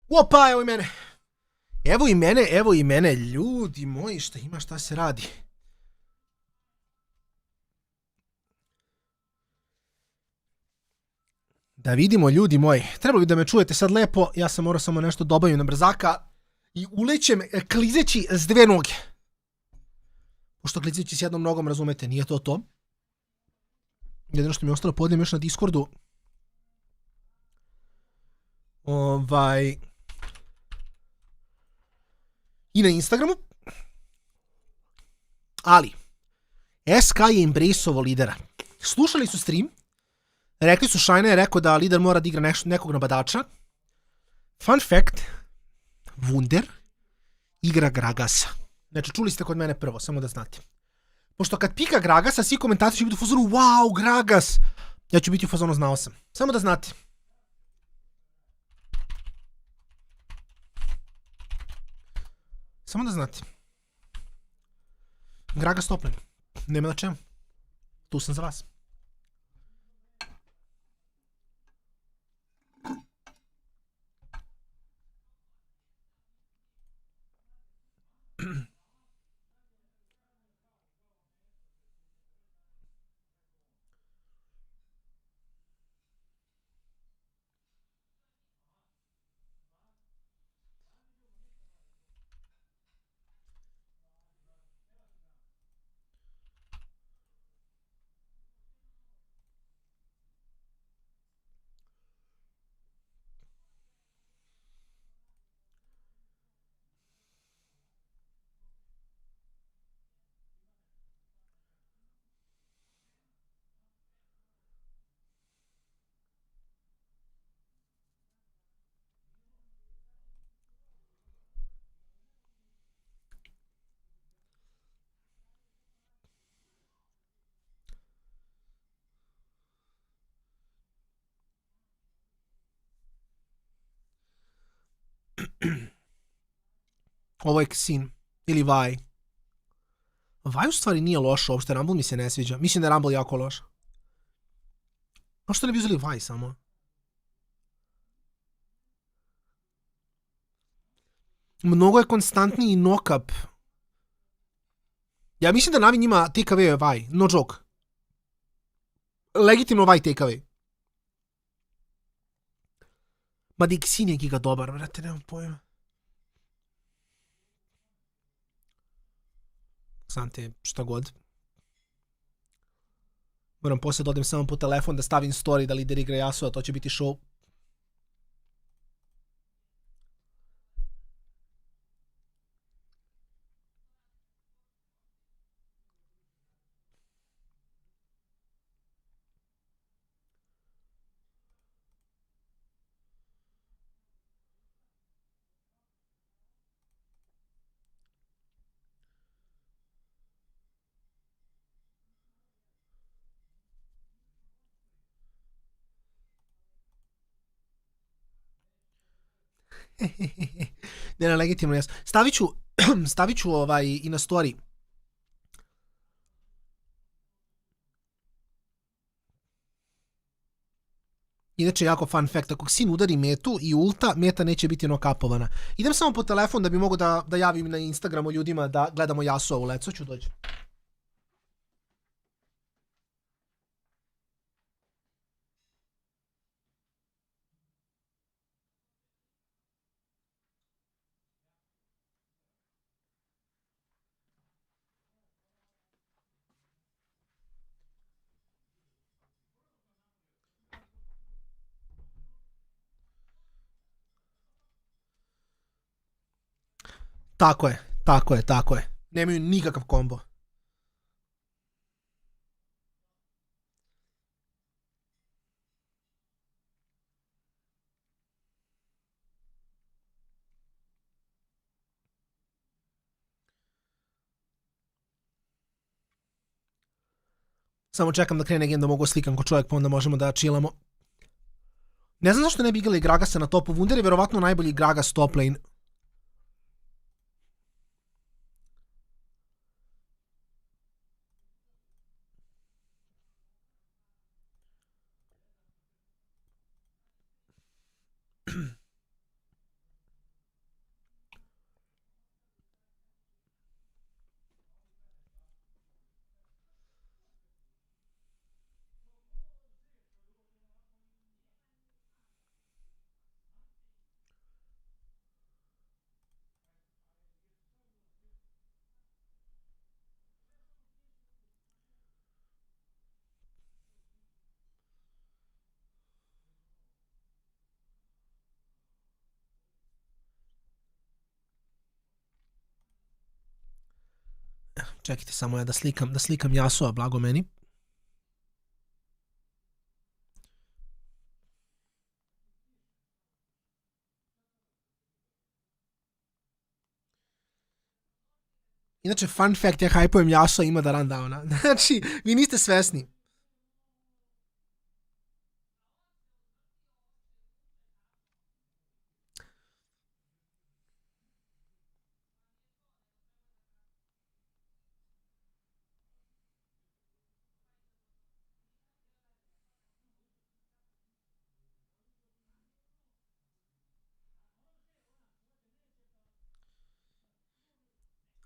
Opa, evo i mene. Evo i mene, ljudi moji, šta ima, šta se radi? Da vidimo, ljudi moji. Trebalo bi da me čujete sad lepo, ja sam morao samo nešto dobavim na brzaka i ulećem klizeći s dve noge. Pošto klizeći s jednom nogom, razumete, nije to to. Jedino što mi je ostalo podijem još na Discordu. I na Instagramu. Ali, SK je embrace-ovo lidera. Slušali su stream. Rekli su, Šajna je rekao da lider mora da igra nekog nabadača. Fun fact, Wunder igra Gragasa. Znači, čuli ste kod mene prvo, samo da znate. Pošto kad pika Gragasa, svi komentatori će biti u fazonu, wow, Gragas. Ja ću biti u fazonu, znao sam. Samo da znate. Samo da znate. Gragas topljen. Nema na čemu. Tu sam za vas. Ovo je Xin. Ili Vaj. Vaj u stvari nije loš uopšte, Rumble mi se ne sviđa. Mislim da je Rumble jako loš. No što ne bi uzeli Vaj samo? Mnogo je konstantniji knock-up. Ja mislim da Navi njima takeaway je Vaj. No joke. Legitimno Vaj takeaway. Ma da i Xin je giga dobar, vrate, nemam pojma. Znate, šta god. Moram poslije da odem samo po telefon da stavim story da lider igra Yasuo, a to će biti show. Ne, legitimno jes. Stavit ću i na story. Inače, jako fun fact, ako Xin udari metu i ulta, meta neće biti knock-upovana. Idem samo po telefon da bi mogo da javim na Instagramu ljudima da gledamo Yasuo u lecu, ću doći. Tako je. Nemaju nikakav kombo. Samo čekam da krene game da mogu slikam ko čovjek, pa onda možemo da chillamo. Ne znam zašto ne bi igrali Gragasa na topu. Wunder je verovatno najbolji Gragas top lane. Čekajte samo ja da slikam Yasuo, blago meni. Inače, fun fact, ja hypujem Yasuo ima da rundowna. Znači, vi niste svesni.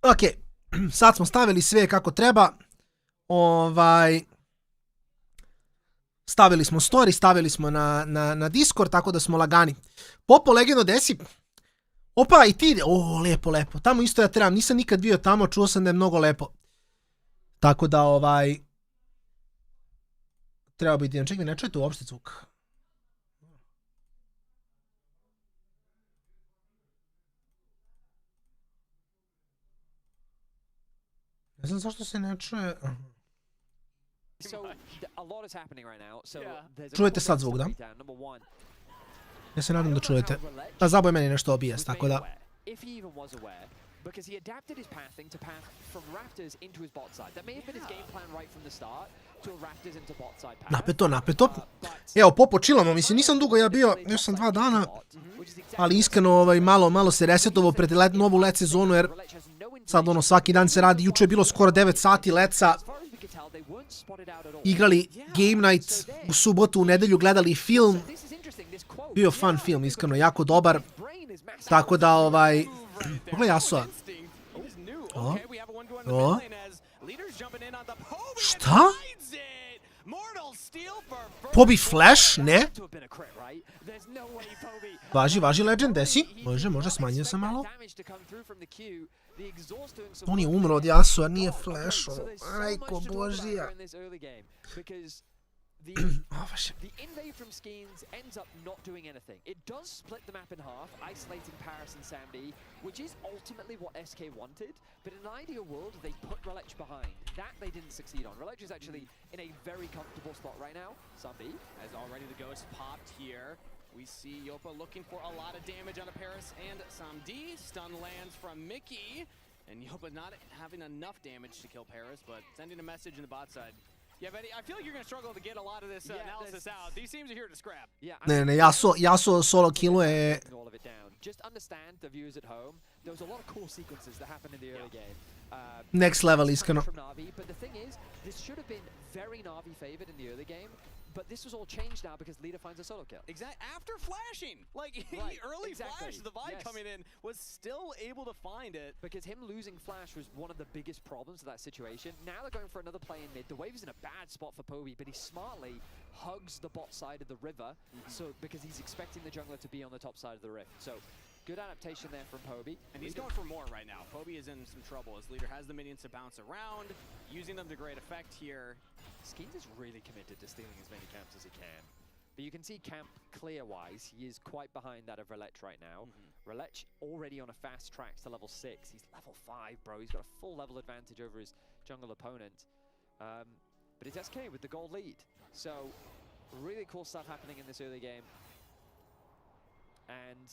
Ok, sad smo stavili sve kako treba. Stavili smo story, stavili smo na Discord, tako da smo lagani. Popo, Legendo, desi? Opa, i ti, lepo, lepo. Tamo isto ja trebam, nisam nikad bio tamo, čuo sam da je mnogo lepo. Tako da, treba biti, čekaj, ne čujete uopšte zvuk. Ne znam zašto se ne čuje. Čujete sad zvuk, da? Ja se nadam da čujete. Da, zaboj meni nešto obijas, tako da... Because he adapted his pathing to path from Raptors into his bot side. That may have been his game plan right from the start to a Raptors into bot side path. Napeto, napeto. Evo, Popo, chillamo, mislim, nisam dugo ja bio, još sam 2 dana, ali iskreno malo se resetovao pred novu LEC sezonu, jer sad svaki dan se radi, juče je bilo skoro 9 sati LEC-a, igrali Game Night, u subotu, u nedelju gledali film, bio fun film, iskreno, jako dobar, tako da, pogledaj Yasuo. Šta? Pobi flash? Ne? Važi legend, desi? Može, smanjio sam malo. On je umro od Yasuo, nije flashao. Ajko božija. The invade from Skins ends up not doing anything. It does split the map in half, isolating Paris and Sambi, which is ultimately what SK wanted, but in an ideal world, they put Relech behind. That they didn't succeed on. Relech is actually in a very comfortable spot right now. Sambi has already the ghost popped here. We see Yopa looking for a lot of damage on a Paris and Samdi. Stun lands from Mickey, and Yopa not having enough damage to kill Paris, but sending a message in the bot side. Yeah, Betty, I feel like you're going to struggle to get a lot of this analysis out. These teams are here to scrap. Ne, Yasuo solo killuje. Just understand the viewers at home. There was a lot of cool sequences that happened in the early game. Next level, iskreno. But the thing is, this should have been very Na'Vi favored in the early game. But this was all changed now because Leader finds a solo kill. Exactly. After flashing. Like, he early flash, the Vibe coming in, was still able to find it. Because him losing flash was one of the biggest problems of that situation. Now they're going for another play in mid. The wave is in a bad spot for Poby, but he smartly hugs the bot side of the river. So because he's expecting the jungler to be on the top side of the rift. So good adaptation there from Poby. And he's going for more right now. Poby is in some trouble as Leader has the minions to bounce around, using them to great effect here. Skins is really committed to stealing as many camps as he can. But you can see camp clear-wise, he is quite behind that of Relech right now. Relech already on a fast track to level 6. He's level 5, bro. He's got a full level advantage over his jungle opponent. But it's SK with the gold lead. So really cool stuff happening in this early game. And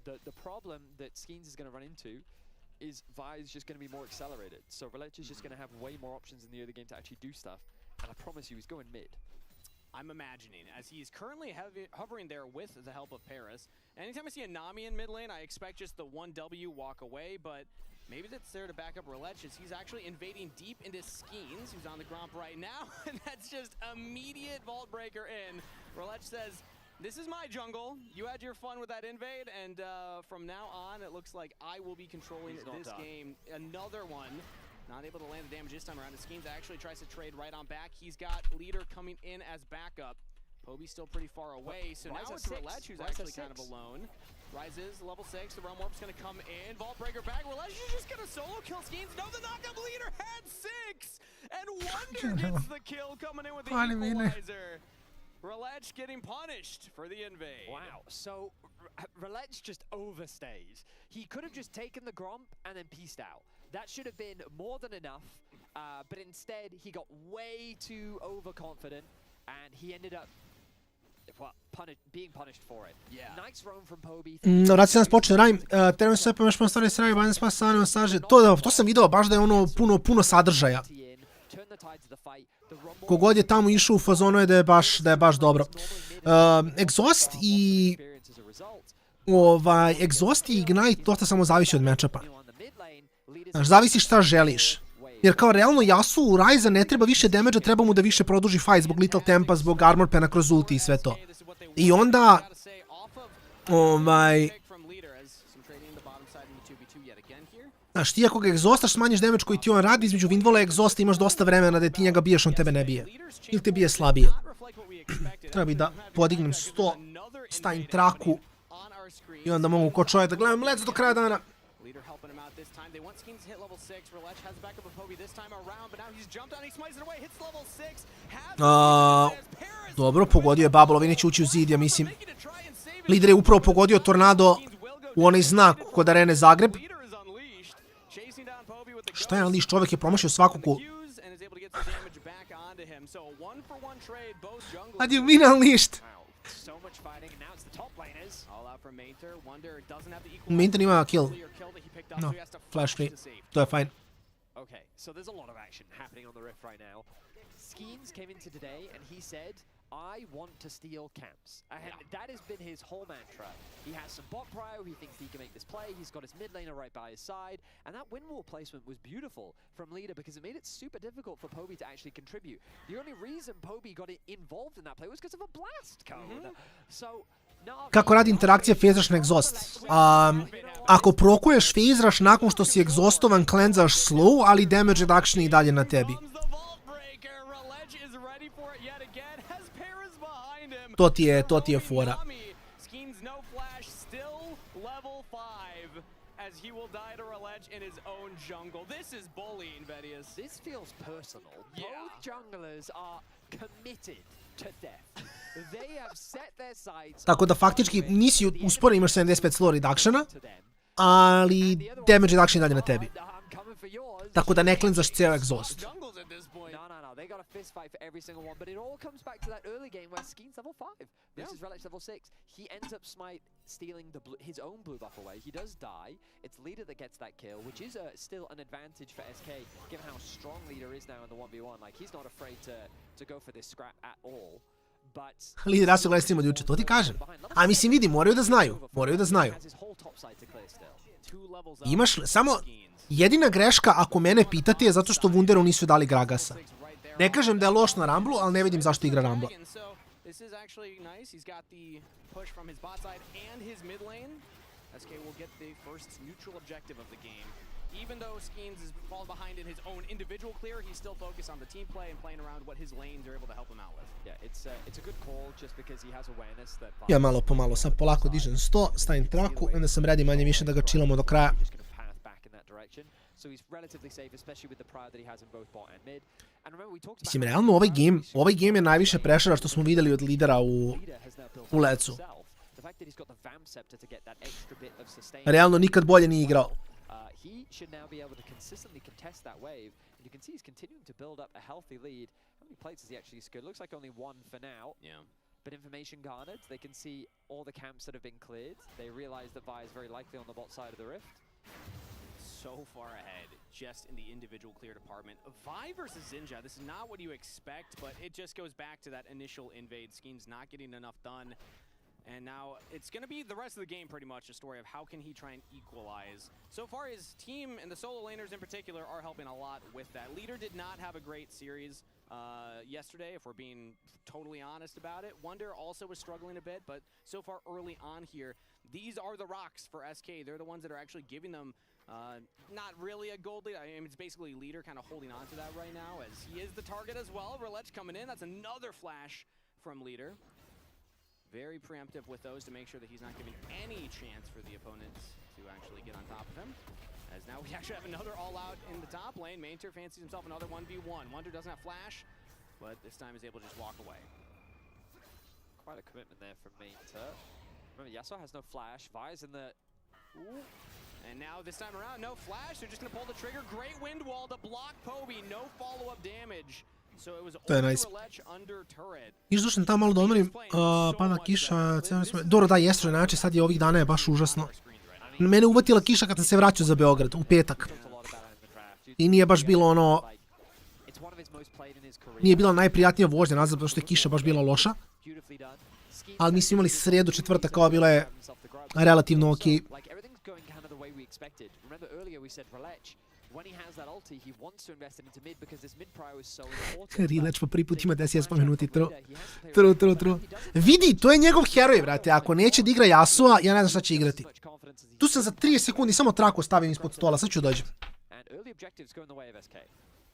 the problem that Skins is going to run into is Vi is just going to be more accelerated. So Relech is just going to have way more options in the early game to actually do stuff. And I promise you, he's going mid. I'm imagining, as he's currently hovering there with the help of Paris. Anytime I see a Nami in mid lane, I expect just the 1W walk away, but maybe that's there to back up Relech as he's actually invading deep into Skins, who's on the Gromp right now, and that's just immediate Vault Breaker in. Relech says, this is my jungle, you had your fun with that invade, and from now on, it looks like I will be controlling this game. Another one. Not able to land the damage this time around. The Skins actually tries to trade right on back. He's got Leader coming in as backup. Poby's still pretty far away, so now it's Relech who's actually kind of alone. Rises, level 6, the Realm Warp's gonna come in. Vault Breaker back, Relech is just gonna solo kill Skins. No, the knockup Leader had 6! And Wonder gets the kill coming in with the equalizer. Relech getting punished for the invade. Wow, so Relech just overstays. He could have just taken the Gromp and then pieced out. That should have been more than enough, but instead he got way too overconfident, and he ended up being punished for it. Nice roam from Pobi. Rad se nas počne radim, trebam sve pomeš postavljati sranje, bavim spas stane masaže, to sam video baš da je ono puno sadržaja. Kogod je tamo išao u fazonu je da je baš dobro. Exhaust i Exhaust i Ignite dosta samo zavisi od matchupa. Znaš, zavisi šta želiš. Jer kao realno Yasu u Ryza ne treba više damage-a, treba mu da više produži fight zbog Little Tempa, zbog Armor Pena kroz ulti i sve to. I onda... Znaš, ti ako ga egzostaš, smanjiš damage koji ti on radi, između Windwalla i egzosta imaš dosta vremena da ti njega biješ, on tebe ne bije. Ili te bije slabije. Treba bi da podignem 100, stavim traku i onda mogu ko čovjek da gledam Let's do kraja dana. Dobro, pogodio je Bubble, ovi neće ući u zid, ja mislim. Lider je upravo pogodio Tornado u onaj znak kod arene Zagreb. Šta je Unleashed? Čovjek je promašio svaku kul. What do you mean Unleashed? Mainter ima kill. No, flash free. To je fine. Okay, so there's a lot of action happening on the Rift right now. Skeens came into today and he said, I want to steal camps. And that has been his whole mantra. He has some bot prio, he thinks he can make this play, he's got his mid laner right by his side, and that wind wall placement was beautiful from Leader because it made it super difficult for Pobi to actually contribute. The only reason Pobi got involved in that play was because of a blast cone. So, kako radi interakcija phase rush na exhaust? Ako prokuješ phase rush nakon što si egzostovan, cleansaš slow, ali damage reduction i dalje na tebi. To ti je fora. Tako da faktički nisi usporo, imaš 75 slow reductiona, ali damage reduction je dalje na tebi. Tako da ne cleansaš ceo exhaust. They got a fist fight for every single one, but it all comes back to that early game where Skeen's level 5 versus Relic level 6. He ends up stealing his own blue buff away. He does die. It's Leader that gets that kill, which is still an advantage for SK, given how strong Leader is now in the 1v1. Like, he's not afraid to go for this scrap at all. Lider, ja se gledam stream od juče, to ti kažem. A mislim, vidi, moraju da znaju. Imaš samo jedina greška, ako mene pitate, je zato što Wunderu nisu dali Gragasa. Ne kažem da je loš na Rumblu, ali ne vidim zašto igra Rumbla. Even though Skeens is falling behind in his own individual clear, he's still focused on the team play and playing around what his lanes are able to help him out with. Yeah, it's a good call just because he has awareness that... Ja malo po malo sam polako dižem 100, stavim traku, onda sam ready manje više da ga chillamo do kraja. Mislim, realno ovaj game je najviše pressure što smo videli od lidera u LEC-u. Realno nikad bolje nije igrao. He should now be able to consistently contest that wave. And you can see he's continuing to build up a healthy lead. How many plates has he actually scored? Looks like only one for now. Yeah. But information garnered. They can see all the camps that have been cleared. They realize that Vi is very likely on the bot side of the Rift. So far ahead, just in the individual clear department. Vi versus Zinja, this is not what you expect, but it just goes back to that initial invade. Skeens not getting enough done. And now it's going to be the rest of the game pretty much a story of how can he try and equalize. So far his team and the solo laners in particular are helping a lot with that. Leader did not have a great series yesterday, if we're being totally honest about it. Wonder also was struggling a bit, but so far early on here, these are the rocks for SK. They're the ones that are actually giving them not really a gold lead. I mean, it's basically Leader kind of holding on to that right now as he is the target as well. Relech coming in. That's another flash from Leader. Very preemptive with those to make sure that he's not giving any chance for the opponents to actually get on top of him. As now we actually have another all-out in the top lane. Mainter fancies himself another 1v1. Wonder doesn't have flash, but this time is able to just walk away. Quite a commitment there from Mainter. Remember, Yasuo has no flash. Vi's in the... Ooh. And now this time around, no flash. They're just going to pull the trigger. Great wind wall to block Poby. No follow-up damage. So it was only Relech under turret. Izdušen tamo malo da odmorim, pada kiša, dobro da, jeste način, sad je ovih dana je baš užasno. Mene uvatila kiša kad sam se vraćao za Beograd, u petak. I nije baš bilo ono, nije bila najprijatnija vožnja nazad, zato što je kiša baš bila loša. Ali mi smo imali sredu, četvrtak, kao bila je relativno ok. Relech po prvi put ima 10 minuti, true. Vidi, to je njegov heroj, brate. Ako neće da igra Yasua, ja ne znam šta će igrati. Tu sam za 30 sekundi samo traku stavim ispod stola, sad ću dođem.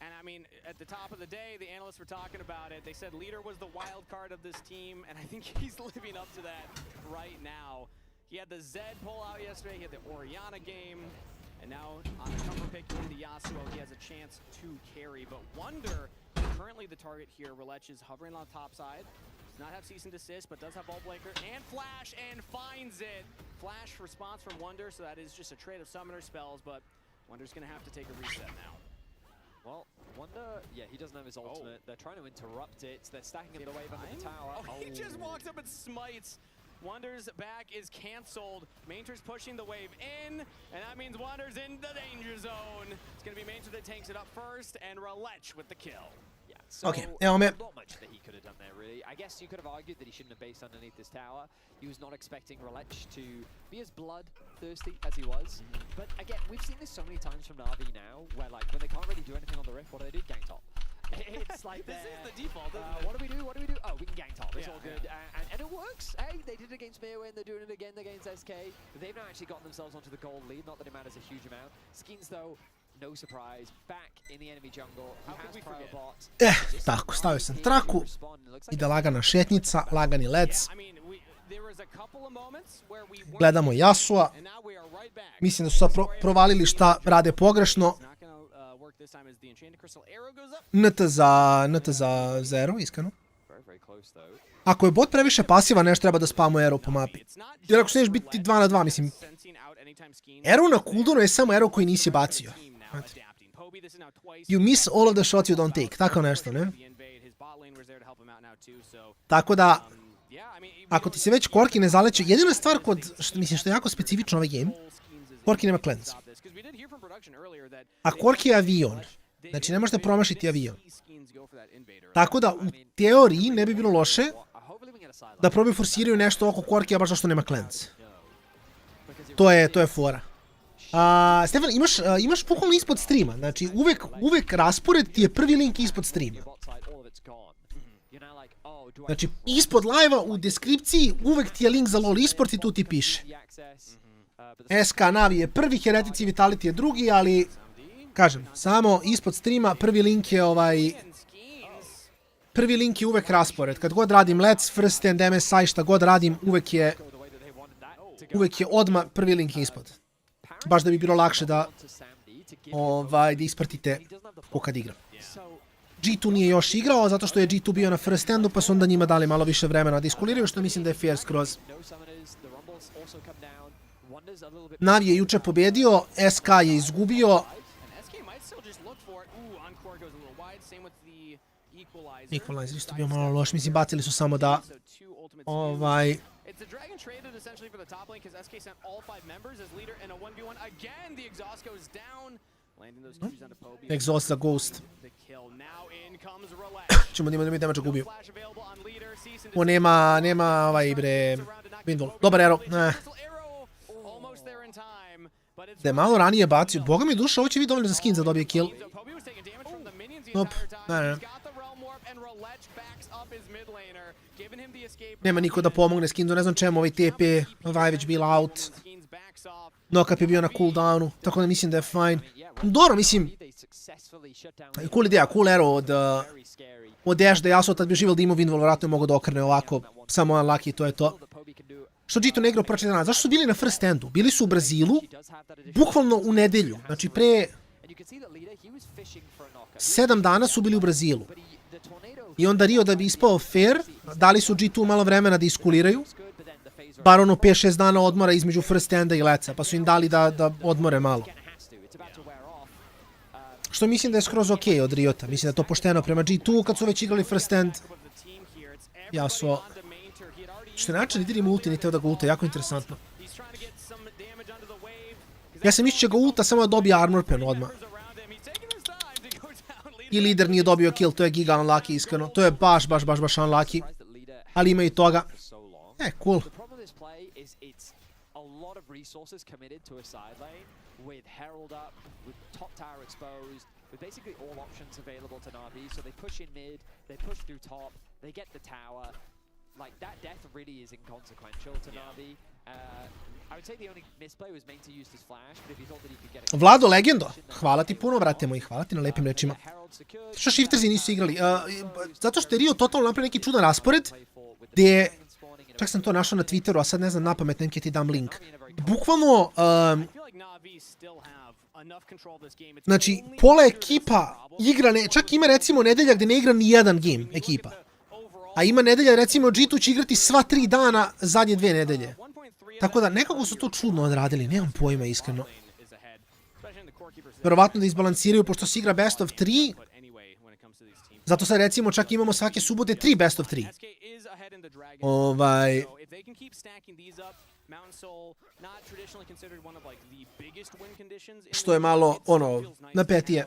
And I mean, at the top of the day, the analysts were talking about it. They said Leader was the wild card of this team, and I think he's living up to that right now. He had the Zed pull out yesterday, he had the Oriana game, and now on the cover pick into Yasuo, he has a chance to carry. But Wonder, currently the target here, Relech is hovering on the top side. Does not have cease and desist, but does have Ball Blanker and Flash, and finds it. Flash response from Wonder, so that is just a trade of summoner spells, but Wonder's gonna have to take a reset now. Well, Wonder, yeah, he doesn't have his ultimate. They're trying to interrupt it. They're stacking him the wave under the tower. Oh, he just walks up and smites. Wonder's back is cancelled. Mainter's pushing the wave in, and that means Wonder's in the danger zone. It's going to be Mainter that tanks it up first, and Relech with the kill. Yeah, so not much that he could have done there, really. I guess you could have argued that he shouldn't have based underneath this tower. He was not expecting Relech to be as bloodthirsty as he was. But again, we've seen this so many times from Na'Vi now, where like when they can't really do anything on the rift, what do? Gang top. It's like this is the default. What do we do? Oh, we can gang top. It's all good, and it works. Hey, they did it against Mirwin. They're doing it again against SK. But they've now actually gotten themselves onto the gold lead. Not that it matters a huge amount. Skins though. No surprise, back in the enemy jungle. He has prior bot. Tako, stavio sam traku, ide lagana šetnica, lagani lec. Gledamo Yasua. Mislim da su sad provalili šta rade pogrešno. NT za zero, iskreno. Ako je bot previše pasiva, nešto treba da spamuje Ergo po mapi. Jer ako se neš biti 2 na 2, mislim. Ergo na cooldownu je samo Ergo koji nisi bacio. You miss all of the shots you don't take. Tako nešto, ne? Tako da, ako ti se već Korki ne zaleće, jedina stvar mislim što je jako specifično ovaj game, Korki nema cleanse. A Korki je avion. Znači ne možete promašiti avion. Tako da u teoriji ne bi bilo loše da probaju forsiraju nešto oko Korkija baš zašto nema cleanse. To je fora. Stefan, imaš bukvalno ispod streama, znači uvek raspored ti je prvi link ispod streama. Znači ispod live-a u deskripciji uvek ti je link za LoL esport i tu ti piše. SK Navi je prvi, Heretici Vitality je drugi, ali kažem, samo ispod streama prvi link je uvek raspored. Kad god radim LEC, First End, MSI, šta god radim, uvek je odmah prvi link ispod. Baš da bi bilo lakše da ispratite ko kad igram. G2 nije još igrao, zato što je G2 bio na first standu, pa su onda njima dali malo više vremena da iskuliraju, što mislim da je fair skroz. Navi je juče pobedio, SK je izgubio. Equalizer isto bio malo loš, mislim bacili su samo da It's a dragon traded essentially for the top lane because SK sent all 5 members as leader in a 1v1. Again, the exhaust goes down. Landing those Qs onto Poby. Exhaust za Ghost. The kill. Now in comes Relech. Ćemo da ima damage gubio. O, nema Windwall. Dobar arrow. Da je malo ranije bacio. Boga mi duša, ovo će biti dovoljno za skin za dobije kill. Nope. Ne. Nema niko da pomogne Skindu, ne znam čemu ovaj TP, ovaj već bila out. Nokap je bio na cooldownu, tako da mislim da je fine. Dobro, mislim, cool ideja, cool arrow od Dash da Yasuo tad bi živel da ima Windwall, vjerojatno je mogo da okrene ovako, samo unlucky, to je to. Što G2 ne igrao prvi dana? Zašto su bili na first standu? Bili su u Brazilu, bukvalno u nedelju, znači pre 7 dana su bili u Brazilu. I onda Rio da bi ispao fair, dali su G2 malo vremena da iskuliraju. bar ono 5-6 dana odmora između first enda i leca, pa su im dali da odmore malo. Što mislim da je skroz okej od Riota, mislim da je to pošteno prema G2 kad su već igrali first end. Yasuo. Što je način lideri multi, nije teo da ga ulta, jako interesantno. Ja sam mislio će ga ulta samo da dobije armor pen odmah. I lider nije dobio kill, to je giga unlucky iskreno. To je baš unlucky. Ali ima i toga. Cool. With basically all options available to Na'Vi, so they push in mid, they push through top, they get the tower. Like, that death really is inconsequential to Na'Vi. I would say the only misplay was meant to use his flash, but if he thought that he could get it... Vlado, legendo, hvala ti puno, vrate moji, hvala ti na lepim rečima. Što shiftersi nisu igrali? Zato što je Rio totalno napravio neki čudan raspored, gdje... Čak sam to našao na Twitteru, a sad ne znam napamet, nemke ti dam link. Bukvalno... Znači, pola ekipa igra, čak ima recimo nedelja gdje ne igra ni jedan game ekipa. A ima nedelja, recimo G2 će igrati sva 3 dana zadnje 2 nedelje. Tako da nekako su to čudno odradili, nemam pojma iskreno. Verovatno da izbalansiraju, pošto se igra best of 3. Zato sad recimo čak imamo svake subote 3 best of 3. Što je malo, ono, napetije.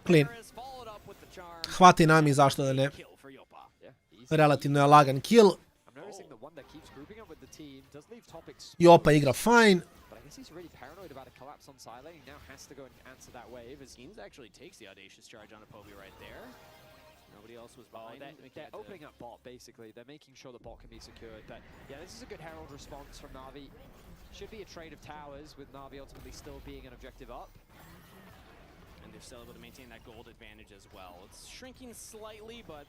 Clean. Hvata i nami, zašto da ne. Relativno je lagan kill. Jopa igra fine. He's really paranoid about a collapse on side lane. He now has to go and answer that wave. As Kings actually takes the audacious charge on a Poby right there. Nobody else was behind him. They're opening up bot, basically. They're making sure the bot can be secured. But yeah, this is a good Herald response from Na'Vi. Should be a trade of towers, with Na'Vi ultimately still being an objective up. And they're still able to maintain that gold advantage as well. It's shrinking slightly, but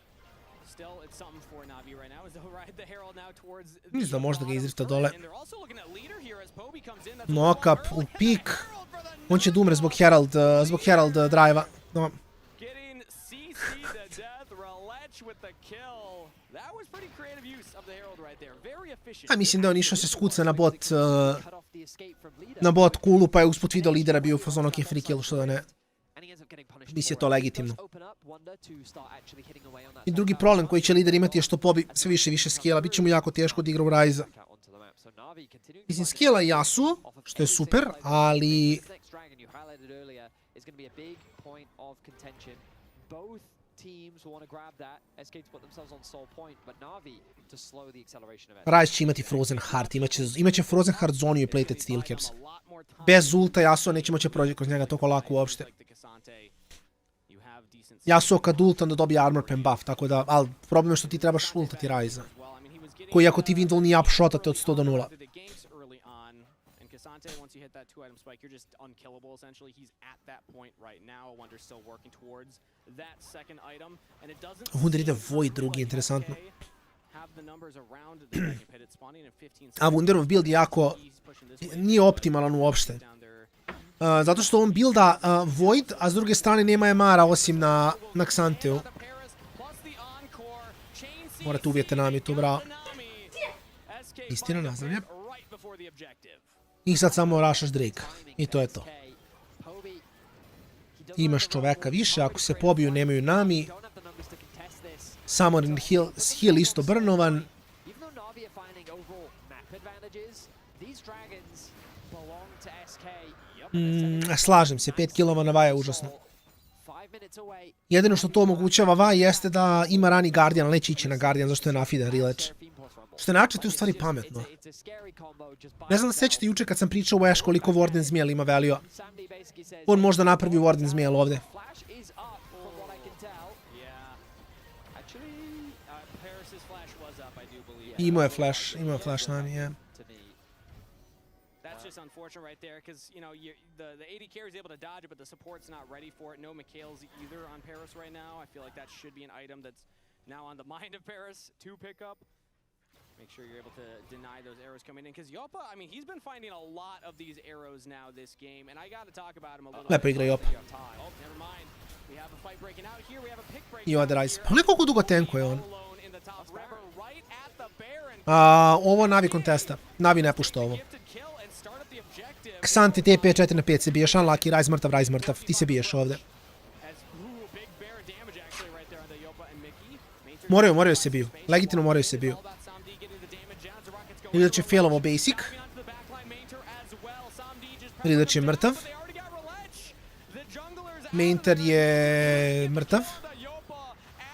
still, it's something for Na'Vi right now as they'll ride the Herald now towards the Mislim da možda ga izrifta dole. and they're also looking at leader here as Poby comes in. Knock-up u pik. On će da umre zbog Herald drive-a. No. Getting CC to death, Relech with the kill. That was pretty creative use of the Herald right there. Very efficient. A mislim da on išao se skuca na bot kulu, pa je usput video lidera bio u fazonu ok, free kill, što da ne. Mislim je to legitimno. I drugi problem koji će lider imati je što Pobi sve više i više skilla. Biće mu jako teško da igra u Ryze-a. Mislim, skilla i Asu, što je super, ali... Ryze će imati Frozen Heart, imaće Frozen Heart zonu i plated steel caps. Bez ulta Yasuo neće moći prođe kroz njega toliko lako uopšte. Yasuo kad ulta onda dobije armor pen buff, tako da, ali problem je što ti trebaš ultati Ryze-a. Koji ako ti Windle nije upshotate od 100 do 0. Wunder ide Void drugi, interesantno. A Wunderov build je jako... nije optimalan uopšte. Zato što on builda Void, a s druge strane nema MR-a osim na Xanteu. Morate ubijete nami tu, bravo. Istina, nazdravlje. I sad samo rašaš Drake. I to je to. Imaš čoveka više, ako se pobiju nemaju nami. Samo heal isto brnovan. Slažem se, 5 killova na Vaja je užasno. Jedino što to omogućava Vaj jeste da ima rani Guardian, ali neće ići na Guardian zašto je nafida Rileč. Što je način, to je u stvari pametno. Ne znam da se sjećate juče kad sam pričao o Ash koliko Warden Zmijel ima value. On možda napravi Warden Zmijel ovdje. Imao je flash nami, je. Unfortunate right there because you know the AD carry is able to dodge it, but the support's not ready for it. No Mikhail's either on Paris right now. I feel like that should be an item that's now on the mind of Paris to pick up. Make sure you're able to deny those arrows coming in because Yopa, I mean, he's been finding a lot of these arrows now this game, and I got to talk about him a little bit. Oh, never mind. I ode Rise. Pogledaj koliko dugo tankuje on. Ovo Navi kontesta. Navi ne pušta ovo. Xanti TP 4 na 5 se biješ, unlucky, Rise mrtav, ti se biješ ovde. Moraju se biju, legitimno moraju se biju. Riddle će fail ovo basic. Riddle će mrtav. Mainter je mrtav.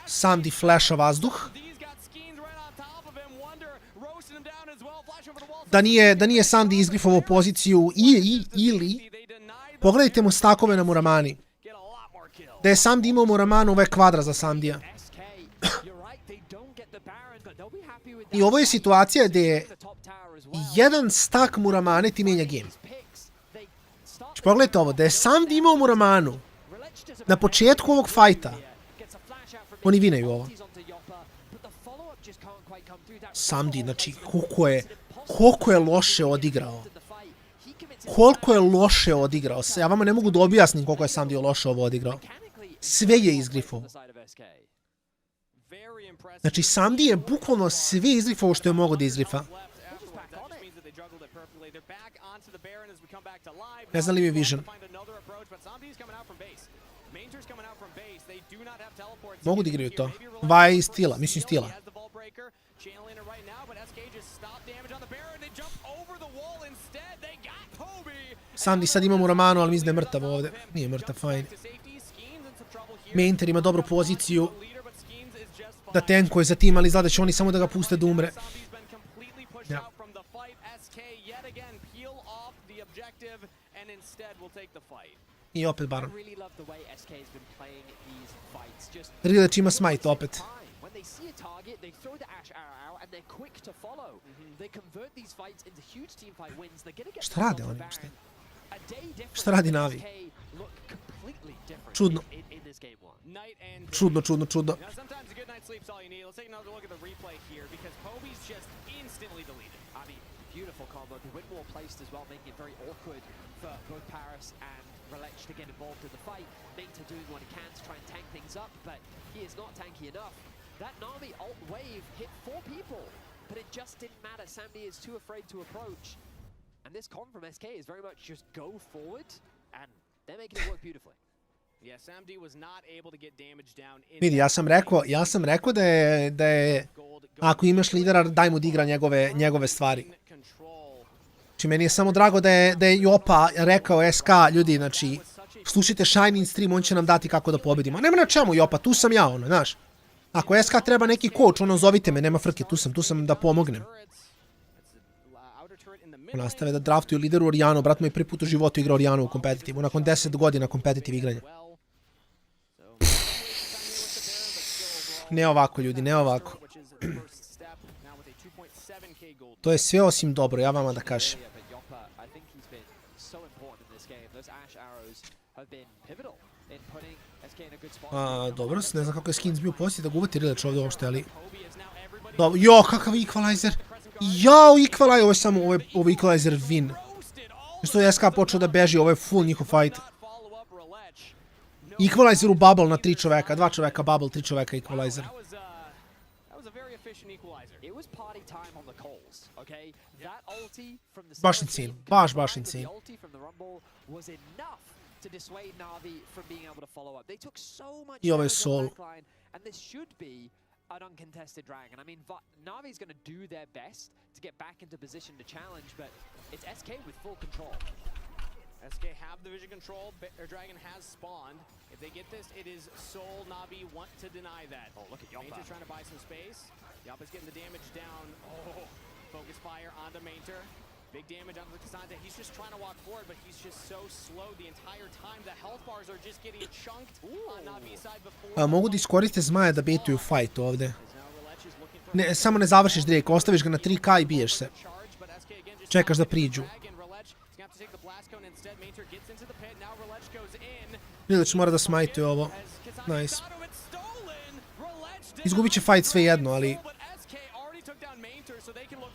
Samdi flasha vazduh. Da nije Samdi izgrifovao poziciju ili pogledajte mu stakove na Muramani. Da je Samdi imao Muramanu, ovo je kvadra za Samdija. I ovo je situacija gdje je jedan stak Muramane ti mijenja game. Pogledajte ovo, da je Samdi imao Muramanu na početku ovog fajta, oni vinaju ovo. Samdi, znači, koliko je loše odigrao. Koliko je loše odigrao. Ja vama ne mogu da objasnim koliko je Samdi loše ovo odigrao. Sve je izgrifao. Znači, Samdi je bukvalno sve izgrifao što je mogo da izgrifa. Ne znam li mi vision. Mogu da igraju to. Vaj stila, mislim stila. Samdi sad ima Muramanu, ali mislim da je mrtav ovde. Nije mrtav, fajn. Mainter ima dobru poziciju da tankuje za tim, ali izgleda da će oni samo da ga puste da umre. Ja. I opet Baron. Riddle ima smite opet. Šta rade oni uopšte? Šta radi Navi? Čudno. Čudno. Beautiful combo. The win more placed as well, making it very awkward for both Paris and Relech to get involved in the fight. Mainter doing what he can to try and tank things up, but he is not tanky enough. That Na'Vi ult wave hit 4 people, but it just didn't matter. Samdi is too afraid to approach. And this con from SK is very much just go forward, and they're making it work beautifully. Yeah, Samdi was not able to get damage down. Vidi, ja sam rekao da je ako imaš lidera, daj mu da igra njegove stvari. Znači, meni je samo drago da je Jopa rekao SK, ljudi, znači, slušajte Shining Stream, on će nam dati kako da pobedimo. Nema na čemu, Jopa, tu sam ja, ono, znaš. Ako SK treba neki coach, ono, zovite me, nema frke, tu sam da pomognem. Nastave da draftuju lideru Orianu, brat moj prvi put u životu igra Orianu u kompetitivu, nakon 10 godina kompetitiv igranja. Ne ovako, ljudi, ne ovako. To je sve osim dobro, ja vama da kažem. Dobro, ne znam kako je skins bio poslije da gubati Rileč ovdje uopšte, ali... Jo, kakav equalizer! Jao, equalizer, ovo je samo, ovo je equalizer win. Što je SK počeo da beži, ovo je full njihov fight. Equalizer u bubble na 3 čoveka, 2 čoveka bubble, 3 čoveka equalizer. Baš insane, baš insane. I ovo je soul. An uncontested dragon. I mean, Navi's going to do their best to get back into position to challenge, but it's SK with full control. SK have the vision control. Dragon has spawned. If they get this, it is Soul. Navi want to deny that. Oh, look at Yoppa. Mainter's trying to buy some space. Yoppa's getting the damage down. Oh, focus fire onto Mainter. Big damage onto the Cassandra. He's just trying to walk forward, but he's just so slow the entire time. The health bars are just getting chunked on Navi's side before. Mogu da iskoriste zmaja da baituju fight ovde. Ne, samo ne završiš Drake, ostaviš ga na 3K i biješ se. Čekaš da priđu. Rileč mora da smajtuje ovo. Nice. Izgubit će fight sve jedno, ali...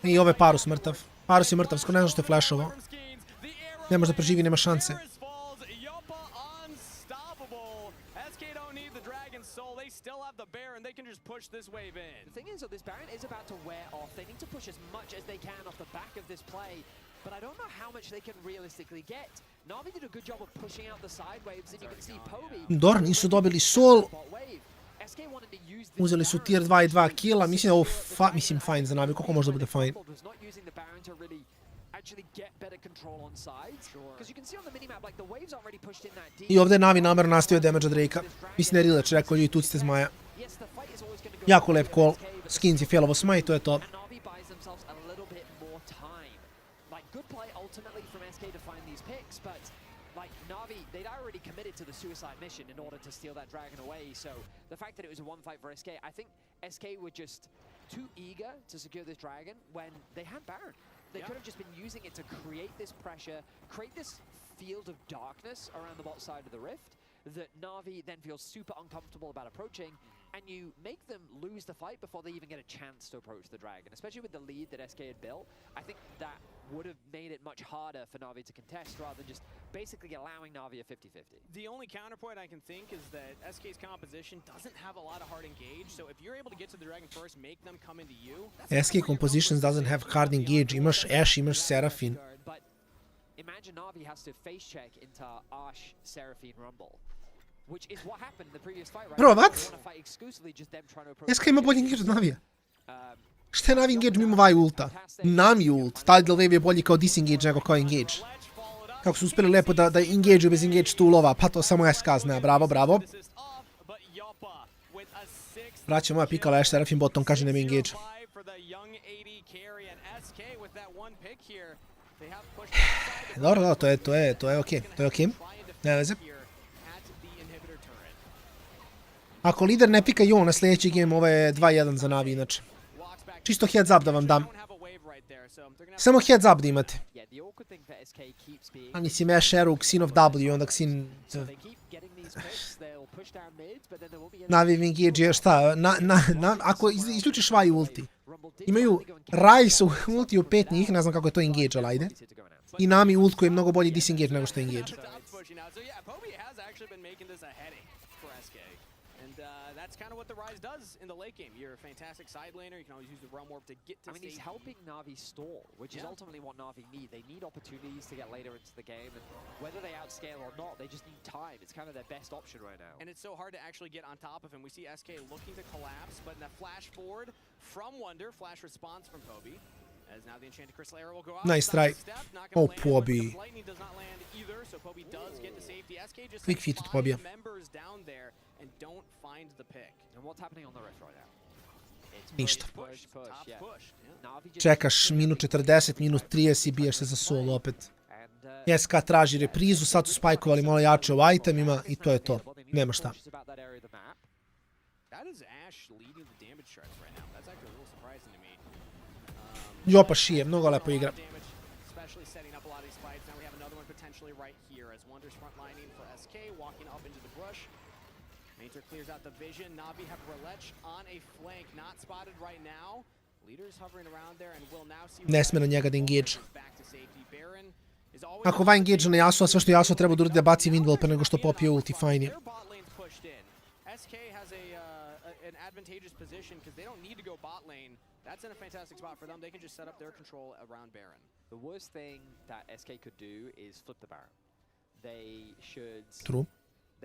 I ovo je Parus mrtav. Parus je mrtav, skoro ne znam što je flashovo. Ne može da preživi, nema šanse. soul. They still have the Baron. They can just push this wave in. The thing is, though, this Baron is about to wear off. They need to push as much as they can off the back of this play. But I don't know how much they can realistically get. Na'Vi did a good job of pushing out the side waves, and you can see Poby. Dobro, nisu dobili sol. Uzeli su tier 2 i 2 killa. Mislim da ovo fine za Na'Vi. Koliko može da bude fine? I ovdje je Na'Vi namerno nastavio damage od Drake-a. Mislim da je Rileč rekao, ljudi tucite zmaja. Jako lep call. Skins je failovo smaj i to je to. Na'Vi, they'd already committed to the suicide mission in order to steal that dragon away, so the fact that it was a one fight for SK, I think SK were just too eager to secure this dragon when they had Baron. They could have just been using it to create this pressure, create this field of darkness around the bot side of the rift that Na'Vi then feels super uncomfortable about approaching, and you make them lose the fight before they even get a chance to approach the dragon, especially with the lead that SK had built. I think that would have made it much harder for Na'Vi to contest rather than just basically allowing Na'Vi a 50-50. The only counterpoint I can think is that SK's composition doesn't have a lot of hard engage, so if you're able to get to the dragon first, make them come into you. SK compositions doesn't have hard engage. Imaš Ashe, imaš Seraphine. But imagine Na'Vi has to face check into Ashe, Seraphine, Rumble. Which is what happened in the previous fight, right? Bro, what? SK ima bolji engage od Na'Vija. Šta je Na'Vi engage mimo Vaj ulta? Nami ult. Taj wave je bolji kao disengage nego kao engage. Kako su uspjeli lepo da engage bez engage toolova, pa to samo SK zna. Bravo, bravo. Vraća moja pikala Ashe Seraphine botom, kaže nema engage. Dobro, to je okej. To je okej. Ne veze. Ako lider ne pika Jon na sljedeći game, ovo je 2-1 za Na'Vi inače. Čisto heads up da vam dam. Samo heads up da imate. A mislim Ashe Ergo, Xin of W i onda Xin... Na'Vi engage je šta? Ako izljučiš Vaj ulti. Imaju Ryze ulti u 5 njih, ne znam kako je to engage, ali ajde. I Nami ult koji je mnogo bolji disengage nego što je engage. That's kind of what the Ryze does in the late game. You're a fantastic side laner. You can always use the realm warp to get to he's helping Na'Vi stall, which is ultimately what Na'Vi need. They need opportunities to get later into the game, and whether they outscale or not, they just need time. It's kind of their best option right now. And it's so hard to actually get on top of him. We see SK looking to collapse, but in a flash forward from Wonder, flash response from Poby. As now the enchanted crystal arrow will go out. Nice try. Oh, Poby. Lightning does not land either, so Poby does get the safety. SK just quick feet od Pobija. Members down there and don't find the pick. And what's happening on the rift right now? Ništa. Push. Čekaš minut 40, minut 30 i biješ se za solo opet. SK traži reprizu, sad su spajkovali malo jače u itemima i to je to. Nema šta. Jopa šije, mnogo lepo igra. Clears out the vision. Na'Vi have Relech on a flank, not spotted right now. Leaders hovering around there and will now see. Ne sme na njega da engage. Ako va engage na Yasuo, sve što Yasuo treba da uradi da baci Windwall pre nego što popije ulti, fine je. SK has an advantageous position because they don't need to go bot lane. That's in a fantastic spot for them. They can just set up their control around Baron. The worst thing that SK could do is flip the Baron. They should. True.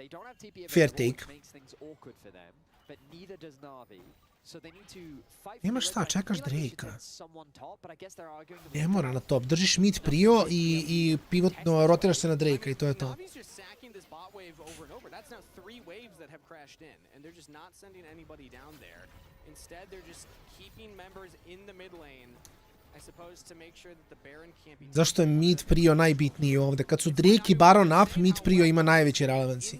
They don't have TP Fair available, take. which makes things awkward for them, but neither does Na'Vi. So they need to fight for Nemaš the šta, red. I čekaš feel like they should Drake-a. get someone top, but I guess they're arguing the Ne mora na top, držiš mid prio i pivotno rotiraš se na Drake-a i to je to. Na'Vi's just sacking this bot wave over and over. That's now 3 waves that have crashed in, and they're just not sending anybody down there. Instead, they're just keeping members in the mid lane. I suppose to make sure that the Baron can't be. Zašto je mid prio najbitniji ovde? Kad su Drake i Baron up, mid prio ima najveći relevancy.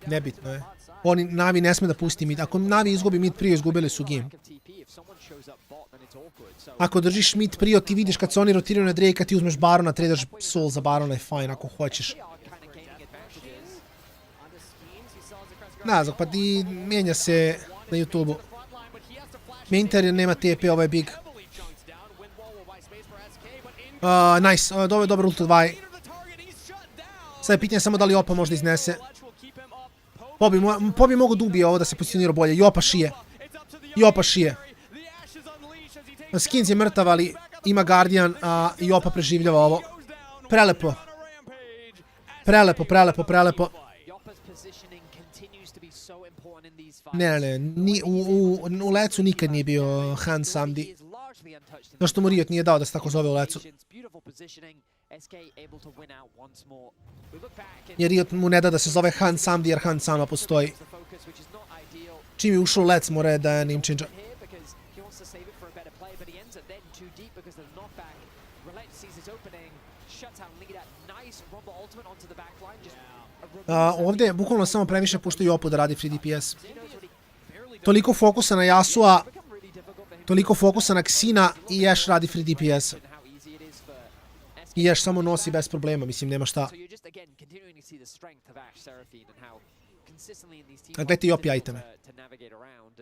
Nebitno je. Oni Na'Vi ne sme da pusti mid. Ako Na'Vi izgubi mid prio, izgubili su game. Ako držiš mid prio, ti vidiš kad se oni rotiraju na Drake-a, ti uzmeš Barona, tradaš soul za Barona je fine ako hoćeš. Ne znam, pa ti mijenja se na YouTube-u. Minter nema TP, ovo je big. Nice, ovo je dobar ult od Vaj. Sad je pitanje samo da li Opa možda iznese. Pobi mogu da ubije ovo da se pozicionira bolje. Jopa šije. Jopa šije. Skins je mrtav, ali ima Guardian, a Jopa preživljava ovo. Prelepo. Prelepo. Ne. U lecu nikad nije bio Han Samdi. Zašto mu Riot nije dao da se tako zove u lecu? Jer Riot mu ne da da se zove Han Samdi jer Han sama postoji. Čim je ušao u lec mora da je name changer. Ovdje bukvalno samo previše puštaju Jopu da radi free DPS. Toliko fokusa na Yasua, toliko fokusa na Xina i Ashe radi free DPS. I Ashe samo nosi bez problema, mislim, nema šta. Gledajte Jopi iteme.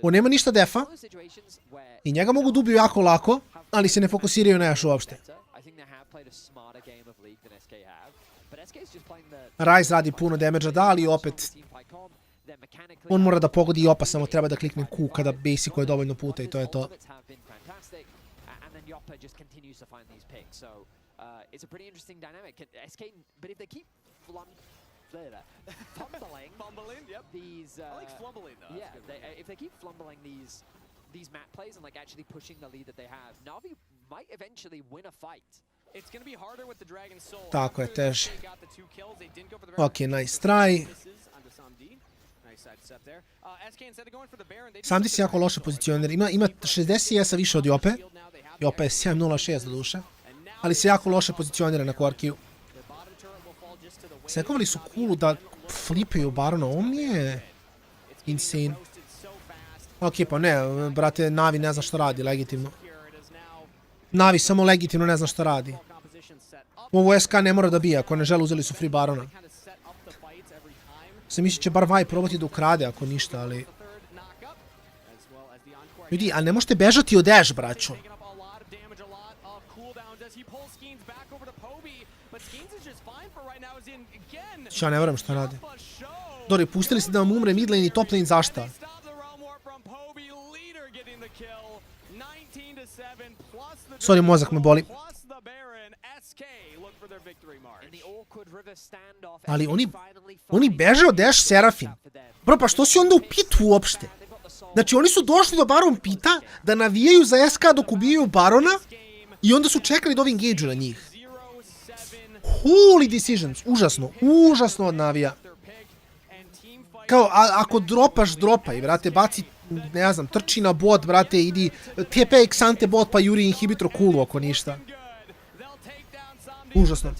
On nema ništa defa i njega mogu da ubiju jako lako, ali se ne fokusiraju na Ashe uopšte. Ryze radi puno damage-a, da, ali opet on mora da pogodi i Jopa, samo treba da klikne Q kada basicuje dovoljno puta i to je to. Tako je, teže. Ok, nice try. Samdi se jako loše pozicionira. Ima 60 CS-a više od Jope. Jopa je 7.06 do duše. Ali se jako loše pozicionira na Korkiju. Sekovali su coolu da flipaju Barona. On nije insane. Ok, pa ne, brate, Navi ne zna što radi, legitimno. Navi samo legitimno ne zna što radi. Ovo SK ne mora da bije, ako ne žele uzeli su free Barona. Se misli će bar Vaj probati da ukrade, ako ništa, ali... Ljudi, ali ne možete bežati od Ashe, braćo. Ja ne verujem što radi. Dori, pustili ste da vam umre mid lane i top lane, zašta? Sorry, mozak me boli. Ali oni beže od Ashe Seraphine. Bro, pa što si onda u pitu uopšte? Znači, oni su došli do Baron pita da navijaju za SK dok ubijaju Barona i onda su čekali da ovi engage na njih. Holy decisions. Užasno od navija. Kao, ako dropaš, dropaj, brate, baci, ne znam, trči na bot, brate, idi, TP Xante bot pa juri inhibitor coolu, ako ništa. Užasno.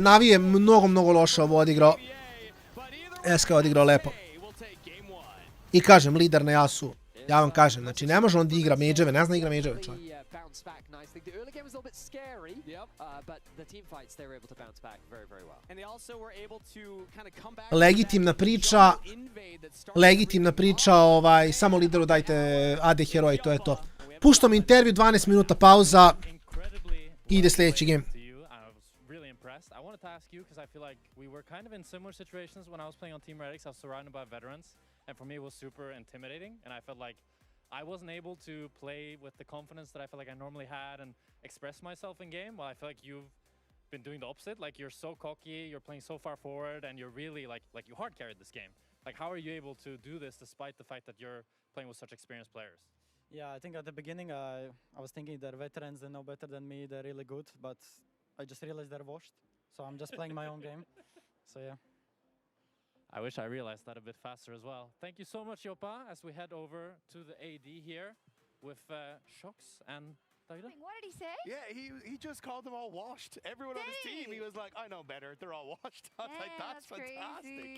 Navi je mnogo loše ovo odigrao. SK je odigrao lepo. I kažem, lider na Yasu. Ja vam kažem, znači ne može on da igra mage'eve, ne zna igra mage'eve čovjek. Legitimna priča, samo lideru dajte AD heroj, to je to. Puštam intervju, 12 minuta pauza, ide sljedeći game. I wanted to ask you because I feel like we were kind of in similar situations when I was playing on Team Redix. I was surrounded by veterans, and for me it was super intimidating. And I felt like I wasn't able to play with the confidence that I felt like I normally had and express myself in game. While I feel like you've been doing the opposite. Like you're so cocky, you're playing so far forward, and you're really like you hard carried this game. Like how are you able to do this despite the fact that you're playing with such experienced players? Yeah, I think at the beginning I was thinking they're veterans, they know better than me, they're really good, but I just realized they're washed. So I'm just playing my own game. So yeah. I wish I realized that a bit faster as well. Thank you so much, Jopa, as we head over to the AD here with Shox and Davida. What did he say? Yeah, he just called them all washed. Everyone on his team, he was like, I know better. They're all washed. I was like, that's fantastic.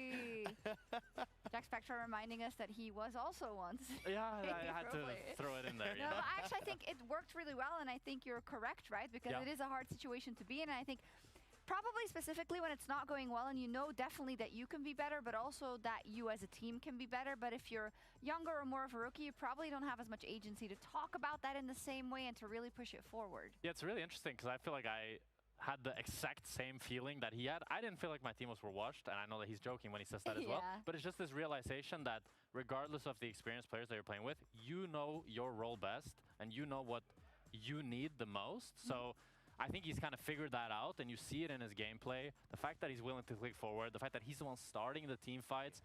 Jack Spector reminding us that he was also once. Yeah, I had to throw it in there. No, but actually, I think it worked really well, and I think you're correct, right? Because it is a hard situation to be in, and I think probably specifically when it's not going well and you know definitely that you can be better, but also that you as a team can be better. But if you're younger or more of a rookie, you probably don't have as much agency to talk about that in the same way and to really push it forward. Yeah, it's really interesting because I feel like I had the exact same feeling that he had. I didn't feel like my teammates were washed, and I know that he's joking when he says that as well. But it's just this realization that regardless of the experienced players that you're playing with, you know your role best, and you know what you need the most. So I think he's kind of figured that out, and you see it in his gameplay. The fact that he's willing to click forward, the fact that he's the one starting the team fights,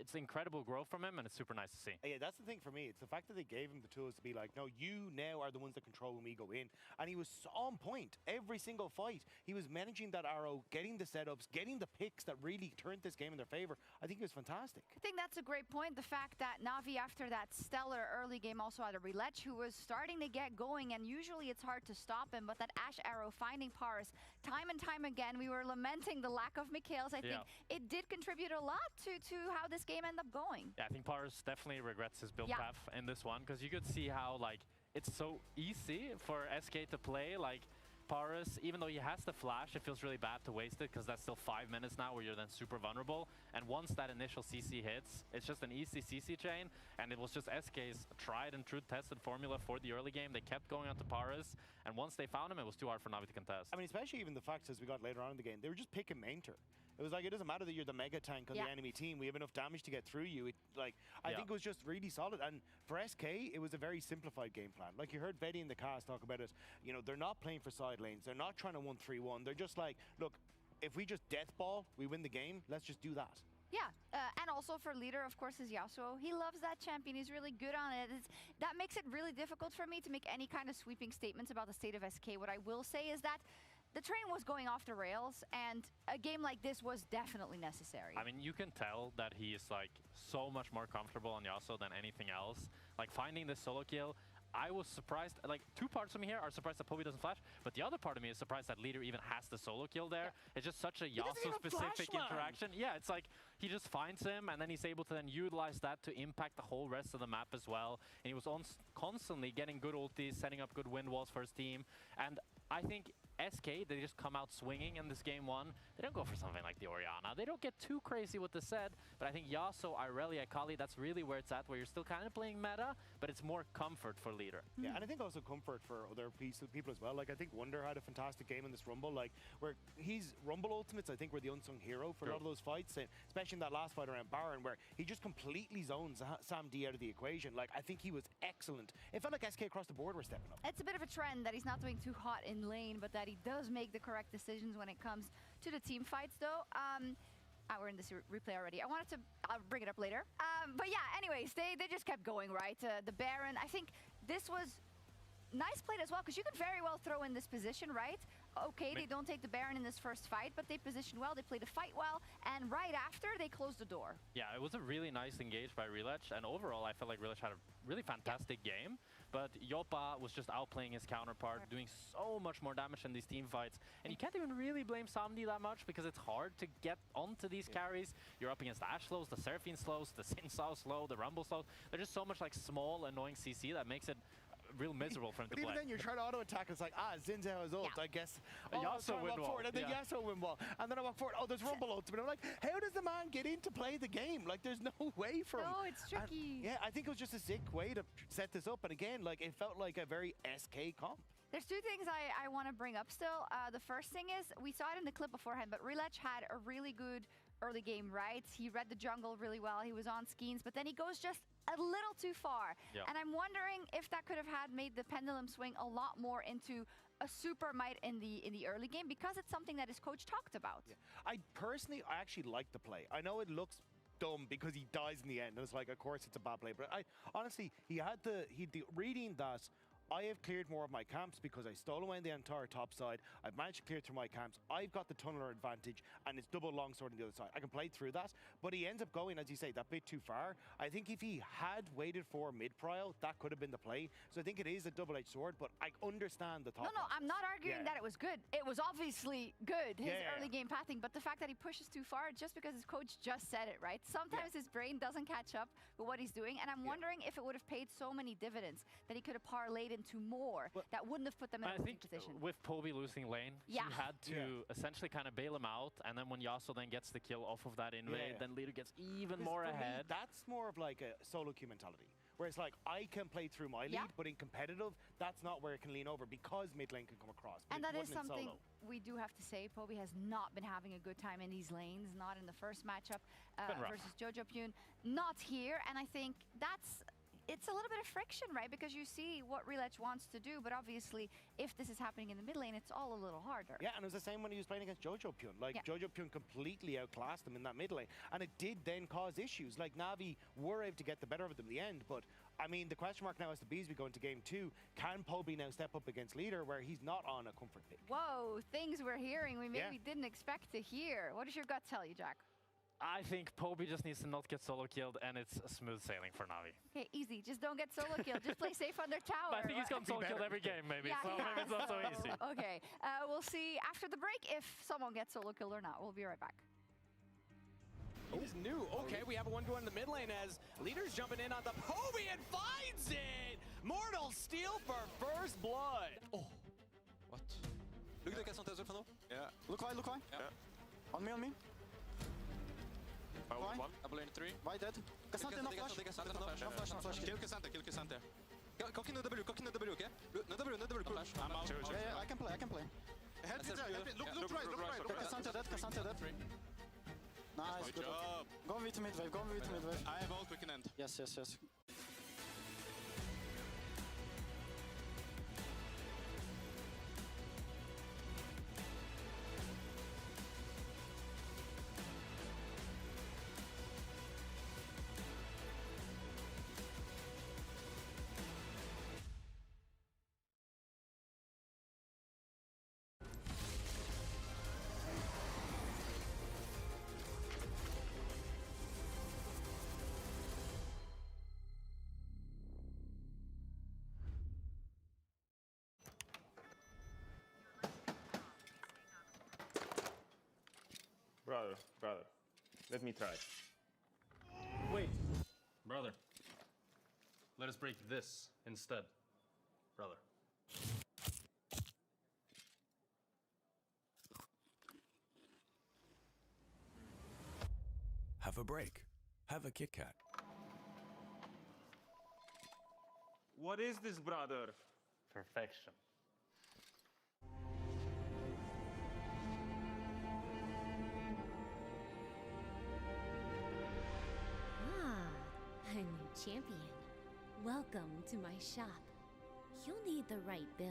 it's incredible growth from him, and it's super nice to see. Yeah, that's the thing for me. It's the fact that they gave him the tools to be like, no, you now are the ones that control when we go in. And he was on point every single fight. He was managing that arrow, getting the setups, getting the picks that really turned this game in their favor. I think it was fantastic. I think that's a great point. The fact that Na'Vi, after that stellar early game, also had a Relech who was starting to get going, and usually it's hard to stop him, but that Ash arrow finding Paris time and time again. We were lamenting the lack of Mikhails. I think it did contribute a lot to how this game ended up going. Yeah, I think Paris definitely regrets his build path in this one, because you could see how like it's so easy for SK to play. Like Paris, even though he has the flash, it feels really bad to waste it, because that's still 5 minutes now where you're then super vulnerable. And once that initial CC hits, it's just an easy CC chain, and it was just SK's tried and true tested formula for the early game. They kept going on to Paris, and once they found him, it was too hard for Na'Vi to contest. I mean, especially even the fact as we got later on in the game, they were just picking Mainter. It was like, it doesn't matter that you're the mega tank on the enemy team. We have enough damage to get through you. I think it was just really solid. And for SK, it was a very simplified game plan. Like you heard Betty in the cast talk about it. You know, they're not playing for side lanes. They're not trying to 1-3-1. They're just like, look, if we just death ball, we win the game. Let's just do that. Yeah, and also for leader, of course, is Yasuo. He loves that champion. He's really good on it. That makes it really difficult for me to make any kind of sweeping statements about the state of SK. What I will say is that the train was going off the rails, and a game like this was definitely necessary. I mean, you can tell that he is like so much more comfortable on Yasuo than anything else. Like finding this solo kill, I was surprised. Like two parts of me here are surprised that Poby doesn't flash, but the other part of me is surprised that leader even has the solo kill there. It's just such a Yasuo-specific interaction. Yeah, it's like he just finds him, and then he's able to then utilize that to impact the whole rest of the map as well. And he was constantly getting good ultis, setting up good wind walls for his team. And I think SK, they just come out swinging in this game one. They don't go for something like the Orianna. They don't get too crazy with the set, but I think Yasuo, Irelia, Kali, that's really where it's at, where you're still kind of playing meta, but it's more comfort for leader. Yeah, and I think also comfort for other people as well. Like, I think Wonder had a fantastic game in this Rumble, like, where he's Rumble Ultimates, I think, were the unsung hero for a lot of those fights, and especially in that last fight around Baron, where he just completely zones Sam D out of the equation. Like, I think he was excellent. It felt like SK across the board were stepping up. It's a bit of a trend that he's not doing too hot in lane, but that he does make the correct decisions when it comes to the team fights, though. We're in this replay already. I'll bring it up later. But yeah, anyways, they just kept going, right? The Baron, I think this was nice played as well, because you could very well throw in this position, right? Okay, they don't take the Baron in this first fight, but they position well, they play the fight well, and right after, they close the door. Yeah, it was a really nice engage by Relech, and overall, I felt like Relech had a really fantastic game, but Yopa was just outplaying his counterpart, doing so much more damage in these team fights, and you can't even really blame Samdi that much, because it's hard to get onto these carries. You're up against the Ashe slows, the Seraphine slows, the Sin Sao slow, the Rumble slows. There's just so much like small, annoying CC that makes it real miserable for him to play. Even then, you're trying to auto-attack, it's like, Xin Zhao has ult, I guess. Yasuo win wall. And then Yasuo win wall. And then I walk forward, there's Rumble ultimate. I'm like, how does the man get in to play the game? Like, there's no way for him. No, it's tricky. And, yeah, I think it was just a sick way to set this up. And again, like, it felt like a very SK comp. There's two things I want to bring up still. The first thing is, we saw it in the clip beforehand, but Relech had a really good early game, right? He read the jungle really well. He was on Skeens, but then he goes just a little too far. And I'm wondering if that could have made the pendulum swing a lot more into a super might in the early game, because it's something that his coach talked about. Yeah. I actually like the play. I know it looks dumb because he dies in the end, and it's like, of course it's a bad play, but honestly, he had the reading that I have cleared more of my camps because I stole away the entire top side. I've managed to clear through my camps. I've got the tunneler advantage, and it's double longsword on the other side. I can play through that, but he ends up going, as you say, that bit too far. I think if he had waited for mid-prio, that could have been the play. So I think it is a double-edged sword, but I understand the top. No, I'm not arguing that it was good. It was obviously good, his early game pathing, but the fact that he pushes too far just because his coach just said it, right? Sometimes his brain doesn't catch up with what he's doing, and I'm wondering if it would have paid so many dividends that he could have parlayed into more that wouldn't have put them in a losing position. With Poby losing lane, he had to essentially kind of bail him out, and then when Yasuo then gets the kill off of that invade, then leader gets even more ahead. That's more of like a solo queue mentality. Whereas like I can play through my lead, but in competitive, that's not where it can lean over because mid lane can come across. And that is wouldn't in something solo. we do have to say. Poby has not been having a good time in these lanes, not in the first matchup versus Jojo Pune, not here. And I think it's a little bit of friction, right? Because you see what Relech wants to do, but obviously if this is happening in the mid lane, it's all a little harder. Yeah, and it was the same when he was playing against Jojo Pune. Like, Jojo Pune completely outclassed him in that mid lane, and it did then cause issues. Like, Na'Vi were able to get the better of them in the end, but I mean, the question mark now is to be as we go into game 2, can Poby now step up against Leader where he's not on a comfort pick? Whoa, things we're hearing we maybe didn't expect to hear. What does your gut tell you, Jack? I think Poby just needs to not get solo killed, and it's smooth sailing for Na'Vi. Okay, easy. Just don't get solo killed. Just play safe on their tower. But I think he's gotten solo killed every game, maybe. So maybe it's not so easy. Okay, we'll see after the break if someone gets solo killed or not. We'll be right back. He's new. Okay, we have a 1v1 in the mid lane as Leader's jumping in on the Poby and finds it! Mortal Steel for first blood. Oh, what? Look at the Cason Tesla funnel. Yeah. Look why. Yeah. On me. One. Apple lane 3. Why dead? Cassante, no flash. No flash. Kill Cassante. Cock in the W, okay? No W, cool. I'm out. Yeah, I can play. Help it. Look right. Cassante dead. Nice, good job. Go with mid wave. I have ult, we can end. Yes. Brother, let me try. Wait, brother. Let us break this instead, brother. Have a break. Have a Kit Kat. What is this, brother? Perfection. A new champion. Welcome to my shop. You'll need the right build.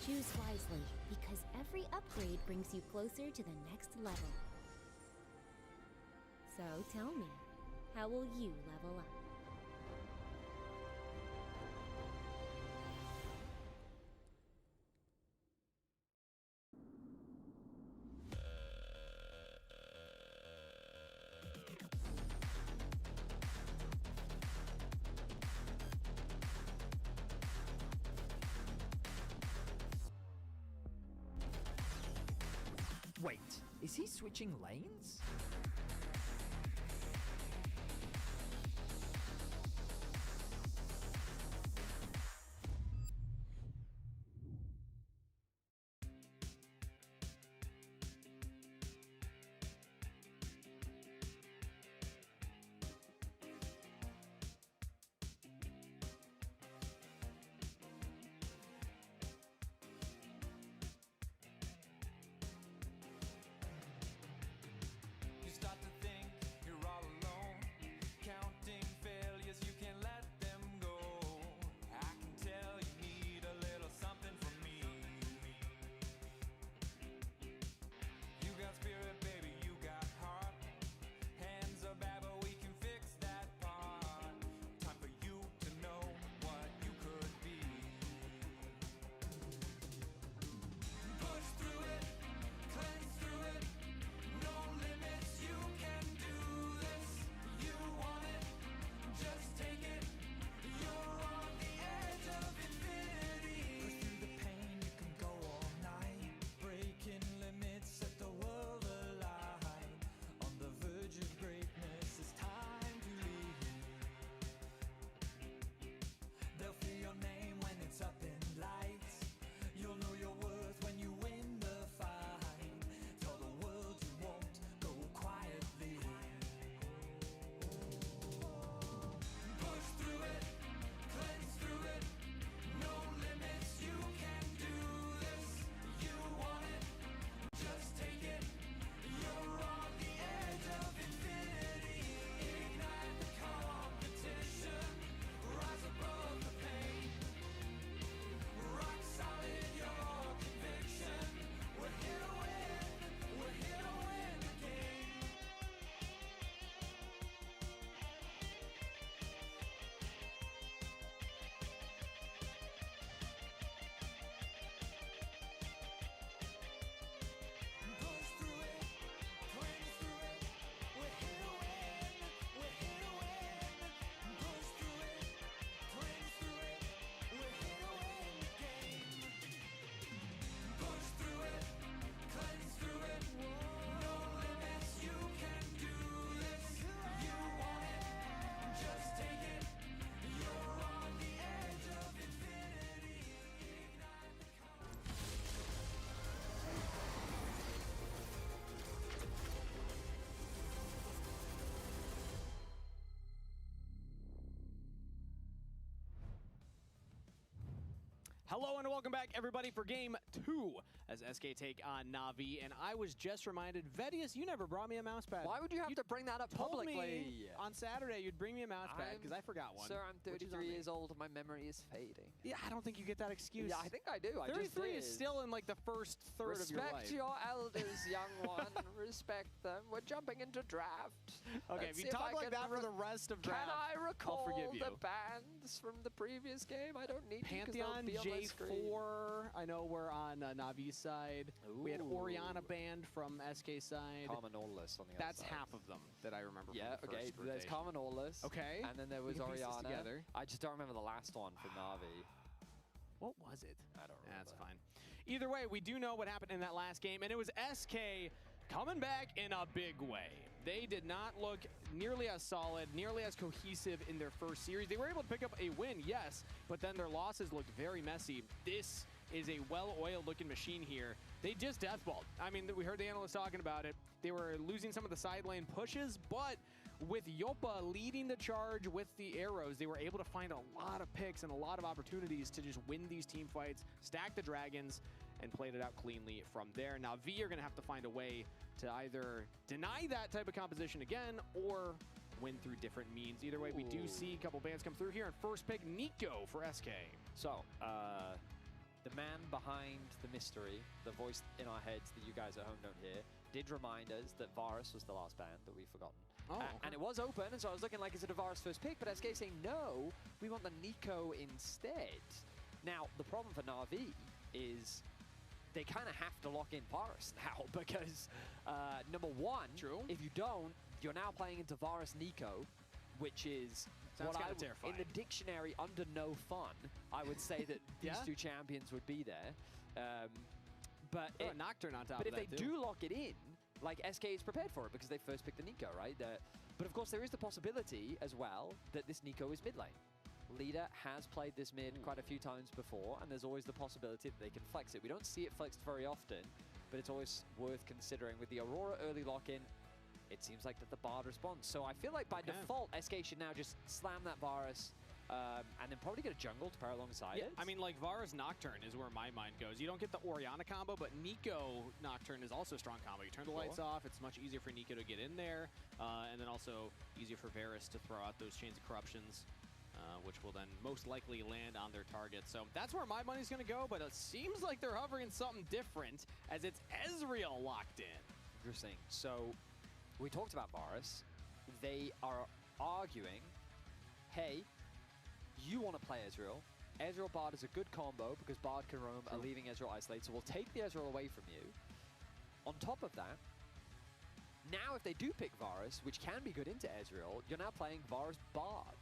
Choose wisely, because every upgrade brings you closer to the next level. So tell me, how will you level up? Wait, is he switching lanes? Hello and welcome back, everybody, for Game 2 as SK take on Na'Vi. And I was just reminded, Vedius, you never brought me a Mousepad. Why would you have to bring that up publicly? Told me on Saturday you'd bring me a Mousepad because I forgot one. Sir, I'm 33 years old and my memory is fading. Yeah, I don't think you get that excuse. Yeah, I think I do. 33 is still in like the first third of your life. Respect your elders, young one. Respect them. We're jumping into draft. Okay, if you talk like that for the rest of draft, can I recall I'll forgive you. the bands from the previous game? I don't need Pantheon J4. I know we're on Na'Vi's side. Ooh. We had Oriana band from SK side. Common Orless on the That's other side. half of them that I remember. Yeah, from the okay. first There's rotation. Common Orless. Okay. And then there was We can piece this Oriana. together. I just don't remember the last one for Na'Vi. What was it? I don't remember. That's fine. Either way, we do know what happened in that last game, and it was SK coming back in a big way. They did not look nearly as solid, nearly as cohesive in their first series. They were able to pick up a win, yes, but then their losses looked very messy. This is a well-oiled looking machine here. They just deathballed. I mean, we heard the analysts talking about it. They were losing some of the side lane pushes, but with Yopa leading the charge with the arrows, they were able to find a lot of picks and a lot of opportunities to just win these team fights, stack the dragons, and played it out cleanly from there. Now, V are going to have to find a way to either deny that type of composition again or win through different means. Either way, we do see a couple bans come through here. And first pick, Nico for SK. So, the man behind the mystery, the voice in our heads that you guys at home don't hear, did remind us that Varus was the last ban that we've forgotten. Oh, okay. And it was open, and so I was looking like, is it a Varus first pick? But SK saying, no, we want the Nico instead. Now, the problem for Na'Vi is they kind of have to lock in Varus now because, number one, if you don't, you're now playing into Varus Nico, which is Sounds what kinda I would, terrifying. in the dictionary under no fun, I would say that these Yeah? two champions would be there. But Throw a Nocturne on top but of if that they too. do lock it in, like SK is prepared for it because they first picked the Nico, right? But of course there is the possibility as well that this Nico is mid lane. Leader has played this mid quite a few times before, and there's always the possibility that they can flex it. We don't see it flexed very often, but it's always worth considering. With the Aurora early lock-in, it seems like that the Bard responds. So I feel like by default, SK should now just slam that Varus, and then probably get a jungle to pair alongside it. I mean, like, Varus Nocturne is where my mind goes. You don't get the Oriana combo, but Nico Nocturne is also a strong combo. You turn the lights off, it's much easier for Nico to get in there, and then also easier for Varus to throw out those chains of corruptions, which will then most likely land on their target. So that's where my money's going to go, but it seems like they're hovering something different as it's Ezreal locked in. Interesting. So we talked about Varus. They are arguing, hey, you want to play Ezreal. Ezreal Bard is a good combo because Bard can roam, leaving Ezreal isolated, so we'll take the Ezreal away from you. On top of that, now if they do pick Varus, which can be good into Ezreal, you're now playing Varus Bard,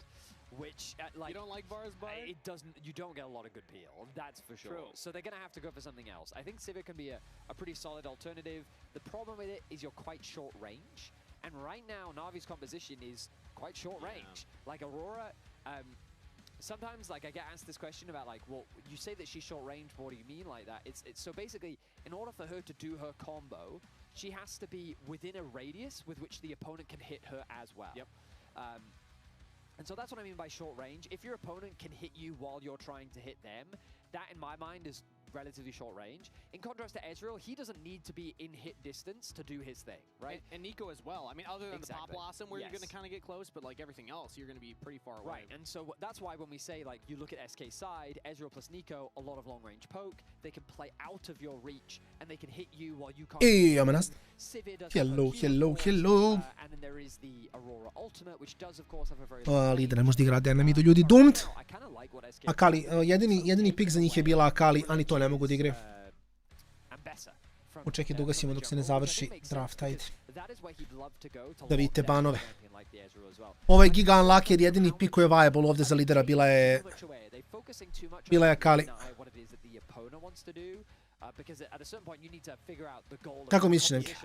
which like you don't like Varus Bard? It doesn't. You don't get a lot of good peel, that's for sure. True. So they're gonna have to go for something else. I think Sivir can be a pretty solid alternative. The problem with it is you're quite short range, and right now Na'Vi's composition is quite short range. Like Aurora. Sometimes, like, I get asked this question about, like, well, you say that she's short range, but what do you mean like that? It's so basically, in order for her to do her combo, she has to be within a radius with which the opponent can hit her as well. Yep. And so that's what I mean by short range. If your opponent can hit you while you're trying to hit them, that in my mind is relatively short range. In contrast to Ezreal, he doesn't need to be in hit distance to do his thing, right? And Nico as well. I mean, other than the Pop Exactly. Blossom where you're Yes. going to kind of get close, but like everything else, you're going to be pretty far away. Right, and so that's why when we say, like, you look at SK side, Ezreal plus Nico, a lot of long-range poke, they can play out of your reach, and they can hit you while you can't. Hey, amenast. Sivir does Hello, have a hello, of course, hello. And then there is the Aurora ultimate, which does, of course, have a very Lider, ne može da igra Dynamite, ljudi, Doomed. I kind of like what SK Akali, jedini pik za njih je bila Akali, a ni to ne mogu da igraju. Počekaj da ugasimo dok se ne završi draft, ajde. Da vidite banove. Ovaj Giga Unlocker, jedini pik koji je viable ovdje za lidera bila je Akali. Kako misliš, Nemke?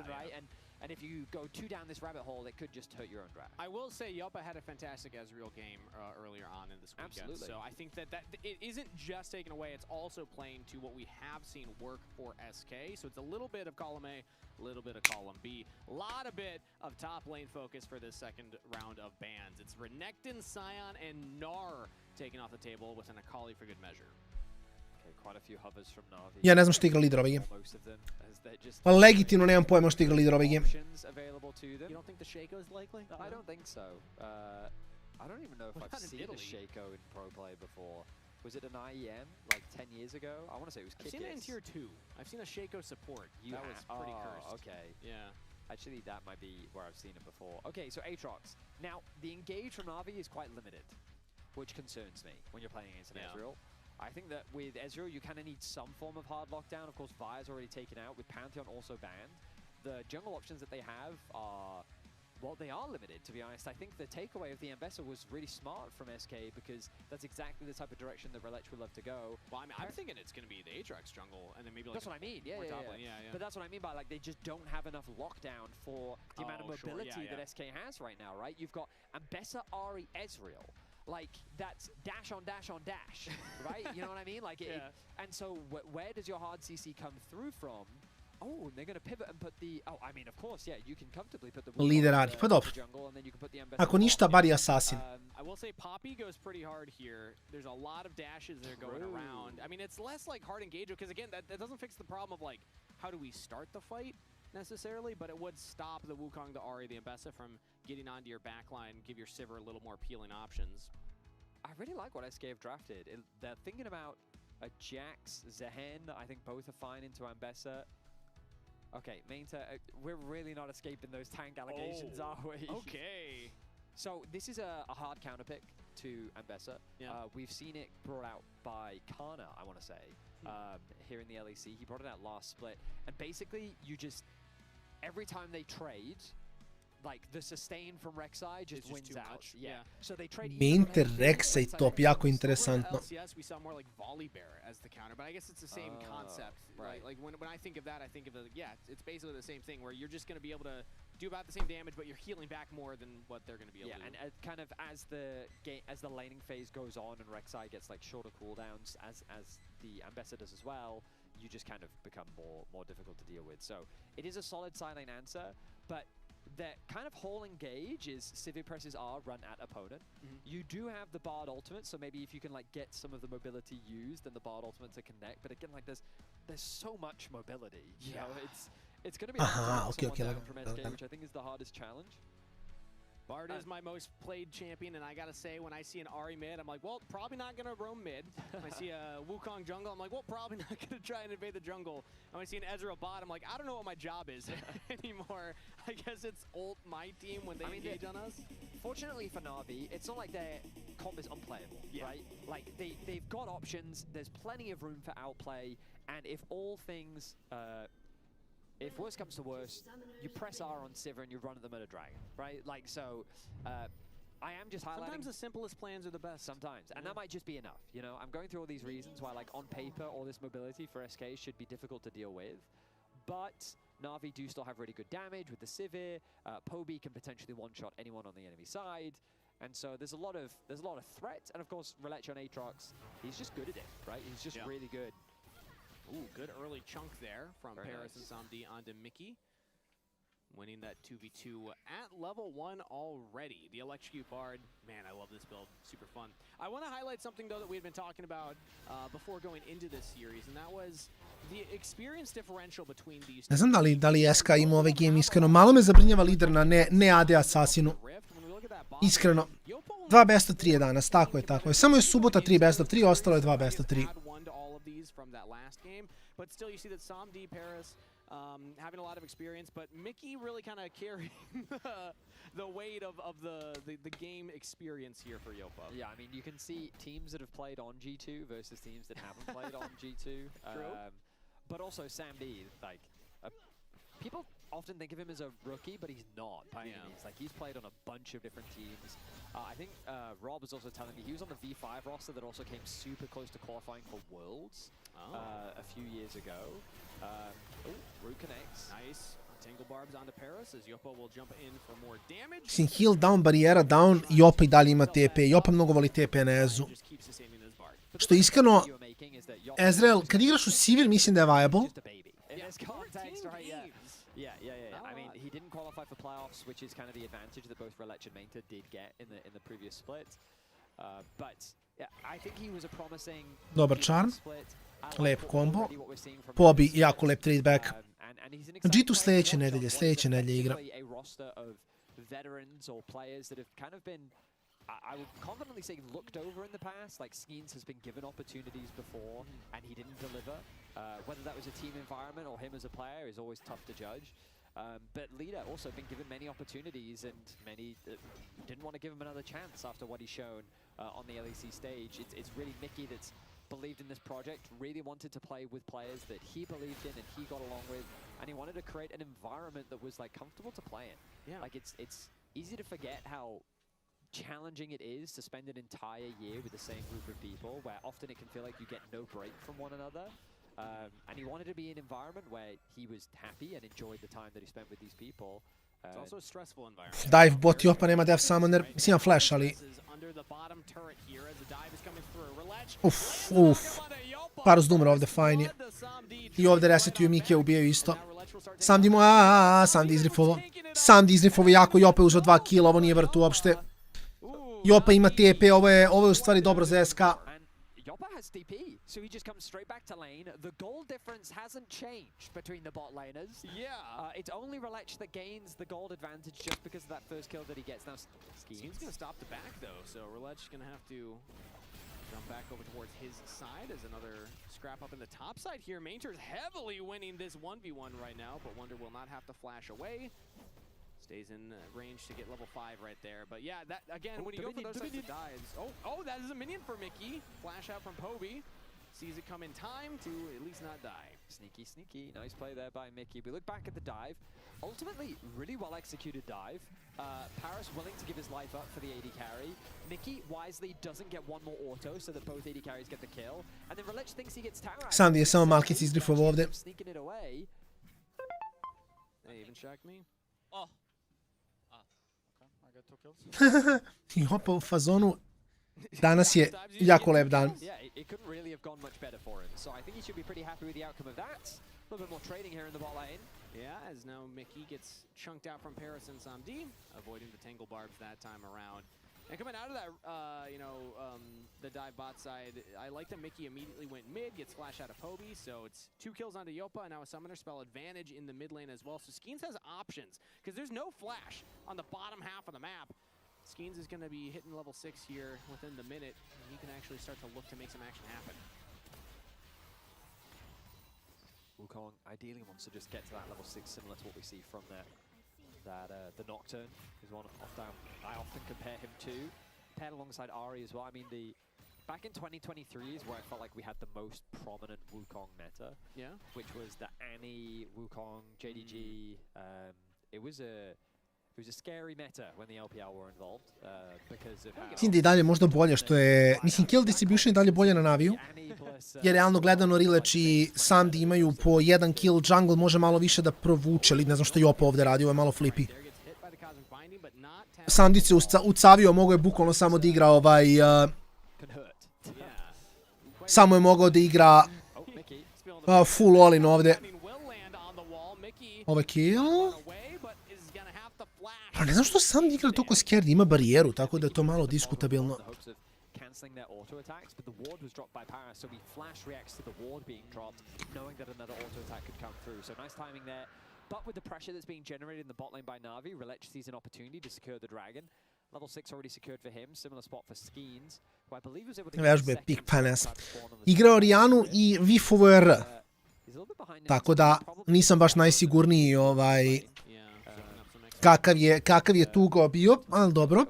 And if you go too down this rabbit hole, it could just hurt your own draft. I will say Yopa had a fantastic Ezreal game earlier on in this weekend. Absolutely. So I think that it isn't just taken away, it's also playing to what we have seen work for SK. So it's a little bit of column A, a little bit of column B. A lot of bit of top lane focus for this second round of bans. It's Renekton, Sion, and Gnar taken off the table with an Akali for good measure. Ja ne znam što igra lider ovaj game. Pa legitimno nemam pojma što igra lider ovaj game. You don't think the Shaco is likely? I don't think so. I don't even know if I've seen a Shaco in pro play before. Was it an IEM like 10 years ago? I want to say it was I've seen it in tier 2. I've seen a Shaco support. That was pretty cursed. Okay. Yeah. Actually, that might be where I've seen it before. Okay, so Aatrox. Now, the engage from Na'Vi is quite limited, which concerns me when you're playing against an Ezreal. I think that with Ezreal, you kind of need some form of hard lockdown. Of course, Vi's already taken out, with Pantheon also banned. The jungle options that they have are, well, they are limited, to be honest. I think the takeaway of the Ambessa was really smart from SK, because that's exactly the type of direction that Relech would love to go. Well, I mean, I'm thinking it's going to be the Aatrox jungle, and then maybe like... That's what I mean, yeah. But that's what I mean by, like, they just don't have enough lockdown for the amount of mobility that SK has right now, right? You've got Ambessa, Ahri, Ezreal. Like, that's dash on dash on dash, right? You know what I mean? Like, and so where does your hard CC come through from? Oh, and they're going to pivot and put the... Oh, I mean, of course, yeah, you can comfortably put the... Liderati, pa dobro. Ako ništa, bar je Assassin. I will say Poppy goes pretty hard here. There's a lot of dashes that are going around. I mean, it's less like hard engage, because again, that doesn't fix the problem of like, how do we start the fight necessarily, but it would stop the Wukong, the Ahri, the Ambessa from getting onto your backline, give your Sivir a little more appealing options. I really like what SK have drafted. They're thinking about a Jax, Zehen. I think both are fine into Ambessa. Okay, Mainta, we're really not escaping those tank allegations, are we? Okay. So this is a hard counter pick to Ambessa. Yeah. We've seen it brought out by Kana, I want to say, here in the LEC. He brought it out last split. And basically, you just, every time they trade, like the sustain from Rek'Sai just wins out. Yeah. So they trade. Mente Rek'Sai top, jako interesantno. LCS, we saw more like Volley Bear as the counter, but I guess it's the same concept. Right. Like when I think of that, I think of the, it's basically the same thing where you're just going to be able to do about the same damage, but you're healing back more than what they're going to be able to do. And kind of as the laning phase goes on and Rek'Sai gets like shorter cooldowns, as the Ambessa does as well, you just kind of become more difficult to deal with. So it is a solid side lane answer, but the kind of whole engage is Sivir presses R, run at opponent. You do have the Bard ultimate, so maybe if you can like get some of the mobility used, then the Bard ultimate to connect. But again, like there's so much mobility. You know, it's going to be from SK, which I think is the hardest challenge. Bard is my most played champion, and I gotta say, when I see an Ahri mid, I'm like, well, probably not gonna roam mid. When I see a Wukong jungle, I'm like, well, probably not gonna try and invade the jungle. And when I see an Ezreal bot, I'm like, I don't know what my job is anymore. I guess it's ult my team when they engage on us. Fortunately for Na'Vi, it's not like their comp is unplayable, right? Like, they've got options, there's plenty of room for outplay, and if all things... if worse comes to worse, you press R on Sivir and you run at them at a dragon, right? Like, so, I am just highlighting... Sometimes the simplest plans are the best. Sometimes, and that might just be enough, you know? I'm going through all these reasons why, like, on paper, all this mobility for SK should be difficult to deal with, but Na'Vi do still have really good damage with the Sivir. Poby can potentially one-shot anyone on the enemy side, and so there's a lot of threat, and of course, Relech on Aatrox, he's just good at it, right? He's just really good. Ooh, good early chunk there from Paris and Samdi onto Mickey. Winning that 2v2 at level 1 already. The Electrocute Bard, man, I love this build. Super fun. I want to highlight something, though, that we had been talking about before going into this series, and that was the experience differential between these two. Ne znam da li SK ima ovaj game, iskreno. Malo me zabrinjava lider na ne AD Assassinu. Iskreno. 2 best of 3 je danas, tako je. Samo je subota 3 best of 3, ostalo je 2 best of 3. From that last game, but still you see that Samdi Paris having a lot of experience, but Mickey really kind of carrying the weight of the game experience here for Yopo. Yeah, I mean, you can see teams that have played on G2 versus teams that haven't played on G2. True. But also Samdi, like, people often think of him as a rookie, but he's not by any means. Like, he's played on a bunch of different teams. I think Rob was also telling me he was on the V5 roster that also came super close to qualifying for Worlds a few years ago. Root connects. Nice. Tangle Barbs onto Paris as Yopo will jump in for more damage. Mislim, heal down, barijera down, Yopa i dalje ima TP. Yopa mnogo voli TP na Ezu. Što iskreno, Ezreal, kad igraš u Sivir, mislim da je viable. I mean, he didn't qualify for playoffs, which is kind of the advantage that both Relech and Mainta did get in the previous split. But Dobar charm. Lep combo. Pobi, jako lep trade back. G2 sljedeće nedelje igra. I would confidently say looked over in the past, like Skeens has been given opportunities before and he didn't deliver. Whether that was a team environment or him as a player is always tough to judge. But Leader also been given many opportunities and many didn't want to give him another chance after what he's shown on the LEC stage. It's really Mickey that's believed in this project, really wanted to play with players that he believed in and he got along with, and he wanted to create an environment that was like comfortable to play in. Yeah. Like it's easy to forget how challenging it is to spend an entire year with the same group of people, where often it can feel like you get no break from one another. And he wanted to be in an environment where he was happy and enjoyed the time that he spent with these people. It's also a stressful environment. Dive bot Jopa nema Death Summoner. Mislim ima flash, ali... Uf. Parus Dumra ovdje fajn je. I ovdje resetuju Mike, ubijaju isto. Sam di izrifovo jako. Jopa je uzeo 2 killa, ovo nije vrt uopšte. Jopa ima TP, ovo je u stvari dobro za SK. Has DP, so he just comes straight back to lane. The goal difference hasn't changed between the bot laners. Yeah. It's only Relech that gains the gold advantage just because of that first kill that he gets. Now, Skeens going to stop the back, though, so Relech going to have to jump back over towards his side as another scrap up in the top side here. Mainter's heavily winning this 1v1 right now, but Wonder will not have to flash away. Stays in range to get level 5 right there. But yeah, that again, when you go for those types of dives... Oh, that is a minion for Mickey. Flash out from Poby. Sees it come in time to at least not die. Sneaky, sneaky. Nice play there by Mickey. We look back at the dive. Ultimately, really well executed dive. Paris willing to give his life up for the AD carry. Mickey wisely doesn't get one more auto so that both AD carries get the kill. And then Relech thinks he gets tower. Sam je samo Malkic izdrifovao ovdje. Sneaking it away. They even shocked me. Oh. Jopa u fazonu. Danas je jako lep dan. Yeah, it couldn't really have gone much better for him. So I think he should be pretty happy with the outcome of that. A little bit more trading here in the bot lane. Yeah, as now Mickey gets chunked out from Paris and Samdi, avoiding the tangle barbs that time around. And coming out of that, the dive bot side, I like that Mickey immediately went mid, gets flash out of Poby, so it's 2 kills onto Yopa, and now a summoner spell advantage in the mid lane as well. So Skeens has options, because there's no flash on the bottom half of the map. Skeens is going to be hitting level 6 here within the minute, and he can actually start to look to make some action happen. Wukong ideally wants to just get to that level 6, similar to what we see from there. The Nocturne is one I often compare him to, paired alongside Ari as well. I mean, back in 2023 is where I felt like we had the most prominent Wukong meta. Yeah. Which was the Annie, Wukong, JDG. It was a scary meta when the LPL were involved because of how... Mislim da je dalje možda bolje što je... Mislim, kill distribution je dalje bolje na Naviju. Jer realno gledano Relech i Samdi imaju po 1 kill, jungle može malo više da provuče, ali ne znam što Jopa ovdje radi, ovo je malo flippy. Samdi se ucavio, mogo je bukvalno samo da igra samo je mogao da igra full all-in ovdje. Ovo je kill. Pa ne znam što Samdi igra toliko scared, ima barijeru, tako da je to malo diskutabilno. Cancelling their auto attacks, but the ward was dropped by Paris, so he flash reacts to the ward being dropped, knowing that another auto attack could come through. So nice timing there. But with the pressure that's being generated in the bot lane by Na'Vi, Relech sees an opportunity to secure the dragon. Level 6 already secured for him. Similar spot for Skeens, who I believe was able to Vežbe, Pik Panes. Igrao Orianu i Vifovo R. Tako da nisam baš najsigurniji kakav je tugo bio, ali dobro.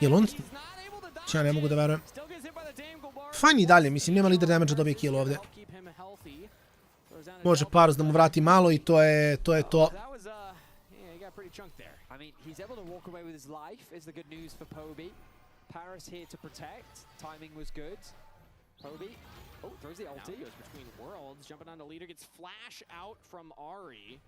Jel on? Ja ne mogu da verujem. Fajn i dalje, mislim, nema leader damage da dobije kill ovdje. Može Parus da mu vrati malo i to je to. Paris here to protect. Timing was good. Poby. Oh, throws the ulti. Goes between worlds. Jumping on the leader. Gets flash out from Ari.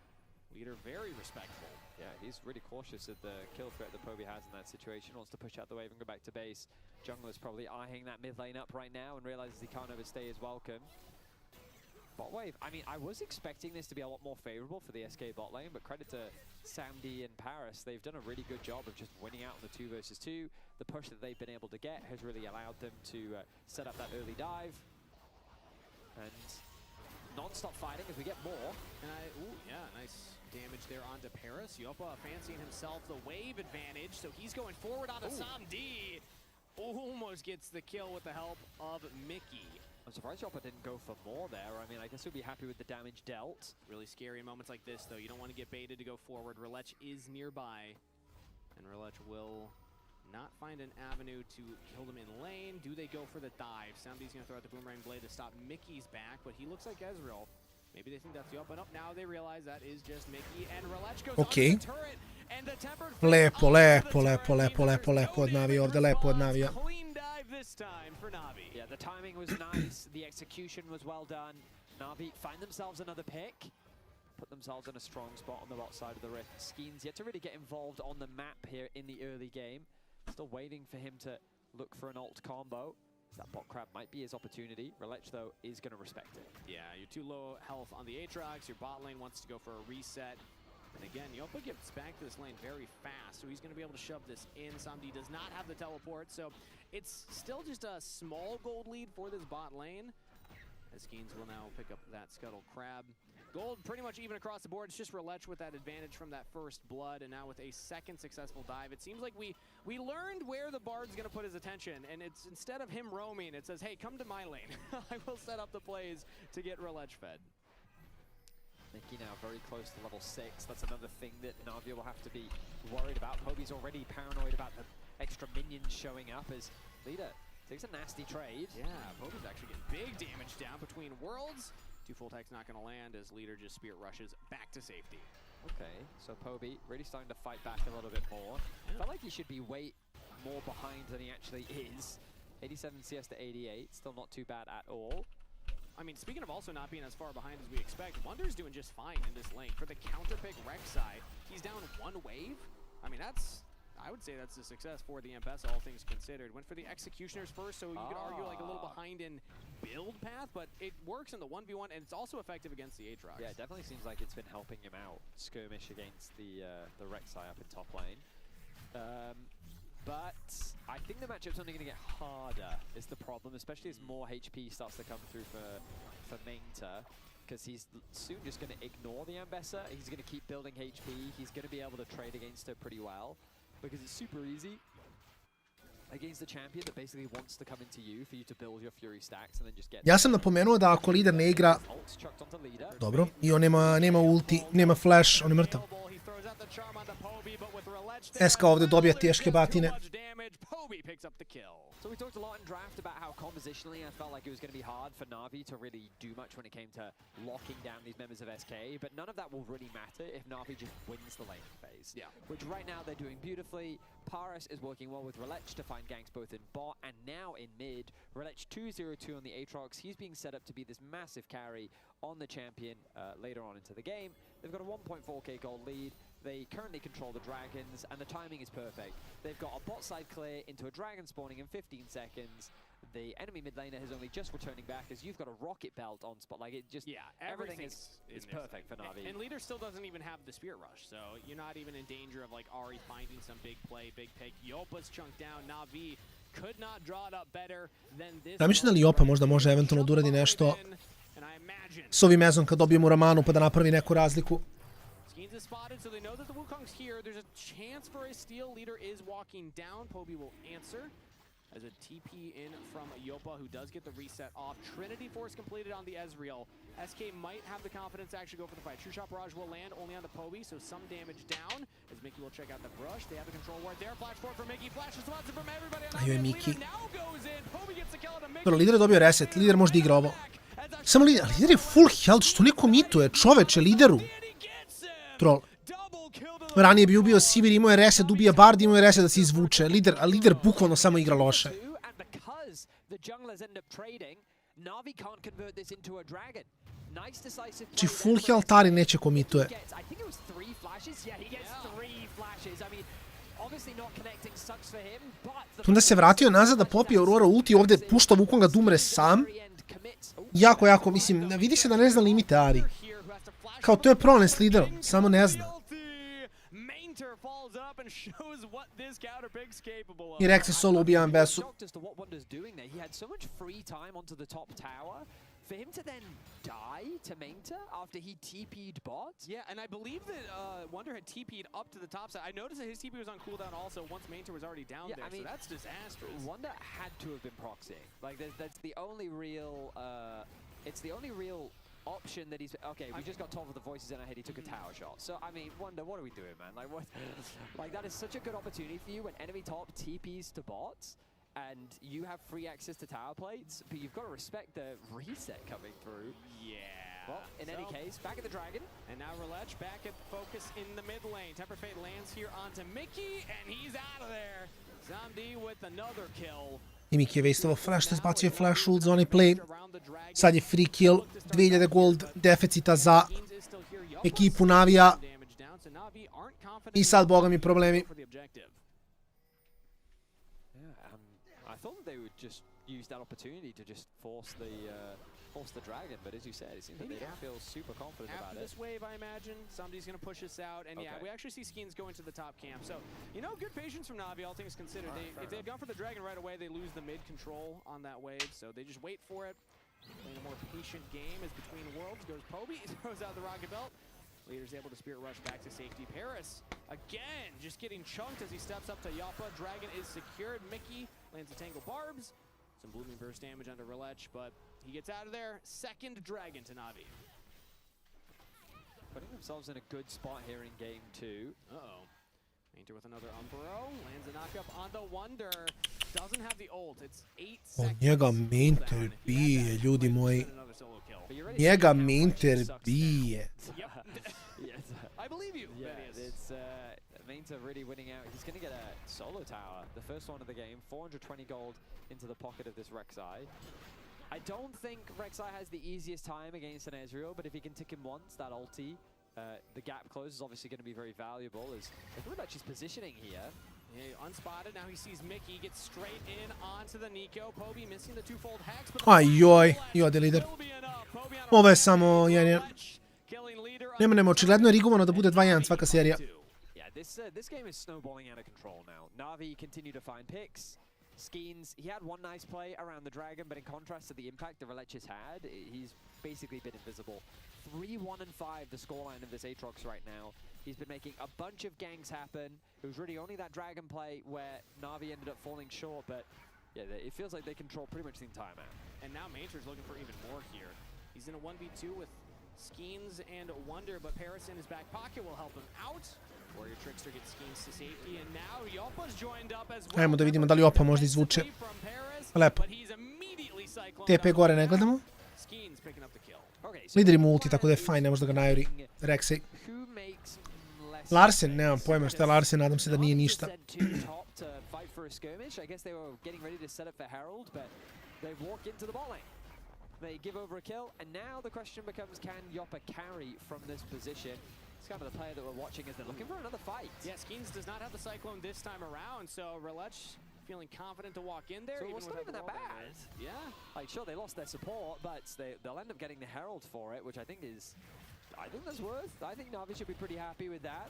Leader very respectful. Yeah, he's really cautious of the kill threat that Poby has in that situation. Wants to push out the wave and go back to base. Jungler's probably eyeing that mid lane up right now and realizes he can't overstay his welcome. bot wave. I mean, I was expecting this to be a lot more favorable for the SK bot lane, but credit to Samdi and Paris. They've done a really good job of just winning out in the 2 versus 2. The push that they've been able to get has really allowed them to set up that early dive. And non-stop fighting as we get more. Ooh, yeah, nice damage there onto Paris. Yopa fancying himself the wave advantage, so he's going forward onto Samdi. Almost gets the kill with the help of Mickey. I'm surprised Yopa didn't go for more there. I mean, I guess we'll be happy with the damage dealt. Really scary in moments like this, though. You don't want to get baited to go forward. Relech is nearby, and Relech will not find an avenue to kill them in lane. Do they go for the dive? Samdi's going to throw out the Boomerang Blade to stop Mickey's back, but he looks like Ezreal. Maybe they think that's Yopa. Nope, now they realize that is just Mickey, and Relech goes on the turret, and the tempered Lepo od Navi ovdje, lepo od Navija. Clean dive this time for Navi. Yeah, the timing was nice, the execution was well done. Navi find themselves another pick, put themselves in a strong spot on the bot side of the Rift. Skeen's yet to really get involved on the map here in the early game. Still waiting for him to look for an ult combo. That bot crab might be his opportunity. Relech, though, is going to respect it. Yeah, you're too low health on the Aatrox. Your bot lane wants to go for a reset. And again, Yopa gets back to this lane very fast, so he's going to be able to shove this in. Samdi does not have the teleport, so it's still just a small gold lead for this bot lane. As Skeens will now pick up that Scuttle Crab. Gold pretty much even across the board. It's just Relech with that advantage from that first blood, and now with a second successful dive. It seems like we learned where the Bard's going to put his attention, and it's instead of him roaming, it says, hey, come to my lane. I will set up the plays to get Relech fed. Mickey now very close to level 6. That's another thing that Navia will have to be worried about. Poby's already paranoid about the extra minions showing up as Leader takes a nasty trade. Yeah, Poby's actually getting big damage down between worlds. 2 full techs not going to land as Leader just spirit rushes back to safety. Okay, so Poby really starting to fight back a little bit more. Felt like he should be way more behind than he actually is. 87 CS to 88, still not too bad at all. I mean, speaking of also not being as far behind as we expect, Wonder's doing just fine in this lane. For the counter pick Rek'Sai, he's down 1 wave. I mean, I would say that's a success for the MS, all things considered. Went for the Executioners first, so you could argue like a little behind in build path, but it works in the 1v1, and it's also effective against the Aatrox. Yeah, it definitely seems like it's been helping him out. Skirmish against the Rek'Sai up in top lane. But I think the matchup's only going to get harder is the problem, especially as more HP starts to come through for Mainta, because he's soon just going to ignore the Ambessa. He's going to keep building HP. He's going to be able to trade against her pretty well, because it's super easy against the champion that basically wants to come into you for you to build your Fury stacks and then just get... Ja sam napomenuo da ako Lider ne igra... Dobro, i on nema ulti, nema flash, on je mrtav. SK ovdje dobija teške batine. So we talked a lot in draft about how compositionally I felt like it was going to be hard for Na'Vi to really do much when it came to locking down these members of SK, but none of that will really matter if Na'Vi just wins the laning phase. Yeah. Which right now they're doing beautifully. Paris is working well with Relech to find ganks both in bot and now in mid. Relech 2-0-2 on the Aatrox. He's being set up to be this massive carry on the champion later on into the game. They've got a 1.4k gold lead. They currently control the dragons, and the timing is perfect. They've got a bot side clear into a dragon spawning in 15 seconds. The enemy mid laner is only just returning back as you've got a rocket belt on spot. Like, it just, everything is perfect for Na'Vi. And Leader still doesn't even have the Spirit Rush, so you're not even in danger of like Ahri finding some big play, big pick. Yopa's chunked down. Na'Vi could not draw it up better than this. Da, mislim da li Yopa možda može eventualno da uradi nešto s ovim mezom kad dobijemo Ramanu pa da napravi neku razliku. Skeens is spotted, so they know that the Wukong's here. There's a chance for a steal. Leader is walking down. Poby will answer as a TP in from Yopa, who does get the reset off. Trinity Force completed on the Ezreal. SK might have the confidence to actually go for the fight. True Shot Barrage will land only on the Poby, so some damage down. As Mickey will check out the brush. They have the control ward there. Flash forward for Mickey. Flash is sponsored from everybody. Ajoj, Mickey. Now goes in. Poby gets the kill on Mickey. Dobro, Lider je dobio reset. Lider može da igra ovo. Samo Lider je full health. Što ne komituje? Čoveče, Lideru. Troll. Ranije bi ubio Sivir, imao je reset, ubija Bard, imao je reset da se izvuče. Lider bukvalno samo igra loše. Znači full health Ari neće komituje. Onda se vratio nazad da popije Aurora ulti, ovdje pušta Wukonga da umre sam. Jako, jako, mislim, vidi se da ne zna limite Ari. Kao, to je problem s liderom, samo ne zna. I Rex je solo ubija Besu. For him to then die to Mainter after he TP'd bot? Yeah, and I believe that Wonder had TP'd up to the top side. I noticed that his TP was on cooldown also once Mainter was already down there, I mean, so that's disastrous. Wonder had to have been proxying. Like, that's the only real, it's the only real option that he's... Okay, we just got told with the voices in our head he took a tower shot. So, I mean, Wonder, what are we doing, man? Like, what? Like, that is such a good opportunity for you when enemy top TPs to bots. And you have free access to tower plates, but you've got to respect the reset coming through. Yeah. Well, in any case, back at the Dragon. And now Relech back at focus in the mid lane. Temper Fate lands here onto Mickey, and he's out of there. Zamdi with another kill. I Miki je wasteovo flash, te zbacio je flash ult za onaj play. Sad je free kill, 2000 gold deficita za ekipu Navija. I sad, boga mi, problemi. I thought that they would just use that opportunity to just force the Dragon, but as you said, it seems like they don't feel super confident about it. After this wave, I imagine, somebody's going to push us out, and yeah, we actually see Skins going to the top camp. So, you know, good patience from Na'Vi, all things considered. If they had gone for the Dragon right away, they lose the mid control on that wave, so they just wait for it. Playing a more patient game as between worlds goes Poby, throws out the Rocket Belt. Leader's able to Spirit Rush back to safety. Paris, again, just getting chunked as he steps up to Yappa. Dragon is secured. Mickey lands a Tangle Barbs. Some Blooming Burst damage onto Relech, but he gets out of there. Second Dragon to Na'Vi. Putting themselves in a good spot here in game 2. Uh-oh. Mainter with another Umbro. Lands a knockup on the Wonder. Doesn't have the ult. It's 8 seconds. Njega Mainter bije, ljudi moji. Njega Mainter bije. I believe you. Yeah, it's Mainter really winning out. He's going to get a solo tower, the first one of the game. 420 gold into the pocket of this Rek'Sai. I don't think Rek'Sai has the easiest time against an Ezreal, but if he can tick him once, that ulti, the gap close is obviously going to be very valuable. As Lubachi's positioning here. Yeah, unspotted. Now he sees Mickey get straight in onto the Nico. Poby missing the twofold hex. Ajoj, i ode lider. Ovo je samo 1-1. Nema, očigledno je rigovano da bude 2-1 svaka serija. Yeah, this game is snowballing out of control now. Na'Vi continue to find picks. Skins, he had one nice play around the Dragon, but in contrast to the impact that Relech has had, he's basically been invisible. 3-1-5 the scoreline of this Aatrox right now. He's been making a bunch of ganks happen. It was really only that Dragon play where Na'Vi ended up falling short, but yeah, it feels like they control pretty much the entire map. And now Mainter's looking for even more here. He's in a 1v2 with Skins and Wonder, but Paris in his back pocket will help him out. Warrior Trickster gets Skins to safety, and now Yoppa's joined up as well. Ajmo da vidimo da li Opa možda izvuče. Lepo. TP gore ne gledamo. Lider ima ulti, tako da je fajn, ne može da ga najuri. Rexy. Larsen, nemam pojma šta je Larsen, nadam se da nije ništa. They give over a kill, and now the question becomes, can Yoppa carry from this position? It's kind of the player that we're watching as they're looking for another fight. Yeah, Skins does not have the Cyclone this time around, so Relech feeling confident to walk in there. So it's not even that bad. Yeah. Like, sure, they lost their support, but they'll end up getting the Herald for it, which I think that's worth. I think Na'Vi should be pretty happy with that.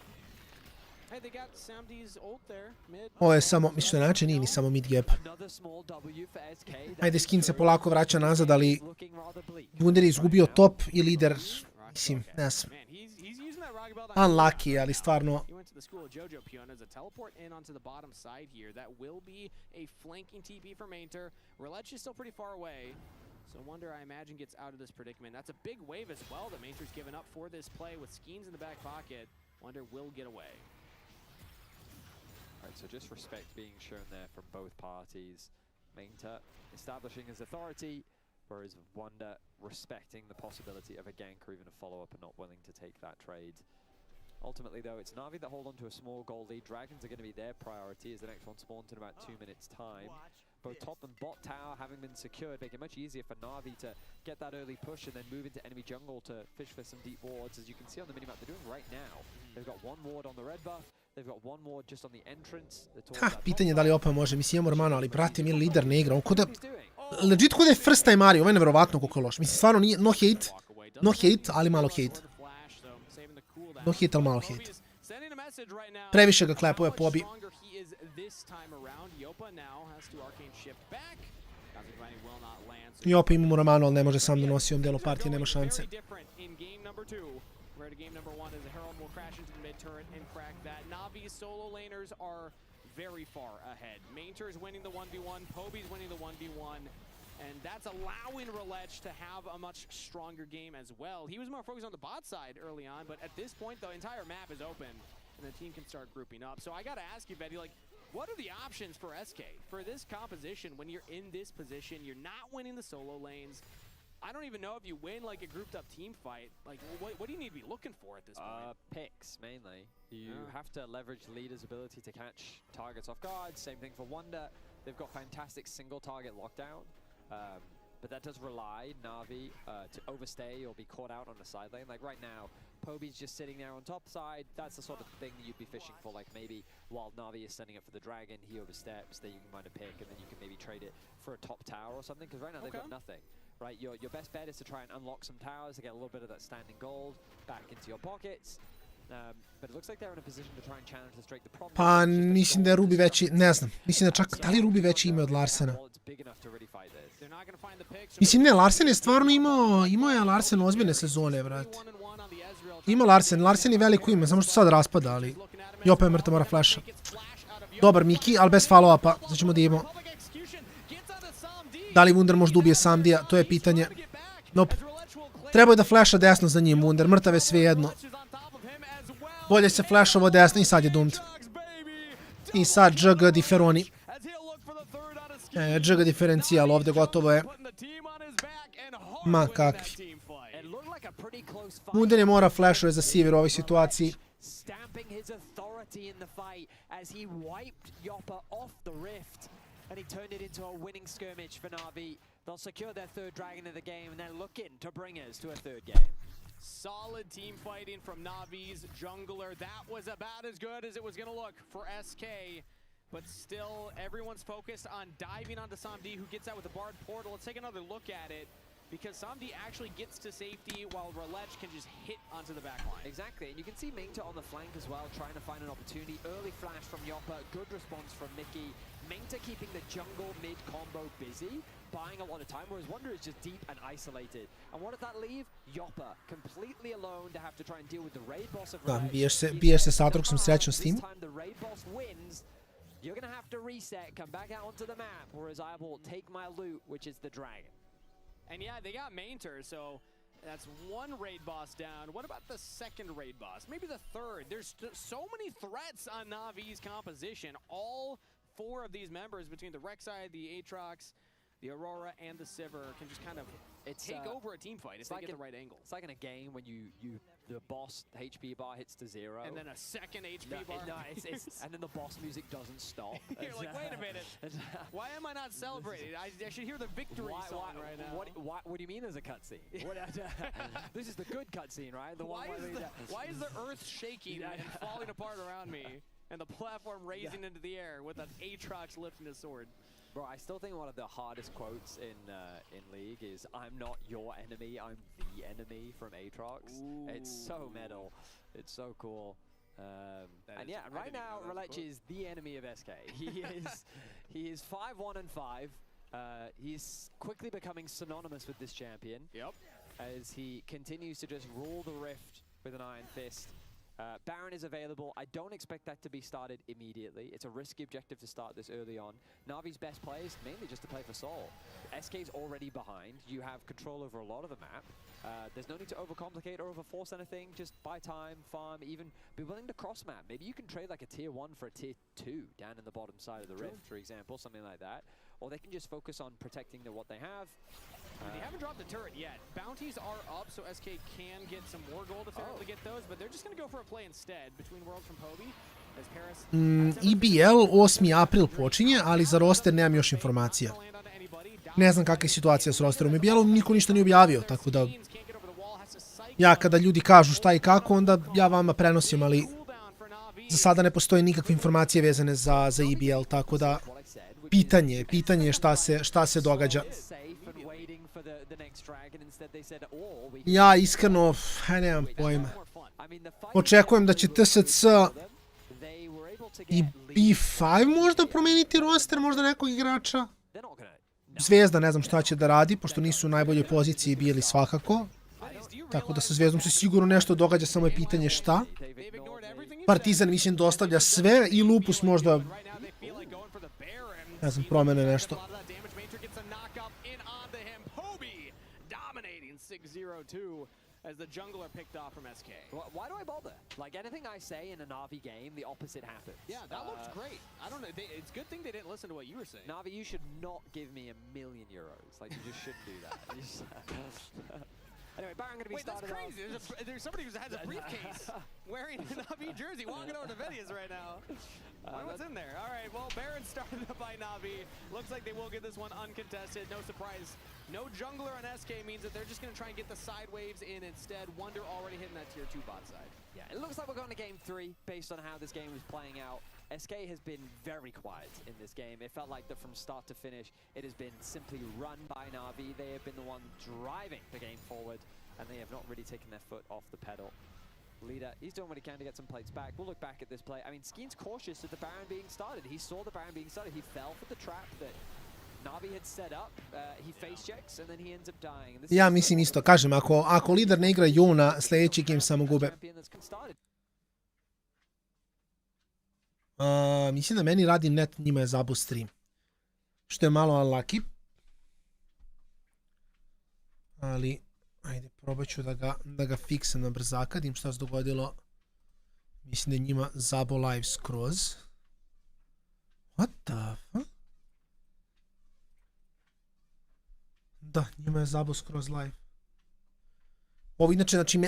Hey, they got Samdi's ult there, mid. Ovo je samo, mislim, način nije ni samo mid gap. Ajde, Skin se polako vraća nazad, ali Wunder je izgubio top i lider, mislim, ne znam. Unlucky, ali stvarno. He went to the school of Jojo Pion as a teleport in onto the bottom side here. That will be a flanking TP for Mainter. Relech is still pretty far away. So Wonder, I imagine, gets out of this predicament. That's a big wave as well that Mainter's given up for this play with Skins in the back pocket. Wonder will get away. Alright, so just respect being shown there from both parties. Mainter establishing his authority, whereas Wonder respecting the possibility of a gank or even a follow-up and not willing to take that trade. Ultimately, though, it's Na'Vi that hold on to a small goal lead. Dragons are going to be their priority as the next one spawns in about 2 minutes' time. Both top and bot tower having been secured, make it much easier for Na'Vi to get that early push and then move into enemy jungle to fish for some deep wards. As you can see on the minimap, they're doing right now. They've got one ward on the red buff. They've got one ward just on the entrance. Pitanje je da li Oprema može, mislim imamo Romano, ali brate mi lider ne igra, on kod da... Legit kod da je first time Mario, ovo je nevjerovatno koliko je loš. Mislim stvarno nije, no hate, ali malo hate. No hate, ali malo hate. Previše ga klepuje pobi. I opet imamo Romano, ali ne može sam da nosi ovom delu partije, nema šanse. Very far ahead. Mainter's winning the 1v1, Poby's winning the 1v1, and that's allowing Relech to have a much stronger game as well. He was more focused on the bot side early on, but at this point, the entire map is open, and the team can start grouping up. So I gotta ask you, Betty, like, what are the options for SK? For this composition, when you're in this position, you're not winning the solo lanes. I don't even know if you win like a grouped up team fight. Like, what do you need to be looking for at this point? Picks, mainly. You have to leverage leader's ability to catch targets off guard. Same thing for Wonder. They've got fantastic single target lockdown. But that does rely Na'Vi to overstay or be caught out on the side lane. Like right now, Poby's just sitting there on top side. That's the sort of thing that you'd be fishing for. Like maybe while Na'Vi is setting up for the dragon, he oversteps, then you can find a pick, and then you can maybe trade it for a top tower or something. Because right now they've got nothing. Right, your best bet is to try and unlock some towers to get a little bit of that standing gold back into your pockets. But it looks like they're in a position to try and challenge the Drake. The problem Pa mislim da je Ruby veći, ne znam. Mislim da čak, da li Ruby veći ime od Larsena? Mislim ne, Larsen je stvarno imao je Larsen ozbiljne sezone, brate. Ima Larsen je veliko ime, samo što sad raspada, ali i opet mrtav mora flasha. Dobar Miki, ali bez follow-upa, sad ćemo da imamo. Da li Wunder može da ubije Samdija, to je pitanje. Nope. Trebao je da flasha desno za njim Wunder, mrtav je sve jedno. Bolje se flashovo desno i sad je doomed. I sad JG Diferoni. JG diferencijal ovdje gotovo je. Ma kakvi. Wunder je mora flashove za Sivir u ovoj situaciji. And he turned it into a winning skirmish for Na'Vi. They'll secure their third dragon of the game, and they're looking to bring us to a third game. Solid team fighting from Na'Vi's jungler. That was about as good as it was going to look for SK. But still, everyone's focused on diving onto Samdi, who gets out with the Bard portal. Let's take another look at it. Because Samdi actually gets to safety while Relech can just hit onto the back line. Exactly, and you can see Mengta on the flank as well, trying to find an opportunity. Early flash from Yoppa, good response from Mickey. Mengta keeping the jungle mid combo busy, buying a lot of time, whereas Wonder is just deep and isolated. And what does that leave? Yoppa, completely alone to have to try and deal with the raid boss of Relech. Biješ se s Atroxom srećno s tim. This time the raid boss wins. You're going to have to reset, come back out onto the map, whereas I will take my loot, which is the dragon. And yeah, they got Mainter, so that's one raid boss down. What about the second raid boss? Maybe the third. There's so many threats on Na'Vi's composition. All four of these members between the Rek'Sai, the Aatrox, the Aurora, and the Sivir can just kind of take over a team fight if they get the right angle. It's like in a game when the boss HP bar hits to 0. And then a second HP bar. No, and then the boss music doesn't stop. You're like, wait a minute. Why am I not celebrating? I should hear the victory song right now. What do you mean there's a cutscene? This is the good cutscene, right? Why is the earth shaking and falling apart around me? And the platform raising into the air with an Aatrox lifting his sword. Bro, I still think one of the hardest quotes in League is, "I'm not your enemy, I'm the enemy" from Aatrox. It's so metal. It's so cool. And yeah, right now, Relech is the enemy of SK. He is 5-1 and 5. He's quickly becoming synonymous with this champion. Yep. As he continues to just rule the rift with an iron fist. Baron is available. I don't expect that to be started immediately. It's a risky objective to start this early on. Na'Vi's best play is mainly just to play for Soul. SK's already behind. You have control over a lot of the map. There's no need to overcomplicate or overforce anything. Just buy time, farm, even be willing to cross map. Maybe you can trade like a tier 1 for a tier 2 down in the bottom side of the rift, for example, something like that. Or they can just focus on protecting what they have. They haven't dropped the turret yet. Bounties are up, so SK can get some more gold if they're able to get those, but they're just going to go for a play instead between Worlds from Poby. EBL 8. april počinje, ali za roster nemam još informacija. Ne znam kakva je situacija s rosterom EBL-om, niko ništa nije objavio, tako da Ja kada ljudi kažu šta i kako, onda ja vama prenosim, ali za sada ne postoje nikakve informacije vezane za EBL, tako da pitanje je šta se događa. Ja iskreno, nemam pojma. Očekujem da će TSC i B5 možda promeniti roster, možda nekog igrača. Zvezda ne znam šta će da radi, pošto nisu u najboljoj poziciji bili svakako. Tako da sa Zvezdom se sigurno nešto događa, samo je pitanje šta. Partizan mislim dostavlja sve i Lupus možda, ne znam, promene nešto. As the jungler picked off from SK. Why do I bother? Like anything I say in a Na'Vi game, the opposite happens. Yeah, that looks great. I don't know. It's a good thing they didn't listen to what you were saying. Na'Vi, you should not give me €1,000,000. Like you just shouldn't do that. Anyway, Baron going to be started off. Wait, that's crazy. There's somebody who has a briefcase wearing a Na'Vi jersey walking over to Vedius right now. What's in there? All right, well, Baron started up by Na'Vi. Looks like they will get this one uncontested. No surprise. No jungler on SK means that they're just going to try and get the side waves in instead. Wonder already hitting that tier 2 bot side. Yeah, it looks like we're going to game 3 based on how this game is playing out. SK has been very quiet in this game. It felt like that from start to finish, it has been simply run by Na'Vi. They have been the one driving the game forward, and they have not really taken their foot off the pedal. Leader, he's doing what he can to get some plates back. We'll look back at this play. I mean, Skeen's cautious of the Baron being started. He saw the Baron being started. He fell for the trap that Na'Vi had set up. He face checks and then he ends up dying. Ja mislim isto, kažem, ako lider ne igra Juna, sljedeći game samo gube. Mislim da meni radi net, njima je zabu stream. Što je malo unlucky. Ali, ajde, probat ću da ga fiksam na brzaka, vidim šta se dogodilo. Mislim da je njima zabo live skroz. What the fuck? Da, njima je zabo skroz live. Ovo inače, znači,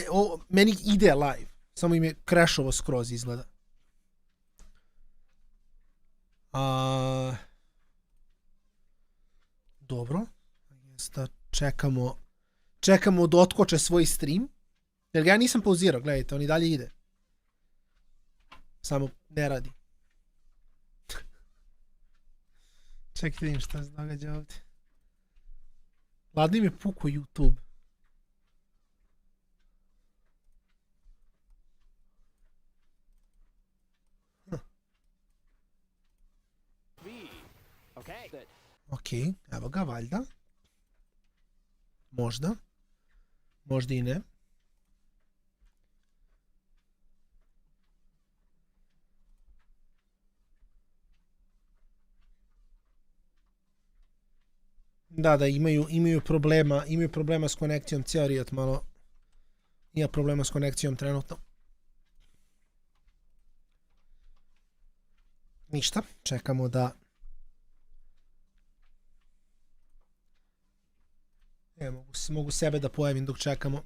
meni ide live. Samo im je crashovo skroz izgleda. Dobro. Da čekamo da otkoče svoj stream. Jer ga ja nisam pauzirao, gledajte, on i dalje ide. Samo ne radi. Čekajte, vidim šta se događa ovdje. Ladno im je puko YouTube. Ok, evo ga, valjda. Možda. Možda i ne. Da, imaju problema s konekcijom, cijel Riot malo ima problema s konekcijom trenutno. Ništa, čekamo da mogu sebe da pojavim dok čekamo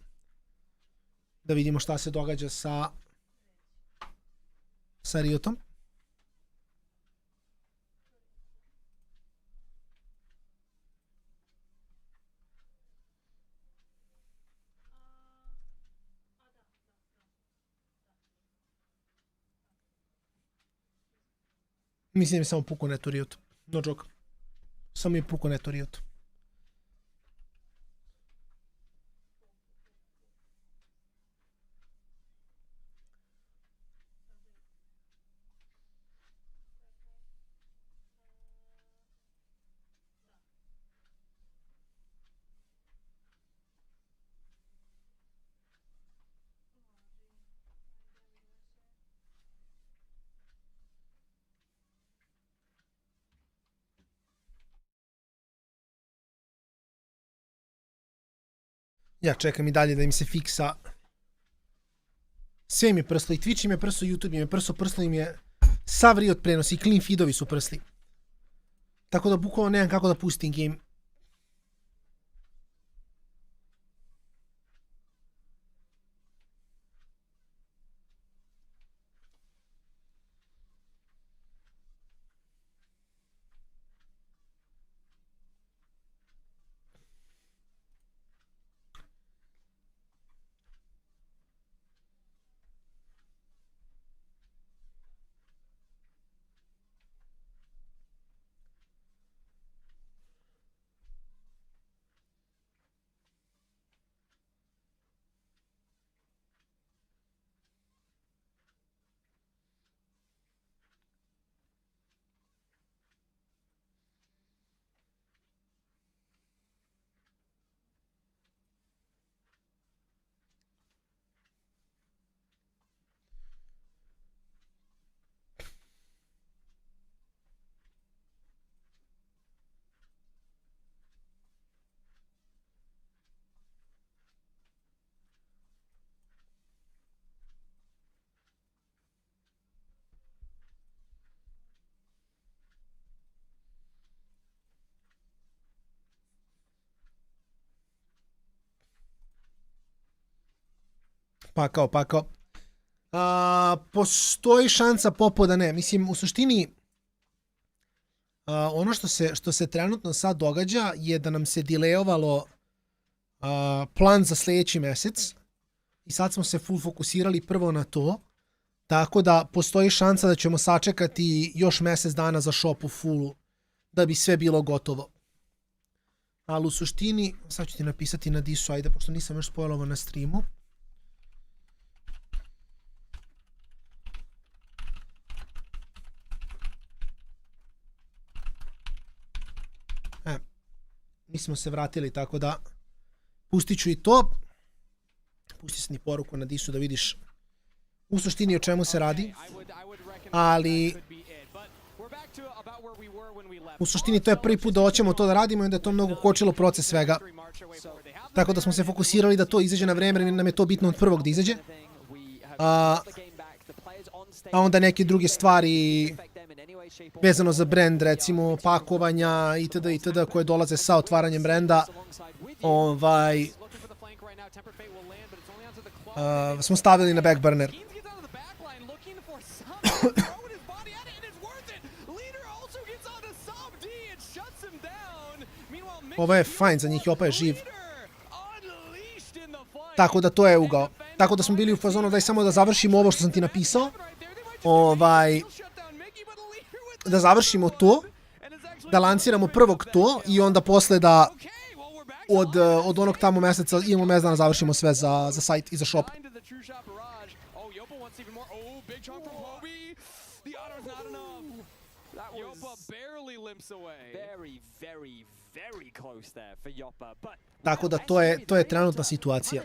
da vidimo šta se događa sa Riotom. Mislim da mi samo puko neto Riot. No joke. Samo mi je puko neto Riot. Ja čekam i dalje da im se fiksa. Sve im je prslo, i Twitch im je prslo, YouTube im je prslo im je sav Riot prenos i clean feedovi su prsli. Tako da bukvalno nemam kako da pustim game. Pakao. Postoji šansa Popo da ne. Mislim, u suštini, ono što se trenutno sad događa je da nam se dilejovalo plan za sljedeći mesec i sad smo se full fokusirali prvo na to, tako da postoji šansa da ćemo sačekati još mesec dana za shop u fullu da bi sve bilo gotovo. Ali u suštini, sad ću ti napisati na disu, ajde, pošto nisam još spojlovao na streamu. Mi smo se vratili, tako da pustit ću i to. Pusti se ni poruku na disu da vidiš u suštini o čemu se radi. Ali u suštini to je prvi put da hoćemo to da radimo i onda je to mnogo kočilo proces svega. Tako da smo se fokusirali da to izađe na vreme, jer nam je to bitno od prvog da izađe. A onda neke druge stvari vezano za brand, recimo pakovanja itd. Koje dolaze sa otvaranjem brenda, smo stavili na back burner. Ovo je fajn za njih i Opa je živ. Tako da to je ugao. Tako da smo bili u fazonu daj samo da završimo ovo što sam ti napisao. Da završimo to. Da lanciramo prvog to i onda posle da od onog tamo meseca imamo mesec dana završimo sve za sajt i za shop. Tako da to je trenutna situacija.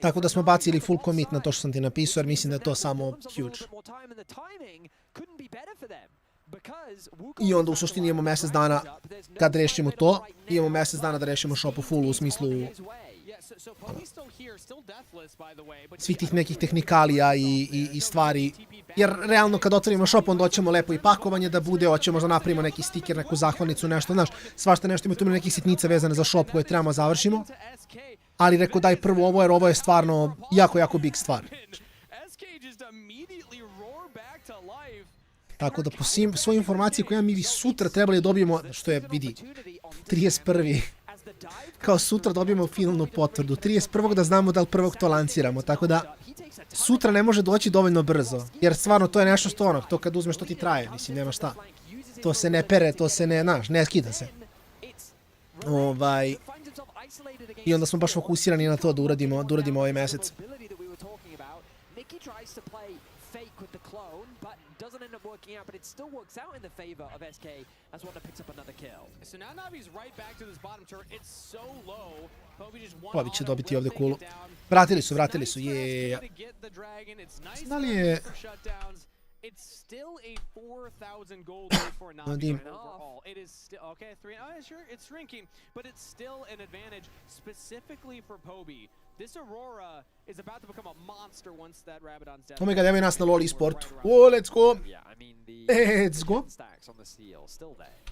Tako da smo bacili full commit na to što sam ti napisao, jer mislim da je to samo huge. I onda u suštini imamo mesec dana kad rešimo to, imamo mesec dana da rešimo shop u fullu u smislu svih tih nekih tehnikalija i stvari. Jer realno kad otvorimo shop onda hoćemo lepo i pakovanje da bude, hoćemo da napravimo neki stiker, neku zahvalnicu, nešto, znaš, svašta nešto, ima tu nekih sitnica vezane za shop koje trebamo završimo. Ali rekao daj prvo ovo jer ovo je stvarno jako big stvar. Tako da po svoje informacije koje mi sutra trebali dobijemo, što je, vidi, 31. Kao sutra dobijemo finalnu potvrdu. 31. da znamo da li prvog to lanciramo. Tako da sutra ne može doći dovoljno brzo. Jer stvarno to je nešto što to kad uzmeš to ti traje. Mislim, nema šta. To se ne pere, to se ne skida se. I onda smo baš fokusirani na to da uradimo ovaj mesec. Doesn't end up working out, but it still works out in the favor of SK as Wanda picks up another kill. So now Navi's right back to this bottom turret. It's so low. Povi će dobiti ovdje kulu. Vratili su, je. Da li je... It's still a 4,000 gold lead for Navi overall. It is still okay. Sure, it's shrinking, but it's still an advantage specifically for Pobi. This Aurora is about to become a monster once that Rabadon's dead. Oh my god, evo je nas na LoL eSport. Oh, let's go. Let's go. Stacks on the seal still there.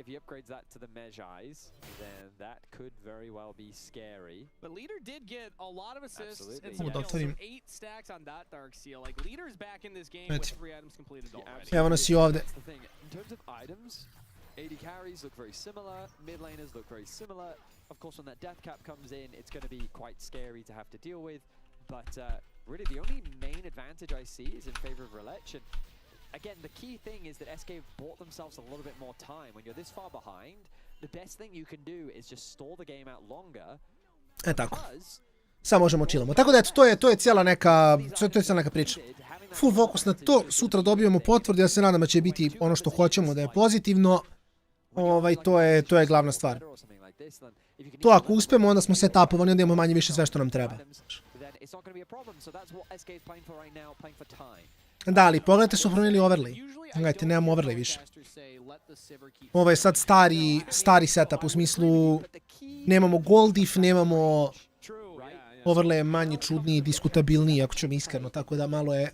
If he upgrades that to the Mejais, then that could very well be scary. But Leader did get a lot of assists and some kills, so 8 stacks on that Dark Seal. Like, Leader's back in this game with 3 items completed already. Evo nas i ovdje. In terms of items, AD carries look very similar, mid laners look very similar. Of course, when that death cap comes in, it's going to be quite scary to have to deal with. But really, the only main advantage I see is in favor of Relech. And again, the key thing is that SK have bought themselves a little bit more time. When you're this far behind, the best thing you can do is just stall the game out longer. Tako. Samo možemo chillamo. Tako da eto, to je cijela neka priča. Full fokus na to, sutra dobijemo potvrdu, ja se nadam da će biti ono što hoćemo, da je pozitivno. To je glavna stvar. To ako uspemo, onda smo setapovani, onda imamo manje više sve što nam treba. Da, ali pogledajte su promijenili overlay. Gledajte, nemamo overlay više. Ovo je sad stari setup, u smislu nemamo gold if, nemamo overlay je manji, čudniji, diskutabilniji, ako ćemo iskreno, tako da malo je...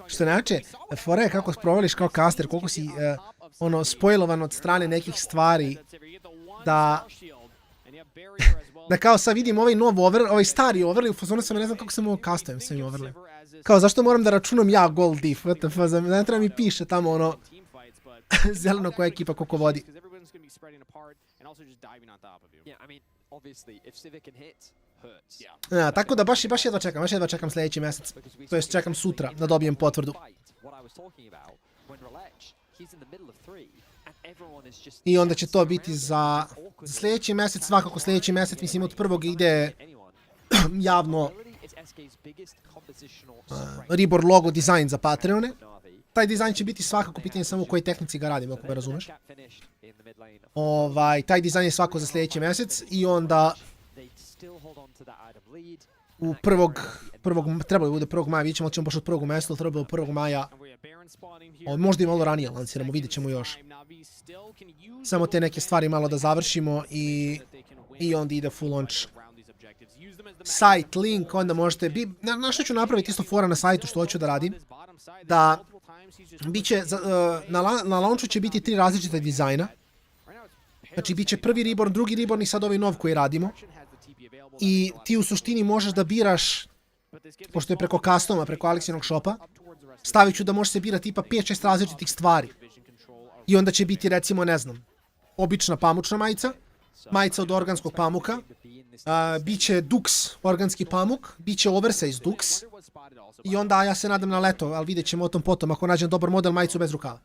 Što neče, fora je kako provališ kao caster, koliko si spoilovan od strane nekih stvari, da Da kao sad vidim ovaj nov overlay, ovaj stari overlay, u fazonu sam ne znam kako se mogu kastujem sa ovim overlay. Kao zašto moram da računam ja gol diff, WTF, ne treba mi piše tamo ono zeleno koja ekipa koliko vodi. Ja, tako da baš jedva čekam sljedeći mjesec, to jest čekam sutra da dobijem potvrdu. I onda će to biti za sljedeći mjesec, svakako sljedeći mjesec, mislim od prvog ide javno Reborn logo dizajn za Patreone. Taj dizajn će biti svakako pitanje samo u kojoj tehnici ga radimo, ako me razumeš. Taj dizajn je svako za sljedeći mjesec i onda u trebalo je bude 1. maja, vidjet ćemo baš od 1. mjeseca, trebalo je 1. maja, možda i malo ranije lanciramo, vidjet ćemo još. Samo te neke stvari malo da završimo i onda ide full launch. Site, link, onda možete, na što ću napraviti isto fora na sajtu što hoću da radim, da biće, na launchu će biti 3 različite dizajna. Znači, bit će prvi Reborn, drugi Reborn i sad ovaj nov koji radimo. I ti u suštini možeš da biraš, pošto je preko customa, preko Alexinog shopa, stavit ću da može se birati tipa 5-6 različitih stvari. I onda će biti, recimo, ne znam, obična pamučna majica, majica od organskog pamuka, biće Dux, organski pamuk, biće Oversize Dux, i onda ja se nadam na leto, ali vidjet ćemo o tom potom, ako nađem dobar model majicu bez rukava.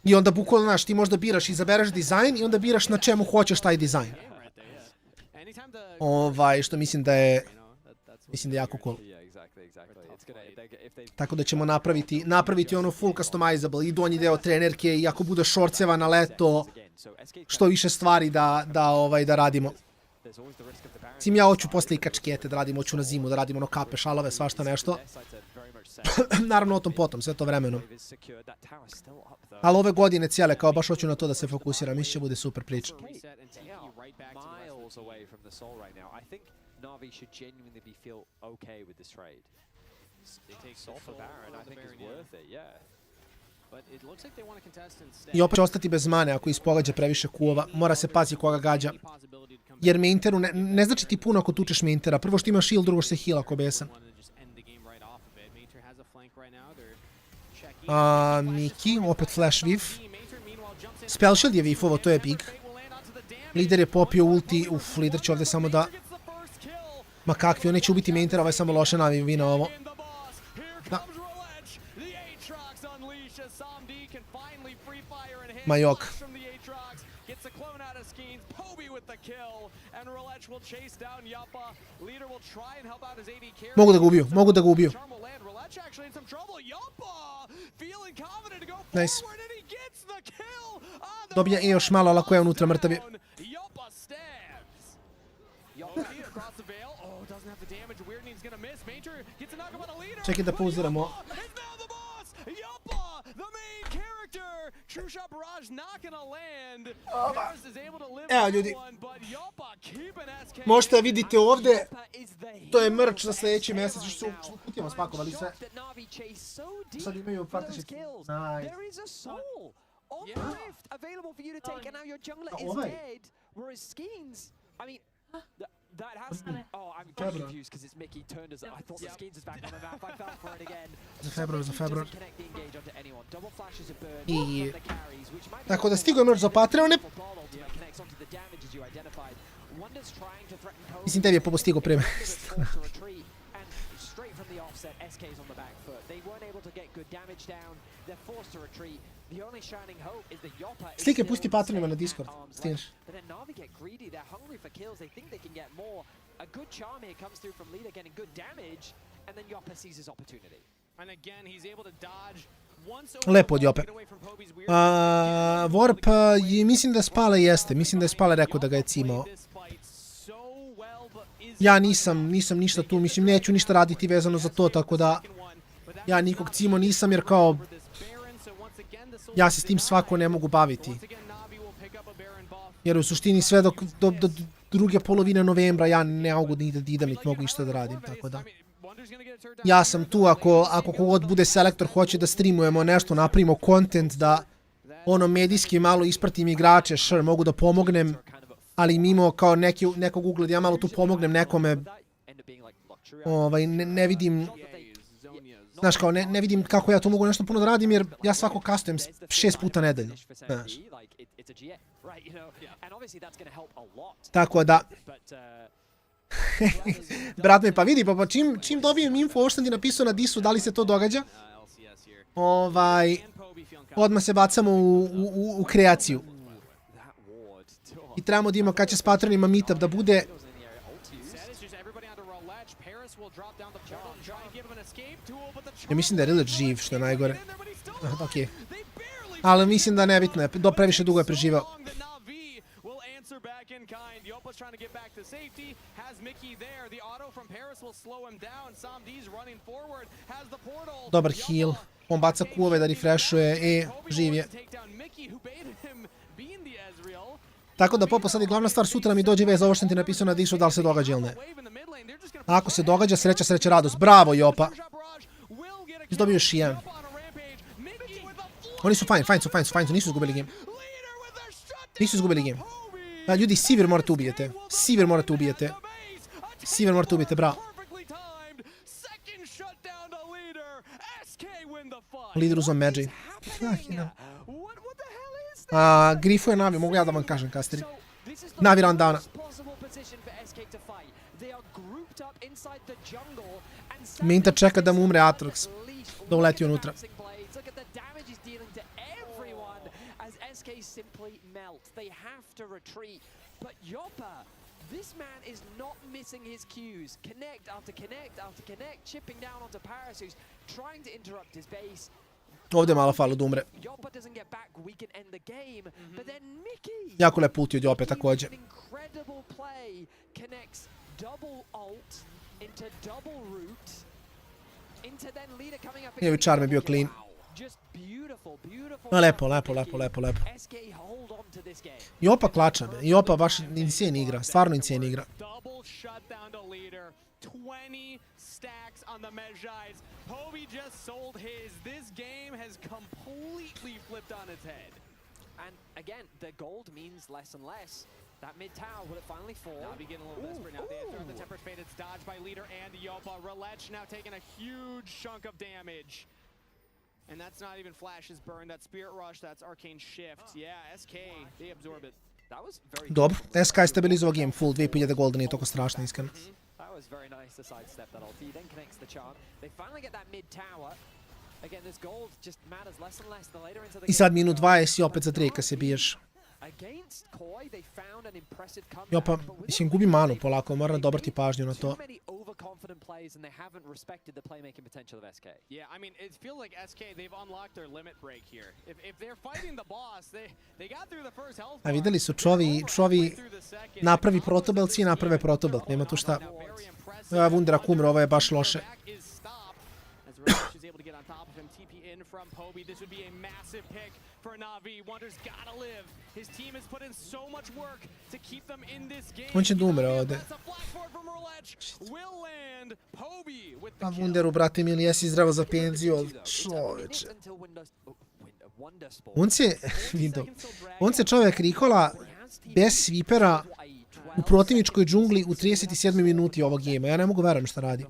I onda bukvalno, znaš, ti možda biraš, izabereš dizajn i onda biraš na čemu hoćeš taj dizajn. Što mislim da je jako cool. Tako da ćemo napraviti ono full customizable i donji deo trenerke i ako bude šorceva na leto, što više stvari da radimo. Sim ja hoću posle i kačkete da radimo, hoću na zimu da radimo ono kape, šalove, svašta nešto. Naravno o tom potom, sve to vremenom. Ali ove godine cijele, kao baš hoću na to da se fokusiram, mislim će bude super priča. I opet će ostati bez mane ako ispogađa previše kuova, mora se pazi koga gađa. Jer Mainteru ne znači ti puno ako tučeš Maintera, prvo što ima shield, drugo što se heal ako besan. Miki, opet flash whiff. Spell shield je whiffovo, to je big. Lider je popio ulti, lider će ovdje samo da... Ma kakvi, on neće ubiti Maintera, ovo je samo loše navi na ovo. Da. Ma jok. Mogu da ga ubiju. Nice. Dobija i još malo, ali ako je unutra mrtav je. Čekaj da pauziramo. Evo ljudi, možete vidite ovdje, to je merch za sljedeći mjesec, što su kutijama spakovali sve. Sad imaju partnership. Nice. That has to... Oh, I'm confused because it's Mickey turned as... I thought the skins is back on the map. I fell for it again. Za Februar. I... Tako da stigo je merch za Patreone. Mislim tebi je postigo prema. Slike pusti Patreonima na Discord. Stineš. Lepo od Jope. Warp, mislim da Spale jeste. Mislim da je Spale rekao da ga je cimao. Ja nisam ništa tu. Mislim, neću ništa raditi vezano za to, tako da ja nikog cimao nisam, jer kao ja se s tim svako ne mogu baviti. Jer u suštini sve do druge polovine novembra ja ne mogu da idem, niti mogu išta da radim, tako da. Ja sam tu, ako kogod bude selektor, hoće da streamujemo nešto, napravimo content, da ono medijski malo ispratim igrače, sure, mogu da pomognem, ali mimo kao nekog ugla da ja malo tu pomognem nekome, ne vidim, znaš kao, ne vidim kako ja to mogu nešto puno da radim, jer ja svako kastujem 6 puta nedeljno, znaš. Tako da, brat me pa vidi, pa čim dobijem info, ovo što sam ti napisao na disu, da li se to događa, odmah se bacamo u kreaciju. I trebamo da imamo kad će s patronima meetup da bude. Ja mislim da je Rillet živ, što je najgore. Okej. Ali mislim da nebitno je, previše dugo je preživao. Dobar heal. On baca kuove da refreshuje, živ je. Tako da, Popo, sad je glavna stvar, sutra mi dođe vez, ovo što sam ti napisao na disu, da li se događa ili ne. Ako se događa, sreća, radost. Bravo, Jopa. Izdobio još jedan. Oni su fajn, nisu izgubili game. Ljudi, Sivir morate ubijete. Bravo. Lider uzom Magi. Grifo je Navi, mogu ja da vam kažem, kasteri. Navi rundowna. Minta čeka da mu umre Atrox. Da uleti unutra. This man is not missing his cues. Connect after connect, chipping down onto Paris, who's trying to interrupt his base. Ovdje je malo falo da umre. Jako lepo ulti od Jope također. Njevi charm je bio clean. Lepo. Jopa klača me. Jopa baš insane igra. Stvarno insane igra. On the Mejais. Hobie just sold his. This game has completely flipped on its head. And again, the gold means less and less. That mid tower, will it finally fall? Navi getting a little desperate now. They throw the Tempered Fate. It's dodged by Leader and Yopa. Relech now taking a huge chunk of damage. And that's not even Flash's burn. That's Spirit Rush. That's Arcane Shift. Yeah, SK, they absorb it. That was very dobro. SK je stabilizovao game full. 2000 golda nije toliko strašno, iskreno. That was very nice to sidestep that ulti. He then connects the charm. They finally get that mid tower. Again, this gold just matters less and less the later into the game. I sad minut 20 opet za 3 kad se biješ. Jopa, mislim, gubi manu polako, moram da obrati pažnju na to. Yeah, I mean, it feels like SK, they've unlocked their limit break here. If they're fighting the boss, they got through the first health bar. A videli su čovi napravi protobelt i naprave protobelt, nema tu šta. Wundera kumre, ovo je baš loše. From Hobie, this would be a massive pick for Navi. Wonder's gotta live. His team has put in so much work to keep them in this game. On će da umre ovde. A Wunderu, brate mili, jesi zdravo za penziju, čoveče. On se čovjek rikola bez svipera u protivničkoj džungli u 37 minuti ovog gema. Ja ne mogu verujem šta radi.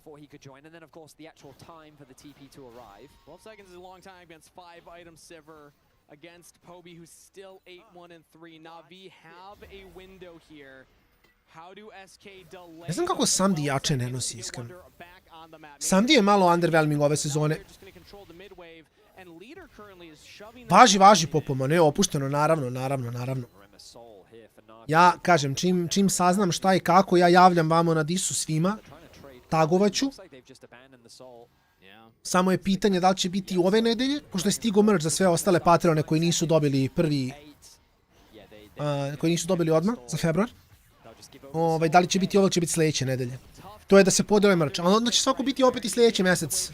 Ne znam kako Samdi jače ne nosi, iskreno. Samdi je malo underwhelming ove sezone. Važi Popoma, ne opušteno, naravno. Ja, kažem, čim saznam šta i kako, ja javljam vamo na disu svima, tagovaću. Samo je pitanje da li će biti ove nedelje, pošto je stigo merch za sve ostale Patreone koji nisu dobili koji nisu dobili odmah za februar. Da li će biti ovo ili će biti sljedeće nedelje. To je da se podele merch, a onda će svako biti opet i sljedeći mjesec.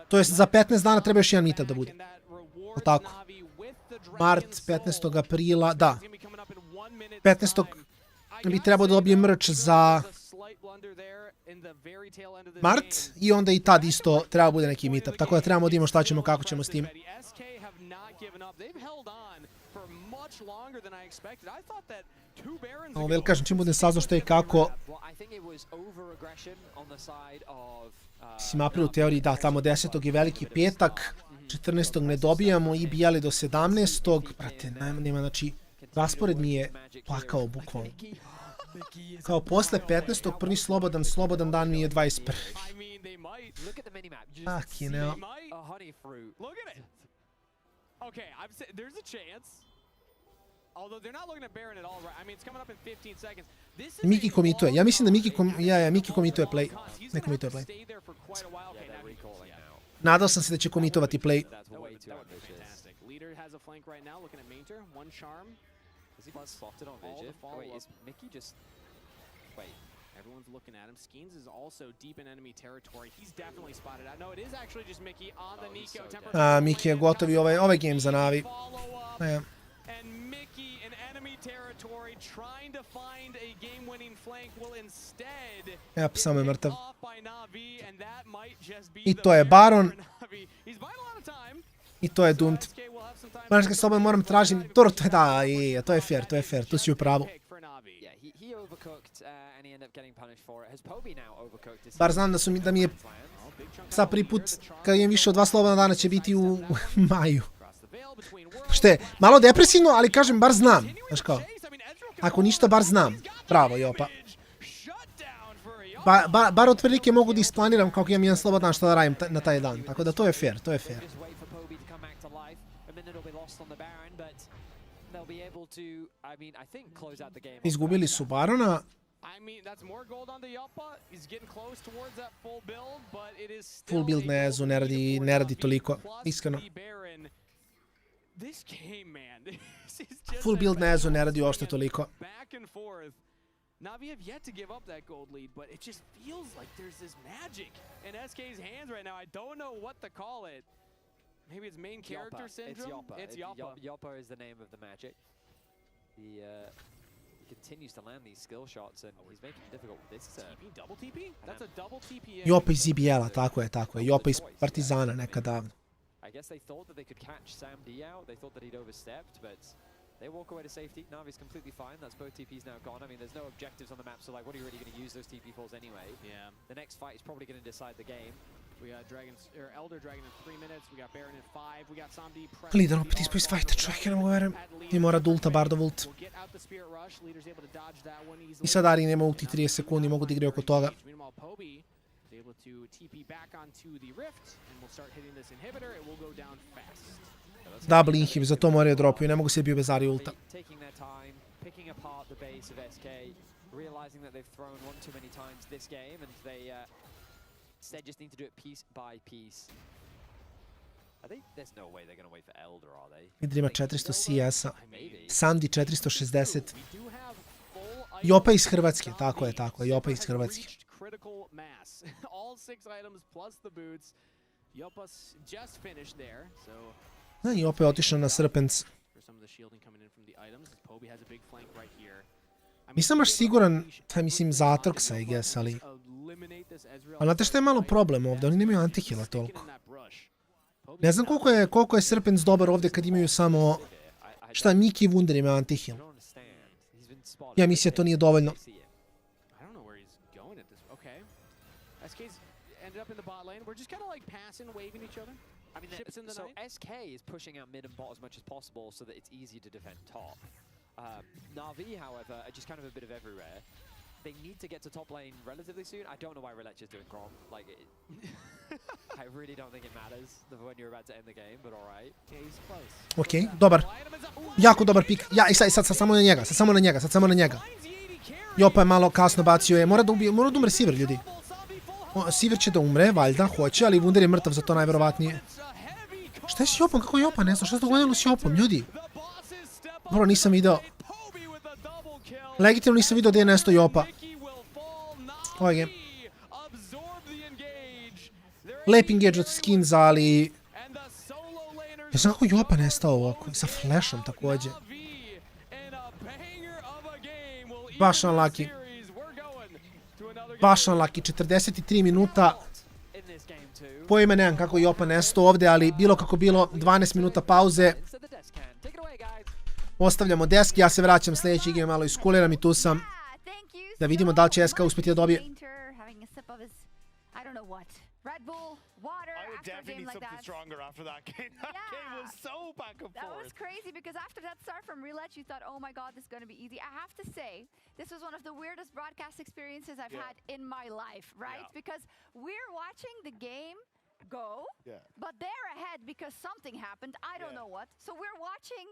To je za 15 dana treba još jedan meetup da bude. O tako. Mart, 15. aprila, da. 15. bi trebao da dobije merch za mart i onda i tad isto treba bude neki meetup. Tako da trebamo da imamo šta ćemo, kako ćemo s tim. Ovo vel kažem, čim budem saznao što je kako, mislim, april u teoriji, da, tamo 10. je veliki petak, 14. ne dobijamo i bijali do 17. Brate, nema, znači, raspored mi je plakao bukvalno. Kao posle 15. prvi slobodan dan mi je 21. Fucking hell. Okay, there's a chance. Although they're not looking at Baron at all, right? I mean, it's coming up in 15 seconds. This is Miki komituje. Ja mislim da Miki komituje play. Ne komituje play. Nadao sam se da će komitovati play. Leader has a flank right now, looking at Mainter. One charm. Has he been spotted on Vision? Wait, is Mickey just... Wait. Everyone's looking at him. Skeens is also deep in enemy territory. He's definitely spotted out. No, it is actually just Mickey on the Nico. Miki je gotov i ovaj game za Navi. And Mickey in enemy territory trying to find a game-winning flank will instead Jep, samo je mrtav. and that might just be I to je Baron. He's buying a lot of time. I to je doomed. Moraš ga slobodno moram tražim. To je fair, tu si u pravu. Bar znam da mi je sad prvi put kad imam više od 2 slobodna dana će biti u maju. Što je malo depresivno, ali kažem bar znam. Znaš kao, ako ništa bar znam. Bravo, Jopa. Bar otprilike mogu da isplaniram kako imam jedan slobodan šta da radim na taj dan. Tako da to je fair. Izgubili su Barona. Full build ne Ezu, ne radi toliko, iskreno. Full build na Ezu ne radi uopšte toliko. Navi have yet to give up that gold lead, but it just feels like there's this magic in SK's hands right now. I don't know what to call it. Maybe it's main character syndrome? It's Yoppa. Yoppa is the name of the magic. He continues to land these skill shots and he's making it difficult with this. TP, double TP? That's a double TP. Yoppa iz ZBL-a, tako je. Yoppa iz Partizana nekada. I guess they thought that they could catch Sam D out. They thought that he'd overstepped, but they walk away to safety. Navi's completely fine. That's both TPs now gone. I mean, there's no objectives on the map, so like, what are you really going to use those TP for anyway? Yeah. The next fight is probably going to decide the game. We got Elder Dragon in 3 minutes. We got Baron in 5. We got Samdi. Lider opet ispoj iz fajta, čovjek, ja ne mogu verujem. I mora da ulta, bar da ult. I sad Ari nema ulti 30 sekundi, mogu da igraju oko toga. Able to TP back onto the rift and we'll start hitting this inhibitor. It will go down fast. Double inhib, za to moraju dropuju, ne mogu se bio bez Ari ulta. Taking their time, picking apart the base of SK, realizing that they've thrown one too many times this game and they instead just need to do it piece by piece. There's no way they're going to wait for Elder, are they? Vidri ima 400 CS-a. Sandi 460. Jopa iz Hrvatske, tako je, Jopa iz Hrvatske. Critical mass. All 6 items plus the boots. Yopa's just finished there, so I opet otišao na Serpents. Nisam baš siguran, mislim Zatorksa, I guess, ali znate što je malo problem ovdje, oni nemaju antihila toliko. Ne znam koliko je Serpents dobar ovdje kad imaju samo, šta, Miki i Wunder imaju antihil. Ja mislim da to nije dovoljno. I mean, so SK is pushing out mid and bot as much as possible so that it's easy to defend top. Na'Vi, however, are just kind of a bit of everywhere. They need to get to top lane relatively soon. I don't know why Relech is doing Grom. Like, I really don't think it matters when you're about to end the game, but alright. Yeah, he's close. Okej, dobar. Jako dobar pik. Ja, I sad samo na njega. Jopa je malo kasno bacio je. Mora da umre Sivir, ljudi. Sivir će da umre, valjda, hoće, ali Wunder je mrtav za to najverovatnije. Šta je s Jopom? Kako je Jopa? Ne znam, šta se dogodilo s Jopom, ljudi? Dobro, nisam video. Legitimno nisam video gdje je nesto Jopa. Ovaj game. Lep engage od Skinsa, ali... Ne znam kako Jopa nestao ovako. I sa flashom također. Baš unlucky. 43 minuta. Pojme nemam kako Jopa nestao ovdje, ali bilo kako bilo, 12 minuta pauze. Ostavljamo desk, ja se vraćam sljedeći game, malo iskuliram i tu sam. Da vidimo da li će SK uspjeti da dobije. Red Bull, water, I would after a definitely game need like something that. stronger after that game. That game was so back and That forth. was crazy because after that start from Reletch, you thought, oh my god, this is going to be easy. I have to say, this was one of the weirdest broadcast experiences I've had in my life, right? Because we're watching the game go, but they're ahead because something happened. I don't know what. So we're watching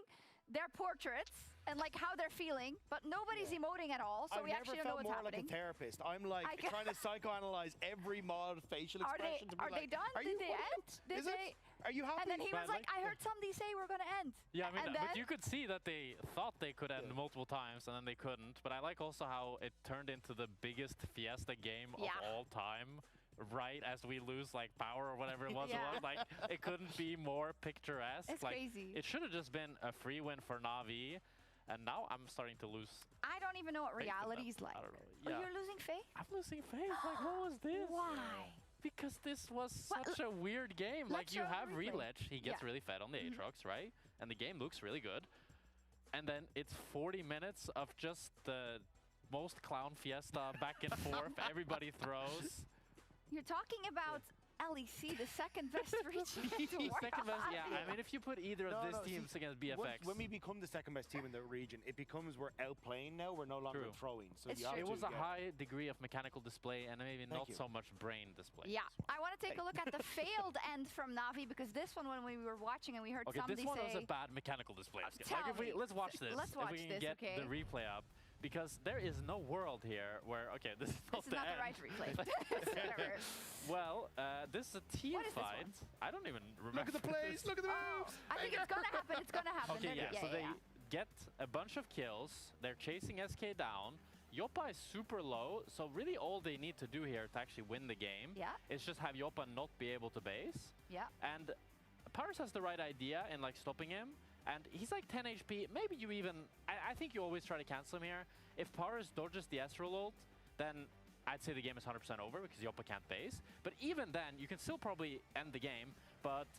their portraits and like how they're feeling, but nobody's emoting at all, so we actually don't know what's happening. I've never felt more like a therapist. I'm like trying to psychoanalyze every mod facial expression to be Are they done? Did they end? Is it? Are you happy? And then he was like, I heard somebody say we're gonna end. Yeah, I mean, and but you could see that they thought they could end multiple times and then they couldn't. But I like also how it turned into the biggest Fiesta game of all time. Right as we lose like power or whatever it was, like it couldn't be more picturesque. It's like, crazy. It should have just been a free win for Na'Vi, and now I'm starting to lose. I don't even know what reality is like. I don't know. Yeah. Oh, you're losing faith? I'm losing faith. Like, what was this? Why? Because this was such a weird game. Like, you have Reletch, he gets really fed on the Aatrox, right? And the game looks really good. And then it's 40 minutes of just the most clown fiesta back and forth. Everybody throws. You're talking about LEC, the second best region in the world. Second best, yeah. I mean, if you put either of these teams against BFX. When we become the second best team in the region, it becomes we're outplaying now. We're no longer throwing. So it was a high degree of mechanical display and maybe not so much brain display. Yeah, I want to take a look at the failed end from Na'Vi because this one, when we were watching and we heard somebody say... this one was a bad mechanical display. Let's watch this. Let's watch if we can get the replay up. Because there is no world here where, okay, this is not the right replay. Well, this is a team fight. I don't even remember. Look at the plays, look at the moves. I think it's going to happen, it's going to happen. Okay, so they get a bunch of kills. They're chasing SK down. Yoppa is super low, so really all they need to do here to actually win the game is just have Yoppa not be able to base. And Paris has the right idea in like stopping him. And he's like 10 HP, maybe you even... I think you always try to cancel him here. If Paris dodges the Astral ult, then I'd say the game is 100% over because Yoppa can't base. But even then, you can still probably end the game. But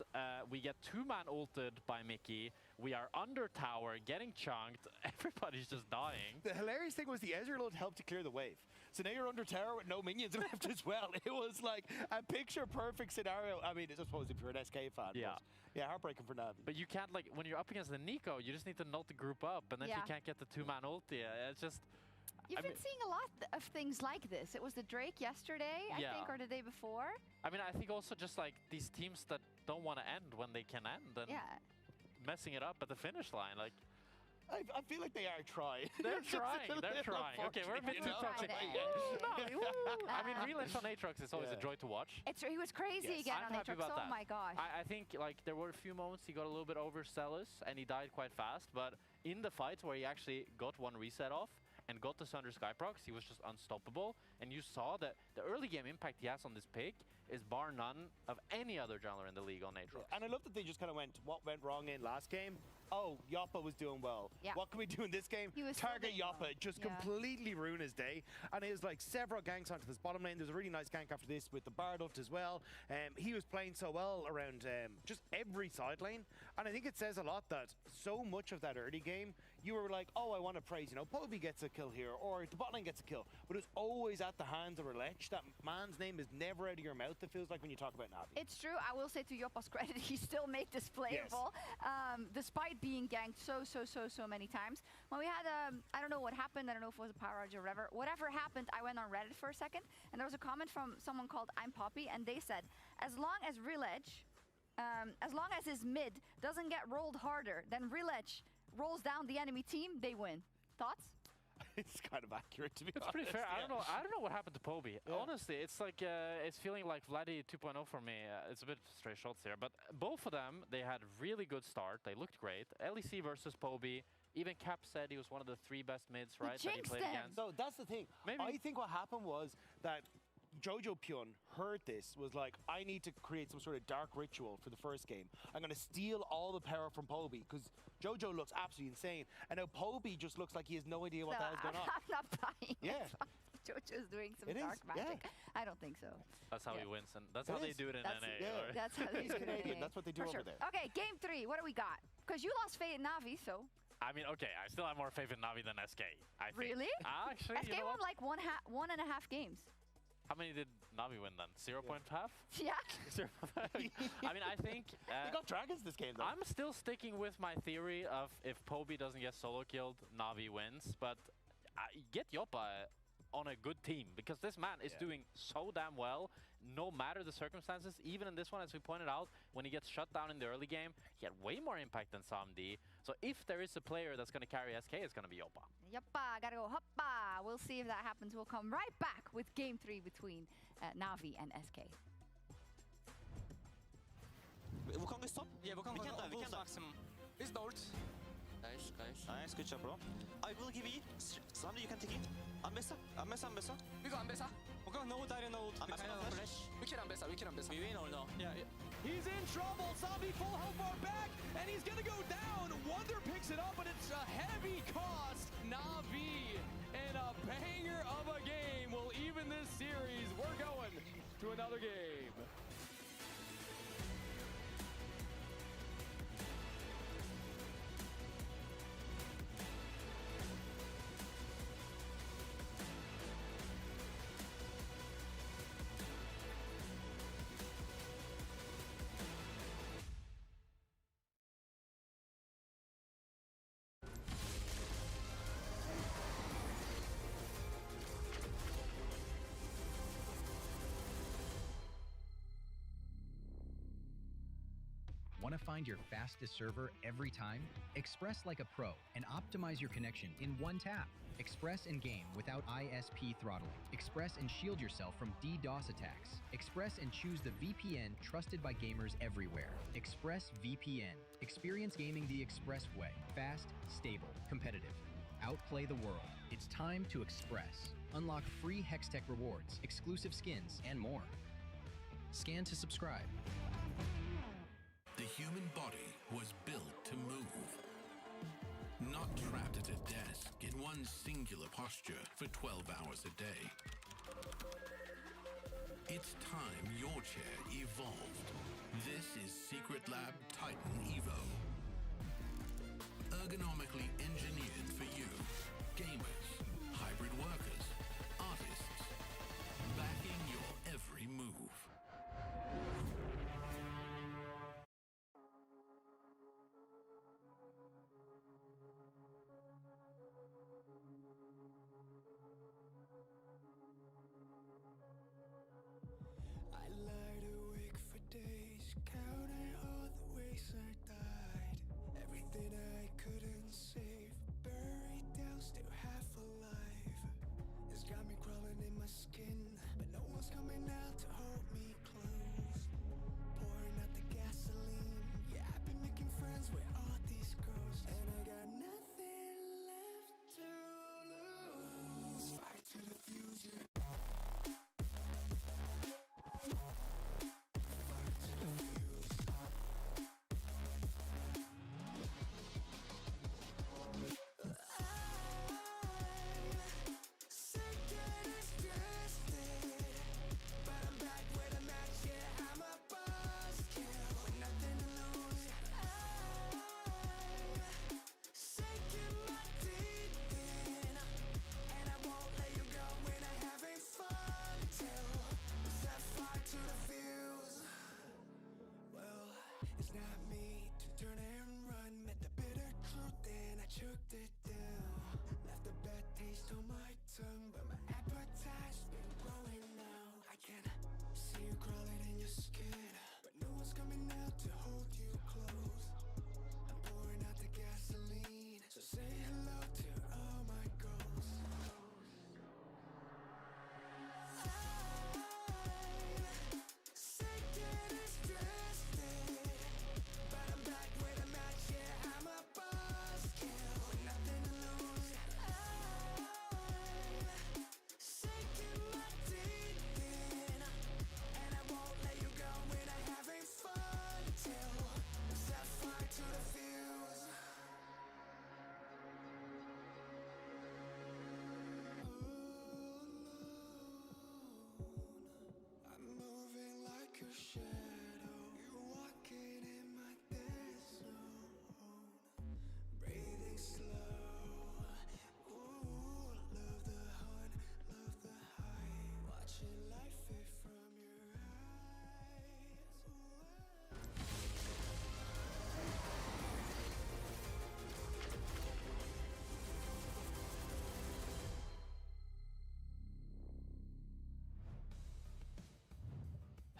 we get two-man ulted by Mickey. We are under tower, getting chunked. Everybody's just dying. The hilarious thing was the Ezreal ult helped to clear the wave. So now you're under tower with no minions left as well. It was like a picture-perfect scenario. I mean, I suppose if you're an SK fan. Yeah. Yeah, heartbreaking for Na'Vi. But you can't, like, when you're up against the Nico, you just need to not group up. And then you can't get the two-man ulti. It's just... You've been seeing a lot of things like this. It was the Drake yesterday, I think, or the day before. I mean, I think also just like these teams that don't want to end when they can end and messing it up at the finish line. Like, I feel like they are trying. They're trying. They're trying. Okay, we're a bit too toxic. I mean, Reletch on Aatrox is always a joy to watch. He was crazy again on Aatrox. Oh my gosh. I think like there were a few moments he got a little bit overzealous and he died quite fast. But in the fights where he actually got one reset off and got the Sunder Skyprox, he was just unstoppable. And you saw that the early game impact he has on this pick is bar none of any other jungler in the league on Aatrox. And I love that they just kind of went, what went wrong in last game? Oh, Yoppa was doing well. What can we do in this game? Target Yoppa, just completely ruin his day. And it was like several ganks onto this bottom lane. There's a really nice gank after this with the Bard ult as well. He was playing so well around just every side lane. And I think it says a lot that so much of that early game, you were like, oh, I want to praise, you know, Poby gets a kill here, or the bot lane gets a kill. But it's always at the hands of Reletch. That man's name is never out of your mouth, it feels like, when you talk about Na'Vi. It's true. I will say to Yoppa's credit, he still made this playable, despite being ganked so many times. When we had, I don't know what happened. I don't know if it was a power outage or whatever. Whatever happened, I went on Reddit for a second, and there was a comment from someone called I'm Poppy, and they said, as long as Reletch, as long as his mid doesn't get rolled harder than Reletch rolls down the enemy team, they win. Thoughts? It's kind of accurate, to be honest. It's pretty fair. I don't know what happened to Poby. Honestly, it's like it's feeling like Vladdy 2.0 for me. It's a bit stray shots here, but both of them, they had really good start. They looked great. LEC versus Poby. Even Cap said he was one of the 3 best mids, right? That he played against. No, that's the thing. I think what happened was that Jojo Pyun heard this, was like, I need to create some sort of dark ritual for the first game. I'm going to steal all the power from Poby, because Jojo looks absolutely insane. And now Poby just looks like he has no idea what the hell's going on. I'm not buying it. Jojo's doing some dark magic. I don't think so. That's how he wins, and that's how they do it in NA. That's how they He's do it in Canadian. NA. That's what they do over there. Okay, game 3. What do we got? Because you lost Fate in Na'Vi, so... I mean, okay, I still have more faith in Navi than SK. I think. Really? Actually, SK you know won what? like 1.5 games. How many did Navi win then? 0.5? Yeah. I mean, I think... They got dragons this game, though. I'm still sticking with my theory of if Poby doesn't get solo killed, Navi wins. But get Yoppa on a good team, because this man is doing so damn well, no matter the circumstances. Even in this one, as we pointed out, when he gets shut down in the early game, he had way more impact than Samdi. So if there is a player that's going to carry SK, it's going to be Yoppa. Yoppa, gotta go hoppa. We'll see if that happens. We'll come right back with game 3 between Navi and SK. Hvor vi stop? Yeah, we can maximum. It's ult. Nice, good job, bro. I will give you. Samdi, you can take it. Ambessa. We got Ambessa. Okay, no ult, no ult. We kill Ambessa. We win or no? Yeah. He's in trouble. Samdi full health bar back, and he's gonna go down. Wonder picks it up, but it's a heavy cost. Navi in a banger of a game will even this series. We're going to another game. Want to find your fastest server every time? Express like a pro and optimize your connection in one tap. Express in game without ISP throttling. Express and shield yourself from DDoS attacks. Express and choose the VPN trusted by gamers everywhere. Express VPN. Experience gaming the Express way. Fast, stable, competitive. Outplay the world. It's time to Express. Unlock free Hextech rewards, exclusive skins, and more. Scan to subscribe. The human body was built to move. Not trapped at a desk in one singular posture for 12 hours a day. It's time your chair evolved. This is Secret Lab Titan Evo. Ergonomically engineered for you, gamers, hybrid workers, artists, backing your every move. Going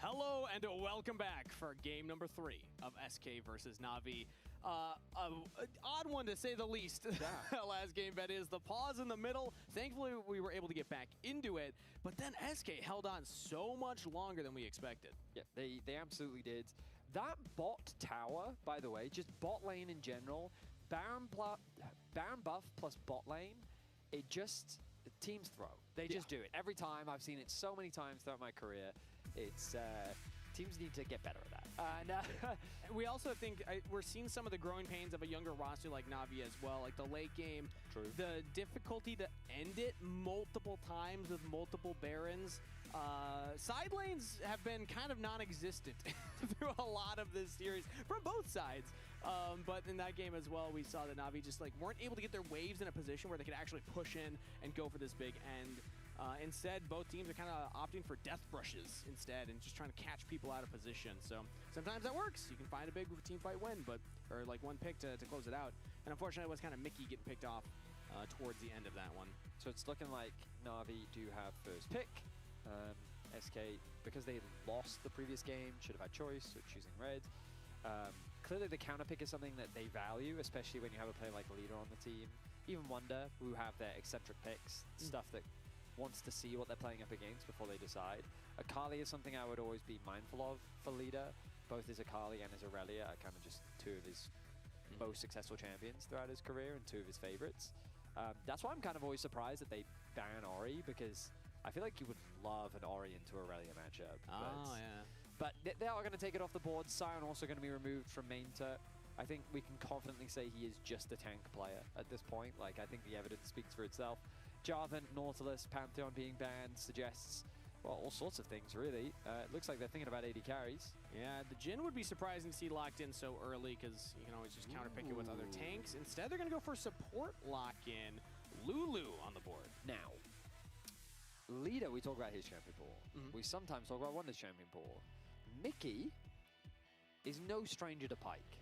Hello and welcome back for game number 3 of SK versus Na'Vi. Odd one to say the least. Last game, that is. The pause in the middle. Thankfully, we were able to get back into it, but then SK held on so much longer than we expected. Yeah, they absolutely did. That bot tower, by the way, just bot lane in general, Baron buff plus bot lane, it just, teams throw. They just do it. Every time, I've seen it so many times throughout my career. It's, teams need to get better at that. And we also think we're seeing some of the growing pains of a younger roster like Na'Vi as well. Like the late game, the difficulty to end it multiple times with multiple Barons. Side lanes have been kind of non-existent through a lot of this series from both sides. But in that game as well, we saw that Na'Vi just like weren't able to get their waves in a position where they could actually push in and go for this big end. Instead, both teams are kind of opting for death brushes instead and just trying to catch people out of position. So sometimes that works. You can find a big team fight win, or like one pick to close it out. And unfortunately, it was kind of Mickey getting picked off towards the end of that one. So it's looking like Na'Vi do have first pick. SK, because they lost the previous game, should have had choice of choosing red. Clearly the counter pick is something that they value, especially when you have a player like Leader on the team. Even Wonder, who have their eccentric picks, stuff that wants to see what they're playing up against before they decide. Akali is something I would always be mindful of for Leader. Both his Akali and his Aurelia are kind of just two of his most successful champions throughout his career and two of his favorites. That's why I'm kind of always surprised that they ban Ori, because I feel like you would love an Ori into Aurelia matchup. But they are going to take it off the board. Sion also going to be removed from main turret. I think we can confidently say he is just a tank player at this point. Like, I think the evidence speaks for itself. Jarvan, Nautilus, Pantheon being banned suggests, well, all sorts of things, really. It looks like they're thinking about 80 carries. Yeah, the Jhin would be surprising to see locked in so early, because you can always just counterpick it with other tanks. Instead, they're going to go for support lock-in. Lulu on the board. Now, Leader, we talk about his champion pool. We sometimes talk about Wonder's champion pool. Mickey is no stranger to Pyke.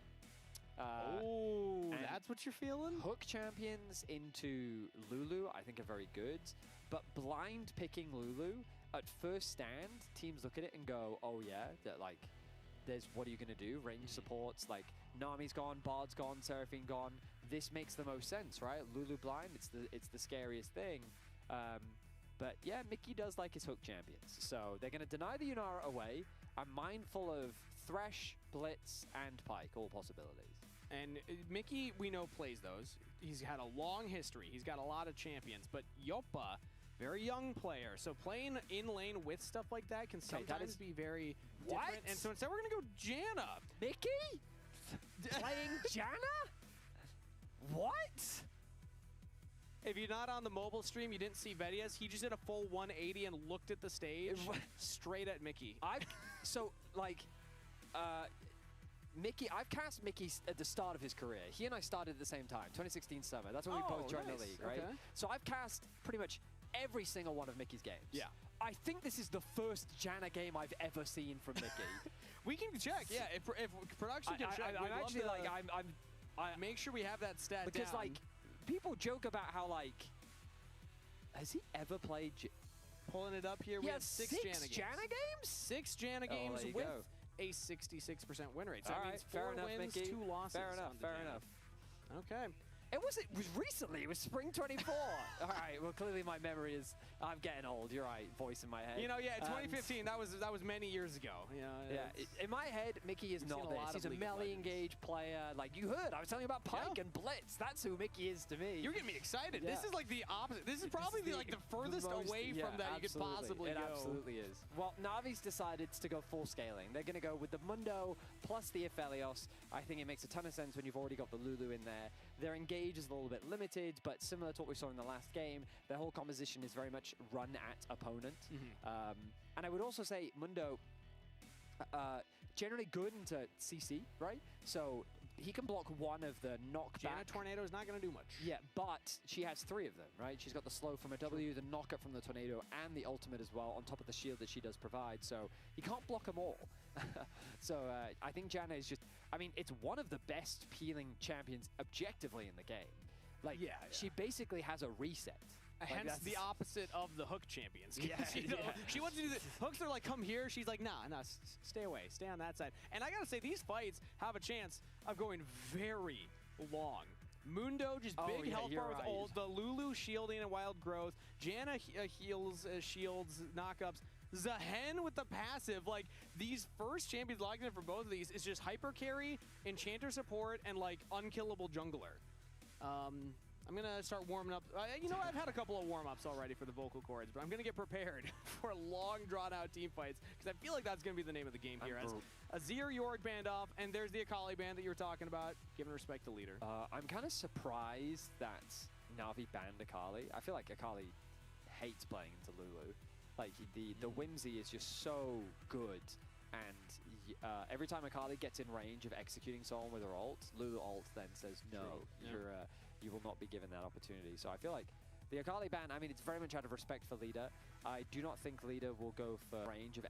That's what you're feeling? Hook champions into Lulu, I think, are very good. But blind picking Lulu, at first stand, teams look at it and go, oh yeah, that like, what are you going to do? Range supports, like, Nami's gone, Bard's gone, Seraphine gone. This makes the most sense, right? Lulu blind, it's the scariest thing. But yeah, Mickey does like his hook champions. So they're going to deny the Yunara away. I'm mindful of Thresh, Blitz, and Pyke, all possibilities. And Mickey, we know, plays those. He's had a long history. He's got a lot of champions. But Yoppa, very young player. So playing in lane with stuff like that can sometimes be very different. And so instead, we're going to go Janna. Mickey? Playing Janna? What? If you're not on the mobile stream, you didn't see Vedias, he just did a full 180 and looked at the stage straight at Mickey. Mickey, I've cast Mickey at the start of his career. He and I started at the same time, 2016 summer. That's when we both joined the league, right? Okay. So I've cast pretty much every single one of Mickey's games. Yeah. I think this is the first Janna game I've ever seen from Mickey. We can check, yeah. If production can check, I'm actually like, make sure we have that stat because down. like, people joke about how like, has he ever played? Pulling it up here, we have 6 Janna games. 6 Janna games with a 66% win rate. So that means 4 wins, 2 losses. Fair enough. Okay. It was recently. It was spring 24. All right. Well, clearly my memory is. I'm getting old. You're right. Voice in my head. You know, yeah. 2015. That was many years ago. In my head, Mickey is not this. He's a melee engaged player. Like you heard, I was telling you about Pyke and Blitz. That's who Mickey is to me. You're getting me excited. Yeah. This is like the opposite. This is probably the furthest away from that you could possibly go. It absolutely is. Well, Navi's decided to go full scaling. They're going to go with the Mundo plus the Aphelios. I think it makes a ton of sense when you've already got the Lulu in there. Their engage is a little bit limited, but similar to what we saw in the last game, their whole composition is very much run at opponent. And I would also say Mundo, generally good into CC, right? So he can block one of the knockback. Janna Tornado is not going to do much. Yeah, but she has 3 of them, right? She's got the slow from a W, the knockup from the Tornado, and the ultimate as well, on top of the shield that she does provide. So he can't block them all. So I think Janna is just, I mean, it's one of the best peeling champions objectively in the game. Like, she basically has a reset. Hence that's- the opposite of the hook champions. Yeah, You know, yeah. She wants to do the hooks are like, come here. She's like, nah, stay away. Stay on that side. And I gotta say, these fights have a chance of going very long. Mundo just big health bar with ult. The Lulu shielding and wild growth. Janna heals, shields, knockups. Zahen with the passive. Like, these first champions logged in for both of these is just hyper carry, enchanter support, and like unkillable jungler. I'm gonna start warming up. You know, I've had a couple of warm-ups already for the vocal cords, but I'm gonna get prepared for long, drawn-out team fights because I feel like that's gonna be the name of the game here. As Azir Yorick banned off, and there's the Akali ban that you were talking about, giving respect to leader. I'm kind of surprised that Na'Vi banned Akali. I feel like Akali hates playing into Lulu. Like, the whimsy is just so good, and every time Akali gets in range of executing someone with her ult, Lulu ult then says, no, you will not be given that opportunity. So I feel like the Akali ban, I mean, it's very much out of respect for leader. I do not think leader will go for range of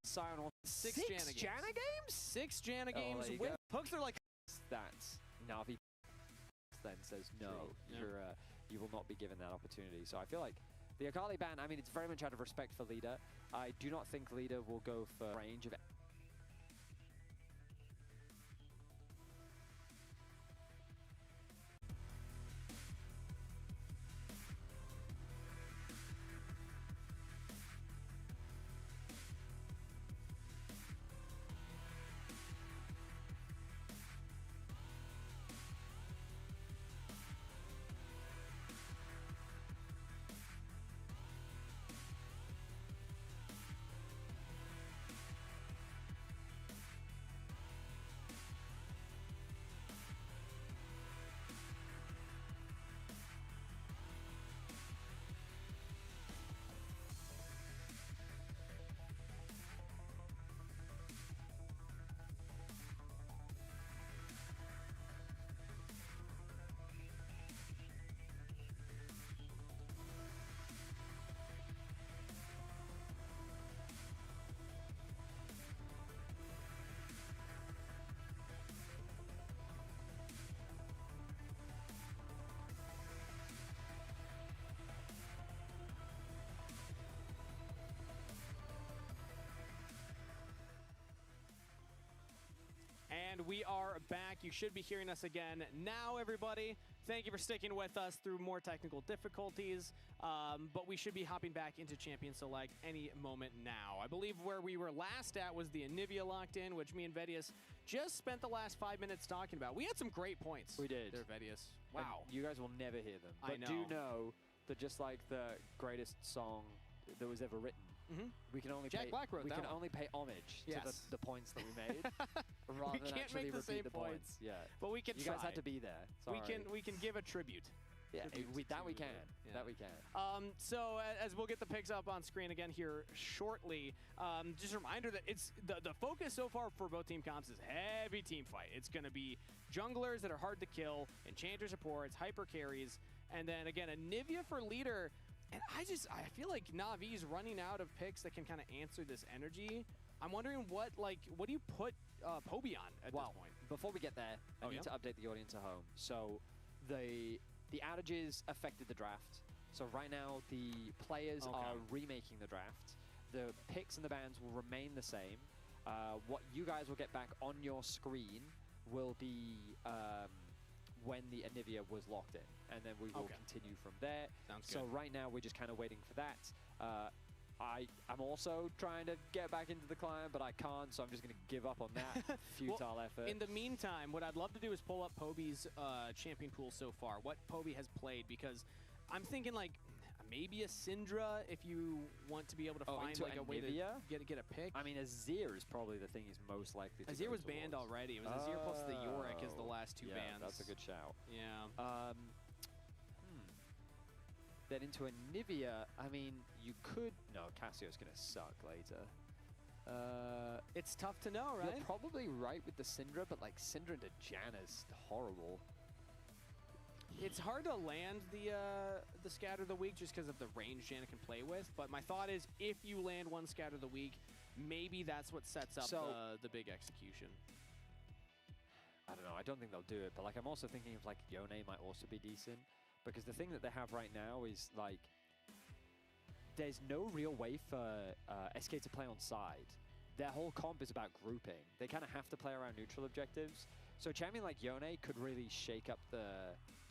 Sion on 6 Janna games? 6 Janna games there you with go. hooks are like that. Na'Vi then says, no, you will not be given that opportunity. So I feel like the Akali ban, I mean, it's very much out of respect for leader. I do not think leader will go for range of And we are back. You should be hearing us again now, everybody. Thank you for sticking with us through more technical difficulties, but we should be hopping back into Champion Select any moment now. I believe where we were last at was the Anivia locked in, which me and Vedius just spent the last 5 minutes talking about. We had some great points. We did. There, Vedius. And Wow. you guys will never hear them. I But know. do know that just like the greatest song that was ever written, we can only Jack pay, Black wrote we that can one. only pay homage Yes. to the points that we made, rather We than can't actually make the repeat same the points. Yeah, But we can You try. guys had to be there. Sorry. We can give a tribute. Yeah, Tribute that we to- can. yeah. That we can. So as we'll get the picks up on screen again here shortly, just a reminder that it's the focus so far for both team comps is heavy team fight. It's going to be junglers that are hard to kill, enchanter supports, hyper carries, and then again Anivia for leader. And I feel like Na'Vi's running out of picks that can kind of answer this energy. I'm wondering what do you put Poby on at this point? Before we get there, I need to update the audience at home. So the outages affected the draft. So right now the players are remaking the draft. The picks and the bans will remain the same. What you guys will get back on your screen will be when the Anivia was locked in, and then we will continue from there. Sounds so good. right now we're just kind of waiting for that. I'm also trying to get back into the client, but I can't, so I'm just going to give up on that futile effort. In the meantime, what I'd love to do is pull up Poby's champion pool so far, what Poby has played, because I'm thinking like maybe a Syndra if you want to be able to find like a way to get a pick. I mean, Azir is probably the thing he's most likely to Azir go was banned towards. already. It was Azir plus the Yorick as the last two yeah, bans. That's a good shout. Yeah. Then into Anivia, I mean, you could... No, Cassio's going to suck later. It's tough to know, right? You're probably right with the Syndra, but like Syndra into Janna's horrible. It's hard to land the Scatter of the Week just because of the range Janna can play with, but my thought is if you land one Scatter of the Week, maybe that's what sets up the big execution. I don't know, I don't think they'll do it, but like I'm also thinking of like Yone might also be decent, because the thing that they have right now is like there's no real way for SK to play on side. Their whole comp is about grouping. They kind of have to play around neutral objectives. So a champion like Yone could really shake up the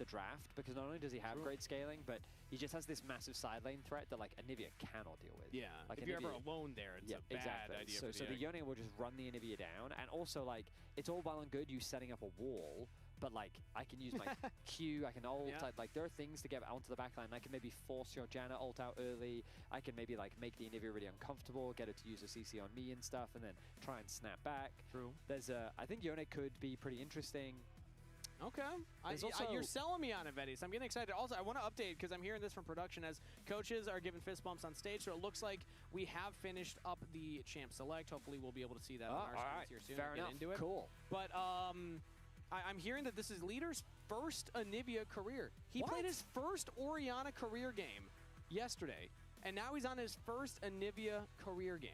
draft, because not only does he have great scaling, but he just has this massive side lane threat that like Anivia cannot deal with. Yeah, like if you're ever alone there, it's a bad idea for So the Yone will just run the Anivia down, and also like it's all well and good you setting up a wall, but like I can use my Q, I can ult, like there are things to get onto the backline. I can maybe force your Janna ult out early. I can maybe like make the Anivia really uncomfortable, get it to use a CC on me and stuff, and then try and snap back. True. There's I think Yone could be pretty interesting. Okay. You're selling me on it, Vetty, so I'm getting excited. Also, I want to update, because I'm hearing this from production as coaches are giving fist bumps on stage, so it looks like we have finished up the Champ Select. Hopefully we'll be able to see that on our screens here soon. Fair get enough. into it. Cool. But I'm hearing that this is Leader's first Anivia career. He played his first Orianna career game yesterday, and now he's on his first Anivia career game.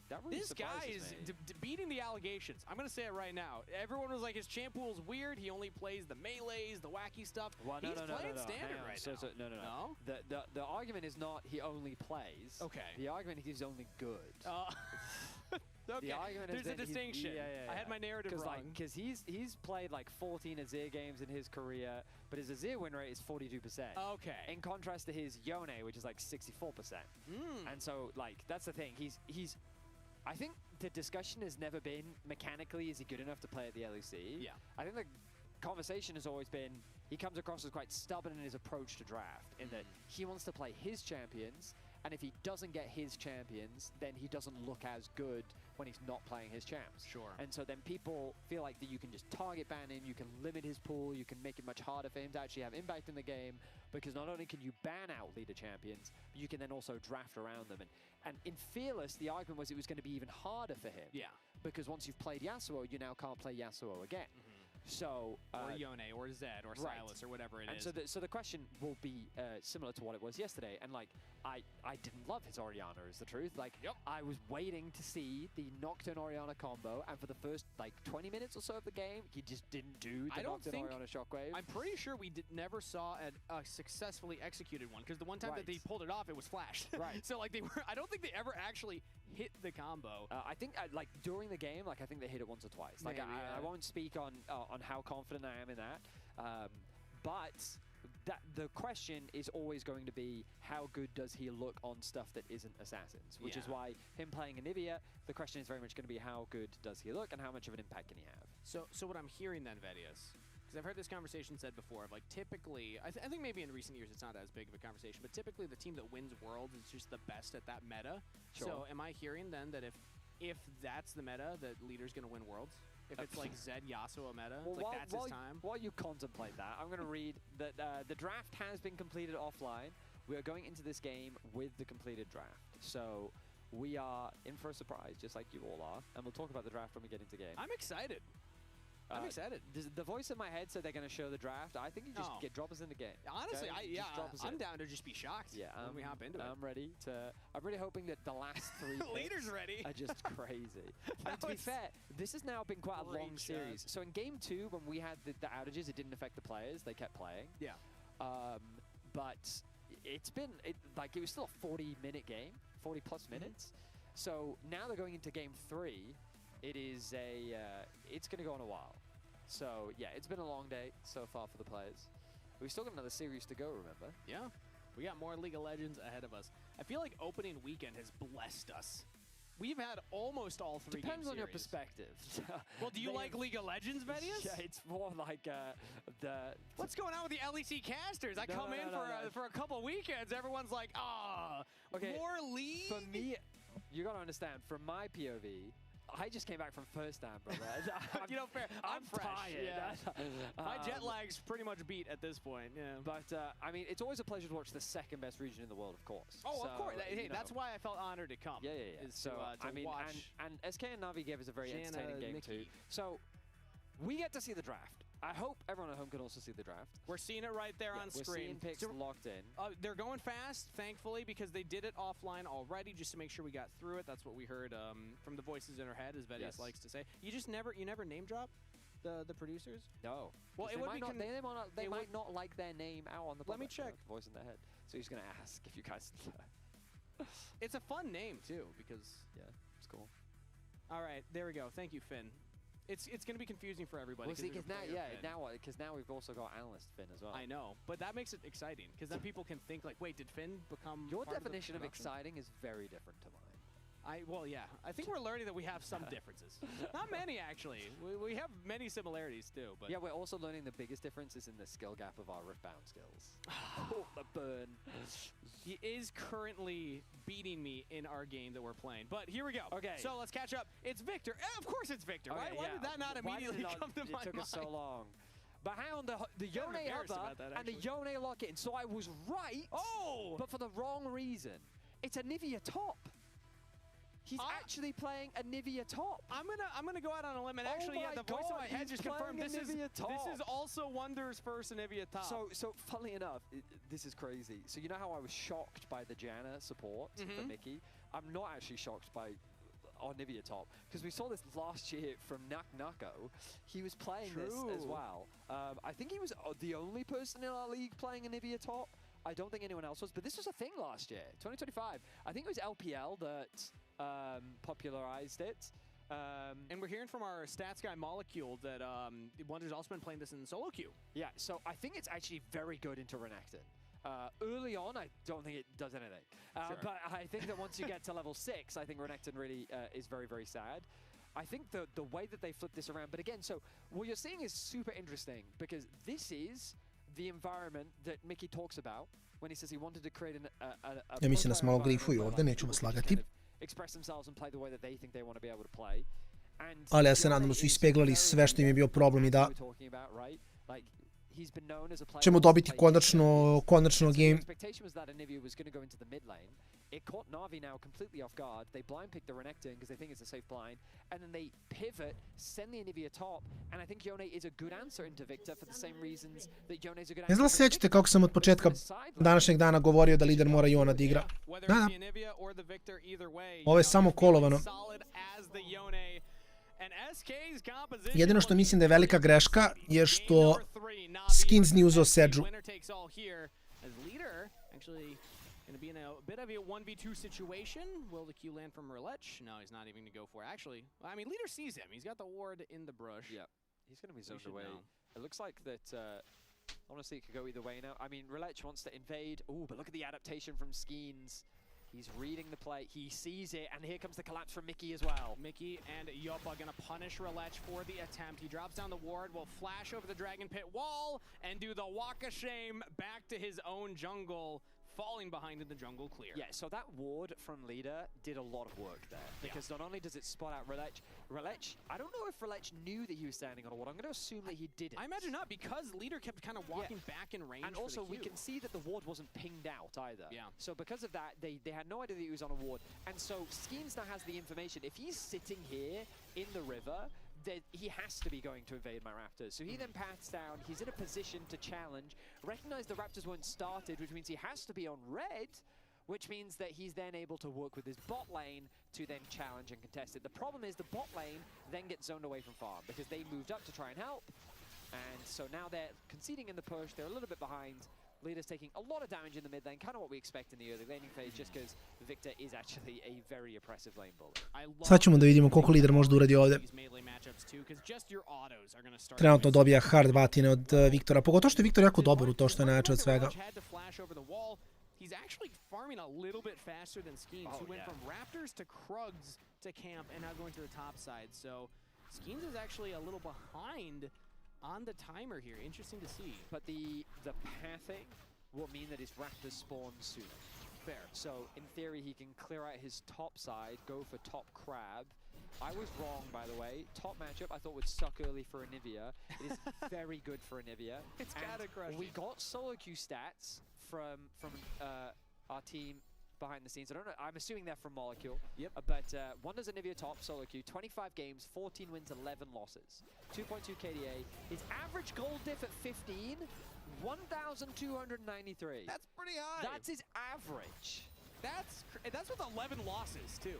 That really this guy is beating the allegations. I'm going to say it right now. Everyone was like, his champ pool's weird. He only plays the melees, the wacky stuff. Well, He's playing standard right now. No. The argument is not he only plays. Okay. The argument is he's only good. Okay. The argument There's a distinction. I had my narrative wrong. Because he's played like 14 Azir games in his career, but his Azir win rate is 42%. Okay. In contrast to his Yone, which is like 64%. And so, like, that's the thing. He's I think the discussion has never been mechanically, is he good enough to play at the LEC? Yeah. I think the conversation has always been, he comes across as quite stubborn in his approach to draft, in that he wants to play his champions, and if he doesn't get his champions, then he doesn't look as good when he's not playing his champs. Sure. And so then people feel like that you can just target ban him, you can limit his pool, you can make it much harder for him to actually have impact in the game, because not only can you ban out leader champions, but you can then also draft around them. And in Fearless, the argument was it was going to be even harder for him. Yeah. Because once you've played Yasuo, you now can't play Yasuo again. So, or Yone, or Zed, or Silas, or whatever it is. And so the question will be similar to what it was yesterday. And like, I didn't love his Orianna, is the truth. Like, I was waiting to see the Nocturne Orianna combo, and for the first like 20 minutes or so of the game, he just didn't do the Nocturne Orianna shockwave. I'm pretty sure we never saw a successfully executed one, because the one time that they pulled it off, it was flashed. Right. So like I don't think they ever actually hit the combo. I think like during the game, like I think they hit it once or twice. Like I won't speak on how confident I am in that, but the question is always going to be, how good does he look on stuff that isn't assassins? Which is why him playing Anivia, the question is very much going to be, how good does he look and how much of an impact can he have? So what I'm hearing then, Vedius, because I've heard this conversation said before, of like typically, I think maybe in recent years it's not as big of a conversation, but typically the team that wins Worlds is just the best at that meta. Sure. So am I hearing then that if that's the meta, that Leader's going to win Worlds? If it's like Zed Yasuo meta, well, like that's his time. While you contemplate that, I'm going to read that the draft has been completed offline. We are going into this game with the completed draft. So we are in for a surprise, just like you all are. And we'll talk about the draft when we get into game. I'm excited. I'm excited. The voice in my head said they're going to show the draft. I think you just drop us in the game. Honestly, okay? I'm down to just be shocked when we hop into it. I'm ready to. I'm really hoping that the last three Leader's ready are just crazy. And to be fair, this has now been quite a long series. So in game 2, when we had the outages, it didn't affect the players. They kept playing. Yeah. But it's been it was still a 40-minute game, 40+ minutes. So now they're going into game 3. It is it's going to go on a while. So, yeah, it's been a long day so far for the players. We've still got another series to go, remember? Yeah. We got more League of Legends ahead of us. I feel like opening weekend has blessed us. We've had almost all three Depends on game your series. perspective. Well, do you like League of Legends, Medius? Yeah, it's more like the... What's going on with the LEC casters? I come in for a couple weekends, everyone's like, okay, more League? For me, you gotta understand, from my POV, I just came back from first time, brother. You know, fair. I'm fresh. tired. Yeah. My jet lag's pretty much beat at this point. Yeah. But I mean, it's always a pleasure to watch the second best region in the world, of course. Oh, of course. Hey, you know. that's why I felt honored to come. Yeah. So to I mean, watch and SK and Navi gave us a very Jana, entertaining game Mickey. too. So we get to see the draft. I hope everyone at home can also see the draft. We're seeing it right there on We're screen. seeing picks locked in. They're going fast, thankfully, because they did it offline already, just to make sure we got through it. That's what we heard from the voices in our head, as Vedius likes to say. You just never name drop the producers? No. Well, it would be they might not like their name out on the Let me public, check. Voice in their head. So he's gonna ask if you guys. It's a fun name too, because it's cool. All right, there we go. Thank you, Finn. It's going to be confusing for everybody. Well, see, because now we've also got analyst Finn as well. I know, but that makes it exciting because then people can think like, wait, did Finn become? Your part definition of of exciting is very different to mine. I think we're learning that we have some differences. Not many, actually. We have many similarities too. But yeah, we're also learning the biggest difference is in the skill gap of our rift-bound skills. Oh, the burn. He is currently beating me in our game that we're playing. But here we go. Okay. So let's catch up. It's Victor. Of course it's Victor. Okay, why did that not immediately come to my mind? It took us so long. But hang on, the Yone hover and the Yone lock in. So I was right, but for the wrong reason. It's a Nivea top. He's actually playing a Nivea top. I'm gonna go out on a limb and actually, the voice in my head just confirmed this is also Wonder's first Nivea top. So funnily enough, this is crazy. So you know how I was shocked by the Jana support for Mickey? I'm not actually shocked by our Nivea top because we saw this last year from Nako. He was playing this as well. I think he was the only person in our league playing a Nivea top. I don't think anyone else was, but this was a thing last year, 2025. I think it was LPL that popularized it. And we're hearing from our stats guy Molecule that Wonder's also been playing this in solo queue. Yeah, so I think it's actually very good into Renegade. Early on, I don't think it does anything. But I think that once you get to level 6, I think Renegade really is very, very sad. I think the way that they flip this around, but again, so what you're seeing is super interesting because this is the environment that Mickey talks about when he says he wanted to create Ja mislim da smo malo grifuju ovdje, neću vas lagati. Express themselves and play the way that they think they want to be able to play. Ali ja se nadam da su ispeglali sve što im je bio problem i da ćemo dobiti konačno game. It caught Na'Vi now completely off guard. They blind pick the Renekton because they think it's a safe blind, and then they pivot, send the Anivia top, and I think Yone is a good answer into Victor for the same reasons that Yone is a good answer. Ne znam li sećate kako sam od početka današnjeg dana govorio da lider mora Yona da igra. Da. Ovo je samo kolovano. Jedino što mislim da je velika greška je što Skins nije uzeo Sedžu. Going to be in a bit of a 1v2 situation. Will the Q land from Relech? No, he's not even going to go for it. Actually, I mean, Leader sees him. He's got the ward in the brush. Yeah, he's going to be zoned away. It looks like that, honestly, it could go either way now. I mean, Relech wants to invade. Oh, but look at the adaptation from Skins. He's reading the play, he sees it, and here comes the collapse from Mickey as well. Mickey and Yoppa gonna punish Relech for the attempt. He drops down the ward, will flash over the Dragon Pit wall, and do the walk of shame back to his own jungle, falling behind in the jungle clear. Yeah, so that ward from Leader did a lot of work there, because not only does it spot out Relech, I don't know if Relech knew that he was standing on a ward. I'm going to assume that he didn't. I imagine not, because Leader kept kind of walking back in range. And also, we can see that the ward wasn't pinged out either. Yeah. So because of that, they had no idea that he was on a ward. And so Skins now has the information. If he's sitting here in the river, he has to be going to invade my Raptors. So he then paths down, he's in a position to challenge, recognize the Raptors weren't started, which means he has to be on red, which means that he's then able to work with his bot lane to then challenge and contest it. The problem is the bot lane then gets zoned away from farm because they moved up to try and help. And so now they're conceding in the push, they're a little bit behind. Leader's taking a lot of damage in the mid lane, kind of what we expect in the early laning phase, just because Victor is actually a very oppressive lane builder. Sad ćemo da vidimo koliko Lider može da uradi ovdje. Trenutno dobija hard batine od Viktora, pogotovo što je Viktor jako dobar u to što je najjače od svega. He's actually farming a little bit faster than Skeens, who went from Raptors to Krugs to Camp and now going to the top side. So Skeens is actually a little behind on the timer here. Interesting to see. But the pathing will mean that his Raptors spawn soon. Fair. So in theory, he can clear out his top side, go for top crab. I was wrong, by the way. Top matchup I thought would suck early for Anivia. It is very good for Anivia. It's gotta crush. We got solo queue stats from our team behind the scenes. I don't know. I'm assuming they're from Molecule. Yep. But one does Anivia top solo queue. 25 games, 14 wins, 11 losses. 2.2 KDA. His average gold diff at 15, 1,293. That's pretty high. That's his average. That's with 11 losses too.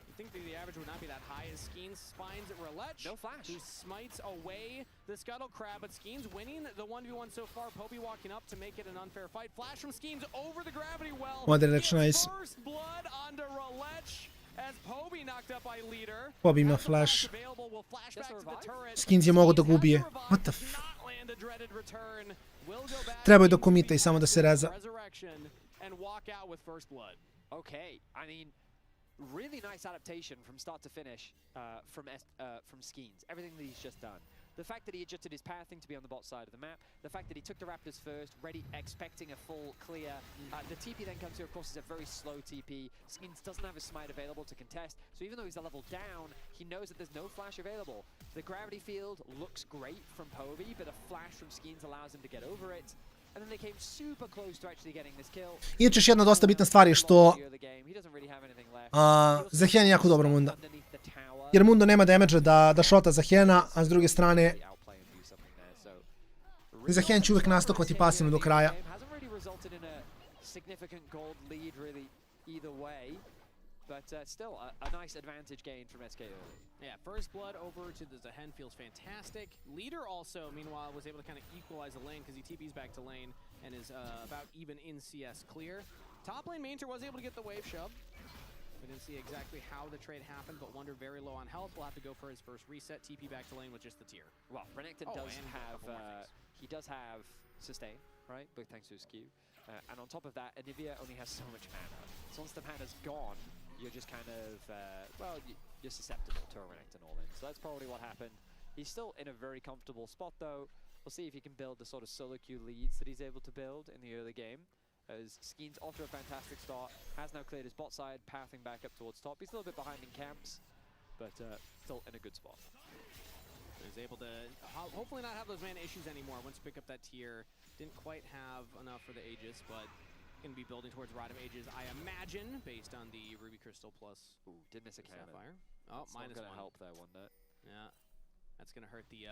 You think that the average would not be that high as Skeens finds Relech. No flash. Who smites away the Scuttle Crab, but Skeens winning the 1v1 so far. Poby walking up to make it an unfair fight. Flash from Skeens over the gravity well. Nice. First blood onto Relech as Poby knocked up by leader. Poby ima flash. Skeens je mogao da ga ubije. What the f... Trebao je do komita i samo da se reza. Okay, I mean, really nice adaptation from start to finish from Skeens. Everything that he's just done. The fact that he adjusted his pathing to be on the bot side of the map, the fact that he took the Raptors first, ready, expecting a full clear. The TP then comes through, of course, is a very slow TP. Skeens doesn't have a smite available to contest, so even though he's a level down, he knows that there's no flash available. The gravity field looks great from Poby, but a flash from Skeens allows him to get over it. And then they came super close to actually getting this kill. Inače, još jedna dosta bitna stvar je što Zehen je jako dobro Munda. Jer Mundo nema damage da šota Zehena, a s druge strane Zehen će uvijek nastokovati pasivno do kraja. But still, a nice advantage gained from SK early. Yeah, first blood over to the Zehen feels fantastic. Leader also, meanwhile, was able to kind of equalize the lane because he TP's back to lane and is about even in CS clear. Top lane Mainter was able to get the wave shove. We didn't see exactly how the trade happened, but Wonder very low on health. Will have to go for his first reset. TP back to lane with just the tier. Well, Renegade does have sustain, right? But thanks to his Q. And on top of that, Anivia only has so much mana. So once the mana's gone, you're just kind of, well, you're susceptible to a Renekton all-in. So that's probably what happened. He's still in a very comfortable spot, though. We'll see if he can build the sort of solo queue leads that he's able to build in the early game. As Skeens off to a fantastic start, has now cleared his bot side, pathing back up towards top. He's a little bit behind in camps, but still in a good spot. He's able to hopefully not have those mana issues anymore once you pick up that tier. Didn't quite have enough for the Aegis, but going to be building towards Rod of Ages, I imagine, based on the Ruby Crystal plus. Ooh, did miss a cannon. Sapphire. Oh, that's minus not gonna one. help there, wasn't it? Yeah, that's going to hurt the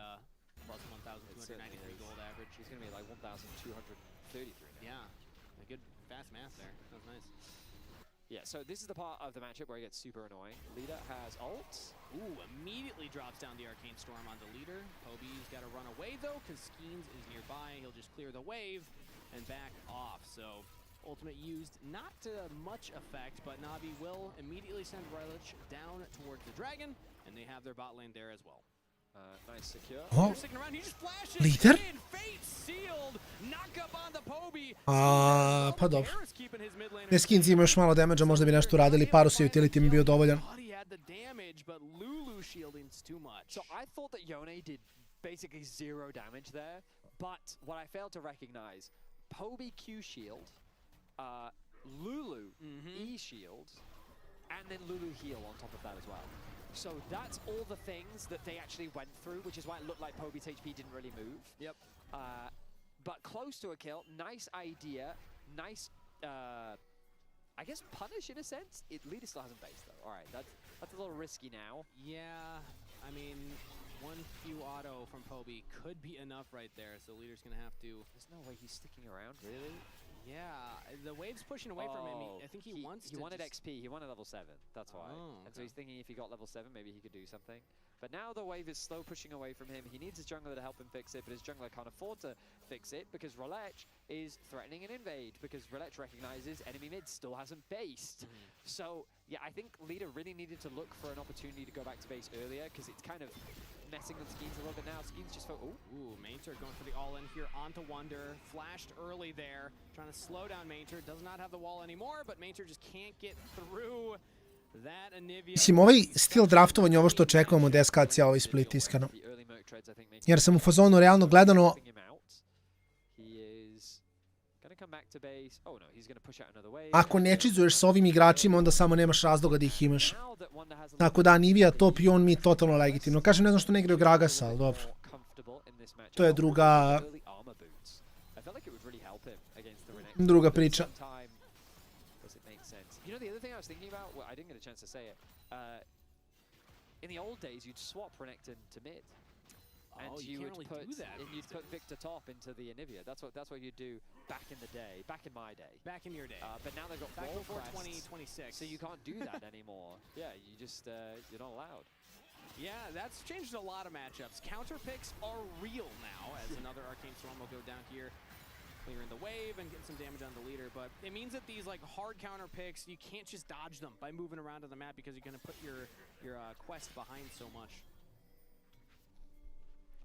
plus 1,293 gold average. He's going to be like 1,233 now. Yeah, a good fast math there. That was nice. Yeah, so this is the part of the matchup where it gets super annoying. Leader has ult. Ooh, immediately drops down the Arcane Storm on the leader. Poby's got to run away, though, because Skeens is nearby. He'll just clear the wave and back off. So ultimate used, not to much effect, but Navi will immediately send Relech down towards the dragon, and they have their bot lane there as well. Nice secure. Oh, leader? Pa dobro. Ne, Skeens ima još malo damage-a, možda bi nešto uradili, Parus i utility mi bio dovoljan. So I thought that Yone did basically zero damage there, but what I failed to recognize, Poby Q shield, Lulu E shield, and then Lulu heal on top of that as well. So that's all the things that they actually went through, which is why it looked like Poby's HP didn't really move. Yep. But close to a kill, nice idea, nice, I guess punish in a sense. Leader still hasn't based though. All right, that's a little risky now. Yeah, I mean, one Q auto from Poby could be enough right there, so Leader's gonna have to. There's no way he's sticking around, really. Yeah, the wave's pushing away from him. I think he wants to. He wanted XP. He wanted level 7. That's why. Okay. And so he's thinking if he got level 7, maybe he could do something. But now the wave is slow pushing away from him. He needs his jungler to help him fix it, but his jungler can't afford to fix it because Relech is threatening an invade because Relech recognizes enemy mid still hasn't based. So yeah, I think Leader really needed to look for an opportunity to go back to base earlier because it's kind of messing with Skeens a little bit now. Skeens just felt, Ooh, Mainter going for the all-in here onto Wonder. Flashed early there, trying to slow down Mainter. Does not have the wall anymore, but Mainter just can't get through that Anivia. Mislim, ovaj stil draftovanja, ovo što očekujemo od SKC-a, ovaj split, iskreno. Jer sam u fazonu realno gledano, ako ne čizuješ s ovim igračima, onda samo nemaš razloga da ih imaš. Tako da, Anivia top i on mi totalno legitimno. Kažem, ne znam što ne igraju Gragasa, ali dobro. To je druga priča. You know, the other thing I was thinking about, well, I didn't get a chance to say it. In the old days, you'd swap Renekton to mid, and you would put Victor top into the Anivia. That's what you'd do back in the day, back in my day. Back in your day. But now they've got back wall before crests, 2026. so you can't do that anymore. Yeah, you just you're not allowed. Yeah, that's changed a lot of matchups. Counter picks are real now, as another Arcane Storm will go down here, clearing the wave and getting some damage on the leader, but it means that these like hard counter picks, you can't just dodge them by moving around on the map because you're going to put your quest behind so much.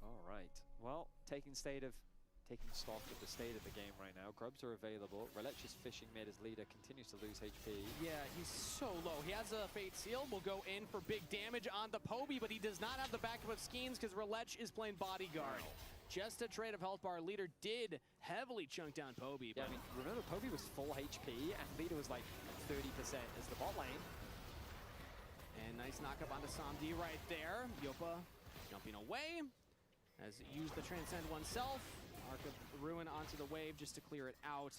All right. Well, taking stock of the state of the game right now. Grubs are available. Relech is fishing mid as Leader continues to lose HP. Yeah, he's so low. He has a Fate Seal. Will go in for big damage on the Poby, but he does not have the backup of Skeens because Relech is playing bodyguard. Just a trade of health bar. Leader did heavily chunk down Poby. Yeah, I mean, remember Poby was full HP and Leader was like 30% as the bot lane. And nice knockup onto Samdi right there. Yopa jumping away. Has used the Transcend oneself. Arc of Ruin onto the wave just to clear it out.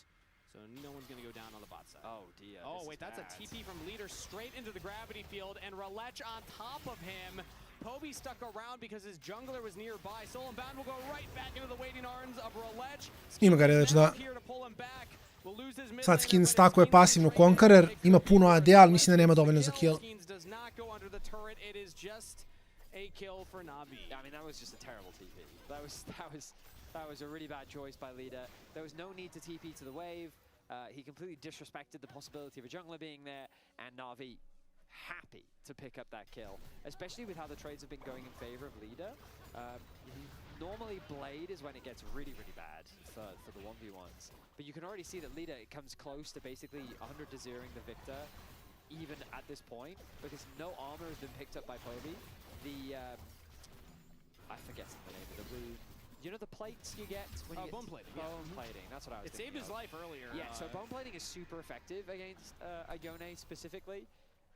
So no one's going to go down on the bot side. Oh, dear. Oh, wait, that's a TP from Leader straight into the gravity field, and Relech on top of him. Poby stuck around because his jungler was nearby. Soul and Bound will go right back into the waiting arms of Relech. Ima ga Relech, da. Sad Skeens tako je pasivno Conqueror, ima puno AD, ali mislim da nema dovoljno za kill. A kill for Navi. I mean, that was just a terrible TP. That was a really bad choice by Leader. There was no need to TP to the wave. He completely disrespected the possibility of a jungler being there, and Navi happy to pick up that kill, especially with how the trades have been going in favor of Leader. Normally Blade is when it gets really, really bad for the 1v1s, but you can already see that Leader comes close to basically 100 to 0ing the Victor, even at this point, because no armor has been picked up by Poby. I forget the name of the rune. You know the plates you get when you bone plating. Bone plating. That's what I was thinking. It saved his life earlier. Yeah. So bone plating is super effective against Ione specifically,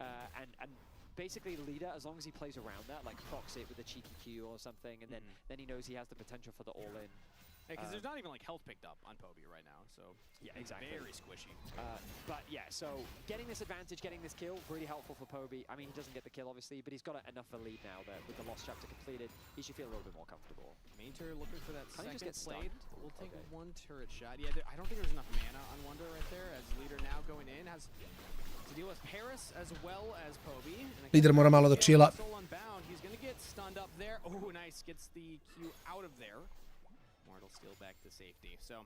and basically Leader, as long as he plays around that, like procs it with a cheeky Q or something, and then he knows he has the potential for the all-in. Because there's not even like health picked up on Poby right now, so yeah, exactly. Very squishy. But yeah, so getting this advantage, getting this kill, really helpful for Poby. I mean, he doesn't get the kill obviously, but he's got enough of a lead now that with the lost chapter completed, he should feel a little bit more comfortable. Mainter looking for that Can second blade. We'll take one turret shot. Yeah, I don't think there's enough mana on Wonder right there, as Leader now going in has to deal with Paris as well as Poby. Leader mora malo da chilla. He's gonna get stunned up there. Oh, nice, gets the Q out of there. Mortal steal back to safety. So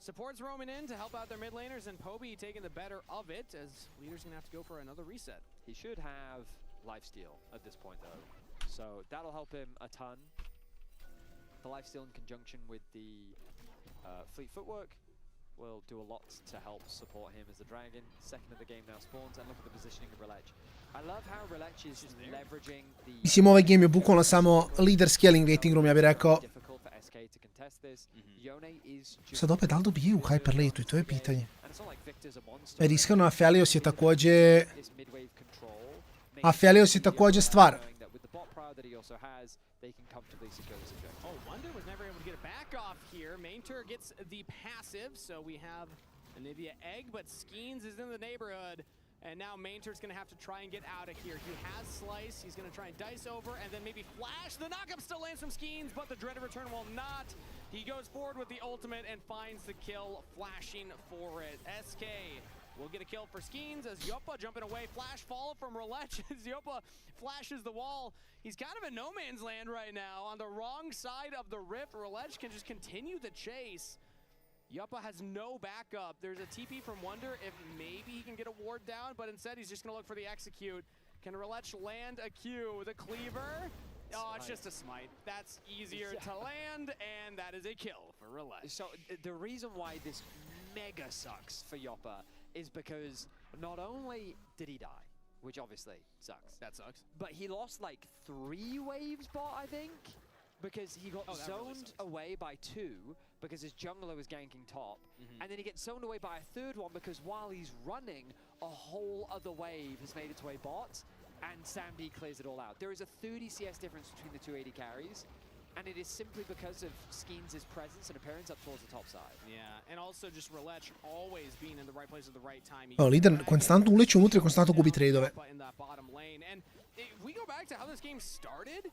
support's roaming in to help out their mid laners, and Poby taking the better of it, as Leader's gonna have to go for another reset. He should have lifesteal at this point though, so that'll help him a ton. The lifesteal in conjunction with the fleet footwork will do a lot to help support him as the dragon. Second of the game now spawns, and look at the positioning of Relech. I love how Relech is leveraging the... Mislim, ovaj game je bukvalno samo leader scaling waiting room, ja bih rekao. Sad opet, da li dobiju u Hyperlate-u, i to je pitanje. Jer iskreno, Aphelios je takođe... Aphelios je takođe stvar. Oh, Wonder was never able to get it back off here. Mainter gets the passive, so we have Anivia Egg, but Skeens is in the neighborhood. And now Mainter's going to have to try and get out of here. He has Slice. He's going to try and dice over and then maybe flash. The knockup still lands from Skeens, but the Dreaded Return will not. He goes forward with the ultimate and finds the kill, flashing for it. SK will get a kill for Skeens as Yopa jumping away. Flash follow from Relech as Yopa flashes the wall. He's kind of in no man's land right now. On the wrong side of the rift, Relech can just continue the chase. Yuppa has no backup. There's a TP from Wonder if maybe he can get a ward down, but instead he's just going to look for the execute. Can Relech land a Q? The cleaver? Oh, it's just a smite. That's easier to land, and that is a kill for Relech. So the reason why this mega sucks for Yoppa is because not only did he die, which obviously sucks. That sucks. But he lost like 3 waves bot, I think, because he got zoned away by 2 because his jungler was ganking top, and then he gets zoned away by a 3rd one because while he's running, a whole other wave has made its way bot, and SamD clears it all out. There is a 30 CS difference between the 280 carries, and it is simply because of Skeens' presence and appearance up towards the top side. Yeah, and also just Relech always being in the right place at the right time. Lider konstantno uleće unutra i konstantno gubi tradeove. In that bottom lane, and if we go back to how this game started,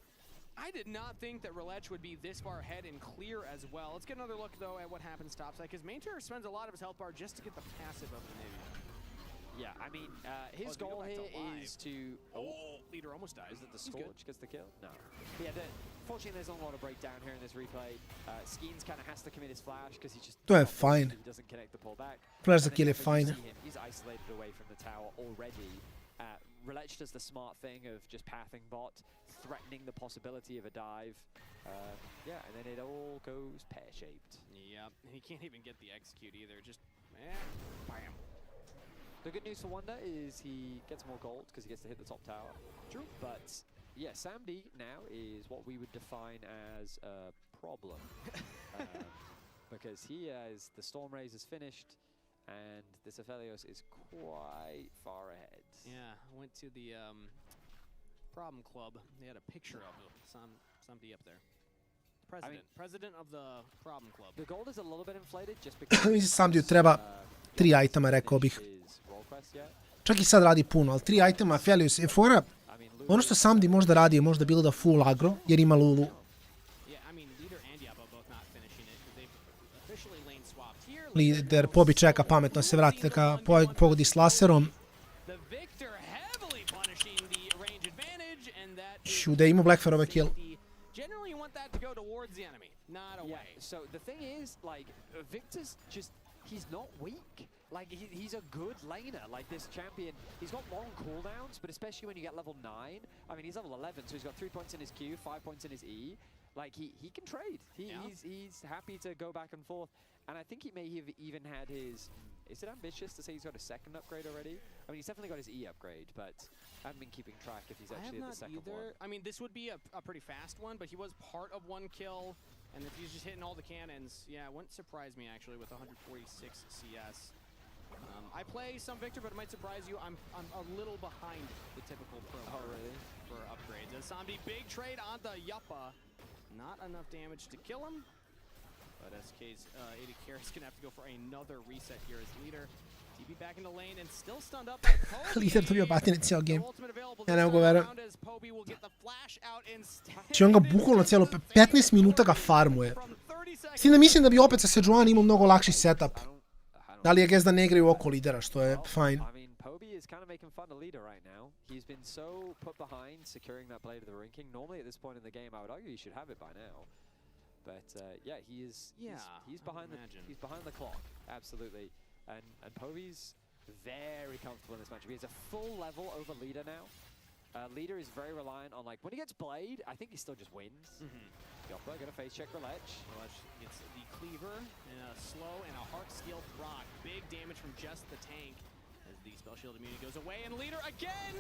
I did not think that Relech would be this far ahead and clear as well. Let's get another look though at what happens topside, because Mainter spends a lot of his health bar just to get the passive of the Navy. Yeah, I mean, his goal here is to... Leader almost dies. Is it the Scorch gets the kill? No. Yeah, fortunately there's not a lot of breakdown here in this replay. Skeens kind of has to commit his flash because he just... To je fine. He doesn't connect the pullback. Flash za kill je fine. He's isolated away from the tower already. Relech does the smart thing of just pathing bot, threatening the possibility of a dive. Yeah, and then it all goes pear-shaped. Yep, he can't even get the execute either. Just, bam. The good news for Wonder is he gets more gold because he gets to hit the top tower. True. But yeah, SamD now is what we would define as a problem. Because he has, the Storm Raise is finished, and this Aphelios is quite far ahead. Yeah, I went to the problem club. They had a picture of somebody up there. President of the problem club. The gold is a little bit inflated just because... Mislim SamD-u treba 3 itema, rekao bih. Čak i sad radi puno, ali 3 itema Aphelios je fora. Ono što SamD možda radi je možda bilo da full agro, jer ima Lulu. Lider Pobi čeka pametno se vrati da ga pogodi s laserom. Da ima Blackfarove kill. Generally you want that to go towards the enemy, not away. Yeah, so the thing is, like, Victor's just, he's not weak. Like, he's a good laner. Like, this champion, he's got long cooldowns, but especially when you get level 9. I mean, he's level 11, so he's got 3 points in his Q, 5 points in his E. Like, he can trade. He's happy to go back and forth. And I think he may have even had his... Is it ambitious to say he's got a 2nd upgrade already? I mean, he's definitely got his E upgrade, but I haven't been keeping track if he's actually at the 2nd one. I mean, this would be a pretty fast one, but he was part of 1 kill. And if he's just hitting all the cannons, yeah, it wouldn't surprise me, actually, with 146 CS. I play some Victor, but it might surprise you. I'm a little behind the typical pro for upgrades. As SamD, big trade on the Yuppa. Not enough damage to kill him. But SK's 80 carries gonna have to go for another reset here as Leader. TP back into lane and still stunned up by Pobi. Leader dobio batine cijel game. Ja ne mogu verujem. Znači on ga bukvalno cijelo 15 minuta ga farmuje. S tim da mislim da bi opet sa Sejuani imao mnogo lakši setup. Da li je guess da ne igraju oko lidera, što je fine. I mean, Pobi is kind of making fun of Leader right now. He's been so put behind securing that blade of the ranking. Normally at this point in the game, I would argue he should have it by now. But yeah, he's behind the clock, absolutely. And Pobi's very comfortable in this matchup. He has a full level over Leader now. Leader is very reliant on, like, when he gets Blade, I think he still just wins. Yoppa gonna face check Relech. Relech gets the cleaver and a slow and a heart steel proc. Big damage from just the tank. As the spell shield immunity goes away, and Leader again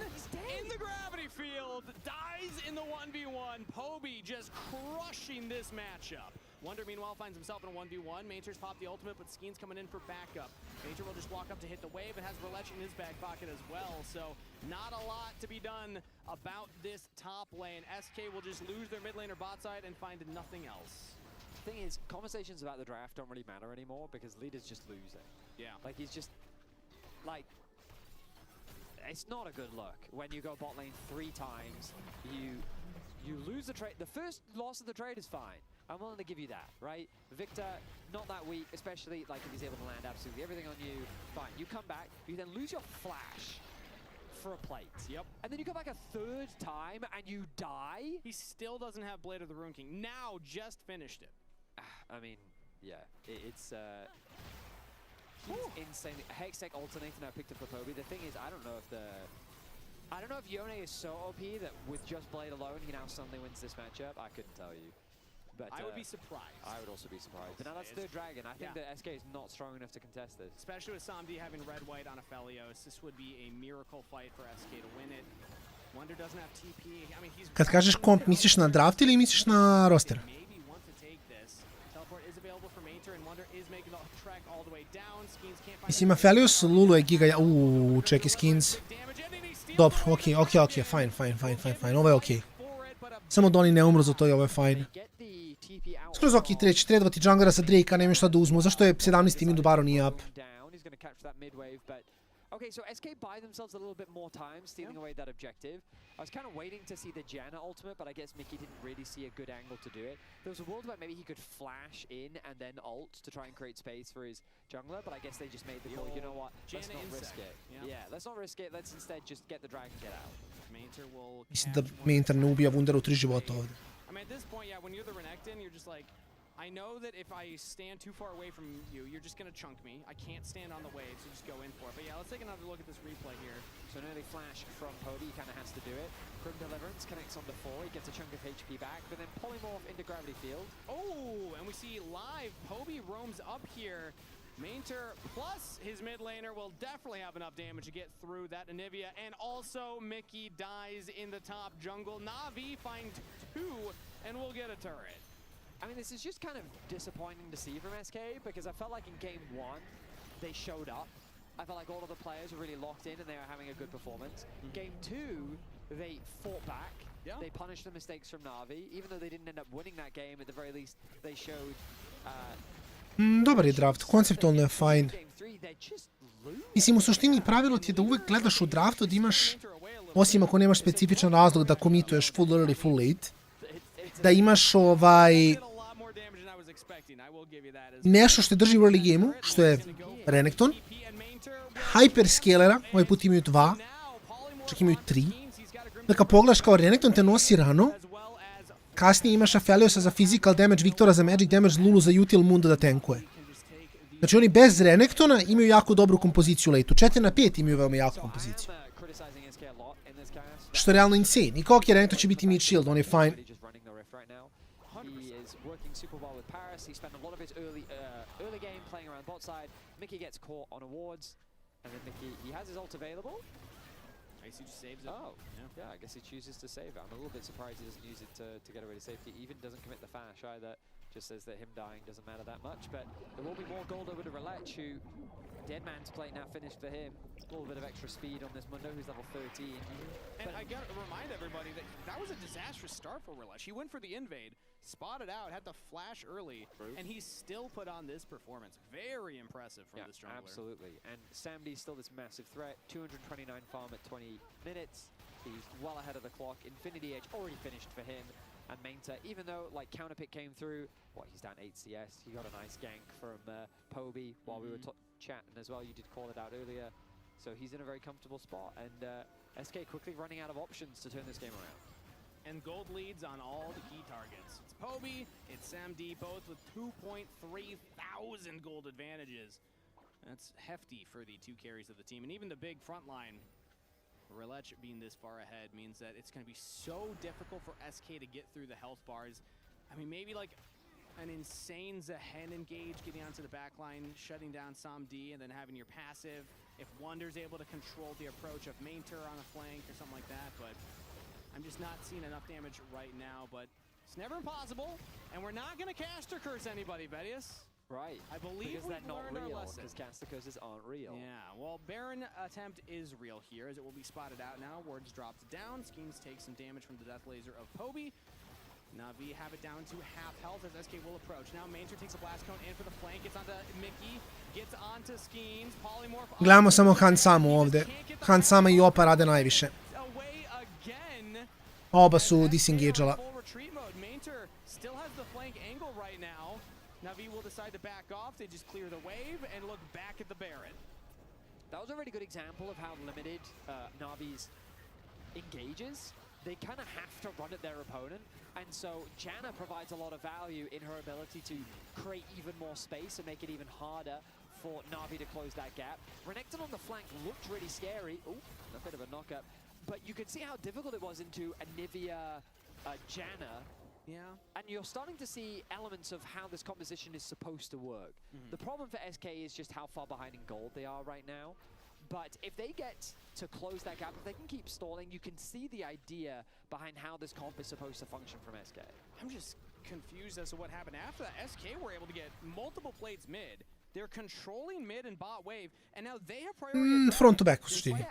in the gravity field dies in the 1v1. Pobi just crushing this matchup. Wonder meanwhile finds himself in a 1v1. Mainter's popped the ultimate, but Skeen's coming in for backup. Mainter will just walk up to hit the wave and has Relech in his back pocket as well. So not a lot to be done about this top lane. SK will just lose their mid lane or bot side and find nothing else. The thing is, conversations about the draft don't really matter anymore because Leader's just losing. Yeah. Like, he's just... Like, it's not a good look when you go bot lane 3 times. You lose the trade. The first loss of the trade is fine. I'm willing to give you that, right? Victor, not that weak, especially like if he's able to land absolutely everything on you. Fine. You come back, you then lose your flash for a plate. Yep. And then you go back a 3rd time and you die. He still doesn't have Blade of the Rune King. Now just finished it. I mean, yeah, it's he's insane. Hextech alternator now picked up for Poby. The thing is, I don't know if Yone is so OP that with just Blade alone, he now suddenly wins this matchup. I couldn't tell you. But I would be surprised. I would also be surprised. But now that's third dragon. I think that SK is not strong enough to contest this. Especially with Samdi having red-white on Aphelios, this would be a miracle fight for SK to win it. Wonder doesn't have TP. I mean, he's Kad kažeš komp, misliš na draft ili misliš na roster? maybe want to take this. Teleport is available for Mater and Wonder is making the trek all the way down. Skins can't find. Mislim, Aphelios, Lulu je giga... čeki skins. Dobro, okej, fine, ovo je okej. Samo da oni ne umru za to i ovo je fine. Skroz okej, tradovati junglera za Drake-a, nema šta da uzmu. Zašto je 17. mid u Baron nije up? Okay, so SK buy themselves a little bit more time, stealing away that objective. I was kind of waiting to see the Janna ultimate, but I guess Mickey didn't really see a good angle to do it. There was a world where maybe he could flash in and then ult to try and create space for his jungler, but I guess they just made the call, you know what, let's not risk it. Yeah, let's not risk it, let's instead just get the dragon, get out. Mislim da Mater ne ubija Wunderu 3 života ovdje. I mean, at this point, yeah, when you're the Renekton, you're just like, I know that if I stand too far away from you, you're just going to chunk me. I can't stand on the wave, so just go in for it. But yeah, let's take another look at this replay here. So an early flash from Poby, he kind of has to do it. Grim Deliverance connects on the 4, he gets a chunk of HP back, but then Polymorph into Gravity Field. Oh, and we see live, Poby roams up here. Mater plus his mid laner will definitely have enough damage to get through that Anivia. And also Mickey dies in the top jungle. Na'Vi finds 2 and will get a turret. I mean, this is just kind of disappointing to see from SK because I felt like in game 1, they showed up. I felt like all of the players were really locked in and they were having a good performance. Game 2, they fought back. They punished the mistakes from Na'Vi. Even though they didn't end up winning that game, at the very least, they showed... Dobar je draft, konceptualno je fine. Mislim, u suštini pravilo ti je da uvek gledaš u draftu da imaš, osim ako nemaš specifičan razlog da komituješ full early, full late, da imaš nešto što te drži u early game-u, što je Renekton, Hyperscalera, ovaj put imaju 2, čak imaju 3. Da kad pogledaš kao Renekton te nosi rano, kasnije imaš Apheliosa za physical damage, Viktora za magic damage, Lulu za util, Mundo da tankuje. Znači oni bez Renektona imaju jako dobru kompoziciju late-u. 4 na 5 imaju veoma jaku kompoziciju. Što je realno insane. I kao Renekton će biti mid shield, on je fine. Super well with Paris. He spent a lot of his early game playing around bot side. Mickey gets caught on a wards, and then Mickey, he has his ult available. I see, just saves it. Oh, yeah, I guess he chooses to save it. I'm a little bit surprised he doesn't use it to get away to safety. Even doesn't commit the fash either. Just says that him dying doesn't matter that much. But there will be more gold over to Relech, who Dead Man's plate now finished for him. A little bit of extra speed on this Mundo, who's level 13. And I gotta remind everybody that that was a disastrous start for Relech. He went for the invade, spotted out, had the flash early, and he still put on this performance. Very impressive from this jungler. Absolutely. And Samdi's still this massive threat. 229 farm at 20 minutes. He's well ahead of the clock. Infinity Edge already finished for him. And Mainta, even though like counterpick came through, he's down 8 CS. He got a nice gank from Poby while we were chatting as well. You did call it out earlier. So he's in a very comfortable spot. And SK quickly running out of options to turn this game around. And gold leads on all the key targets. It's Poby, it's Samd, both with 2,300 gold advantages. That's hefty for the 2 carries of the team. And even the big front line, Relech being this far ahead means that it's going to be so difficult for SK to get through the health bars. I mean, maybe like an insane Zehen engage getting onto the back line, shutting down Samd, and then having your passive. If Wonder's able to control the approach of Mainter on a flank or something like that, but I'm just not seeing enough damage right now. But it's never impossible, and we're not going to caster curse anybody, Vedius. Right. I believe because they're not real, because caster curses aren't real. Yeah, well, Baron attempt is real here, as it will be spotted out now. Wards dropped down. Schemes take some damage from the death laser of Poby. Na'Vi have it down to half health as SK will approach. Now Mainter takes a blast cone in for the flank, gets onto Mickey, gets onto Schemes, Polymorph... Gledamo samo Hansamu ovde. Hansama i Opa rade najviše. Oba su disengage-ala. Mainter still has the flank angle right now. Na'Vi will decide to back off. They just clear the wave and look back at the Baron. That was a really good example of how limited Na'Vi's engages. they kind of have to run at their opponent. And so Janna provides a lot of value in her ability to create even more space and make it even harder for Na'Vi to close that gap. Renegade on the flank looked really scary. Ooh, a bit of a knock-up. But you could see how difficult it was into Anivia, Janna. Yeah. And you're starting to see elements of how this composition is supposed to work. The problem for SK is just how far behind in gold they are right now. But if they get to close that gap, if they can keep stalling, you can see the idea behind how this comp is supposed to function from SK. I'm just confused as to what happened after that. SK were able to get multiple plates mid. They're controlling mid and bot wave, and now they have priority. Front to back u suštini.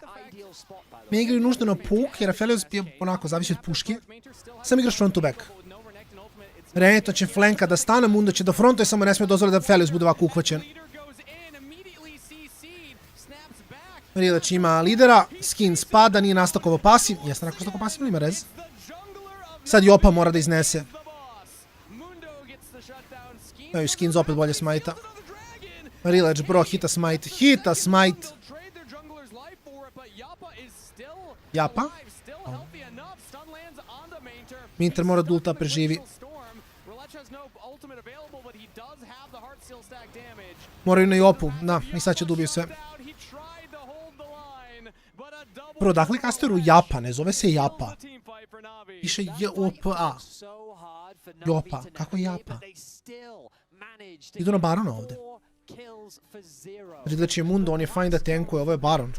Ne igraju nužno na puk, jer Aphelios je onako zavisi od puške. Sam igraš front to back. Renekton će flanka da stane, Mundo će do fronta i samo ne smije dozvoliti da Aphelios bude ovako uhvaćen. Rilač ima lidera, skin spada, nije nastakovo pasiv. Jeste nakon stakova pasiv ili ima rez? Sad Jopa mora da iznese. Evo skins opet bolje smajta. Rilač bro, hita smite, hita smite. Japa? Minter mora da ulta preživi. Moraju na Jopu, da, i sad će da ubiju sve. Bro, dakle kasteru Japa, ne zove se Japa. Piše J-O-P-A. Jopa, kako Japa? Idu na Barona ovde. Rilač je Mundo, on je fajn da tankuje, ovo je Baron.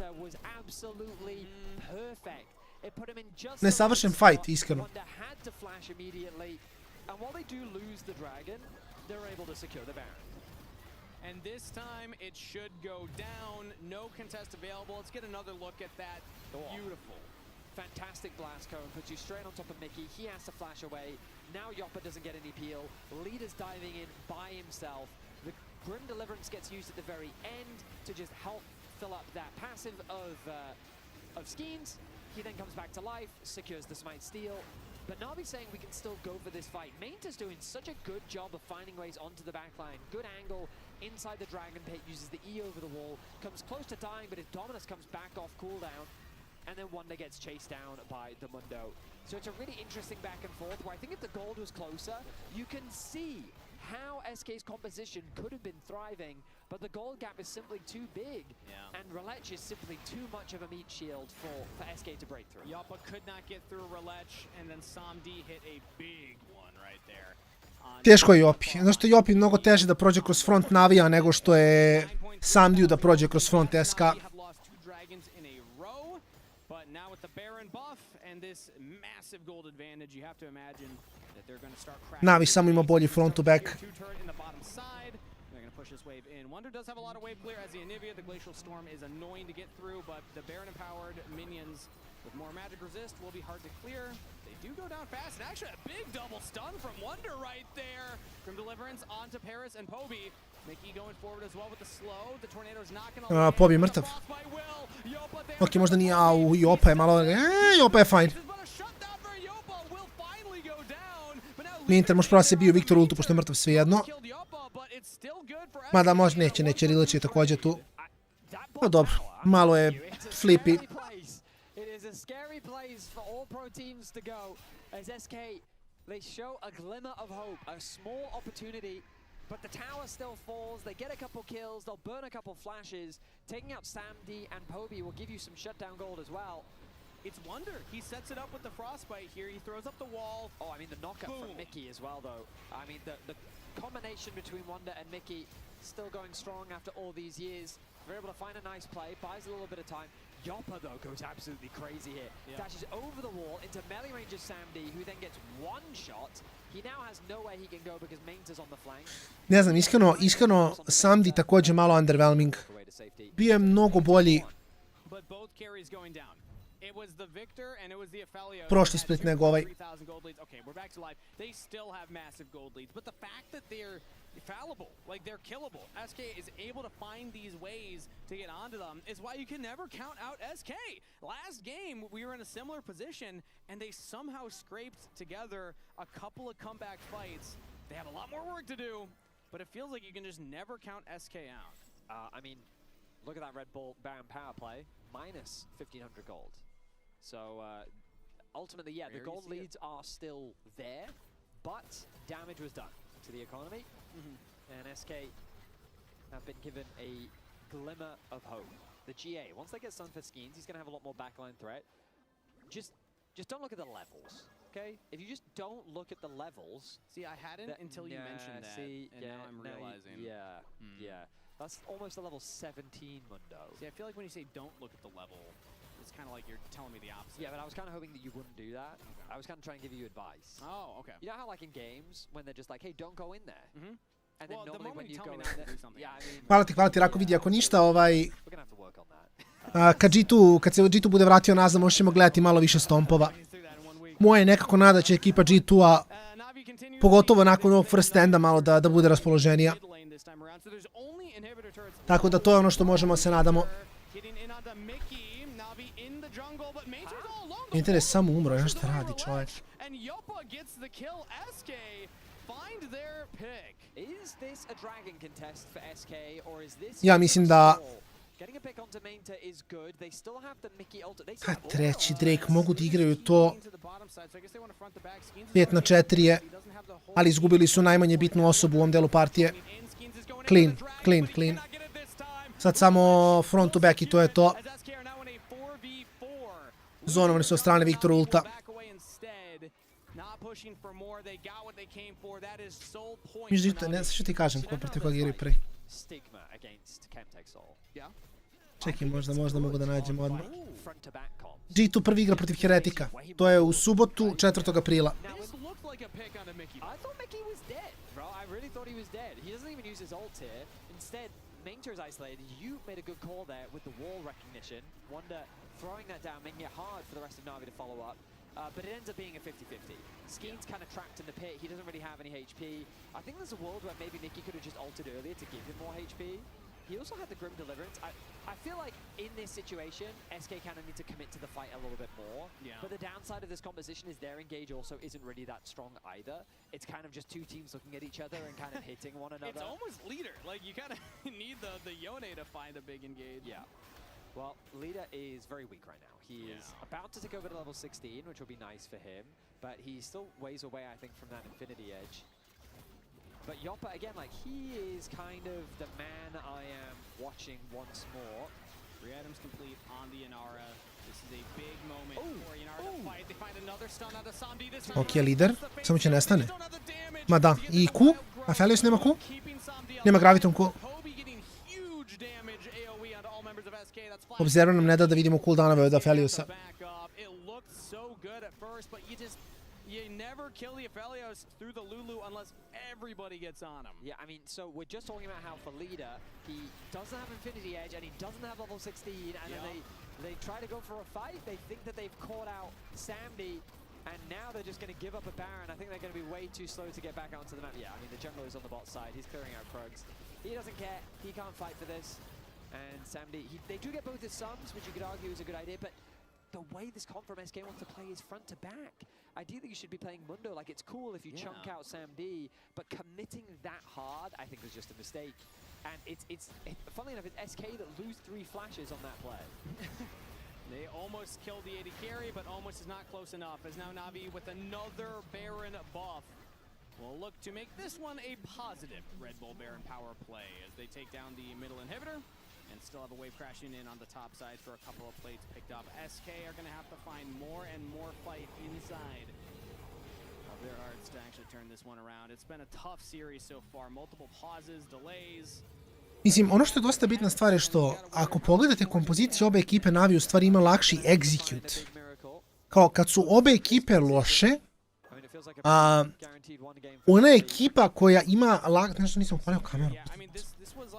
Nesavršen fight, iskreno. And this time it should go down. No contest available. Let's get another look at that. Beautiful. Fantastic blast cone, puts you straight on top of Mickey. He has to flash away. Now Yoppa doesn't get any peel. Leader's diving in by himself. The Grim Deliverance gets used at the very end to just help fill up that passive of Skeens. He then comes back to life, secures the Smite Steal. But Na'Vi's saying we can still go for this fight. Mainta's doing such a good job of finding ways onto the backline. Good angle inside the Dragon Pit, uses the E over the wall, comes close to dying, but his Dominus comes back off cooldown. And then Wonder gets chased down by the Mundo. So it's a really interesting back and forth where I think if the gold was closer, you can see how SK's composition could have been thriving, but the gold gap is simply too big. Yeah. And Relech is simply too much of a meat shield for SK to break through. Yoppa could not get through Relech, and then Samdi hit a big one right there. Teško je Jopi. Zato što je Jopi mnogo teže da prođe kroz front Navija nego što je Samdiju da prođe kroz front SK. Navi samo ima bolji front to back. Wonder does have a lot of wave clear as the Anivia, the Glacial Storm is annoying to get through, but the Baron-empowered minions with more magic resist will be hard to clear. They do go down fast, and actually a big double stun from Wonder right there. From Deliverance onto Paris and Poby. Mickey going forward as well with the slow. The Tornado's not gonna Poby je mrtav. Ok, možda nije, au, Jopa je malo... Jopa je fajn. Minter može prava se bio Viktor ultu, pošto je mrtav svejedno. Mada možda neće, Rilač je također tu. No dobro, malo je flippy. It is a scary place for all pro teams to go as SK, they show a glimmer of hope, a small opportunity, but the tower still falls, they get a couple kills, they'll burn a couple flashes, taking out Samdi and Poby will give you some shutdown gold as well. It's Wonder. He sets it up with the Frostbite here. He throws up the wall. Oh, I mean, the knockup from Mickey as well, though. I mean, the combination between Wonder and Mickey still going strong after all these years. They're able to find a nice play, buys a little bit of time. Yoppa, though, goes absolutely crazy here. Yeah. Dashes over the wall into melee range of Samdi, who then gets one shot. He now has nowhere he can go because Mainta's on the flank. Ne znam, iskreno Samdi također malo underwhelming. Bio je mnogo bolji. But both carries going down. It was the Victor and it was the Aphelios. Prošli split nego ovaj. Okay, we're back to life. They still have massive gold leads, but the fact that they're fallible, like they're killable, SK is able to find these ways to get onto them is why you can never count out SK. Last game, we were in a similar position and they somehow scraped together a couple of comeback fights. They have a lot more work to do, but it feels like you can just never count SK out. I mean, look at that Red Bull Baron power play, minus 1,500 gold. So ultimately, yeah, the gold leads are still there, but damage was done to the economy, and SK have been given a glimmer of hope. The GA, once they get stunned for skins, he's going to have a lot more backline threat. Just don't look at the levels, okay? If you just don't look at the levels... See, I hadn't until you mentioned that, and now I'm realizing. Yeah. That's almost a level 17, Mundo. See, I feel like when you say don't look at the level, it's kind of like you're telling me the opposite. Yeah, but I was kind of hoping that you wouldn't do that. Okay. I was kind of trying to give you advice. Oh, okay. You know how like in games, when they're just like, hey, don't go in there? And then Well, normally when you go in there... Yeah, I mean... Hvala ti, Rako, vidi, ako ništa, We're gonna have to work on that. kad se G2 bude vratio nazad, možemo gledati malo više stompova. Moje je nekako nada će ekipa G2-a, pogotovo nakon ovog first standa, malo da bude raspoloženija. Tako da to je ono što možemo da se nadamo. Interes samo umro, ja šta radi čovjek. Ja mislim da... treći Drake, mogu da igraju to. 5 na 4 je, ali izgubili su najmanje bitnu osobu u ovom delu partije. Clean. Sad samo front to back i to je to. Zonovani su od strane Viktora Ulta. Ne znam što ti kažem, protiv koga igraju prvi. Čekaj, možda mogu da nađem odmah. G2 prvi igra protiv Heretika. To je u subotu, 4. aprila. Mainter's isolated. You made a good call there with the wall recognition. Wonder throwing that down, making it hard for the rest of Na'Vi to follow up. But it ends up being a 50-50. Skeen's kind of trapped in the pit. He doesn't really have any HP. I think there's a world where maybe Nikki could have just ulted earlier to give him more HP. He also had the Grim Deliverance. I feel like in this situation, SK kind of need to commit to the fight a little bit more. Yeah. But the downside of this composition is their engage also isn't really that strong either. It's kind of just two teams looking at each other and kind of hitting one another. It's almost leader. Like, you kind of need the Yone to find a big engage. Yeah. Well, Leader is very weak right now. He is about to take over to level 16, which will be nice for him. But he still ways away, I think, from that Infinity Edge. But Yoppa, again, like, he is kind of the man I am watching once more. 3 items complete on the Inara. This is a big moment for Inara to fight. They find another stun out of Samdi. This time Ok, lider. Samo će nestane. Ma da, i Q? Aphelios nema Q? Nema Graviton Q. Observer nam ne da da vidimo cooldownove od Apheliosa. You never kill the Aphelios through the Lulu unless everybody gets on him. Yeah, I mean, so we're just talking about how for Leader, he doesn't have Infinity Edge and he doesn't have level 16, and then they try to go for a fight. They think that they've caught out Samdi, and now they're just going to give up a Baron. I think they're going to be way too slow to get back onto the map. Yeah, I mean, the jungler is on the bot side. He's clearing out Krugs. He doesn't care. He can't fight for this. And Samdi, they do get both his sums, which you could argue is a good idea, but the way this comp from SK wants to play is front to back. Ideally, you should be playing Mundo. Like, it's cool if you chunk out Sam D, but committing that hard, I think, was just a mistake. And it's funnily enough, it's SK that lose 3 flashes on that play. They almost killed the AD carry, but almost is not close enough, as now Na'Vi with another Baron buff will look to make this one a positive Red Bull Baron power play as they take down the middle inhibitor. And still have a wave crashing in on the top side for a couple of plates picked up. SK are going to have to find more and more fight inside of their hearts to actually turn this one around. It's been a tough series so far. Multiple pauses, delays. Mislim, ono što je dosta bitna stvar je što ako pogledate kompoziciju obe ekipe, Na'Vi u stvari ima lakši execute. Kao kad su obe ekipe loše, ona ekipa koja ima... Nešto nisam upalio kameru.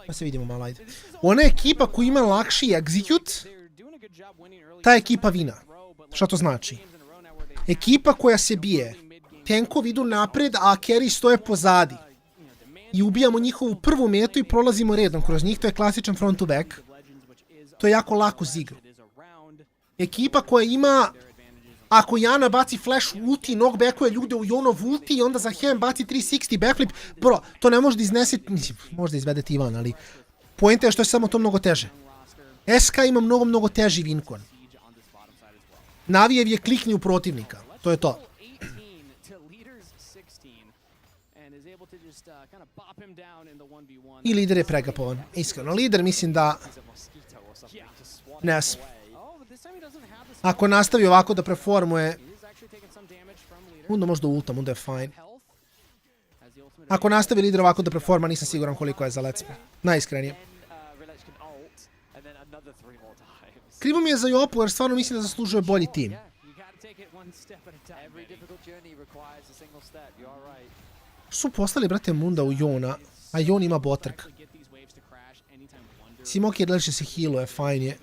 Pa se vidimo malo, ajde. Ona ekipa koja ima lakši execute, ta ekipa vina. Šta to znači? Ekipa koja se bije, tenkovi idu napred, a carry stoje pozadi. I ubijamo njihovu prvu metu i prolazimo redom kroz njih, to je klasičan front to back. To je jako lako za igru. Ekipa koja ima... Ako Jana baci flash ulti, knockbackuje ljude u Jonov ulti i onda za Hem baci 360 backflip, bro, to ne može da iznese, mislim, može da izvedete Ivan, ali poenta je što je samo to mnogo teže. SK ima mnogo teži Vincon. Navijev je klikni u protivnika. To je to. I lider je pregapovan. Iskreno, lider mislim da... Ne znam. Ako nastavi ovako da performuje... Onda možda ulta, onda je fine. Ako nastavi lider ovako da performa, nisam siguran koliko je za LEC. Najiskrenije. Krivo mi je za Jopu, jer stvarno mislim da zaslužuje bolji tim. Su poslali, brate, Munda u Jona, a Jon ima botrk. Simoki da će se healuje, fajn je.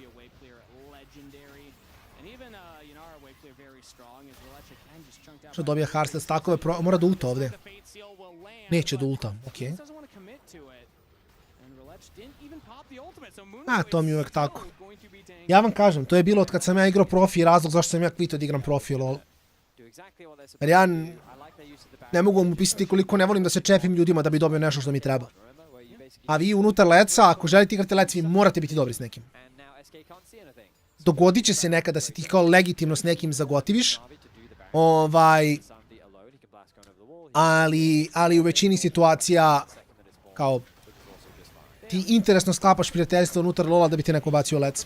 Što dobija Harslet stakove, mora da ulta ovde. Neće da ulta, okej. A, to mi je uvek tako. Ja vam kažem, to je bilo od kad sam ja igrao profi i razlog zašto sam ja kvitao da igram profi, lol. Jer ja ne mogu vam upisati koliko ne volim da se čepim ljudima da bi dobio nešto što mi treba. A vi unutar LEC-a, ako želite igrati LEC, vi morate biti dobri s nekim. Dogodit će se nekada da se ti kao legitimno s nekim zagotiviš. Ali u većini situacija kao ti interesno sklapaš prijateljstvo unutar LoL-a da bi te neko bacio LEC.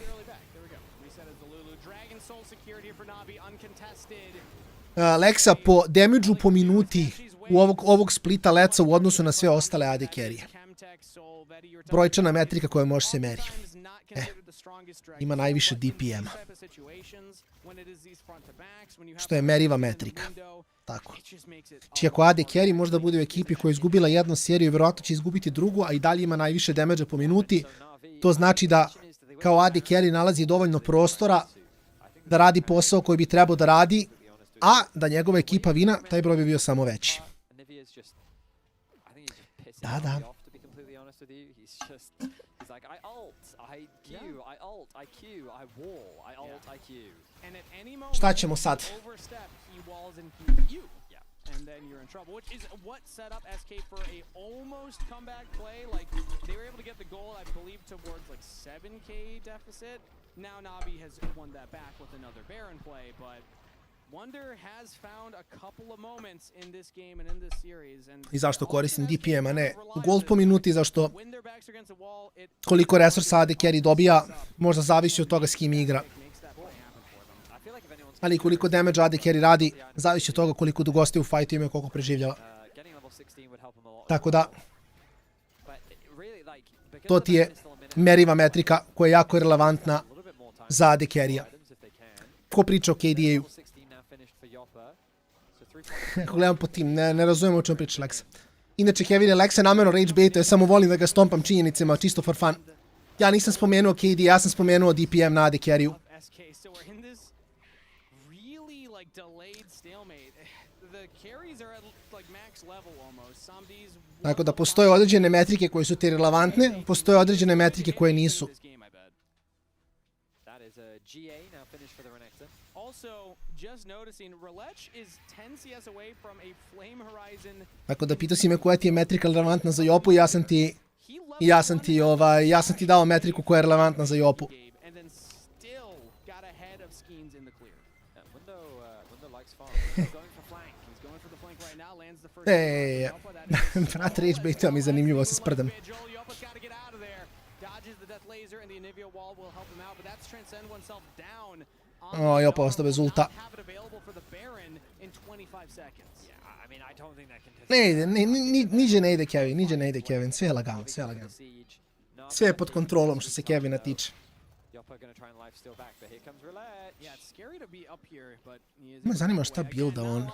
Lexa po damage-u po minuti u ovog splita LEC-a u odnosu na sve ostale AD carry-e. Brojčana metrika koja može se meri. Ima najviše DPM-a. Što je meriva metrika. Tako. Či ako AD carry možda bude u ekipi koja je izgubila jednu seriju, vjerojatno će izgubiti drugu, a i dalje ima najviše damage-a po minuti. To znači da kao AD carry nalazi dovoljno prostora da radi posao koji bi trebao da radi, a da njegova ekipa vina, taj broj bi bio samo veći. Da. Šta ćemo sad? And then you're in trouble, which is what set up SK for a almost comeback play. Like, they were able to get the goal, I believe, towards like 7k deficit. Now Navi has won that back with another Baron play, but Wonder has found a couple of moments in this game and in this series. I zašto koristim DPM, a ne gold po minuti, zašto koliko resursa AD carry dobija, možda zavisi od toga s kim igra. Ali koliko damage AD carry radi, zavisi od toga koliko dugosti u fajtu ima i koliko preživljava. Tako da, to ti je meriva metrika koja je jako relevantna za AD carry-a. Ko priča o KDA-u? Ako gledam po tim, ne razumijem o čemu priča Lexa. Inače, Kevin je Lexa namjerno rage baituje, samo volim da ga stompam činjenicama, čisto for fun. Ja nisam spomenuo KD, ja sam spomenuo DPM na AD carry-u. Tako da postoje određene metrike koje su ti relevantne, postoje određene metrike koje nisu. Tako da pitao si me koja ti je metrika relevantna za Jopu, ja sam ti dao metriku koja je relevantna za Jopu. Brat rage baituje mi zanimljivo se sprdam. O, Jopa ostao bez ulta. Ne ide, niđe ne ide Kevin, sve je lagano. Sve je pod kontrolom što se Kevina tiče. Me zanima šta builda on.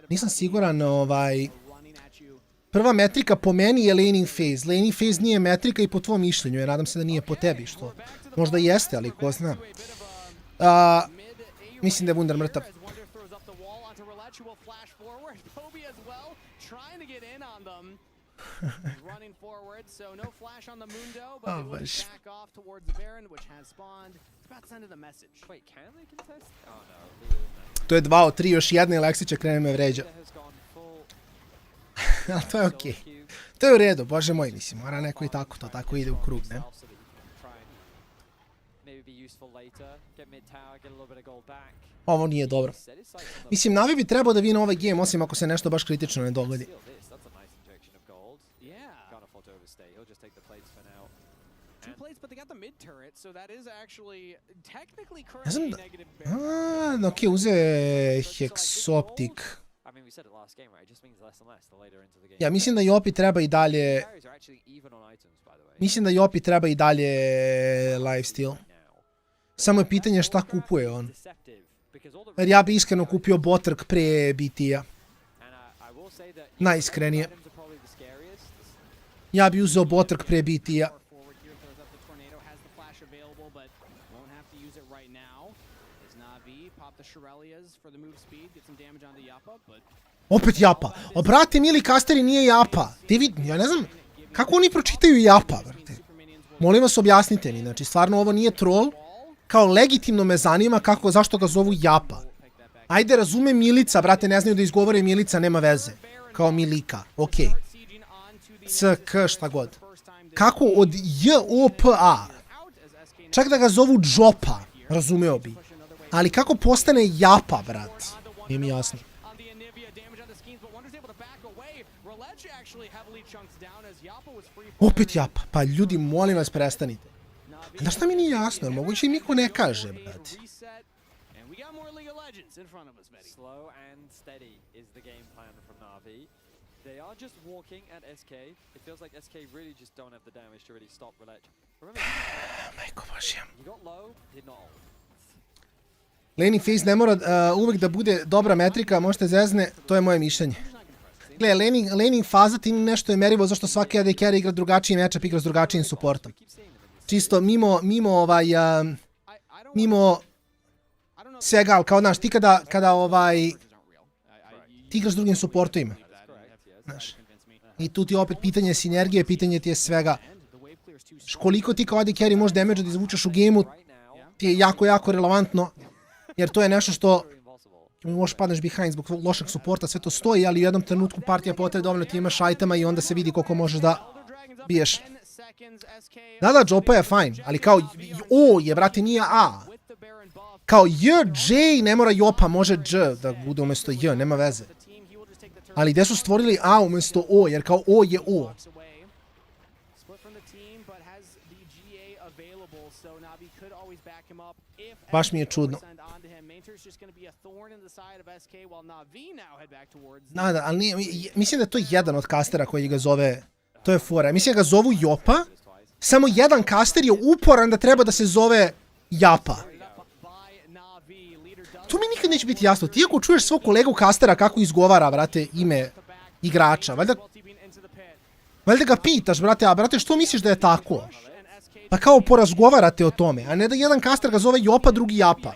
Nisam siguran, prva metrika po meni je laning phase. Laning phase nije metrika i po tvom mišljenju, jer nadam se da nije po tebi, što možda jeste, ali ko zna. Mislim da je Wunder mrtav. O, baš. To je 2 od 3, još jedna i Leksi će krene me vređa. Ali to je okej. To je u redu, bože moj, mislim, mora neko i tako, to tako ide u krug, ne? Ovo nije dobro. Mislim, Navi bi trebao da vine ovaj game, osim ako se nešto baš kritično ne dogodi. Ne znam da... Ok, uze Hexoptic. Ja mislim da Jopi treba i dalje... Mislim da Jopi treba i dalje lifesteal. Samo je pitanje šta kupuje on. Jer ja bi iskreno kupio Botrk pre BT-a. Najiskrenije. Ja bi uzeo Botrk pre BT-a. Opet Japa. O, brate, mili kasteri, nije Japa. Ja ne znam, kako oni pročitaju Japa, brate? Molim vas, objasnite mi. Znači, stvarno ovo nije troll. Kao legitimno me zanima zašto ga zovu Japa. Ajde, razume Milica, brate, ne znaju da izgovore Milica, nema veze. Kao Milika, okej. CK, šta god. Kako od J-O-P-A? Čak da ga zovu Džopa, razumeo bi. Ali kako postane Japa, brat? Nije mi jasno. Opet Japa. Pa ljudi, molim vas, prestanite. Da šta mi nije jasno, jer moguće i niko ne kaže, brate. Majko Božja. Laning phase ne mora uvek da bude dobra metrika, možete zezne, to je moje mišljenje. Gle, laning faza ti nešto je merivo zašto svaki AD carry igra drugačiji matchup, igra s drugačijim supportom. Čisto mimo svega, ali kao, znaš, ti kada ti igraš s drugim supportovima. Znaš. I tu ti je opet pitanje sinergije, pitanje ti je svega. Koliko ti kao AD carry možeš damage da izvučeš u gejmu, ti je jako, jako relevantno. Jer to je nešto što možeš padneš behind zbog lošeg supporta, sve to stoji, ali u jednom trenutku partija potrebe dovoljno ti imaš itema i onda se vidi koliko možeš da biješ. Da, Džopa je fajn, ali kao O je, brate, nije A. Kao J, J, ne mora Jopa, može Dž da bude umjesto J, nema veze. Ali gdje su stvorili A umjesto O, jer kao O je O. Baš mi je čudno. Da, ali nije, mislim da je to jedan od kastera koji ga zove, to je fora. Mislim da ga zovu Jopa, samo jedan kaster je uporan da treba da se zove Japa. To mi nikad neće biti jasno. Ti ako čuješ svog kolegu kastera kako izgovara, brate, ime igrača, valjda ga pitaš, brate, a brate, što misliš da je tako? Pa kao porazgovarate o tome, a ne da jedan kaster ga zove Jopa, drugi Japa.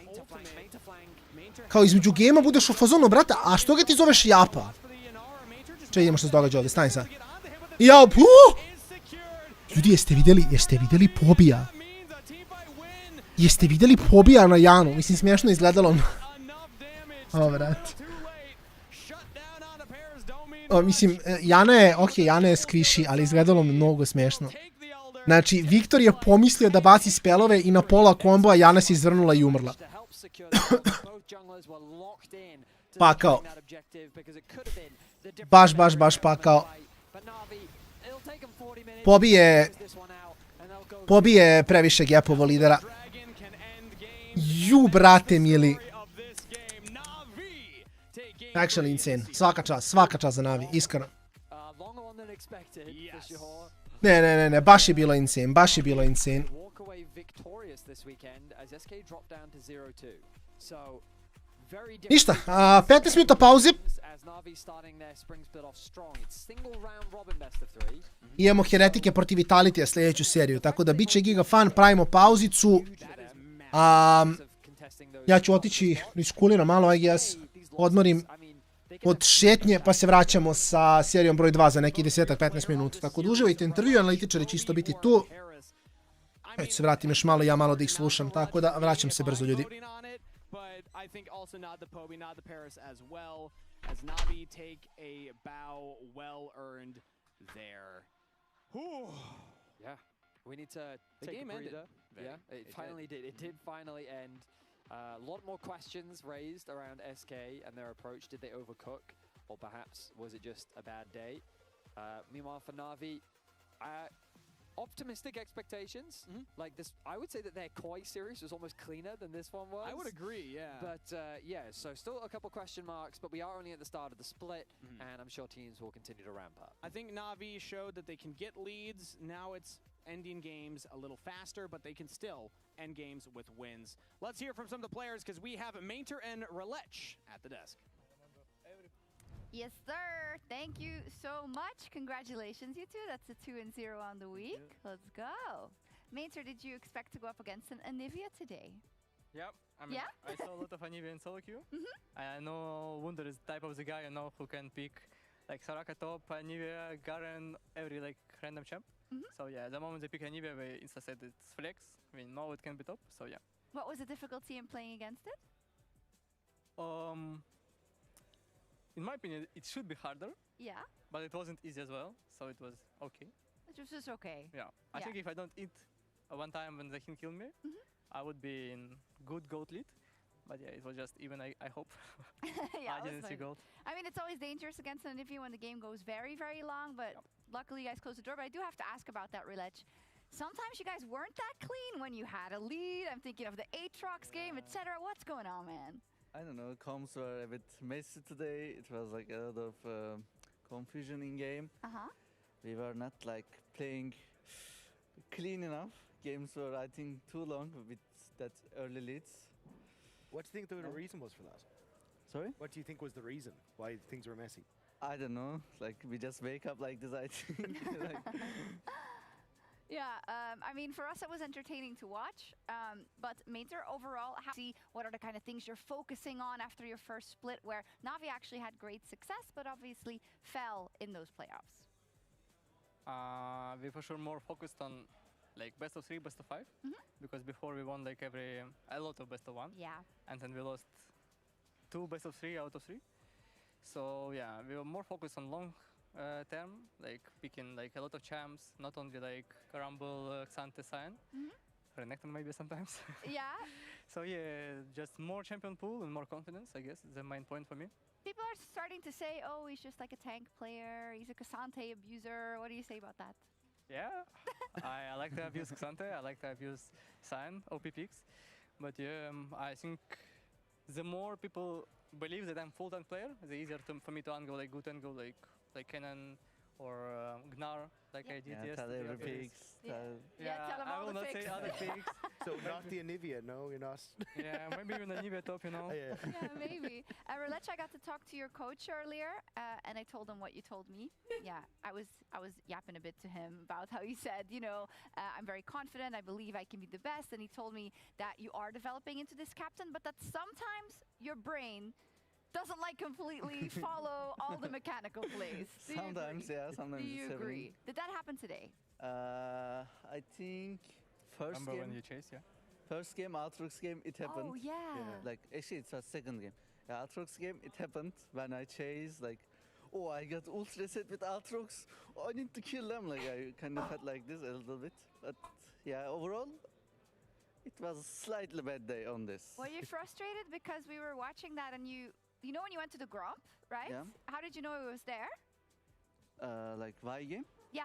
Kao između gejma budeš u fazonu, brate, a što ga ti zoveš Japa? Čekaj, idemo što se događa ovdje, stani sad. Jao, ljudi, jeste vidjeli pobija? Jeste vidjeli pobija na Janu? Mislim, smiješno izgledalo. O, brate. Mislim, Jana je squishi, ali izgledalo mnogo smiješno. Znači, Viktor je pomislio da baci spelove i na pola kombo, a Jana se izvrnula i umrla. Pakao. Baš pakao. Pobije previše gapovo lidera. Ju, brate mili. Actually insane. Svaka čast za Navi, iskreno. Ne, baš je bilo insane. Ništa, 15 minuta pauze. Imamo Heretike protiv Vitalitija sljedeću seriju, tako da bit će giga fun, pravimo pauzicu. Ja ću otići, iskulira malo, I guess, odmorim od šetnje, pa se vraćamo sa serijom broj 2 za neki 10-15 minuta. Tako da uživajte intervju, analitičari će isto biti tu. Ja ću se vratim još malo, ja malo da ih slušam, tako da vraćam se brzo, ljudi. We need to The take game a ended. breather. Yeah, it finally did. It did finally end. A lot more questions raised around SK and their approach. Did they overcook? Or perhaps was it just a bad day? Meanwhile, for Na'Vi, optimistic expectations. Like this, I would say that their Koi series was almost cleaner than this one was. I would agree, yeah. But yeah, so still a couple question marks, but we are only at the start of the split, and I'm sure teams will continue to ramp up. I think Na'Vi showed that they can get leads. Now it's ending games a little faster, but they can still end games with wins. Let's hear from some of the players, because we have Mainter and Relech at the desk. Yes, sir. Thank you so much. Congratulations, you two. That's a 2-0 on the week. Let's go. Mainter, did you expect to go up against an Anivia today? Yep. I mean, I saw a lot of Anivia in solo queue. I know Wunder is the type of the guy who can pick like Soraka top, Anivia, Garen, every like random champ. So yeah, the moment they pick Anivia, we insta said it's flex. We know it can be top. So yeah. What was the difficulty in playing against it? In my opinion, it should be harder. Yeah. But it wasn't easy as well, so it was okay. It was just okay. Yeah. I think if I don't eat one time when they can kill me, I would be in good goat lead. But yeah, it was just even, I hope. Yeah, I didn't see goat. I mean, it's always dangerous against an Anivia when the game goes very, very long, but luckily you guys closed the door. But I do have to ask about that, Relech. Sometimes you guys weren't that clean when you had a lead. I'm thinking of the Aatrox game, etc. What's going on, man? I don't know, comms were a bit messy today. It was like a lot of confusion in game. We were not like playing clean enough. Games were, I think, too long with that early leads. What do you think the reason was for that? Sorry? What do you think was the reason why things were messy? I don't know. Like, we just wake up like this, I think. Yeah, I mean, for us, it was entertaining to watch. But Mainter, overall, see what are the kind of things you're focusing on after your first split, where Na'Vi actually had great success, but obviously fell in those playoffs? We for sure more focused on like best of 3, best of 5, because before we won like a lot of best of 1. Yeah. And then we lost 2 best of 3 out of 3. So yeah, we were more focused on long term, like picking like a lot of champs, not only like Rumble, Xante, Cyan, Renegade maybe sometimes. Yeah. So yeah, just more champion pool and more confidence, I guess, is the main point for me. People are starting to say, oh, he's just like a tank player, he's a Xante abuser. What do you say about that? Yeah, I like to abuse Xante, I like to abuse Cyan, OP picks. But yeah, I think the more people believe that I'm full tank player, the easier for me to angle like good angle like Canon or Gnar, like I did yesterday. Tell every picks. Tell them I all will the not picks. say other picks. So not the Anivia, no, you're not. Yeah, maybe even Anivia top, you know. Yeah, maybe. Relech, I got to talk to your coach earlier, and I told him what you told me. Yeah, I was yapping a bit to him about how he said, you know, I'm very confident, I believe I can be the best, and he told me that you are developing into this captain, but that sometimes your brain doesn't like completely follow all the mechanical plays. Sometimes, yeah, sometimes. Do you it's agree? Did that happen today? I think first Remember game. when you chase, yeah? First game, AORUS game, it happened. Oh, yeah. Like, actually, it was second game. Yeah, AORUS game, it happened when I chased, like, oh, I got ultra set with AORUS. Oh, I need to kill them. Like, I kind of felt like this a little bit. But, yeah, overall, it was a slightly bad day on this. Were you frustrated because we were watching that and you know when you went to the Gromp, right? Yeah. How did you know it was there? Like, Y game? Yeah.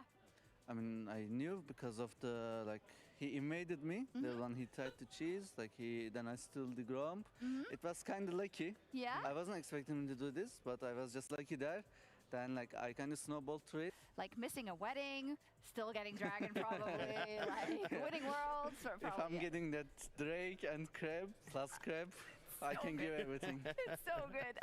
I mean, I knew because of the, like, he invaded me, the one he tried to cheese, like then I stole the Gromp. It was kind of lucky. Yeah? I wasn't expecting him to do this, but I was just lucky there. Then, like, I kind of snowballed through it. Like missing a wedding, still getting Dragon probably, like winning worlds. Probably, if I'm getting that Drake and Crab, plus Crab, I can give everything. It's so good.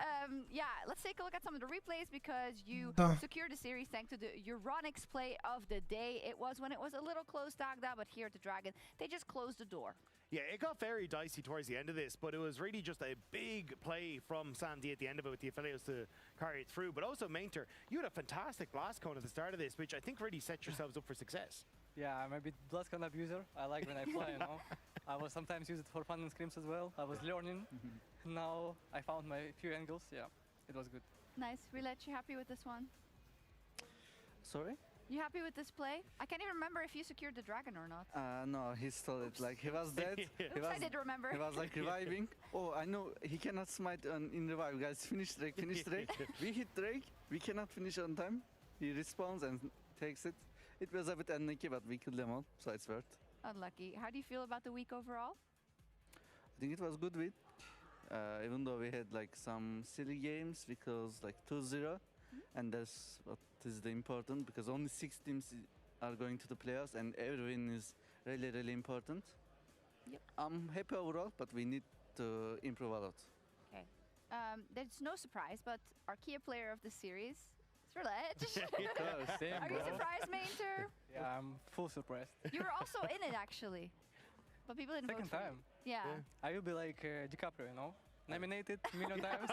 Yeah, let's take a look at some of the replays because you secured the series thanks to the Euronics play of the day. It was when it was a little close, Dagda, but here at the Dragon, they just closed the door. Yeah, it got very dicey towards the end of this, but it was really just a big play from Sandy at the end of it with the affiliates to carry it through. But also, Mainter, you had a fantastic blast cone at the start of this, which I think really set yourselves up for success. Yeah, I'm a bit Blackout abuser. I like when I play, you know. I was sometimes use it for fun and scrims as well. I was learning. Now I found my few angles. Yeah, it was good. Nice. Relech, you happy with this one? Sorry? You happy with this play? I can't even remember if you secured the dragon or not. No, he stole it. Like he was dead. Oops, I did remember. He was like reviving. Oh, I know he cannot smite in revive, guys. Finish Drake, finish Drake. We hit Drake. We cannot finish on time. He respawns and takes it. It was a bit unlucky, but we killed them all, so it's worth. Unlucky. How do you feel about the week overall? I think it was good week. Even though we had like some silly games, because like 2-0, and that's what is the important, because only 6 teams are going to the playoffs, and every win is really, really important. Yep. I'm happy overall, but we need to improve a lot. Okay. There's no surprise, but our key player of the series is Reledge. Same, Are you bro. surprised, Mainter? Yeah, I'm full surprised. You were also in it, actually. But people didn't Second vote for time. you. Yeah. I will be like DiCaprio, you know? Nominated a million times.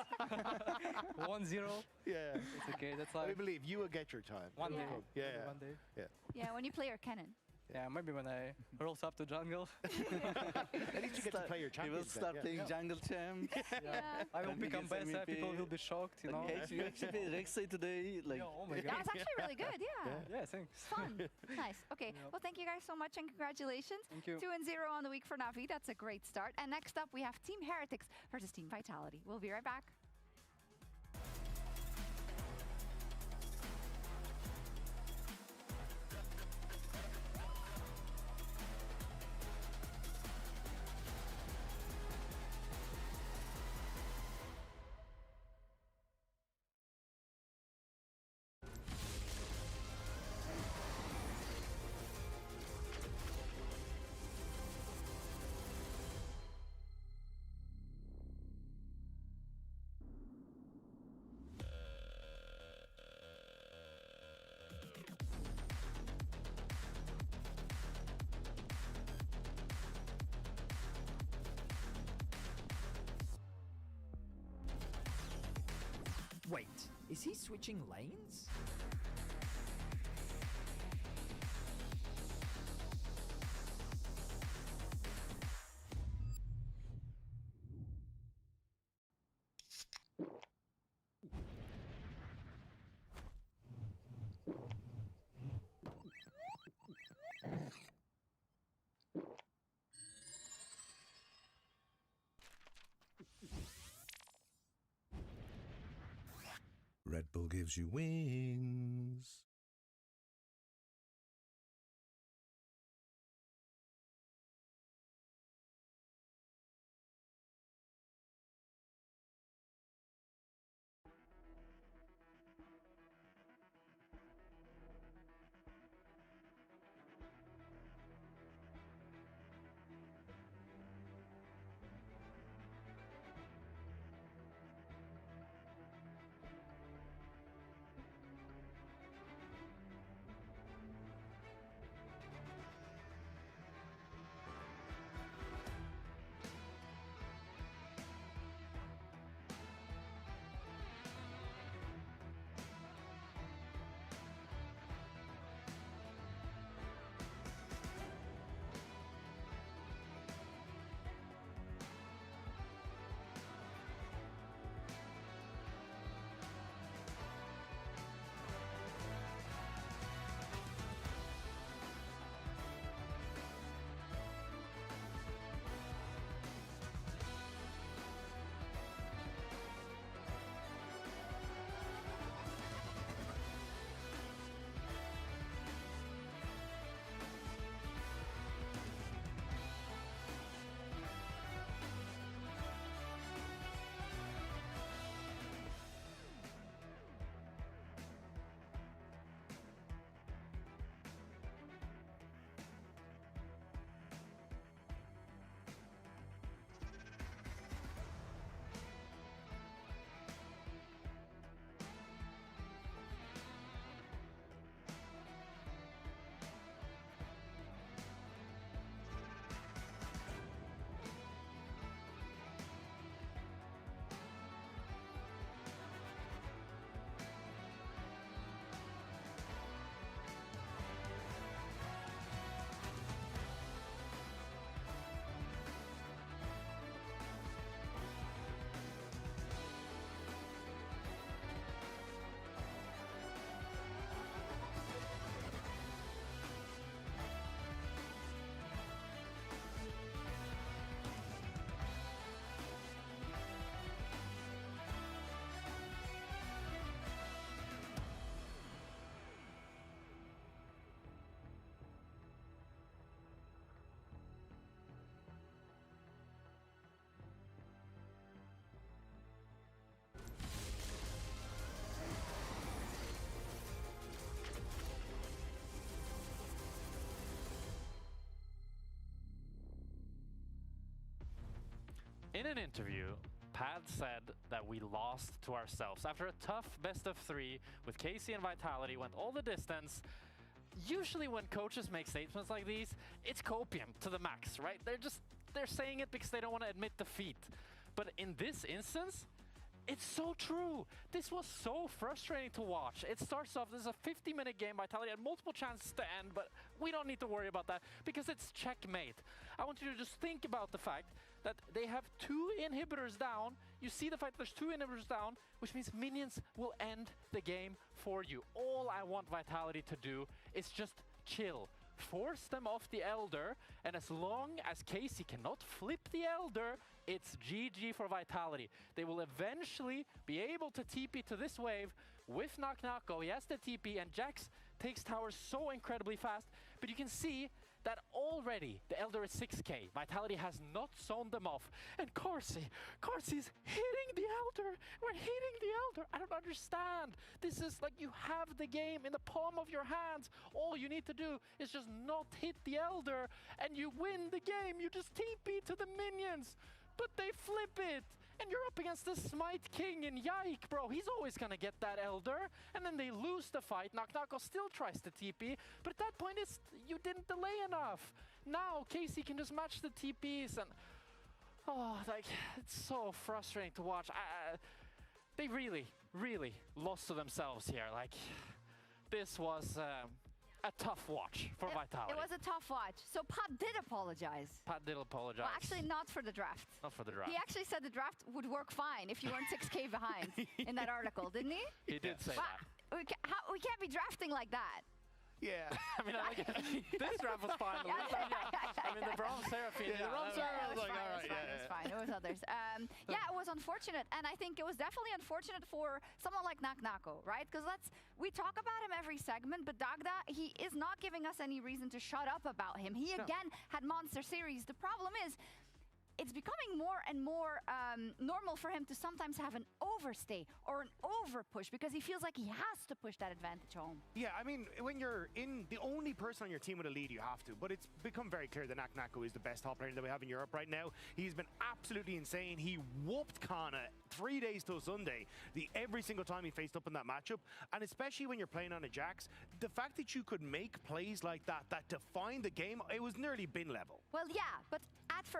1-0. Yeah. It's okay, that's life. I believe you will get your time. One Yeah. day. Yeah. Maybe one day. Yeah. Yeah, when you play your Canon. Yeah, maybe when I rolls up to jungle. At least you get to play your He will champions. start then, playing yeah. jungle champ. Yeah. I will And he become gets best, MVP. people will be shocked, you know? Okay, you actually played Rek'Sai today. Like, Oh my That god. was actually really good, yeah. Yeah, thanks. Fun. Nice. Okay. Well, thank you guys so much and congratulations. Thank you. 2-0 on the week for Navi. That's a great start. And next up, we have Team Heretics versus Team Vitality. We'll be right back. Wait, is he switching lanes? Red Bull gives you wings. In an interview, Pad said that we lost to ourselves. After a tough best of 3 with KC and Vitality, went all the distance. Usually when coaches make statements like these, it's copium to the max, right? They're saying it because they don't want to admit defeat. But in this instance, it's so true. This was so frustrating to watch. It starts off, this is a 50-minute game. Vitality had multiple chances to end, but we don't need to worry about that because it's checkmate. I want you to just think about the fact that they have 2 inhibitors down. You see the fact there's 2 inhibitors down, which means minions will end the game for you. All I want Vitality to do is just chill. Force them off the Elder, and as long as Casey cannot flip the Elder, it's GG for Vitality. They will eventually be able to TP to this wave with Knock-Knock-Go. He has the TP, and Jax takes towers so incredibly fast, but you can see that already the Elder is 6k. Vitality has not zoned them off. And Carsey's hitting the Elder. We're hitting the Elder. I don't understand. This is like you have the game in the palm of your hands. All you need to do is just not hit the Elder and you win the game. You just TP to the minions. But they flip it. And you're up against the Smite King and Yike, bro. He's always gonna get that Elder. And then they lose the fight. Knock-Knock-Go still tries to TP. But at that point, you didn't delay enough. Now, Casey can just match the TPs. And, oh, like, it's so frustrating to watch. They really, really lost to themselves here. Like, this was a tough watch for Vitality. It was a tough watch. So Pat did apologize. Pat did apologize. Well, actually, not for the draft. Not for the draft. He actually said the draft would work fine if you weren't 6k behind in that article, didn't he? He did say that. We can't be drafting like that. Yeah. I mean, this draft was fine. I mean, the Bronze Seraphine. Yeah, the Bronze Seraphine was like, all right, it was fine. It was others. Yeah, it was unfortunate. And I think it was definitely unfortunate for someone like Knock-Knock-Go, right? Because we talk about him every segment, but Dagda, he is not giving us any reason to shut up about him. He, again, had Monster Series. The problem is, it's becoming more and more normal for him to sometimes have an overstay or an overpush because he feels like he has to push that advantage home. Yeah, I mean, when you're in the only person on your team with a lead, you have to. But it's become very clear that Knock-Knock-Go is the best top laner that we have in Europe right now. He's been absolutely insane. He whooped Kana 3 days till Sunday, every single time he faced up in that matchup. And especially when you're playing on a Jax, the fact that you could make plays like that define the game, it was nearly bin level. Well, yeah, but after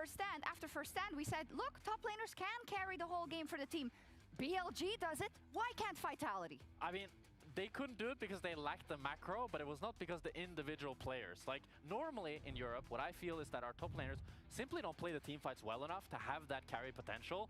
first stand, we said, look, top laners can carry the whole game for the team. BLG does it. Why can't Vitality? I mean, they couldn't do it because they lacked the macro, but it was not because the individual players. Like, normally in Europe, what I feel is that our top laners simply don't play the team fights well enough to have that carry potential.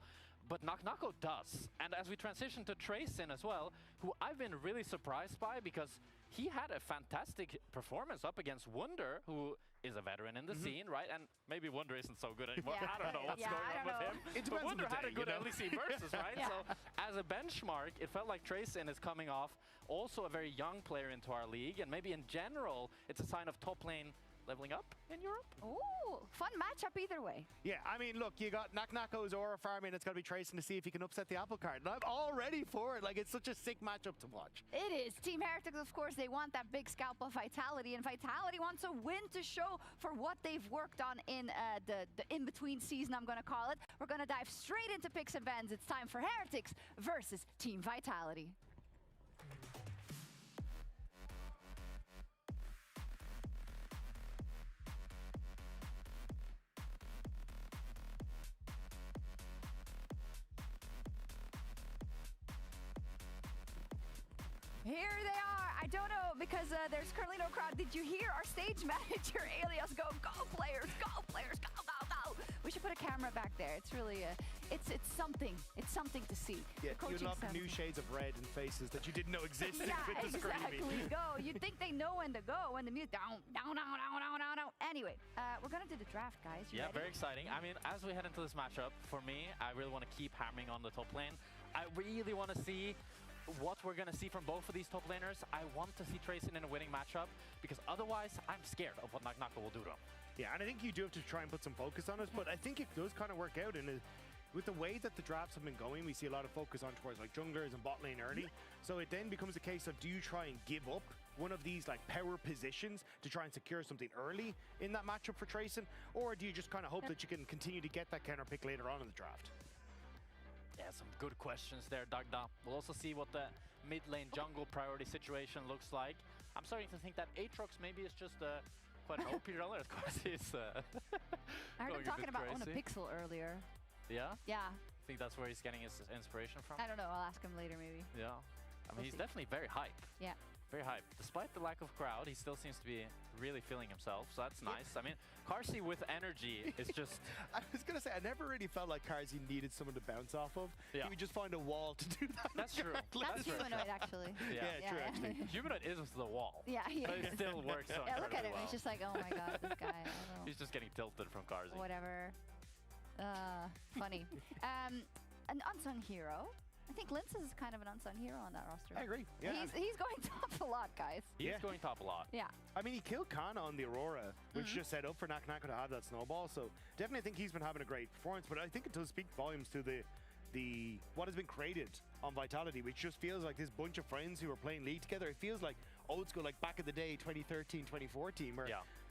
But Knock-Knock-Go does. And as we transition to Tracin as well, who I've been really surprised by because he had a fantastic performance up against Wunder, who is a veteran in the scene, right? And maybe Wunder isn't so good anymore. Yeah. I don't know what's going on with him. It But depends on Wunder the had a day, good you know? LEC versus, right? Yeah. So as a benchmark, it felt like Tracin is coming off also a very young player into our league. And maybe in general, it's a sign of top lane leveling up in Europe. Ooh, fun matchup either way. Yeah, I mean, look, you got Knock-Knock-Go's aura farming. It's going to be Tracin to see if he can upset the apple cart. And I'm all ready for it. Like, it's such a sick matchup to watch. It is. Team Heretics, of course, they want that big scalp of Vitality, and Vitality wants a win to show for what they've worked on in the in-between season, I'm going to call it. We're going to dive straight into picks and bans. It's time for Heretics versus Team Vitality. Here they are. I don't know because there's currently no crowd. Did you hear our stage manager Alias go players, go players, go, go, go. We should put a camera back there. It's really it's something. It's something to see. Yeah, you unlock new shades of red in faces that you didn't know existed with the screaming. Exactly. Go. You'd think they know when to go when the music down. Anyway, we're gonna do the draft, guys. You ready? Very exciting. I mean, as we head into this matchup, for me, I really want to keep hammering on the top lane. I really want to see what we're going to see from both of these top laners. I want to see Tracin in a winning matchup because otherwise I'm scared of what Knock-Knock-Go will do to him. Yeah, and I think you do have to try and put some focus on it, but I think it does kind of work out in with the way that the drafts have been going, we see a lot of focus on towards like junglers and bot lane early. So it then becomes a case of, do you try and give up one of these like power positions to try and secure something early in that matchup for Trayson, or do you just kind of hope that you can continue to get that counter pick later on in the draft? Yeah, some good questions there, Dagda. We'll also see what the mid lane jungle priority situation looks like. I'm starting to think that Aatrox maybe is just quite an OP jungler. Of course, he's I heard him talking about on a crazy. pixel earlier. Yeah? Yeah. I think that's where he's getting his inspiration from. I don't know. I'll ask him later, maybe. Yeah. I mean, he's definitely very hype. Yeah. Very hype. Despite the lack of crowd, he still seems to be really feeling himself, so that's nice. I mean, Carsey with energy is just... I was going to say, I never really felt like Carsey needed someone to bounce off of. Yeah. He would just find a wall to do that. That's true. That's humanoid, actually. Yeah, true, actually. Humanoid is the wall. Yeah, he But is. it still works so Yeah, look at him. well. He's just like, oh my god, this guy. I don't know. He's just getting tilted from Carsey. Whatever. Funny. An unsung hero. I think Lince is kind of an unsung hero on that roster. I agree. Yeah. He's going top a lot, guys. He's going top a lot. Yeah. I mean, he killed Khan on the Aurora, which just set up for Nak to have that snowball. So definitely think he's been having a great performance. But I think it does speak volumes to the what has been created on Vitality, which just feels like this bunch of friends who are playing League together. It feels like old school, like back in the day, 2013, 2014, where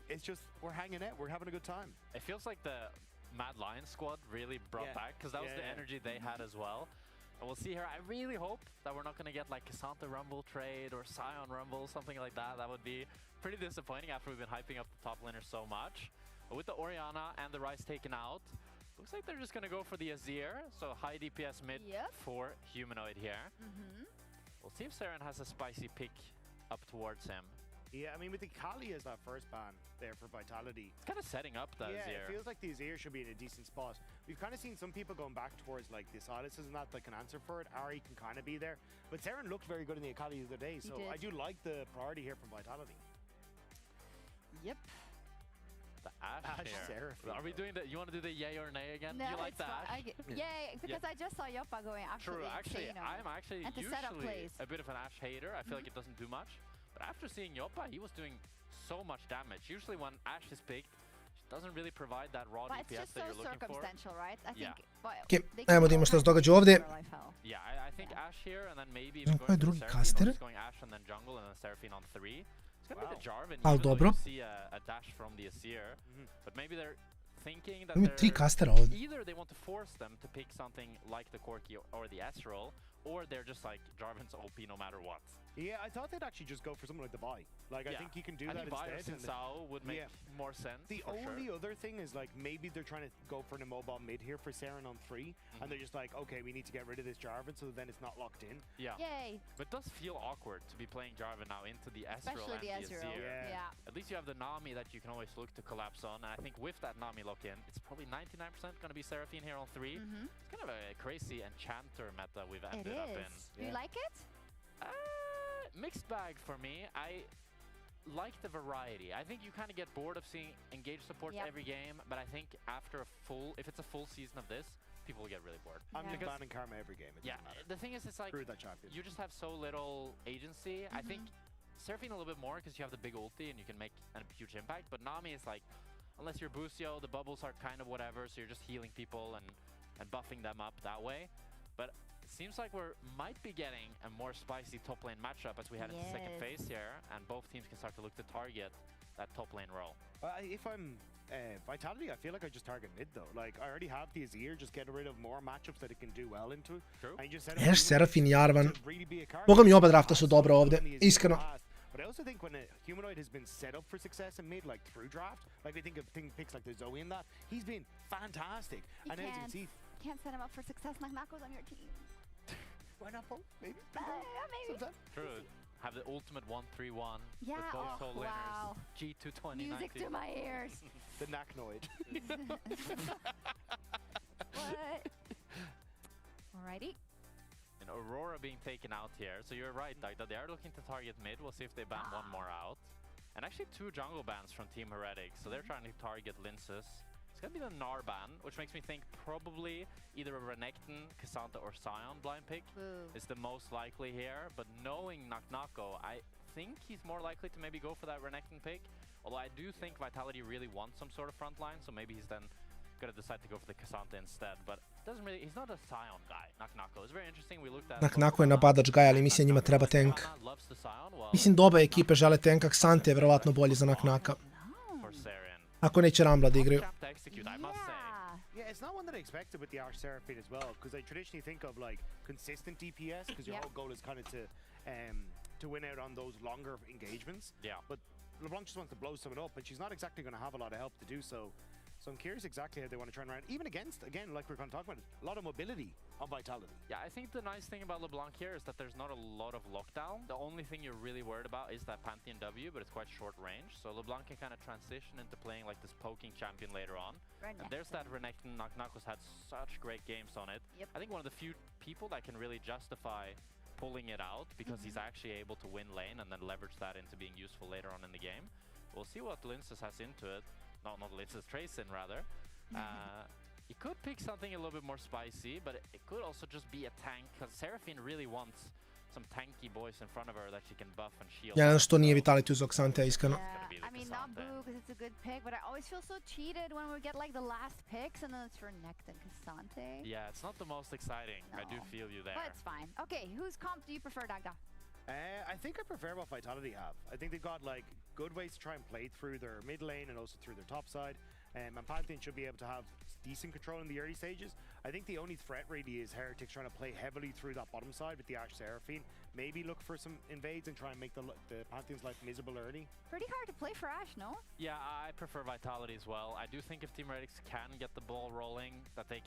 it's just we're hanging out, we're having a good time. It feels like the Mad Lion squad really brought back, because that was the energy they had as well. And we'll see here. I really hope that we're not going to get like Cassandra Rumble trade or Sion Rumble, something like that. That would be pretty disappointing after we've been hyping up the top laner so much. But with the Orianna and the Ryze taken out, looks like they're just going to go for the Azir. So high DPS mid for Humanoid here. We'll see if Saren has a spicy pick up towards him. Yeah, I mean, with the Kali as that first ban there for Vitality. It's kind of setting up that Azir. It feels like the Azir should be in a decent spot. We've kind of seen some people going back towards like the Silences and that can answer for it. Ari can kind of be there. But Saren looked very good in the Akali the other day, so I do like the priority here from Vitality. Yep. The Ashe here. Are we doing the, you want to do the yay or nay again? No, you like the Ashe? Yay, because I just saw Yoppa going True, absolutely insane. I'm actually and to set up usually plays. a bit of an Ashe hater. I feel like it doesn't do much. But after seeing Yoppa, he was doing so much damage. Usually when Ashe is picked, she doesn't really provide that raw But DPS it's just that so you're looking for. circumstantial, right? I think. Okay, ajmo da imamo što se događa ovdje. Yeah, I think Ashe here, and then maybe Znam even ko je going drugi for caster. Seraphine, or just going Ashe and then jungle and then Seraphine on 3. It's gonna be the Jarvan, Al even though dobro. you see a dash from the Azir. But maybe they're thinking that Imaju 3 they're castera ovdje. either they want to force them to pick something like the Corki or the Astral, or they're just like Jarvan's OP no matter what. Yeah, I thought they'd actually just go for something like the buy. Like, I think you can do that instead. I think instead. Sao would make more sense. The only other thing is, like, maybe they're trying to go for an immobile mid here for Saren on 3, and they're just like, okay, we need to get rid of this Jarvan, so then it's not locked in. Yeah. Yay. But it does feel awkward to be playing Jarvan now into the Ezreal Especially and the the Ezreal. Azir. Yeah. At least you have the Nami that you can always look to collapse on, and I think with that Nami lock-in, it's probably 99% going to be Seraphine here on 3. It's kind of a crazy enchanter meta we've ended up in. Do you like it? Mixed bag for me. I like the variety. I think you kind of get bored of seeing engaged supports every game, but I think after if it's a full season of this, people will get really bored. I'm just banning Karma every game. It doesn't matter. The thing is, it's like Screw that champion. you just have so little agency. I think Seraphine a little bit more because you have the big ulti and you can make a huge impact, but Nami is like, unless you're Busio, the bubbles are kind of whatever, so you're just healing people and buffing them up that way. But it seems like we might be getting a more spicy top lane matchup as we head into second phase here, and both teams can start to look to target that top lane role. If I'm Vitality, I feel like I just target mid though. Like, I already have the Azir, just get rid of more matchups that it can do well into. True. And you just Ashe, Seraphine, Jarvan. Boga mi oba drafta su dobra ovdje, iskreno. But I also think when a Humanoid has been set up for success and made like through draft, like I think of picks like the Zoe and that, he's been fantastic. You and as you can see, can't set him up for success. Nako's on your team. Why not both? Maybe. Maybe. True. Have the ultimate 1-3-1 Yeah, with both soul wow. laners. G2 2019. Music to my ears. The Naknoid. What? Alrighty. And Aurora being taken out here. So you're right, Doug, that they are looking to target mid. We'll see if they ban one more out. And actually 2 jungle bans from Team Heretic. So they're trying to target Linces. It's going to be the Gnar ban, which makes me think probably either a Renekton, Cassandra, or Sion blind pick is the most likely here. But knowing Naknako, I think he's more likely to maybe go for that Renekton pick. Although I do think Vitality really wants some sort of front line, so maybe he's then going to decide to go for the Cassandra instead. But doesn't really, he's not a Scion guy. Naknako is very interesting. We looked at Naknako je napadač guy, ali mislim njima treba tank. Mislim da oba ekipe žele tanka, Xante je vjerovatno bolji za Naknaka. Ako neće Rambla da igraju. Yeah, it's not one that I expected with the Arch Seraphine as well, because I traditionally think of like consistent DPS, because your whole goal is kind of to win out on those longer engagements. Yeah. But LeBlanc just wants to blow someone up, and she's not exactly going to have a lot of help to do so. So I'm curious exactly how they want to turn around, even against, again, like we're going to talk about, a lot of mobility on Vitality. Yeah, I think the nice thing about LeBlanc here is that there's not a lot of lockdown. The only thing you're really worried about is that Pantheon W, but it's quite short range. So LeBlanc can kind of transition into playing like this poking champion later on. And there's that Renekton. Naknako's had such great games on it. Yep. I think one of the few people that can really justify pulling it out because he's actually able to win lane and then leverage that into being useful later on in the game. We'll see what Linces has into it. Not Linces, Tracen rather. He could pick something a little bit more spicy, but it could also just be a tank, because Seraphine really wants some tanky boys in front of her that she can buff and shield. Ja ne znam što nije Vitality uzeo Xante, iskreno. Yeah, I mean, not boo, because it's a good pick, but I always feel so cheated when we get like the last picks and then it's for Renekton and Xante. Yeah, it's not the most exciting. No. I do feel you there. But it's fine. Okay, whose comp do you prefer, Dagda? I think I prefer what Vitality have. I think they've got like good ways to try and play through their mid lane and also through their top side. And Pantheon should be able to have decent control in the early stages. I think the only threat really is Heretics trying to play heavily through that bottom side with the Arch Seraphine. Maybe look for some invades and try and make the Pantheon's life miserable early. Pretty hard to play for Ashe, no? Yeah, I prefer Vitality as well. I do think if Team Heretics can get the ball rolling, that they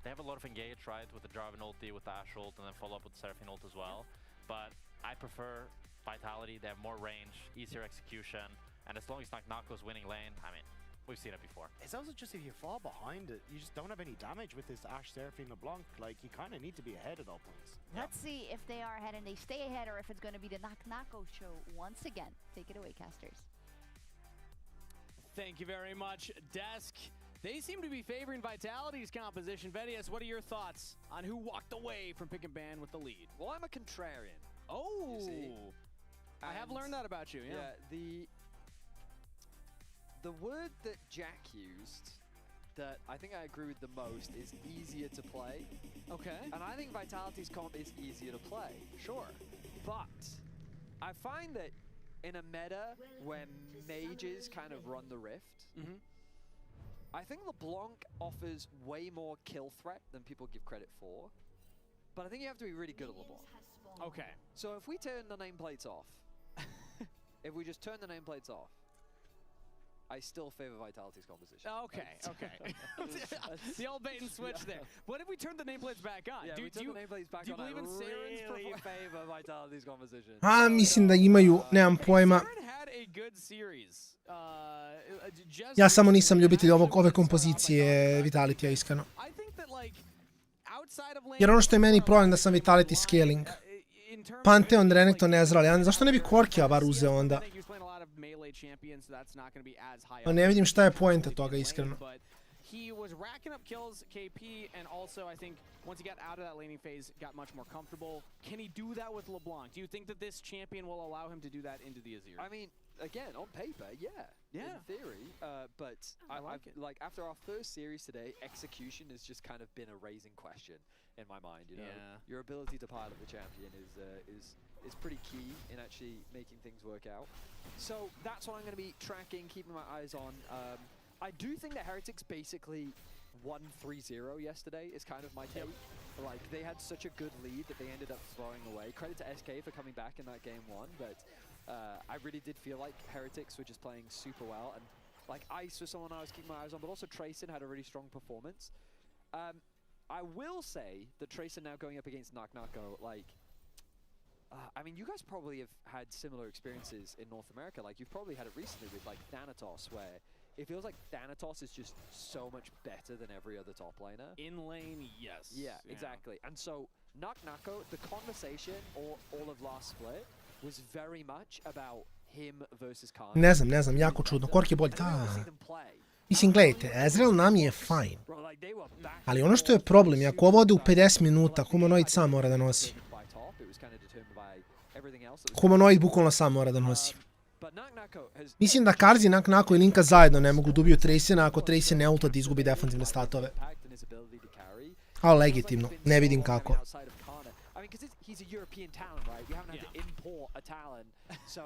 have a lot of engage, right, with the Jarvan ulti, with the Ashe ult, and then follow up with the Seraphine ult as well. But I prefer Vitality. They have more range, easier execution, and as long as Naknako's winning lane, I mean, we've seen it before. It's also just if you fall behind it, you just don't have any damage with this Ashe Seraphine LeBlanc. Like, you kind of need to be ahead at all points. Let's see if they are ahead and they stay ahead, or if it's going to be the Naknako show once again. Take it away, casters. Thank you very much, Desk. They seem to be favoring Vitality's composition. Vedius, what are your thoughts on who walked away from pick and ban with the lead? Well, I'm a contrarian. Oh, I have learned that about you. Yeah, the word that Jack used that I think I agree with the most is easier to play. Okay. And I think Vitality's comp is easier to play. Sure. But I find that in a meta where mages kind of run the rift, I think LeBlanc offers way more kill threat than people give credit for. But I think you have to be really good at LeBlanc. Okay. So if we turn the nameplates off, if we just turn the nameplates off, I still favor Vitality's composition. Okay. The old bait and switch there. What if we turn the nameplates back on? Yeah, we turn the nameplates back on. Do you believe in Saren's really favor Vitality's composition. Mislim da imaju, nemam pojma. Saren had a good series. Ja samo nisam ljubitelj ove kompozicije Vitality-a, iskreno. Jer ono što je meni problem da sam Vitality scaling. Pantheon, Renekton, Ezreal, zašto ne bi Korkija bar uzeo onda? Pa ne vidim šta je poenta toga, iskreno. He was racking up kills, KP, and also I think once he got out of that laning phase, got much more comfortable. Can he do that with LeBlanc? Do you think that this champion will allow him to do that into the Azir? I mean, again, on paper, in theory, but like after our first series today, execution has just kind of been a raising question in my mind. You know, your ability to pilot the champion is pretty key in actually making things work out. So that's what I'm going to be tracking, keeping my eyes on. I do think that Heretics basically won 3-0 yesterday is kind of my take. Like, they had such a good lead that they ended up throwing away. Credit to SK for coming back in that game one, but I really did feel like Heretics were just playing super well. And like Ice was someone I was keeping my eyes on, but also Tracen had a really strong performance. I will say that Tracen now going up against Naknako, like, I mean, you guys probably have had similar experiences in North America. Like, you've probably had it recently with like Thanatos, where it feels like Thanatos is just so much better than every other top laner. In lane, yes. Yeah, exactly. And so Naknako, the conversation all of last split was very much about him versus Canon. Ne znam, jako čudno. Kork je bolji. Mislim, gledajte, Ezreal nam je fajn. Ali ono što je problem je ako ovo ode u 50 minuta, Humanoid sam mora da nosi. Humanoid bukvalno sam mora da nosi. Mislim da Karzi, Naknako i Linka zajedno ne mogu da ubiju Tracena ako Tracen ne ulta da izgubi defanzivne statove. Ali legitimno, ne vidim kako. I mean, because he's a European talent, right? We haven't had to import a talent, so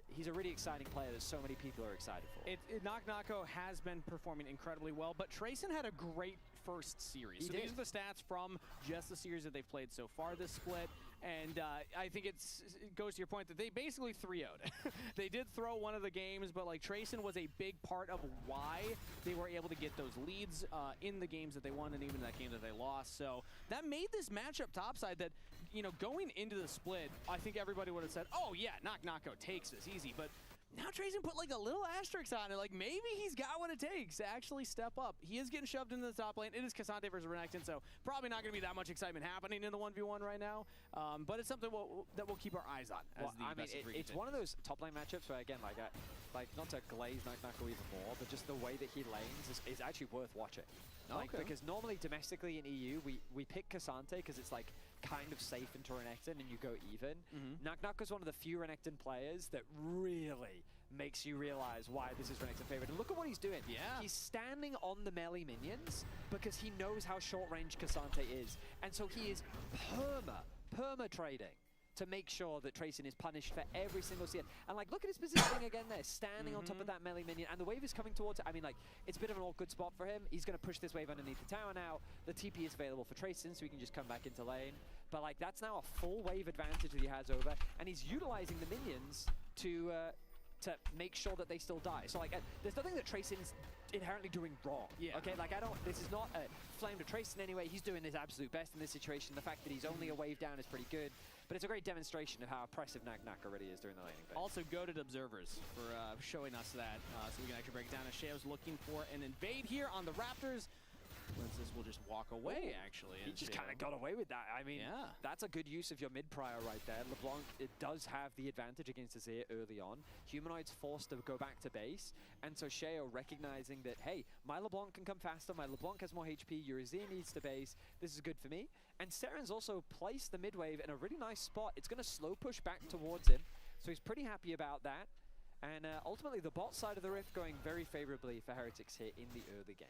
he's a really exciting player that so many people are excited for. Knock Knocko has been performing incredibly well, but Trayson had a great first series. So these are the stats from just the series that they've played so far this split. And I think it goes to your point that they basically 3-0'd. They did throw one of the games, but like Trayson was a big part of why they were able to get those leads in the games that they won and even that game that they lost. So that made this matchup topside that, you know, going into the split, I think everybody would have said, oh yeah, Knock Knocko takes this easy. But now Trayson put like a little asterisk on it, like maybe he's got what it takes to actually step up. He is getting shoved into the top lane. It is Cassante versus Renekton, so probably not going to be that much excitement happening in the 1v1 right now. But it's something that we'll keep our eyes on. It's one of those top lane matchups where, again, like not to glaze Knock Knocko even more, but just the way that he lanes is actually worth watching. Like, because normally domestically in EU, we pick Cassante because it's like kind of safe into Renekton and you go even. Knock Knocko's one of the few Renekton players that really makes you realize why this is Renekton favorite. And look at what he's doing. He's standing on the melee minions because he knows how short range Cassante is. And so he is perma trading to make sure that Trayson is punished for every single CN. And like, look at his positioning again there, standing on top of that melee minion, and the wave is coming towards it. I mean, like, it's a bit of an awkward spot for him. He's going to push this wave underneath the tower now. The TP is available for Trayson, so he can just come back into lane. But like, that's now a full wave advantage that he has over, and he's utilizing the minions to make sure that they still die. So like, there's nothing that Trayson's inherently doing wrong. Okay, like this is not a flame to Trayson anyway. He's doing his absolute best in this situation. The fact that he's only a wave down is pretty good, but it's a great demonstration of how impressive Knock Knocko already is during the laning phase. Also goated observers for showing us that, so we can actually break it down. As Sheo's looking for an invade here on the Raptors. Linces will just walk away, actually. He just kind of got away with that. I mean, that's a good use of your mid-prior right there. LeBlanc, it does have the advantage against Azir early on. Humanoid's forced to go back to base, and so Sheo recognizing that, hey, my LeBlanc can come faster, my LeBlanc has more HP, your Azir needs to base, this is good for me. And Seren's also placed the mid-wave in a really nice spot. It's going to slow push back towards him, so he's pretty happy about that. And ultimately, the bot side of the Rift going very favorably for Heretics here in the early game.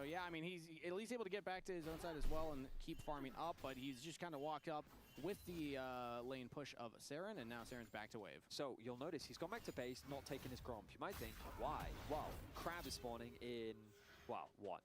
Yeah, I mean, he's at least able to get back to his own side as well and keep farming up, but he's just kind of walked up with the lane push of Seren, and now Seren's back to wave. So you'll notice he's gone back to base, not taking his Gromp. You might think, why? Well, Crab is spawning in, well, what?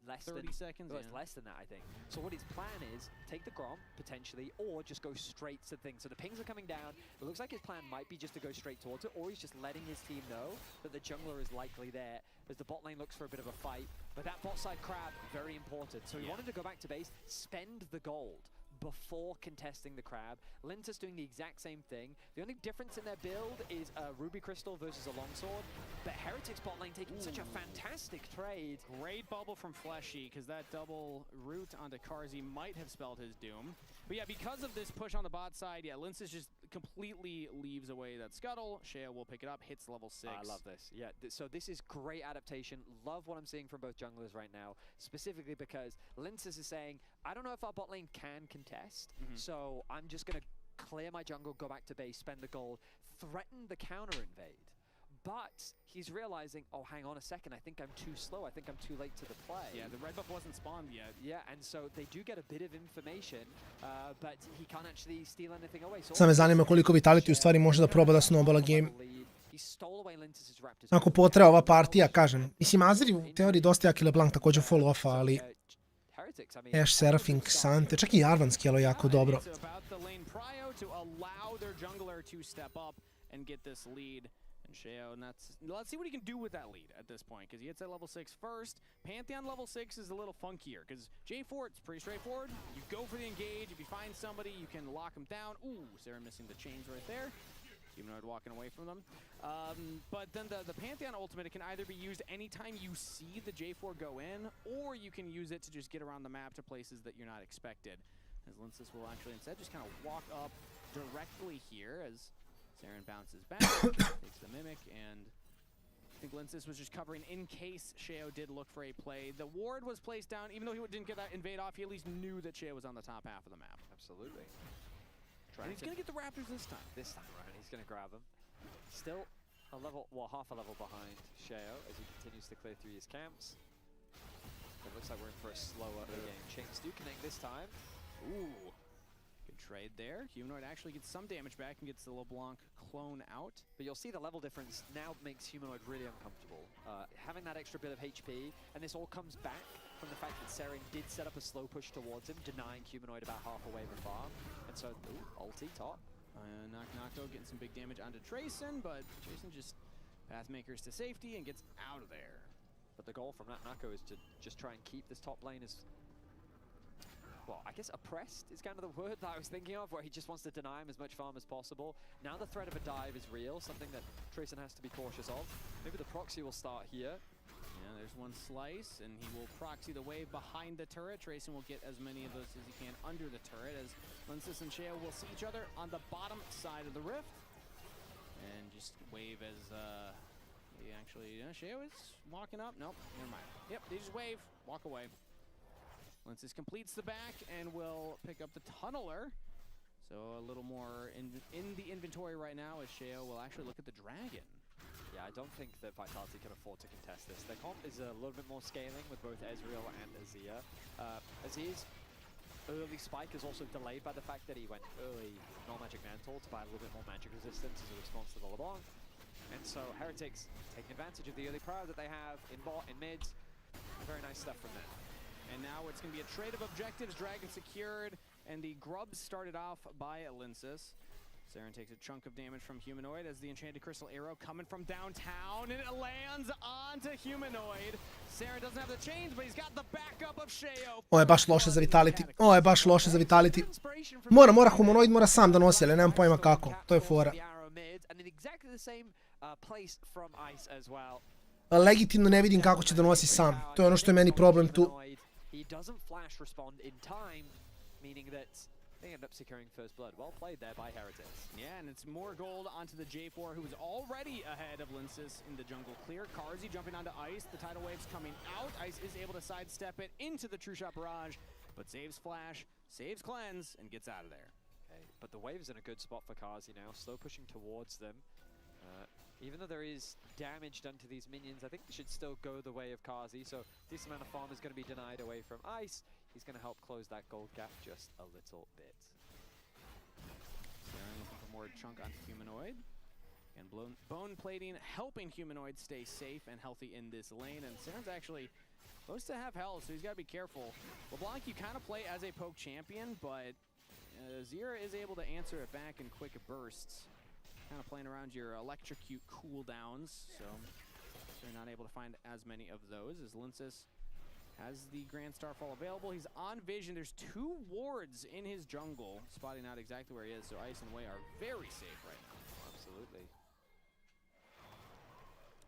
Less 30 seconds? It's less than that, I think. So what his plan is, take the Gromp, potentially, or just go straight to things. So the pings are coming down. It looks like his plan might be just to go straight towards it, or he's just letting his team know that the jungler is likely there as the bot lane looks for a bit of a fight. But that bot side Crab, very important. So he wanted to go back to base, spend the gold before contesting the Crab. Lintus doing the exact same thing. The only difference in their build is a Ruby Crystal versus a Longsword, but Heretics bot lane taking such a fantastic trade. Great bubble from Fleshy, because that double root onto Karzi might have spelled his doom. But yeah, because of this push on the bot side, yeah, Lintus just completely leaves away that Scuttle. Shea will pick it up, hits level 6. I love this. Yeah, so this is great adaptation. Love what I'm seeing from both junglers right now, specifically because Lintus is saying, I don't know if our bot lane can contest, so I'm just going to clear my jungle, go back to base, spend the gold, threaten the counter invade. But he's realizing, oh, hang on a second, I think I'm too slow, I think I'm too late to the play. Yeah, the red buff wasn't spawned yet. Yeah, and so they do get a bit of information, but he can't actually steal anything away. So Sad me zanima koliko Vitality u stvari može da proba da snowballa game. Ako potreba ova partija, kažem. Mislim, Azir u teoriji dosta jak i LeBlanc također follow offa, ali Ashe, Seraphine, Sante, čak i Jarvan skijelo jako dobro. And Sheo, and let's see what he can do with that lead at this point, because he hits at level 6 first. Pantheon level 6 is a little funkier, because J4, it's pretty straightforward. You go for the engage. If you find somebody, you can lock him down. Ooh, Sarah missing the chains right there. Humanoid walking away from them. But then the Pantheon ultimate, it can either be used anytime you see the J4 go in, or you can use it to just get around the map to places that you're not expected. As Linces will actually instead just kind of walk up directly here as Saren bounces back, takes the Mimic, and I think Linces was just covering in case Sheo did look for a play. The ward was placed down, even though he didn't get that invade off, he at least knew that Sheo was on the top half of the map. Absolutely. And he's going to get the Raptors this time. This time, right? He's going to grab them. Still a level, well, half a level behind Sheo as he continues to clear through his camps. It looks like we're in for a slow early game. Chains do connect this time. Ooh. Good trade there. Humanoid actually gets some damage back and gets the LeBlanc clone out. But you'll see the level difference now makes Humanoid really uncomfortable. Having that extra bit of HP, and this all comes back from the fact that Seren did set up a slow push towards him, denying Humanoid about half a wave of farm. And so, ulti top. Knock-Knock getting some big damage onto Trayson, but Trayson just pathmakers to safety and gets out of there. But the goal from Knock-Knock is to just try and keep this top lane as, well, I guess oppressed is kind of the word that I was thinking of, where he just wants to deny him as much farm as possible. Now the threat of a dive is real, something that Trayson has to be cautious of. Maybe the proxy will start here. Yeah, there's one slice, and he will proxy the wave behind the turret. Trayson will get as many of those as he can under the turret, as Linsis and Sheo will see each other on the bottom side of the rift. And just wave as, Sheo is walking up. Nope, never mind. Yep, they just wave, walk away. Linsis completes the back and will pick up the Tunneler. So a little more in the inventory right now as Sheo will actually look at the Dragon. Yeah, I don't think that Vitality can afford to contest this. Their comp is a little bit more scaling with both Ezreal and Azir. Azir's early spike is also delayed by the fact that he went early non-magic mantle to buy a little bit more magic resistance as a response to the LeBlanc. And so Heretics taking advantage of the early power that they have in bot, in mids. Very nice stuff from them. And now it's going to be a trade of objectives. Dragon secured, and the grubs started off by Linsis. Seren takes a chunk of damage from Humanoid as the Enchanted Crystal Arrow coming from downtown, and it lands onto Humanoid. Seren doesn't have the chains, but he's got the backup of Sheo. Ovo je baš loše za Vitality. Ovo je baš loše za Vitality. Mora Humanoid, mora sam da nosi, ali nemam pojma kako. To je fora. Legitimno ne vidim kako će da nosi sam. To je ono što je meni problem tu. He doesn't flash respond in time, meaning that they end up securing first blood. Well played there by Heretics. Yeah, and it's more gold onto the J4, who is already ahead of Linsis in the jungle clear. Carzzy jumping onto Ice. The tidal wave's coming out. Ice is able to sidestep it into the True Shot Barrage, but saves Flash, saves Cleanse, and gets out of there. Okay, but the wave's in a good spot for Carzzy now, slow pushing towards them. Even though there is damage done to these minions, I think they should still go the way of Carzzy, so this amount of farm is going to be denied away from Ice. He's going to help close that gold gap just a little bit. Seren looking for more chunk onto Humanoid. And bone plating helping Humanoid stay safe and healthy in this lane, and Seren's actually close to half health, so he's got to be careful. LeBlanc, you kind of play as a poke champion, but Zira is able to answer it back in quick bursts. Kind of playing around your electrocute cooldowns, so they're not able to find as many of those as Linsis has the Grand Starfall available. He's on vision. There's 2 wards in his jungle, spotting out exactly where he is, so Ice and Wei are very safe right now. Absolutely.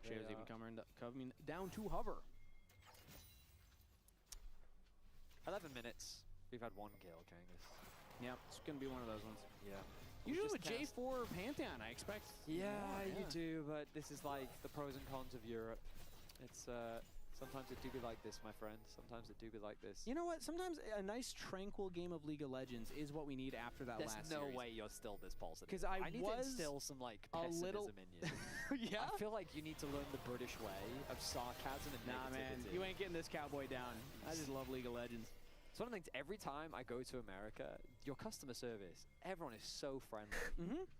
Sheo's even coming down to hover. 11 minutes. We've had 1 kill, Kangas. Yep, it's going to be one of those ones. Yeah. Usually with J4 Pantheon, I expect. Yeah, you do, but this is like the pros and cons of Europe. It's sometimes it do be like this, my friend. Sometimes it do be like this. You know what? Sometimes a nice tranquil game of League of Legends is what we need after that last series. There's no way you're still this positive. Because I need to instill some like pessimism in you. Yeah. I feel like you need to learn the British way of sarcasm and negativity. Nah, man, you ain't getting this cowboy down. I just love League of Legends. It's one of the things, every time I go to America, your customer service, everyone is so friendly.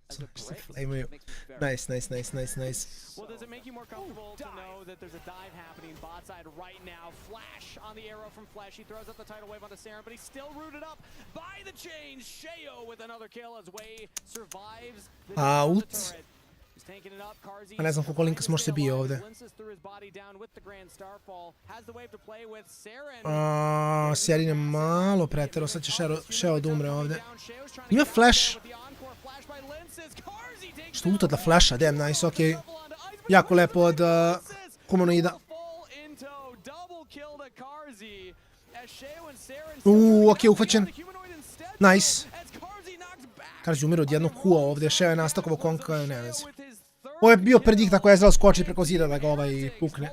As a Brit, it makes me very Nice. Well, does it make you more comfortable to know that there's a dive happening bot side right now? Flash on the arrow from Flash. He throws up the tidal wave onto Seren, but he's still rooted up by the chains. Sheo with another kill as Wei survives the turret. Pa ne znam koliko Linkas može se bio ovdje. Seren je malo pretero, sad će Sheo da umre ovdje. Ima flash. Što ulta da flasha, damn nice, okej. Jako lepo od humanoida. Okej, uhvaćen. Nice. Carzzy umire od jednog Q-a ovdje, Sheo je nastakovo konka, ne vezi. Ovo je bio predikt ako Ezreal skoči preko zida da ga ovaj pukne.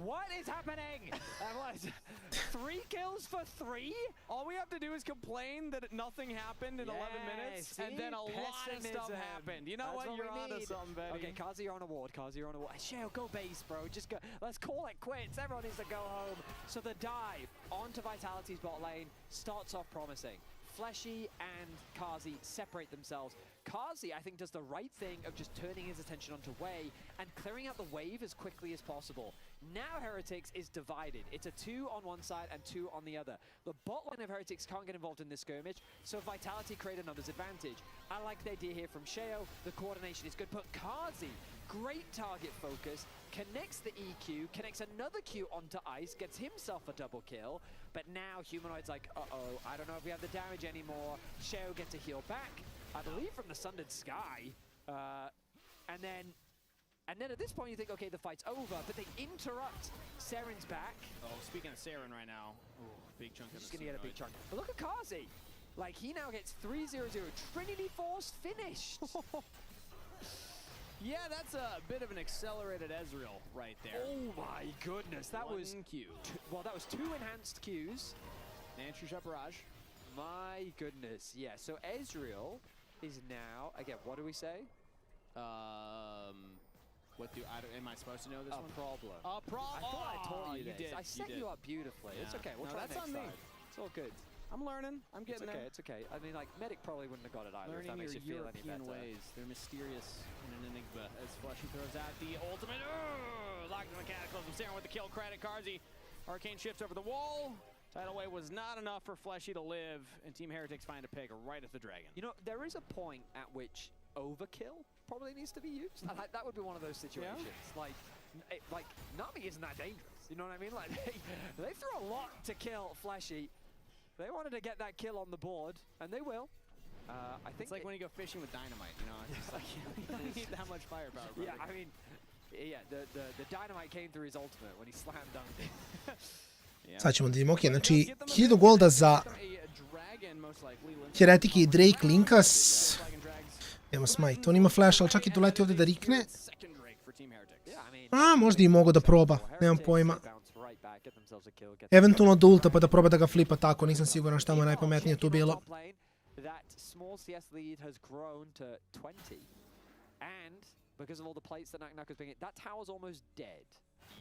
What is happening? That was 3 kills for 3? All we have to do is complain that nothing happened in 11 minutes, and then a lot of stuff happened. You know what? You're onto something, Betty. Okay, Kazi, you're on a ward. Kazi, you're on a ward. Shell, go base, bro. Just go. Let's call it quits. Everyone needs to go home. So the dive onto Vitality's bot lane starts off promising. Fleshy and Kazi separate themselves. Kazi, I think, does the right thing of just turning his attention onto Wei and clearing out the wave as quickly as possible. Now Heretics is divided. It's a 2 on one side and 2 on the other. The bot line of Heretics can't get involved in this skirmish, so Vitality create a numbers advantage. I like the idea here from Sheo. The coordination is good, but Kazi, great target focus, connects the EQ, connects another Q onto Ice, gets himself a double kill, but now Humanoid's like, uh-oh, I don't know if we have the damage anymore. Sheo gets a heal back, I believe from the Sundered Sky, and then at this point you think, okay, the fight's over, but they interrupt. Seren's back. Oh, speaking of Seren right now, big chunk of He's gonna get a big chunk. But look at Kazi. Like, he now gets 3-0-0. Trinity Force finished. Yeah, that's a bit of an accelerated Ezreal right there. Oh my goodness, that was Q. Well, that was 2 enhanced Qs. And True Shot Barrage. My goodness, yeah. So Ezreal is now, again, what do we say? Am I supposed to know this one? Problem. A problem. I thought I taught you You this. did. I set you up beautifully. Yeah. It's okay. We'll No, try that's next on me. time. It's all good. I'm learning. I'm getting It's okay. there. It's okay. I mean, like, Medic probably wouldn't have got it either. Learning if that makes your you feel any European better. ways. They're mysterious and an enigma as Fleshy throws out the ultimate. Locked in the Cataclysm. Saren with the kill. Credit Karzi. Arcane shifts over the wall. Tidal Wave was not enough for Fleshy to live, and Team Heretics find a pick right at the dragon. You know, there is a point at which overkill probably needs to be used. Like, that would be one of those situations. Like Nami isn't that dangerous. You know what I mean? Like, they threw a lot to kill Fleshy. They wanted to get that kill on the board, and they will. I think it's like when you go fishing with dynamite, you know? It's like you don't need that much firepower, brother. Yeah, I mean, yeah, the dynamite came through his ultimate when he slam dunked it. Sad ćemo da vidimo, ok, znači 1000 golda za Heretike i Drake Linkas. Evo Smite, on ima flash, ali čak i doleti ovdje da rikne. A, možda i mogo da proba, nemam pojma. Eventualno da ulta pa da proba da ga flipa tako, nisam siguran šta mu je najpametnije tu bilo. Because of all the plates that Naknako's bringing, that tower's almost dead.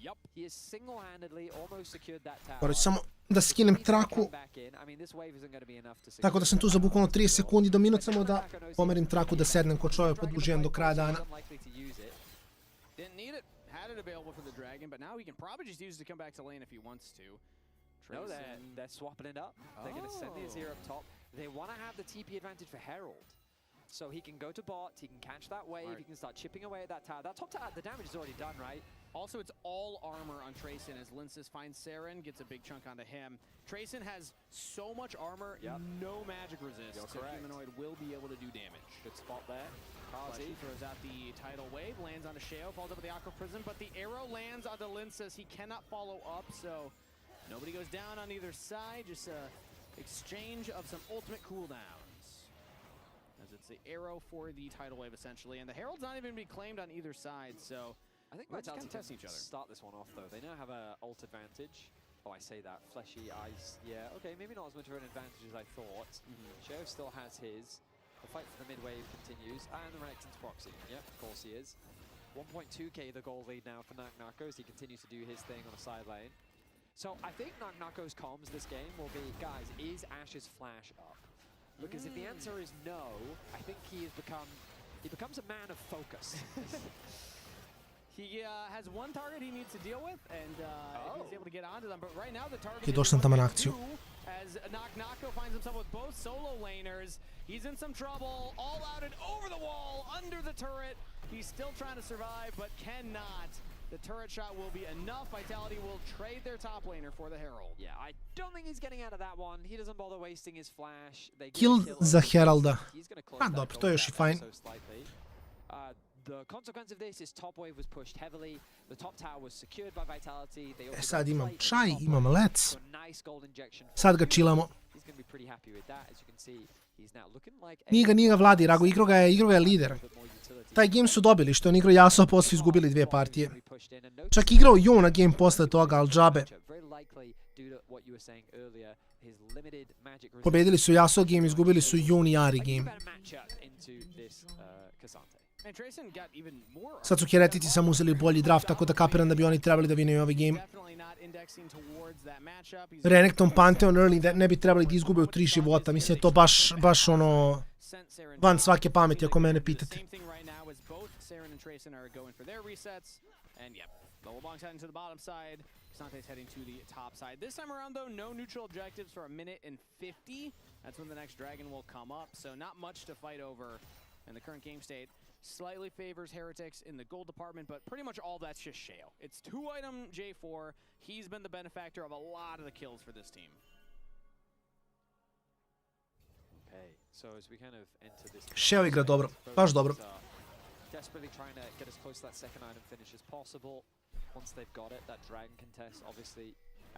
Yup, he has single-handedly almost secured that tower. Morat ću samo da skinem traku. I mean, this wave isn't going to be enough to Tako da sam tu za bukvalno 30 sekundi do minut samo da pomerim traku da sednem kod čovjek pa dužem do kraja dana. Didn't need it. Had it available for the dragon, but now he can probably just use it to come back to lane if he wants to. No, they're swapping it up. They're going to send the Azir up top. They want to have the TP advantage for Herald. So he can go to bot, he can catch that wave, he can start chipping away at that tower. That top tower, the damage is already done, right? Also, it's all armor on Trayson as Linces finds Saren, gets a big chunk onto him. Trayson has so much armor, no magic resist, so Humanoid will be able to do damage. Good spot there. Kazi throws out the tidal wave, lands onto Sheo, falls over the Aqua Prism, but the arrow lands onto Linces. He cannot follow up, so nobody goes down on either side, just a exchange of some ultimate cooldowns. As it's the arrow for the tidal wave, essentially, and the Herald's not even be claimed on either side, so I think Vitality Vitality testing each other. Start this one off, though. They now have a ult advantage. Oh, I say that. Fleshy, Ice, yeah. Okay, maybe not as much of an advantage as I thought. Sheo still has his. The fight for the mid wave continues. And the Renekton's proxy. Yep, of course he is. 1.2k the goal lead now for Naknako as he continues to do his thing on the side lane. So I think Naknako's comms this game will be, guys, is Ash's flash up? Because if the answer is no, I think he becomes a man of focus. He has one target he needs to deal with, and if he's able to get onto them. But right now the target I došao sam tamo na akciju. as Naknako finds himself with both solo laners. He's in some trouble, all out and over the wall, under the turret. He's still trying to survive, but cannot. The turret shot will be enough. Vitality will trade their top laner for the Herald. Yeah, I don't think he's getting out of that one. He doesn't bother wasting his flash. Kill za Heralda. A dobro, to je još i fajn. The consequence of this is top wave was pushed heavily. The top tower was secured by Vitality. They E sad imam čaj, imam lec. Sad ga chillamo. He's going to be pretty happy with that. As you can see, he's now looking like Nije ga Vladi, Rago, igrao ga je lider. Taj game su dobili, što on igrao Yasuo, posle izgubili 2 partije. pushed in. And Čak igrao Jona game posle toga, al džabe. very likely due to what you were saying earlier, his limited magic Pobedili su Yasuo game, izgubili su Jun i Ari game. matchup into this Cassante. And Trayson got even more. Sad su heretici samo uzeli bolji draft, tako da kapiram da bi oni trebali da vinaju ovaj game. Definitely not indexing towards that matchup. He's Renekton Pantheon early da ne bi trebali da izgube u 3 života. Mislim je to baš ono van svake pameti ako mene pitate. same thing right now as both Saren and Trayson are going for their resets. And yep, the LeBlanc's heading to the bottom side. Cassante's heading to the top side. This time around though, no neutral objectives for 1:50. That's when the next dragon will come up. So not much to fight over in the current game state. Slightly favors Heretics in the gold department, but pretty much all that's just Shale. It's 2-item J4. He's been the benefactor of a lot of the kills for this team. Okay, so as we kind of enter this... Sheo igra dobro, baš dobro. Desperately trying to get as close to that second item finish as possible. Once they've got it, that dragon contest, obviously,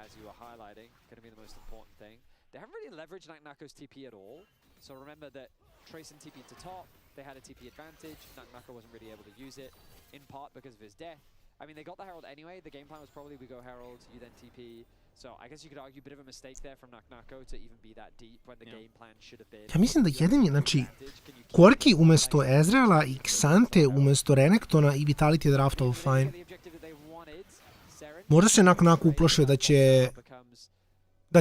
as you were highlighting, going to be the most important thing. They haven't really leveraged Naknako's TP at all. So remember that Trayson TP'd to top, they had a TP advantage, Naknako wasn't really able to use it, in part because of his death. I mean, they got the Herald anyway, the game plan was probably we go Herald, you then TP. So I guess you could argue a bit of a mistake there from Naknako to even be that deep when the game plan should have been. Ja mislim da jedini, znači, Korki umesto Ezreala i Xante umesto Renektona i Vitality draftov fine. Možda se Naknako uplašio da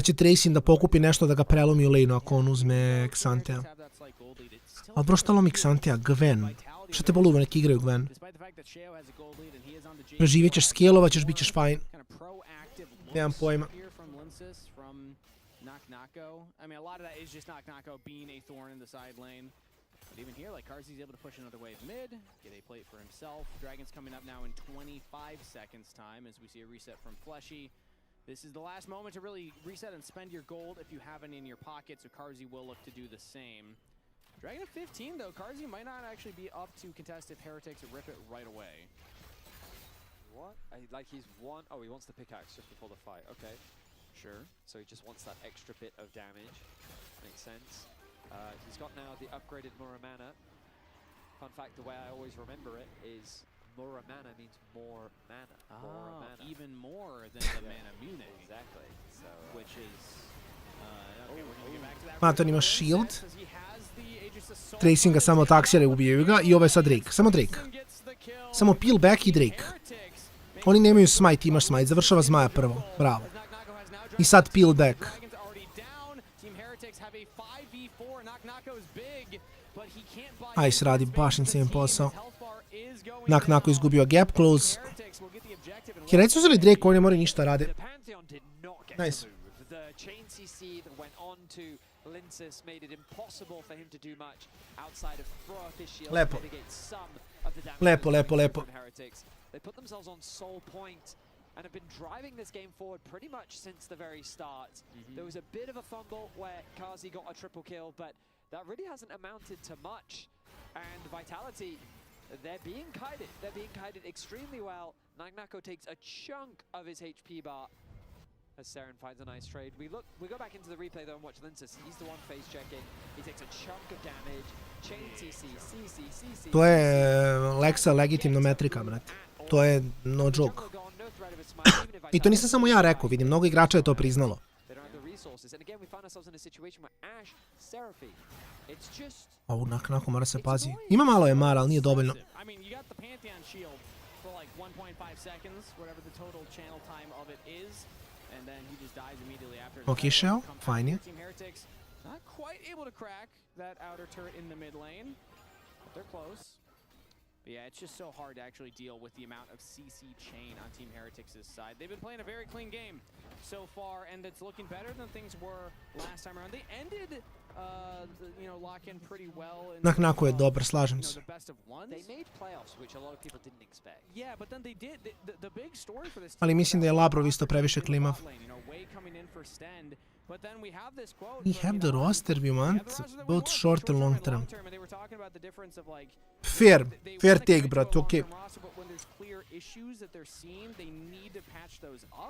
će Tracing da pokupi nešto da ga prelomi u lane ako on uzme Xantea. Ali bro, šta lomi Xantea? Gwen. Šta te boluvo, neki igraju Gwen. Preživjet ćeš, scalovat ćeš, bit ćeš fine. Nemam pojma. I mean, a lot of that is just Naknako being a thorn in the side lane. But even here, like, Karzi's able to push another wave mid, get a plate for himself. Dragon's coming up now in 25 seconds time as we see a reset from Fleshy. This is the last moment to really reset and spend your gold if you have any in your pocket, so Karzi will look to do the same. Dragon at 15, though. Karzi might not actually be up to contest if Heretics rip it right away. What? Like he's won... Oh, he wants the pickaxe just before the fight. Okay. Sure. So he just wants that extra bit of damage. Makes sense. He's got now the upgraded Muramana. Fun fact, the way I always remember it is Muramana means more mana. Muramana. Even more than the mana mune. Exactly. So, which is... okay, we're gonna get back to that. Maton ima shield. Tracinga samo taksijare ubijaju ga i ovo je sad Drake. Samo Drake. Samo peel back i Drake. Oni nemaju smite, imaš smite. Završava zmaja prvo. Bravo. I sad peel back. Ice radi baš insane posao. Naknako izgubio gap close. Heretici uzeli Drake, oni ne moraju ništa rade. Nice. Lepo. Lepo, lepo, lepo. They put themselves on sole point and have been driving this game forward pretty much since the very start. There was a bit of a fumble where Karzi got a triple kill, but that really hasn't amounted to much. And Vitality, they're being kited. They're being kited extremely well. Naknako takes a chunk of his HP bar as Saren finds a nice trade. We go back into the replay though and watch Linces. He's the one phase checking. He takes a chunk of damage. Chain CC, CC, CC. To je Lexa legitimna metrika, brate. To je no joke. I to nisam samo ja rekao, vidim, mnogo igrača je to priznalo. Ovo Naknako mora se pazi. Ima malo je mara, ali nije dovoljno. Ok, Shell, fajn je. But yeah, it's just so hard to actually deal with the amount of CC chain on Team Heretics' side. They've been playing a very clean game so far, and it's looking better than things were last time around. They ended, lock-in pretty well. Naknako je dobar, slažem se. They made playoffs, which a lot of people didn't expect. Yeah, but then they did. The big story for this team... Ali mislim da je Labrov isto previše klimav. We have the roster we want, both short and long term. Fair take, brat, okej.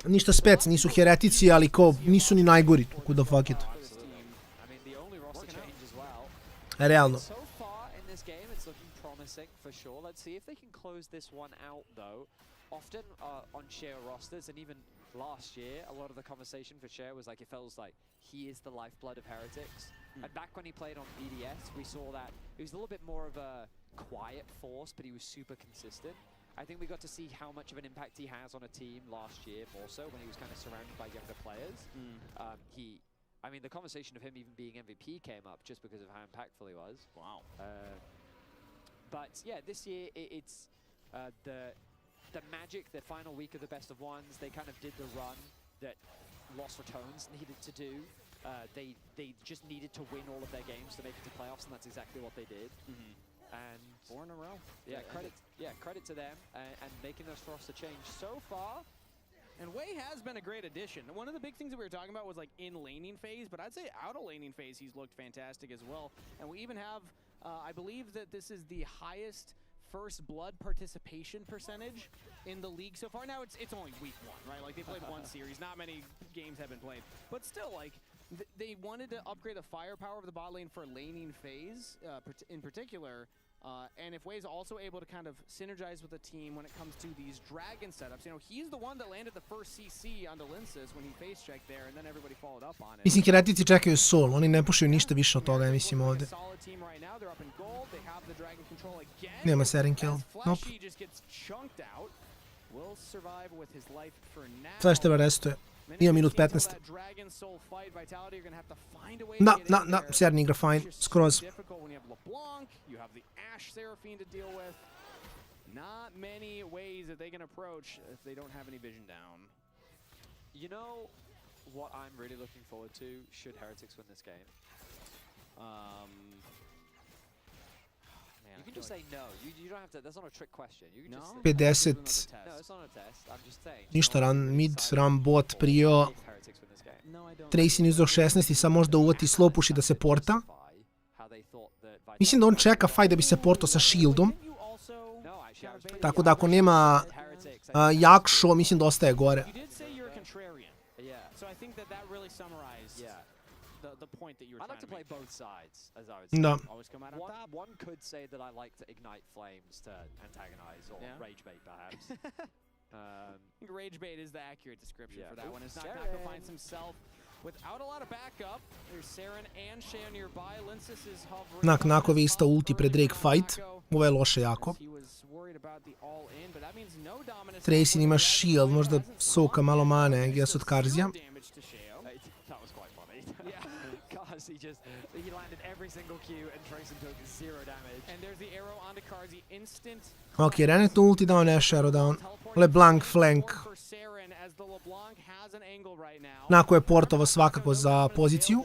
Ništa spec, nisu heretici, ali kao nisu ni najgori, tako da fuck it. Realno. often on Sheo rosters, and even last year, a lot of the conversation for Sheo was like, it feels like he is the lifeblood of Heretics. And back when he played on BDS, we saw that he was a little bit more of a quiet force, but he was super consistent. I think we got to see how much of an impact he has on a team last year, more so, when he was kind of surrounded by younger players. I mean, the conversation of him even being MVP came up just because of how impactful he was. Wow. But yeah, this year it's the Magic, the final week of the best of ones. They kind of did the run that Lost Returns needed to do. They just needed to win all of their games to make it to playoffs, and that's exactly what they did. And 4 in a row. Credit to them and making those roster change so far. And Wei has been a great addition. One of the big things that we were talking about was like in laning phase, but I'd say out of laning phase he's looked fantastic as well. And we even have, I believe that this is the highest first blood participation percentage in the league so far. Now it's only week 1, right? Like they played one series, not many games have been played, but still, like they wanted to upgrade the firepower of the bot lane for laning phase in particular. And if Wei's also able to kind of synergize with the team when it comes to these dragon setups, you know, he's the one that landed the first CC onto Linces when he face checked there, and then everybody followed up on it. Mislim, Heretici čekaju solo, oni ne pušaju ništa više od toga, ja mislim ovdje. Nema setting kill, nope. Sad što treba restuje. Ima minut 15. Na, Seren igra fine, skroz. Not many ways that they can approach if they don't have any vision down. You know what I'm really looking forward to should Heretics win this game? You can just say no. You don't have to. That's not a trick question. You can just 50. No, it's not a test. I'm just saying. Ništa, mid, ram, bot, prio. Tracy uzeo 16 i sad možda uvati slow push i da se porta. Mislim da on čeka fight da bi se portao sa shieldom. Tako da ako nema jak show, mislim da ostaje gore. The point that you were I like to play both sides, as I would say. No. Always come out on top. One could say that I like to ignite flames to antagonize or rage bait, perhaps. Rage bait is the accurate description for that one. As Nako finds himself without a lot of backup. There's Seren and Sheo nearby. Linces is hovering. Nako vi isto ulti pred Drake fight. Ovo je loše jako. Tracy ima shield, možda soka malo mane, gdje od Karzija. He landed every single Q and Tracy took 0 damage. And there's the arrow onto Karzi instant. Ok, Renegade ulti dao Nash arrow down. LeBlanc flank. Nako je portovo svakako za poziciju.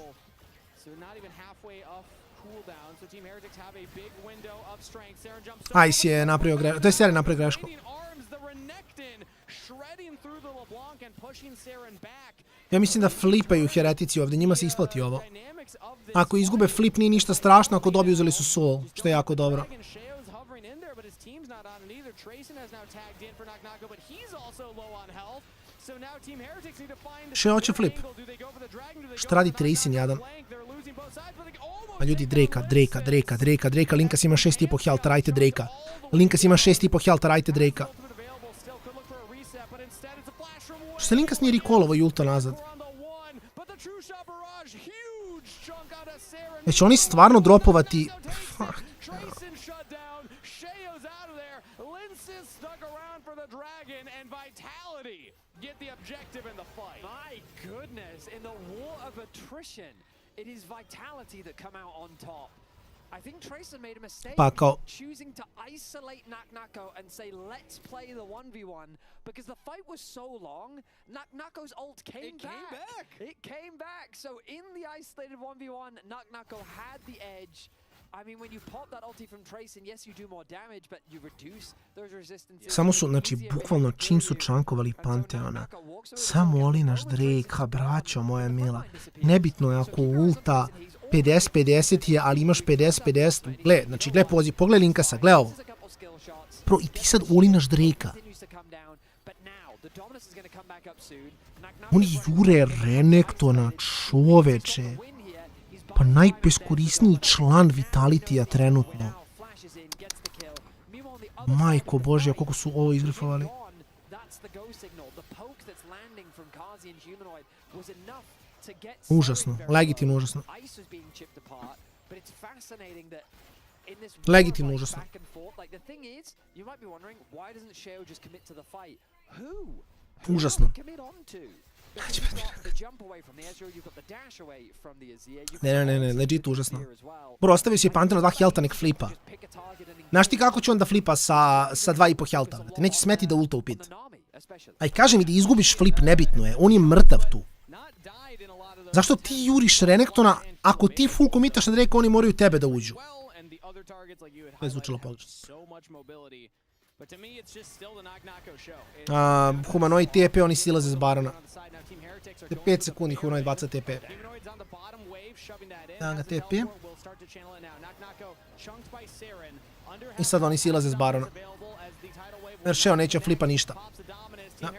Ice je napravio grešku. To je Seren napravio grešku. Ja mislim da flipaju Heretici ovdje, njima se isplati ovo. Ako izgube flip nije ništa strašno, ako dobiju uzeli su soul, što je jako dobro. Še hoće flip? Šta radi Tracy jadan? A ljudi, Drake-a, Linkas ima 6,5 health, radite Drake-a. Linkas ima 6,5 health, radite Drake-a. Što se Linkas nije recallovo i ulta nazad? Znači oni stvarno dropovati... My goodness, in the war of attrition, it is vitality that come out on top. I think Tracer made a mistake choosing to isolate Nako and say, let's play the 1v1, because the fight was so long, Nako's ult came back. It came back. So in the isolated 1v1, Nako had the edge. I mean, when you pop that ulti from Tracer, yes, you do more damage, but you reduce those resistances. Samo su, znači, bukvalno čim su čankovali Panteona, samo oli naš Drake-a, braćo moja mila. Nebitno je ako ulta 50-50 je, ali imaš 50-50. Gle, znači, gle poziv, pogledaj Linkasa, gle ovo. Pro, i ti sad ulinaš Drake-a. Oni jure Renegtona, čoveče. Pa najbeskorisniji član Vitalitija trenutno. Majko Božja, koliko su ovo izgrifovali. That's the go signal. The poke that's landing from Kazi and Humanoid was enough to get Užasno, Saren very legitimno low. užasno. Ice was being chipped apart, but it's fascinating that in this Legitimno war, like, užasno. back and forth, like the thing is, you might be wondering why doesn't Sheo just commit to the fight? Who? Užasno. Who commit on to? Because you've got the jump away from the Ezreal, you've got the dash away from the Azir. Ne, legit užasno. Bro, ostavio si Panther na 2 helta, nek flipa. Znaš ti kako će on da flipa sa 2,5 helta, brate? Neće smeti da ulta u pit. Aj, kaži mi da izgubiš flip, nebitno je. On je mrtav tu. Zašto ti juriš Renektona ako ti full commitaš na Drake, oni moraju tebe da uđu? To je zvučilo pogrešno. Humanoid TP, oni silaze s Barona. 5 sekundi Humanoid baca TP. Da ga TP. I sad oni silaze s Barona. Jer Sheo neće flipa ništa. Da.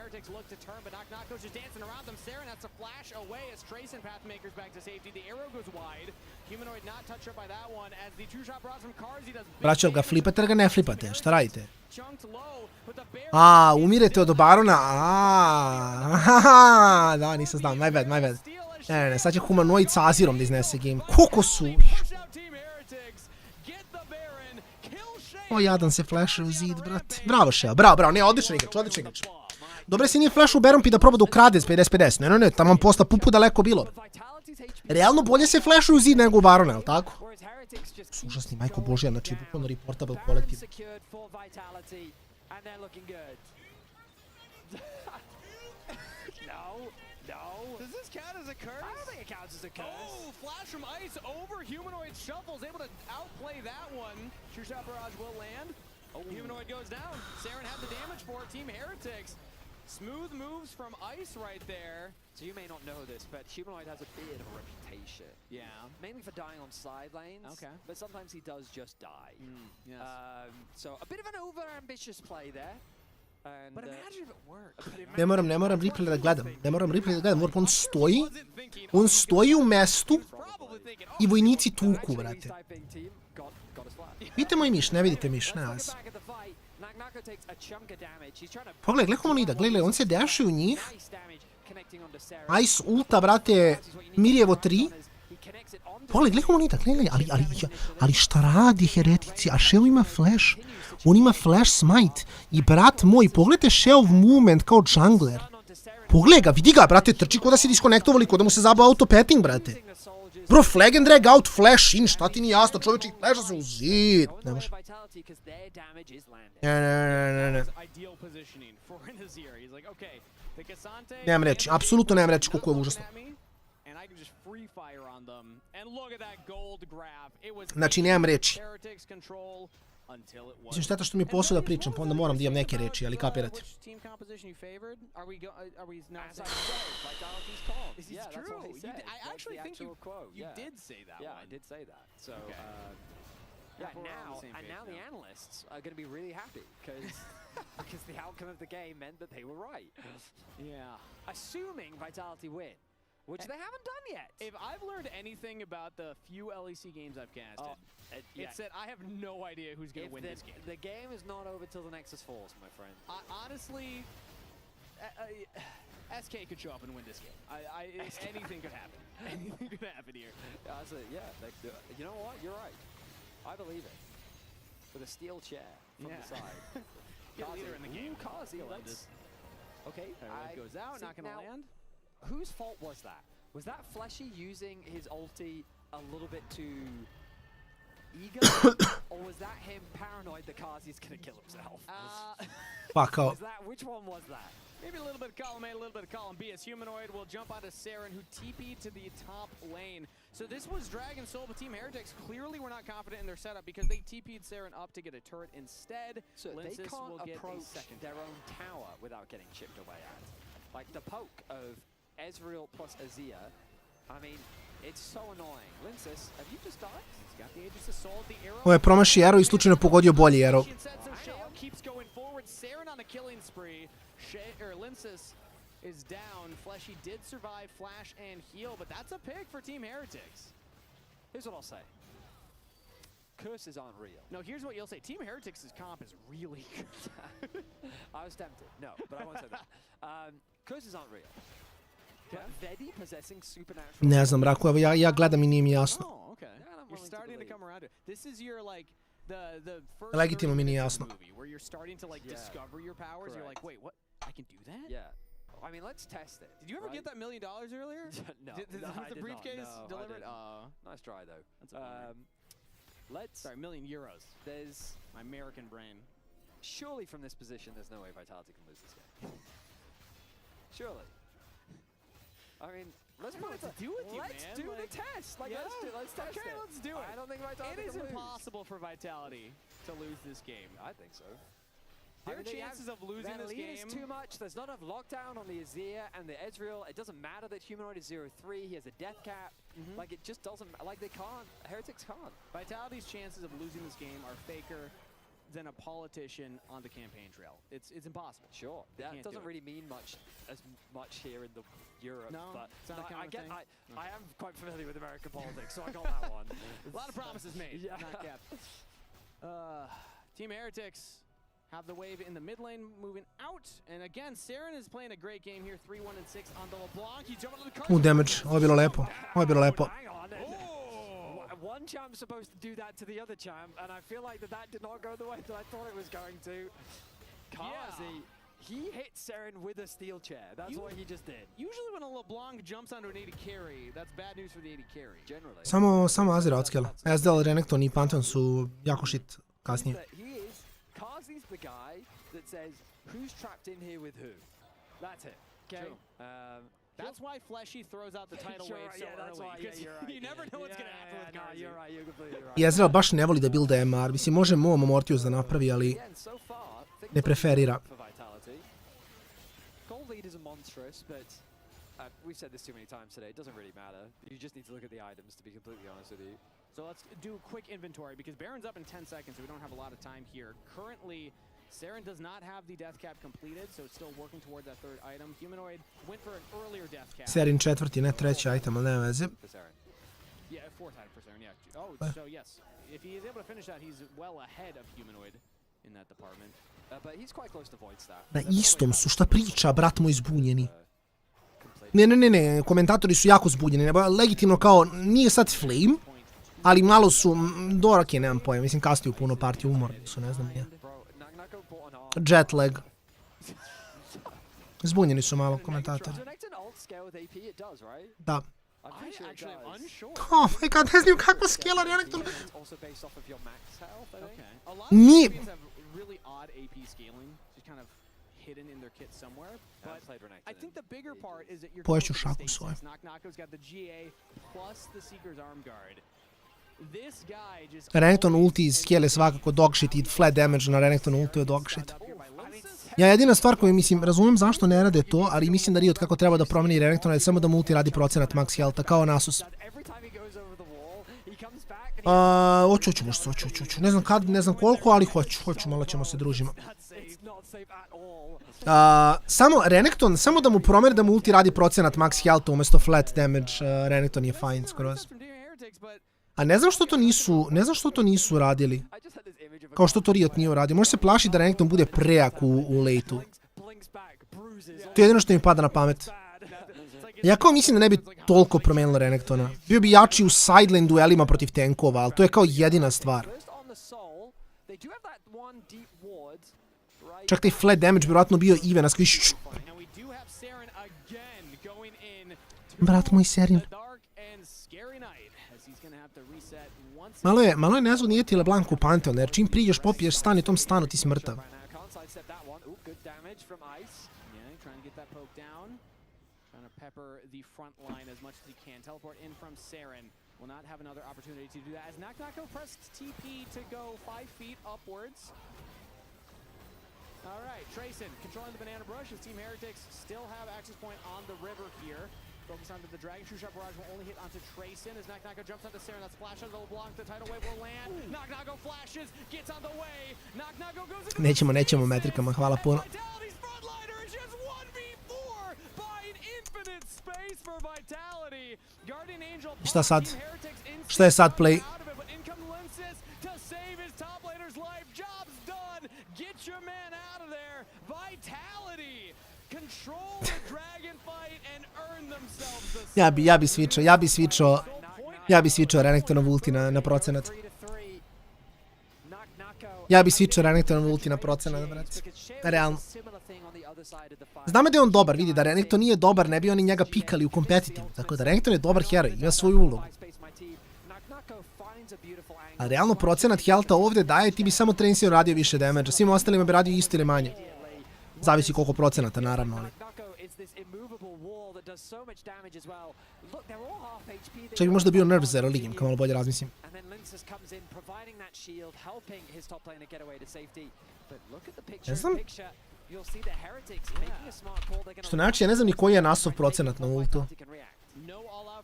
Vraćal ga flipate ili ga ne flipate? Šta radite? Umirete od Barona? Da, nisam znam, my bad. Ne, sad će Humanoid sa Azirom da iznese game. Koliko su? O, jadan se flashe u zid, brate. Bravo, Sheo, bravo, ne, odličan igrač. Dobre se nije flash u Baron da proba da ukrade s 50-50. Ne, tamo posta pupu daleko bilo. Realno bolje se flash u zid nego u Barona, jel tako? Užasni, majko Božja, znači bukvalno reportable kolektiv. Does this count as a curse? I don't think it counts as a curse. Oh, flash from Ice over Humanoid Shuffles, able to outplay that one. True Shot Barrage will land. Humanoid goes down. Saren had the damage for it. Team Heretics. Smooth moves from Ice right there. So you may not know this, but Humanoid has a bit of a reputation. Yeah. Mainly for dying on side lanes. Okay. But sometimes he does just die. Yes. So a bit of an over-ambitious play there. But imagine if it worked. Ne moram replay da gledam. On stoji u mestu i vojnici tuku, brate. Vidite moj miš, ne vidite miš, ne vas. Pogledaj, Humanoida, gledaj, on se dešuje u njih. Ice ulta, brate, Mirjevo 3. Pogledaj, Humanoida, ali šta radi heretici, a Sheo ima flash. On ima flash smite. I brat moj, pogledajte Sheov movement kao jungler. Pogledaj ga, vidi ga, brate, trči ko da se diskonektovali, ko da mu se zabao auto-petting, brate. Bro, flag and drag out, flash in, šta ti nije jasno, čovječi, flasha se u zid. Ne može. Ne. Nemam reći, apsolutno nemam reći koliko je užasno. Znači, nemam reći. Mislim, šteta što mi je posao da pričam, pa onda moram da imam neke reči, ali kapirate. And now the analysts are going to be really happy because the outcome of the game meant that they were right. Yeah. Assuming Vitality win, which they haven't done yet. If I've learned anything about the few LEC games I've casted, it's that I have no idea who's going to win this game. The game is not over till the Nexus falls, my friend. Honestly, SK could show up and win this game. Anything could happen. Anything could happen here. You know what? You're right. I believe it. With a steel chair from the side. Leader in the game. Kazi, okay, goes out, not going to land. Whose fault was that? Was that Fleshy using his ulti a little bit too eager? Or was that him paranoid that Kazi's going to kill himself? Fuck out. Which one was that? Maybe a little bit of column A, a little bit of column B, as Humanoid will jump onto Saren, who TP'd to the top lane. So this was Dragon Soul, but Team Heretics clearly were not confident in their setup because they TP'd Saren up to get a turret instead. So they can't approach their own tower without getting chipped away at. Like the poke of Ezreal plus Azir, I mean, it's so annoying. Linces, have you just died? He's got the Aegis Assault, the arrow. Ovo je promaši Arrow i slučajno pogodio bolji Arrow. Keeps going forward. Saren on a killing spree. Linces is down. Fleshy did survive flash and heal, but that's a pick for Team Heretics. Here's what I'll say. curses aren't real. No, here's what you'll say. Team Heretics' comp is really good. I was tempted. No, but I won't say that. Curses aren't real. But Vedi possessing supernatural... Ne znam, Braku, evo ja gledam i nije mi jasno. Oh, okay. You're starting to come around to it. This is your, like, the first Legitimno mi nije jasno. movie where you're starting to, like, discover your powers. You're like, wait, what? I can do that? Yeah. I mean, let's test it. Did you ever get that $1 million earlier? No. Was the briefcase delivered? Nice try, though. That's a Sorry, €1 million. There's... My American brain. Surely from this position, there's no way Vitality can lose this game. Surely. I mean, let's put it to do with you, let's man. do the test. Like, let's test it. Let's do it. I don't think Vitality It is can lose. impossible for Vitality to lose this game. I think so. Their chances of losing this game... is too much. There's not enough lockdown on the Azir and the Ezreal. It doesn't matter that Humanoid is 0-3. He has a death cap. Like, it just doesn't... Like, they can't. Heretics can't. Vitality's chances of losing this game are faker than a politician on the campaign trail. It's impossible. Sure. That doesn't really mean as much here in the Europe. No, but it's not I thing. I am quite familiar with American politics, so I got that one. A lot of promises made, not kept. Team Heretics have the wave in the mid lane moving out. And again, Saren is playing a great game here, 3-1-6 on the LeBlanc. He jumped on the card. Damage. Ovo je bilo lepo. Ovo je bilo lepo. Hang on. One champ's supposed to do that to the other champ, and I feel like that did not go the way that I thought it was going to. Kazi, he hit Saren with a steel chair. That's what he just did. Usually when a LeBlanc jumps onto an 80 carry, that's bad news for the 80 carry. Generally. Samo Azir odskela. SDL, Renekton i Pantheon su jako shit kasnije. Kazi's the guy that says, who's trapped in here with who? That's it. Okay? That's why Fleshy throws out the tidal wave so early. You never know what's going to happen with Kazi. You're right, you're completely right. I Ezreal baš ne voli da builda MR. Mislim, može Moom Mortius da napravi, ali ne preferira. Gold lead is monstrous, but we've said this too many times today. It doesn't really matter. You just need to look at the items, to be completely honest with you. So let's do a quick inventory because Baron's up in 10 seconds, so we don't have a lot of time here. Currently, Saren does not have the death cap completed, so it's still working toward that third item. Humanoid went for an earlier death cap. Serin četvrti, ne treći item, ali nema veze. Yeah, fourth item for Saren, yeah. Oh, so yes. If he is able to finish that, he's well ahead of Humanoid in that department. But he's quite close to void stat. Na istom su, šta priča, brat moj, zbunjeni. Ne, komentatori su jako zbunjeni. Legitimno kao, nije sad flame, ali malo su, Dorak je, nemam pojma, mislim kasnije u puno partiju, umorni su, ne znam nije. Jet lag. Zbunjeni su malo komentatori. Da. Oh my god, ne znam kako skela Renekton. Nije... hidden in their kit somewhere, but I think the bigger part is that you're Poješću šaku svoju. Knock-Knock's got the GA plus the Seeker's Arm Guard. This guy just Renekton ulti iz skill je svakako dogshit i flat damage na Renekton ulti je dogshit. Ja jedina stvar koju mislim, razumijem zašto ne rade to, ali mislim da Riot kako treba da promeni Renektona je samo da multi radi procenat max healtha, kao na Asus. Hoću, možda hoću. Ne znam kad, ne znam koliko, ali hoću, malo ćemo se družimo. Samo Renekton, samo da mu promeri da mu ulti radi procenat max healtha umjesto flat damage, Renekton je fine skroz. A ne znam što to nisu radili. Kao što to Riot nije uradio. Može se plaši da Renekton bude prejak u late-u. To je jedino što mi pada na pamet. Ja kao mislim da ne bi toliko promenilo Renektona. Bio bi jači u sidelane duelima protiv tankova, ali to je kao jedina stvar. Čak taj flat damage bi vjerojatno bio even, a skviš... Brat moj, Serin. Malo je nezgodno Yeti LeBlanc u Pantheon, jer čim priđeš popiješ stan i tom stanu ti si mrtav. Pepper the front line as much as he can. Teleport in from Saren. Will not have another opportunity to do that as Knock-Knock pressed TP to go 5 feet upwards. All right, Trayson controlling the banana brush. His Team Heretics still have access point on the river here. Focus onto the Dragon True Shot Barrage will only hit onto Trayson as Knock-Knock jumps onto Saren. That's flash onto LeBlanc. The tidal wave will land. Knock-Knock flashes, gets on the way. Knock-Knock goes into Nećemo metrikama, hvala puno. Šta sad? Šta je sad play? save his top laner's life. Job's done. Get your man out of there. Vitality control the dragon fight and earn themselves the Ja bi switchao Renektonov ulti na procenat. Ja bi switchao Renektonov ulti na procenat, brate. Realno. Znamo da je on dobar, vidi da Renekton nije dobar, ne bi oni njega pikali u kompetitivu. Tako da Renekton je dobar heroj, ima svoju ulogu. A realno procenat healtha ovdje daje, ti bi samo Trencio radio više damage, svim ostalima bi radio isto ili manje. Zavisi koliko procenata, naravno. Ali. Čak bi možda bio nerf za Religim, kao malo bolje razmislim. Ne znam. Što znači, ja ne znam ni koji je nasov procenat na ultu.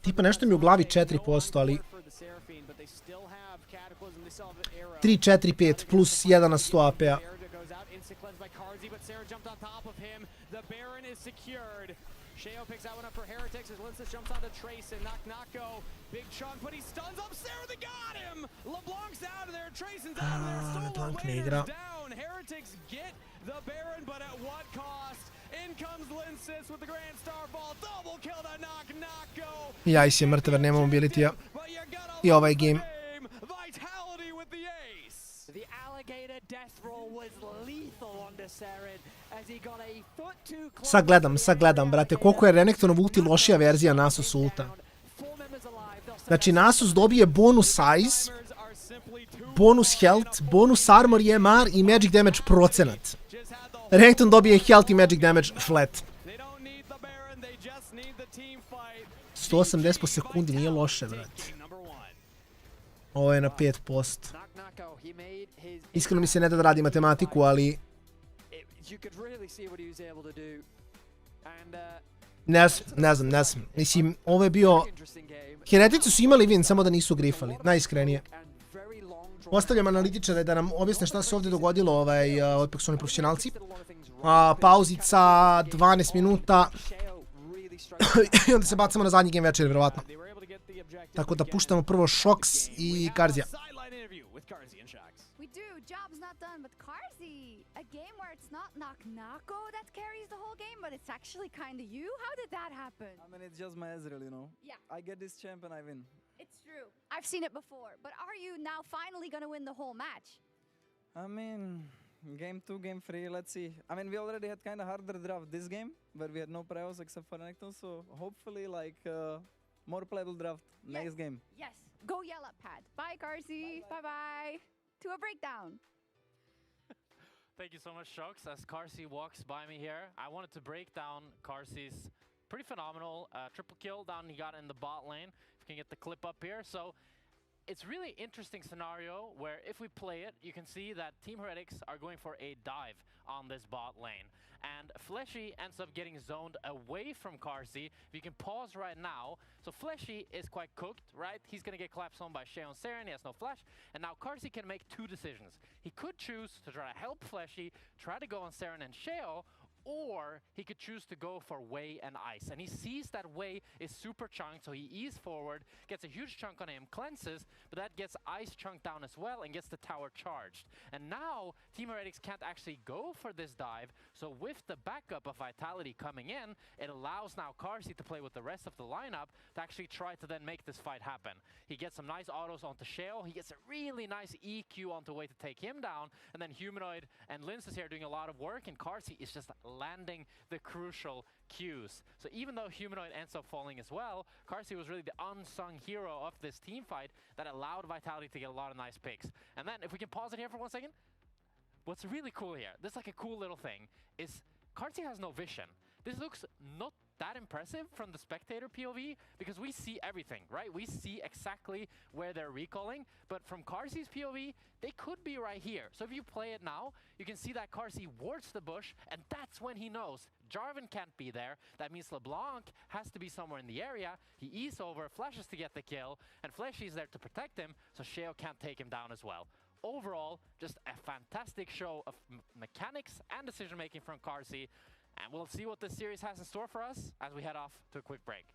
Tipa nešto mi je u glavi 4%, ali... 3, 4, 5, plus 1 na 100 AP-a. Sheo picks that one up for Heretics as Linces jumps onto Trace and Knock-Knocko. Big chunk, but he stuns up Sarah, they got him! LeBlanc's out of there, Trace's out of there, Solar Wader's down. Heretics get the Baron, but at what cost? In comes Linces with the Grand Starfall, double kill to Knock-Knocko. Jajs je mrtav, nema mobility-a. I ovaj game. Vitality with the ace. The alligator death roll was lethal on Deseren as he got a foot too close. Sad gledam, brate, koliko je Renektonov ulti lošija verzija Nasus ulta. Znači, Nasus dobije bonus size, bonus health, bonus armor i MR i magic damage procenat. Renekton dobije health i magic damage flat. 180 po sekundi, nije loše, brate. Ovo je na 5%. Iskreno mi se ne da radi matematiku, ali... Ne znam. Mislim, ovo je bio... Heretici su imali win, samo da nisu grifali. Najiskrenije. Postavljam analitičare da nam objasne šta se ovdje dogodilo, opet su oni profesionalci. Pauzica, 12 minuta. I onda se bacamo na zadnji game večer, vjerovatno. Tako da puštamo prvo Shox i Karzija. Job's not done, but Karzi, a game where it's not Knock-Knocko that carries the whole game, but it's actually kind of you? How did that happen? I mean, it's just my Ezreal, you know? Yeah. I get this champ and I win. It's true. I've seen it before, but are you now finally going to win the whole match? I mean, game 2, game 3, let's see. I mean, we already had kind of harder draft this game, where we had no priors except for Renekton, so hopefully, like, more playable draft next game. Yes. Go yell at Pad. Bye, Karzi. Bye-bye. To a breakdown. Thank you so much, Shox. As Karsi walks by me here, I wanted to break down Karsi's pretty phenomenal triple kill down he got in the bot lane. If you can get the clip up here. So it's really interesting scenario where if we play it, you can see that Team Heretics are going for a dive on this bot lane. And Fleshy ends up getting zoned away from Karsi. If you can pause right now. So Fleshy is quite cooked, right? He's going to get collapsed on by Sheo and Saren. He has no flash. And now Karsi can make two decisions. He could choose to try to help Fleshy, try to go on Saren and Sheo, or he could choose to go for Wei and Ice. And he sees that Wei is super chunked, so he eases forward, gets a huge chunk on him, cleanses, but that gets Ice chunked down as well and gets the tower charged. And now Team Heretics can't actually go for this dive, so with the backup of Vitality coming in, it allows now Karsi to play with the rest of the lineup to actually try to then make this fight happen. He gets some nice autos onto Sheo, he gets a really nice EQ onto Wei to take him down, and then Humanoid and Linz is here doing a lot of work, and Karsi is just landing the crucial Qs. So even though Humanoid ends up falling as well, Karsi was really the unsung hero of this team fight that allowed Vitality to get a lot of nice picks. And then if we can pause it here for 1 second, what's really cool here, this is like a cool little thing, is Karsi has no vision. This looks not that impressive from the spectator POV because we see everything, right? We see exactly where they're recalling, but from Karsi's POV, they could be right here. So if you play it now, you can see that Karsi wards the bush, and that's when he knows Jarvan can't be there. That means LeBlanc has to be somewhere in the area. He eases over, flashes to get the kill, and Fleshy's there to protect him, so Sheo can't take him down as well. Overall, just a fantastic show of mechanics and decision-making from Karsi. And we'll see what this series has in store for us as we head off to a quick break.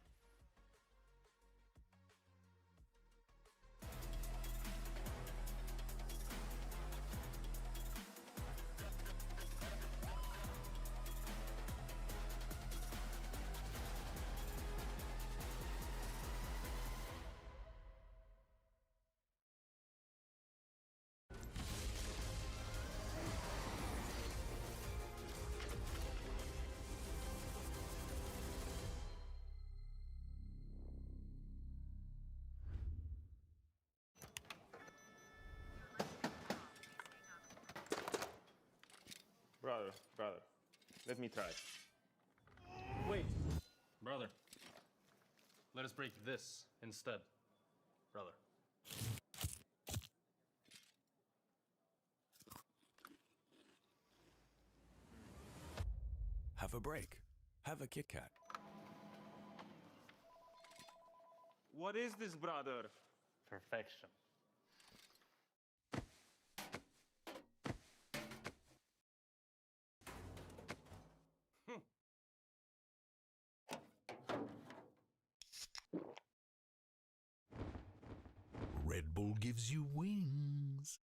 brother. Let me try. Wait. Brother. Let us break this instead. Brother. Have a break. Have a Kit Kat. What is this, brother? Perfection. Red Bull gives you wings.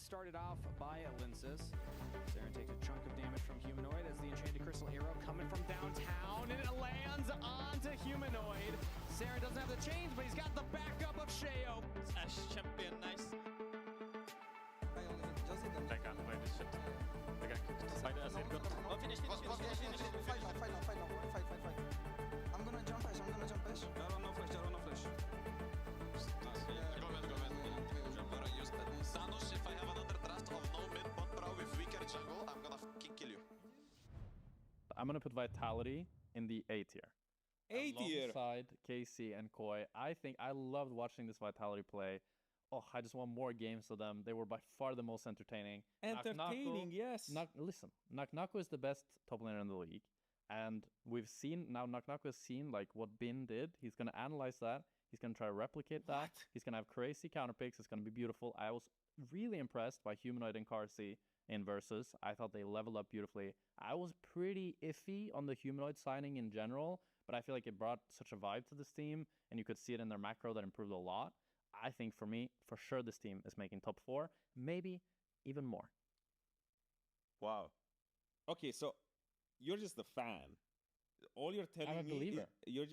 Started off by Linsis. Saren takes a chunk of damage from Humanoid as the Enchanted Crystal Arrow coming from downtown, and it lands onto Humanoid. Saren doesn't have the change, but he's got the backup of Sheo. Ash champion, nice. I can't play this shit. I got cooked. Fight as it got. Oh, finish. Fight now. I'm gonna jump Ash. No flash. Use that. Sanos, if I have another draft of no mid bot pro with weaker jungle, I'm gonna fucking kill you. I'm gonna put Vitality in the A tier. A tier? Alongside KC and Koi. I think I loved watching this Vitality play. Oh, I just want more games of them. They were by far the most entertaining. Entertaining, yes. Listen, Naknako is the best top laner in the league. And we've seen, now Naknako has seen like what Bin did. He's going to analyze that. He's going to try to replicate that. He's going to have crazy counter picks. It's going to be beautiful. I was really impressed by Humanoid and Carsey in Versus. I thought they leveled up beautifully. I was pretty iffy on the Humanoid signing in general, but I feel like it brought such a vibe to this team, and you could see it in their macro that improved a lot. I think for me, for sure, this team is making top 4, maybe even more. Wow. Okay, so you're just a fan. All you're telling I'm a believer.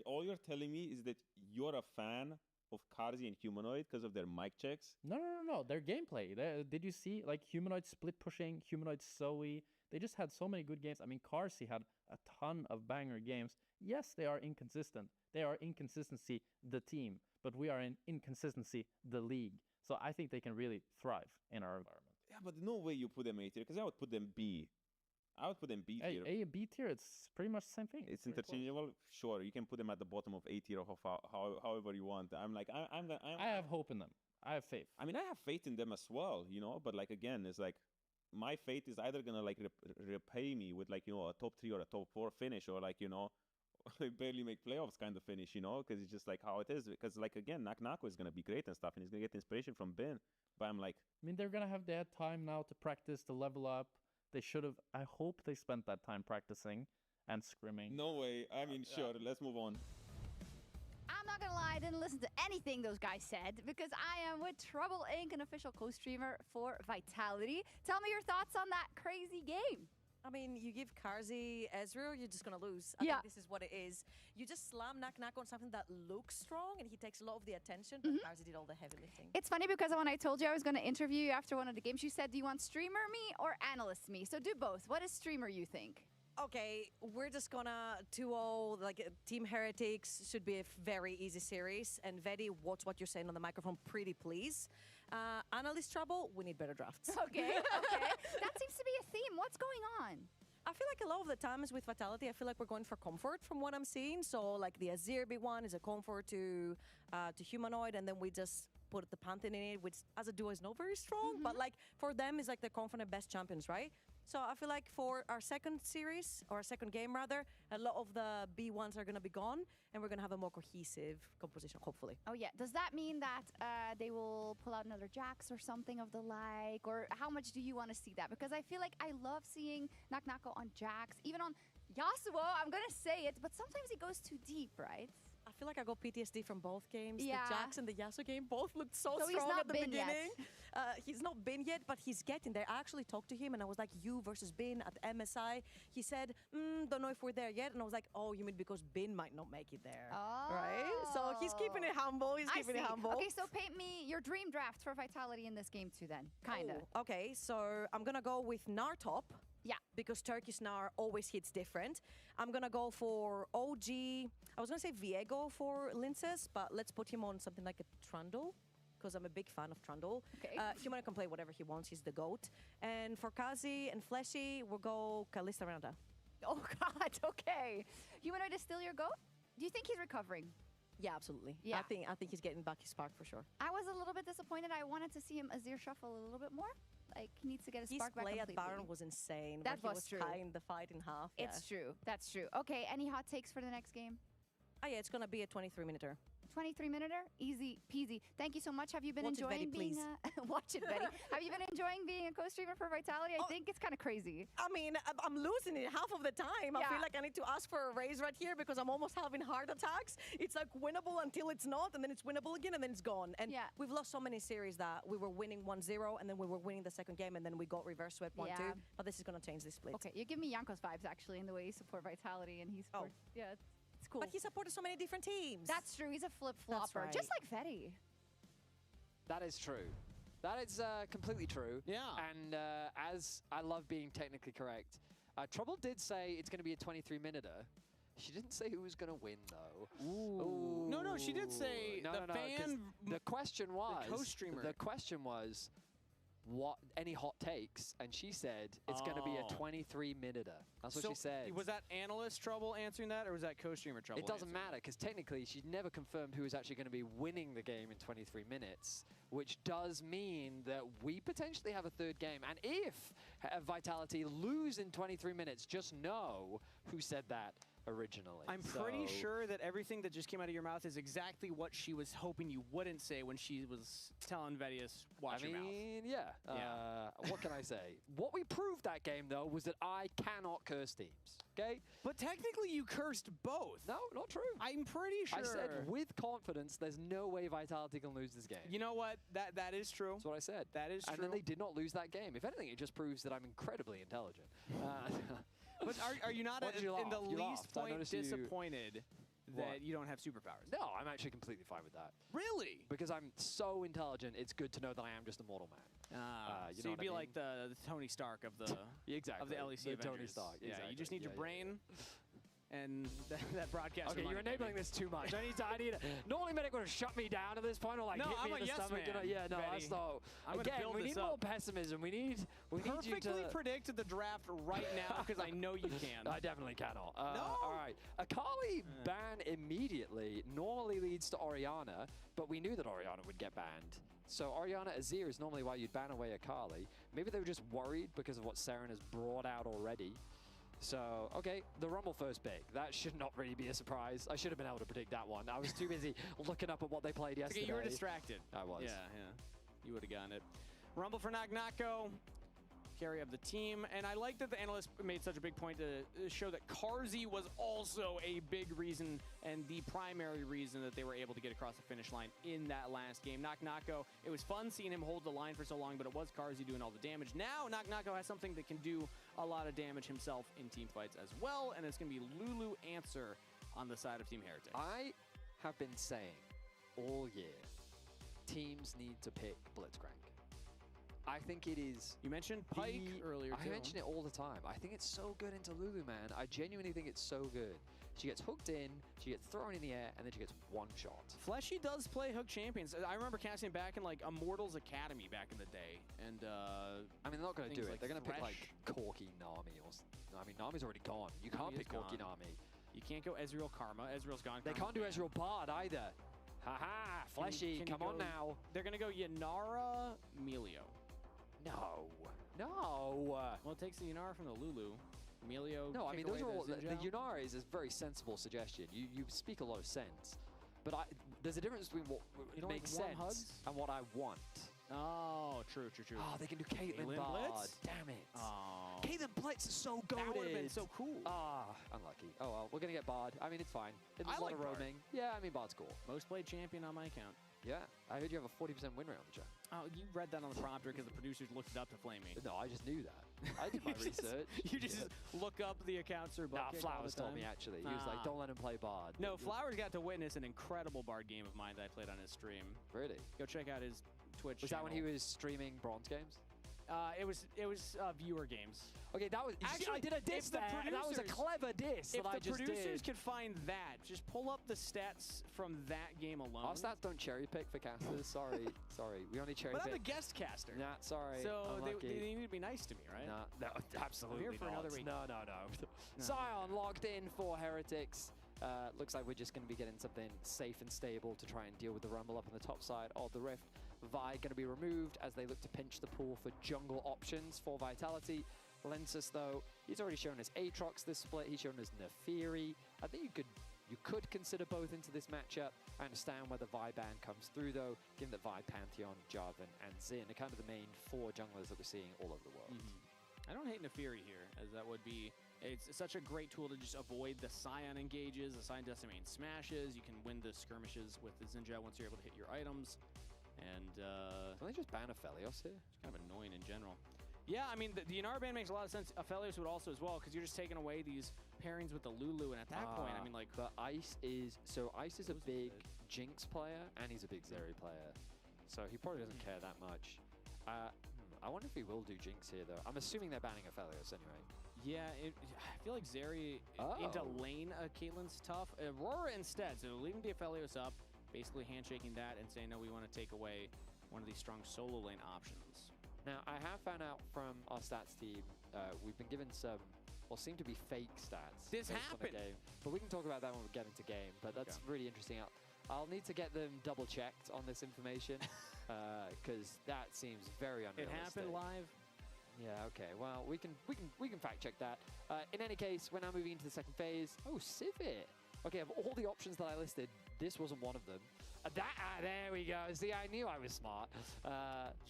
All you're telling me is that you're a fan of Carzy and Humanoid because of their mic checks. No. Their gameplay. Did you see like Humanoid split pushing, Humanoid Zoe? They just had so many good games. I mean, Carzy had a ton of banger games. Yes, they are inconsistent. They are inconsistency, the team, but we are in inconsistency, the league. So I think they can really thrive in our environment. Yeah, but no way you put them A tier because I would put them B. I would put them B tier. A and B tier, it's pretty much the same thing. It's interchangeable. Sure, you can put them at the bottom of A tier or however you want. I have hope in them. I have faith. I mean, I have faith in them as well, you know. But like again, it's like my faith is either gonna like repay me with like a top 3 or a top 4 finish, or like barely make playoffs kind of finish, because it's just like how it is. Because like again, Nako is gonna be great and stuff, and he's gonna get inspiration from Ben. But I'm like, I mean, they're gonna have their time now to practice, to level up. They should have. I hope they spent that time practicing and scrimming. No way. I mean, sure. Let's move on. I'm not gonna lie, I didn't listen to anything those guys said because I am with Trouble Inc., an official co-streamer for Vitality. Tell me your thoughts on that crazy game. I mean, you give Carzy Ezreal, you're just going to lose. I think this is what it is. You just slam Nak on something that looks strong, and he takes a lot of the attention, but Carzy did all the heavy lifting. It's funny because when I told you I was going to interview you after one of the games, you said, do you want streamer me or analyst me? So do both. What is streamer, you think? Okay, we're just gonna 2-0, like Team Heretics should be a very easy series. And Vedi, watch what you're saying on the microphone, pretty please. Analyst Trouble, we need better drafts. Okay. That seems to be a theme. What's going on? I feel like a lot of the times with Vitality, I feel like we're going for comfort from what I'm seeing. So like the Azir B1 is a comfort to Humanoid, and then we just put the Pantheon in it, which as a duo is not very strong, but like for them is like the confident best champions, right? So I feel like for our second series, or our second game rather, a lot of the B1s are going to be gone, and we're going to have a more cohesive composition, hopefully. Oh yeah, does that mean that they will pull out another Jax or something of the like, or how much do you want to see that? Because I feel like I love seeing Nako on Jax, even on Yasuo, I'm going to say it, but sometimes he goes too deep, right? I feel like I got PTSD from both games. Yeah. The Jax and the Yasuo game both looked so strong he's not at the been beginning. He's not been yet, but he's getting there. I actually talked to him, and I was like, you versus Bin at MSI. He said, don't know if we're there yet. And I was like, oh, you mean because Bin might not make it there. Oh. Right? So he's keeping it humble. He's keeping it humble. Okay, so paint me your dream draft for Vitality in this game too then, kind of. Oh, okay, so I'm going to go with Gnar top. Yeah. Because Turkish Gnar always hits different. I'm going to go for OG. I was going to say Viego for Linces, but let's put him on something like a Trundle, because I'm a big fan of Trundle. Okay. Human can play whatever he wants. He's the GOAT. And for Kazi and Fleshy, we'll go Kalista Randa. Oh, God, okay. Humanoid is still your GOAT? Do you think he's recovering? Yeah, absolutely. Yeah. I think he's getting back his spark for sure. I was a little bit disappointed. I wanted to see him Azir shuffle a little bit more. Like, he needs to get his spark back play completely. at Baron was insane. That where was he true. Tying the fight in half. It's true. That's true. Okay, any hot takes for the next game? Oh, yeah, it's going to be a 23-minuter. 23-minuter? Easy peasy. Thank you so much. Have you been Watch it, enjoying Betty, being please. Watch it, Betty. Have you been enjoying being a co-streamer for Vitality? I think it's kind of crazy. I mean, I'm losing it half of the time. I Yeah. feel like I need to ask for a raise right here because I'm almost having heart attacks. It's like winnable until it's not, and then it's winnable again, and then it's gone. And we've lost so many series that we were winning 1-0, and then we were winning the second game, and then we got reverse swept 1-2. Yeah. But this is going to change this split. Okay, you give me Jankos vibes, actually, in the way you support Vitality, and he supports... Yeah, it's cool. But he supported so many different teams. That's true. He's a flip-flopper, right. just like Fetty. That is true. That is completely true. Yeah. And as I love being technically correct, Trouble did say it's going to be a 23-minuter. She didn't say who was going to win, though. Ooh. No, she did say No, the fan... The question was... The co-streamer. The question was, what any hot takes? And she said it's going to be a 23-minuter. That's what she said. Was that analyst Trouble answering that, or was that co-streamer Trouble It doesn't answering matter, because technically she never confirmed who was actually going to be winning the game in 23 minutes, which does mean that we potentially have a third game. And if Vitality lose in 23 minutes, just know who said that. originally. I'm pretty sure that everything that just came out of your mouth is exactly what she was hoping you wouldn't say when she was telling Vedius, watch your mouth. Yeah. What can I say? What we proved that game, though, was that I cannot curse teams, okay? But technically you cursed both. No, not true. I'm pretty sure. I said with confidence, there's no way Vitality can lose this game. You know what? That is true. That's what I said. That is true. And then they did not lose that game. If anything, it just proves that I'm incredibly intelligent. But are you not What did you in the laugh? You least laughed. I point noticed you- disappointed that you don't have superpowers? No, I'm actually completely fine with that. Really? Because I'm so intelligent, it's good to know that I am just a mortal man. You So know you'd what be I like the Tony Stark of the Exactly. of the LEC The Avengers. Tony Stark, Yeah, you exactly. just need your Yeah, brain and that broadcast. Okay, you're enabling this too much. I need. Normally, Medic would have shut me down at this point, or like No, hit I'm me a in the yes stomach. man, Yeah, no, Betty. that's not. I'm gonna Again, build we this need more up. pessimism. We need you Perfectly to predict the draft right now because I know you can. I definitely cannot. No. All right. Akali ban immediately normally leads to Orianna, but we knew that Orianna would get banned. So Orianna Azir is normally why you'd ban away Akali. Maybe they were just worried because of what Seren has brought out already. So, okay, the Rumble first pick. That should not really be a surprise. I should have been able to predict that one. I was too busy looking up at what they played yesterday. Okay, you were distracted. I was. Yeah. You would have gotten it. Rumble for Knock-Knocko. Carry of the team. And I like that the analyst made such a big point to show that Carzzy was also a big reason and the primary reason that they were able to get across the finish line in that last game. Knock-Knocko, it was fun seeing him hold the line for so long, but it was Carzzy doing all the damage. Now, Knock-Knocko has something that can do a lot of damage himself in team fights as well, and it's going to be Lulu Answer on the side of Team Heretic. I have been saying all year, teams need to pick Blitzcrank. I think it is. You mentioned Pike earlier, I too. mention it all the time. I think it's so good into Lulu, man. I genuinely think it's so good. She gets hooked in, she gets thrown in the air, and then she gets one shot. Fleshy does play Hook Champions. I remember casting back in like Immortals Academy back in the day, and I mean, they're not going to do it. like They're going to pick like Thresh. Corki Nami or. I mean, Nami's already gone. You can't Nami is pick Corki gone. Nami. You can't go Ezreal Karma. Ezreal's gone. They Karma's can't do banned. Ezreal Bard either. Haha, Fleshy, Can you come on go- now. They're gonna go Yanara Melio. No. No. Well, it takes the Yanara from the Lulu. Melio. No, I kick mean, those away are all. The Xin Zhao. Yunara is a very sensible suggestion. You speak a lot of sense. But there's a difference between what You don't like makes warm sense hugs? and what I want. Oh, true. Oh, they can do Caitlyn Caitlyn Bard. Blitz? Damn it. Oh. Caitlyn Blitz is so goated. That would have been so cool. Ah, unlucky. Oh well, we're gonna get Bard. I mean, it's fine. There's I a lot like of Bard. roaming. Yeah, I mean, Bard's cool. Most played champion on my account. Yeah, I heard you have a 40% win rate on the chat. Oh, you read that on the prompter because the producers looked it up to flame me. No, I just knew that. I did my research. You just look up the accounts or Nah, Flowers told me actually. He was like, don't let him play Bard. No, Flowers got to witness an incredible Bard game of mine that I played on his stream. Really? Go check out his Twitch Was that when he channel. was streaming bronze games? It was viewer games. Okay, that was Actually, I did a diss if the there. That was a producers- clever diss If that I the just producers did. could find that, just pull up the stats from that game alone. Our stats don't cherry pick for casters. Sorry. We only cherry But I'm pick. the guest caster. Nah, sorry. So unlucky. they need to be nice to me, right? No, absolutely I'm here for not. another week. No. Sion logged in for Heretics. Looks like we're just going to be getting something safe and stable to try and deal with the rumble up on the top side of the Rift. Vi going to be removed as they look to pinch the pool for jungle options for Vitality. Lensus, though, he's already shown us Aatrox this split. He's shown us Nefiri. I think you could consider both into this matchup. I understand where the Vi ban comes through, though, given that Vi, Pantheon, Jarvan, and Xin are kind of the main four junglers that we're seeing all over the world. I don't hate Nefiri here, as that would be... It's such a great tool to just avoid the Sion engages, the Sion decimating smashes. You can win the skirmishes with the Xin Zhao once you're able to hit your items. And, Can they just ban Aphelios here? It's kind of annoying in general. Yeah, I mean, the Yanara ban makes a lot of sense. Aphelios would also as well, because you're just taking away these pairings with the Lulu, and at that point, I mean, like... But Ice is a big Jinx player, and he's a big Zeri player. So he probably doesn't care that much. I wonder if he will do Jinx here, though. I'm assuming they're banning Aphelios anyway. Yeah, I feel like Zeri into lane Caitlyn's tough. Aurora instead, so leaving the Aphelios up, basically handshaking that and saying, no, we want to take away one of these strong solo lane options. Now, I have found out from our stats team, we've been given some, what seem to be fake stats. This based on the happened! game. But we can talk about that when we get into game, but that's really interesting. I'll need to get them double-checked on this information, because that seems very unrealistic. It happened live. Yeah. Okay. Well, we can fact check that. In any case, we're now moving into the second phase. Oh, Civet. Okay, of all the options that I listed, this wasn't one of them. There we go. See, I knew I was smart.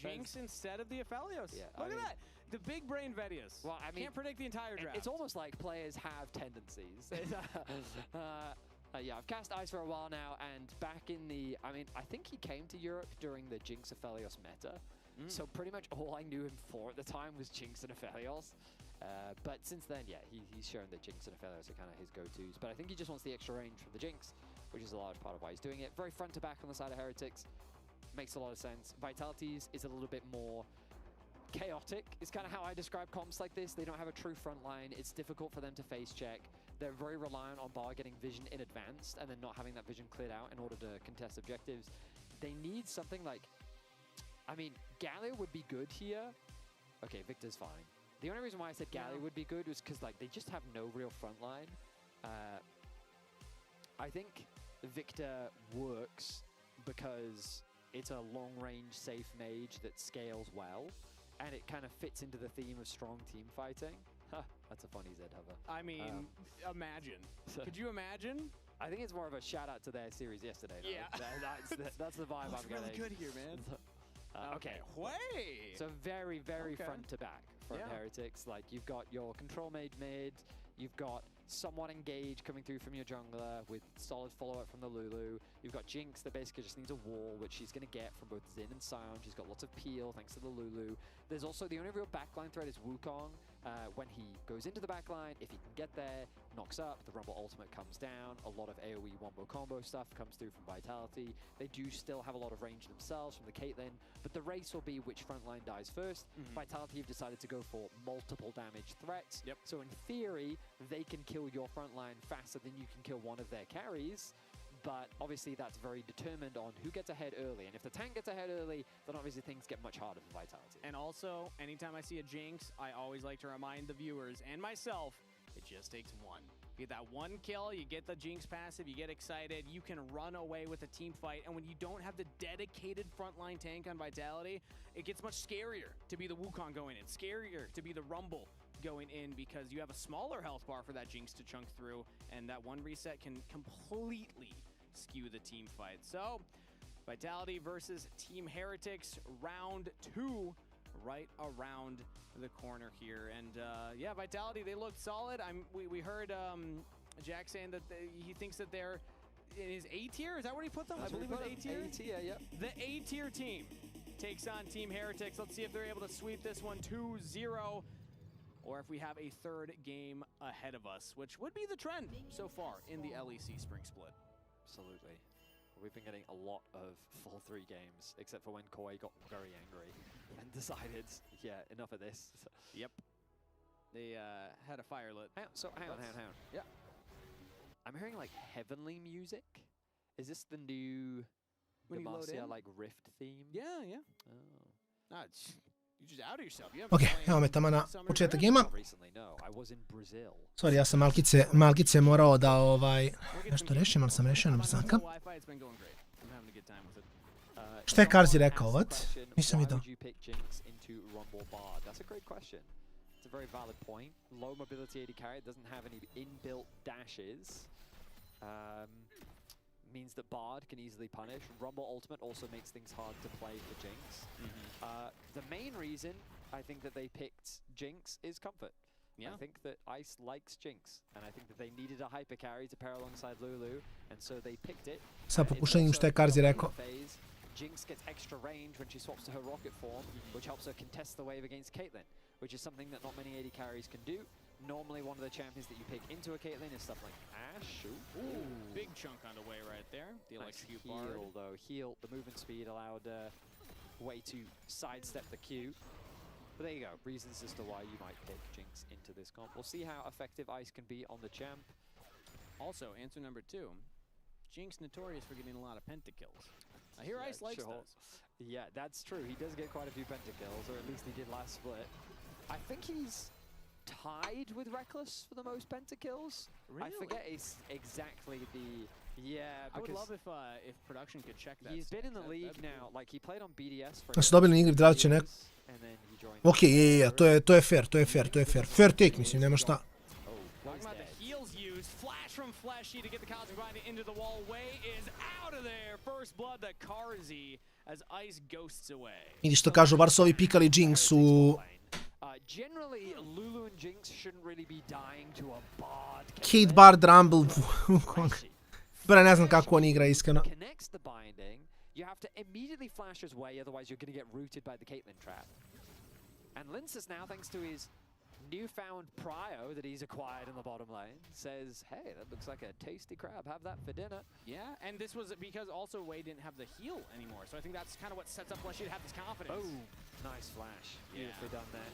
Jinx instead of the Aphelios. Yeah, Look at that. The big brain Vedius. Well, I mean, can't predict the entire draft. It's almost like players have tendencies. Yeah, I've cast Ice for a while now, and back in the... I mean, I think he came to Europe during the Jinx Aphelios meta. So pretty much all I knew him for at the time was Jinx and Aphelios. But since then, yeah, he's shown that Jinx and Aphelios are kind of his go-tos. But I think he just wants the extra range from the Jinx, which is a large part of why he's doing it. Very front to back on the side of Heretics. Makes a lot of sense. Vitalities is a little bit more chaotic. It's kind of how I describe comps like this. They don't have a true front line. It's difficult for them to face check. They're very reliant on Bar getting vision in advance and then not having that vision cleared out in order to contest objectives. They need something like... I mean, Galio would be good here. Okay, Victor's fine. The only reason why I said Galio would be good was because like they just have no real front line. I think Victor works because it's a long-range safe mage that scales well, and it kind of fits into the theme of strong team fighting. That's a funny Z hover. I mean, imagine. Could you imagine? I think it's more of a shout out to their series yesterday. Though. Yeah, that's the vibe I'm getting. Really good here, man. Okay. Way. So very front to back from Heretics. Like you've got your control mage mid, you've got somewhat engaged coming through from your jungler with solid follow-up from the Lulu. You've got Jinx that basically just needs a wall, which she's going to get from both Xin and Sion. She's got lots of peel thanks to the Lulu. There's also the only real backline threat is Wukong. When he goes into the backline, if he can get there, knocks up, the Rumble ultimate comes down, a lot of AoE wombo combo stuff comes through from Vitality. They do still have a lot of range themselves from the Caitlyn, but the race will be which frontline dies first. Vitality have decided to go for multiple damage threats, so in theory, they can kill your frontline faster than you can kill one of their carries. But obviously that's very determined on who gets ahead early. And if the tank gets ahead early, then obviously things get much harder for Vitality. And also, anytime I see a Jinx, I always like to remind the viewers and myself, it just takes one. You get that one kill, you get the Jinx passive, you get excited, you can run away with a team fight. And when you don't have the dedicated frontline tank on Vitality, it gets much scarier to be the Wukong going in, scarier to be the Rumble going in, because you have a smaller health bar for that Jinx to chunk through, and that one reset can completely skew the team fight. So, Vitality versus Team Heretics, round 2, right around the corner here. And yeah, Vitality, they looked solid. We heard Jack saying that he thinks that they're in his A tier. Is that where he put them? I believe it's A tier. A tier, yeah. The A tier team takes on Team Heretics. Let's see if they're able to sweep this one 2-0. Or if we have a third game ahead of us, which would be the trend so far in the LEC Spring Split. Absolutely. We've been getting a lot of full 3 games, except for when Koi got very angry and decided, yeah, enough of this. Yep. They had a fire lit. Hang on. Yeah. I'm hearing like heavenly music. Is this the new Demacia like Rift theme? Yeah. Oh. You just out of yourself. Ok, evo me tamo na početak gema. Recently, no. I was in Brazil. Sorry, ja sam malkice morao da nešto rešim, ali sam rešio na brzaka. Šta je Karzi rekao, what? Nisam vidio. That's a great question. It's a very valid point. Low mobility AD carry doesn't have any inbuilt dashes. Means that Bard can easily punish. Rumble Ultimate also makes things hard to play for Jinx. The main reason I think that they picked Jinx is comfort. I think that Ice likes Jinx, and I think that they needed a hyper carry to pair alongside Lulu, and so they picked it. Sad pokušajem šta je Karzi rekao. Jinx gets extra range when she swaps to her rocket form, which helps her contest the wave against Caitlyn, which is something that not many AD carries can do. Normally, one of the champions that you pick into a Caitlyn is stuff like Ashe. Ooh, big chunk on the way right there. The nice heal, though. Heal, the movement speed allowed way to sidestep the Q. But there you go. Reasons as to why you might pick Jinx into this comp. We'll see how effective Ice can be on the champ. Also, answer number 2. Jinx notorious for getting a lot of pentakills. I hear Ice likes those. Yeah, that's true. He does get quite a few pentakills, or at least he did last split. I think he's tied with Reckless for the most pentakills. Really? I forget exactly the... Yeah, I would love if production could check that. He's been in the league now. Like, he played on BDS for... Da su dobili na igri, Dravić je neko... Ok, to je fair. Fair take, mislim, nema šta. Talking about the heals used. Flash from Fleshy to get the Cosmic Binding into the wall. Way is out of there. First blood to Karzi as Ice ghosts away. Vidi što kažu, bar su ovi pikali Jinx u Generally, Lulu and Jinx shouldn't really be dying to a bard. Kate Bard Rumble. Bra, ne znam kako on igra, iskreno. Connects the binding. You have to immediately flash his way, otherwise you're going to get rooted by the Caitlyn trap. And Linces now, thanks to his newfound prio that he's acquired in the bottom lane, says, hey, that looks like a tasty crab. Have that for dinner. Yeah, and this was because also Wei didn't have the heal anymore. So I think that's kind of what sets up Fleshy to have this confidence. Oh, nice flash. Beautifully done there.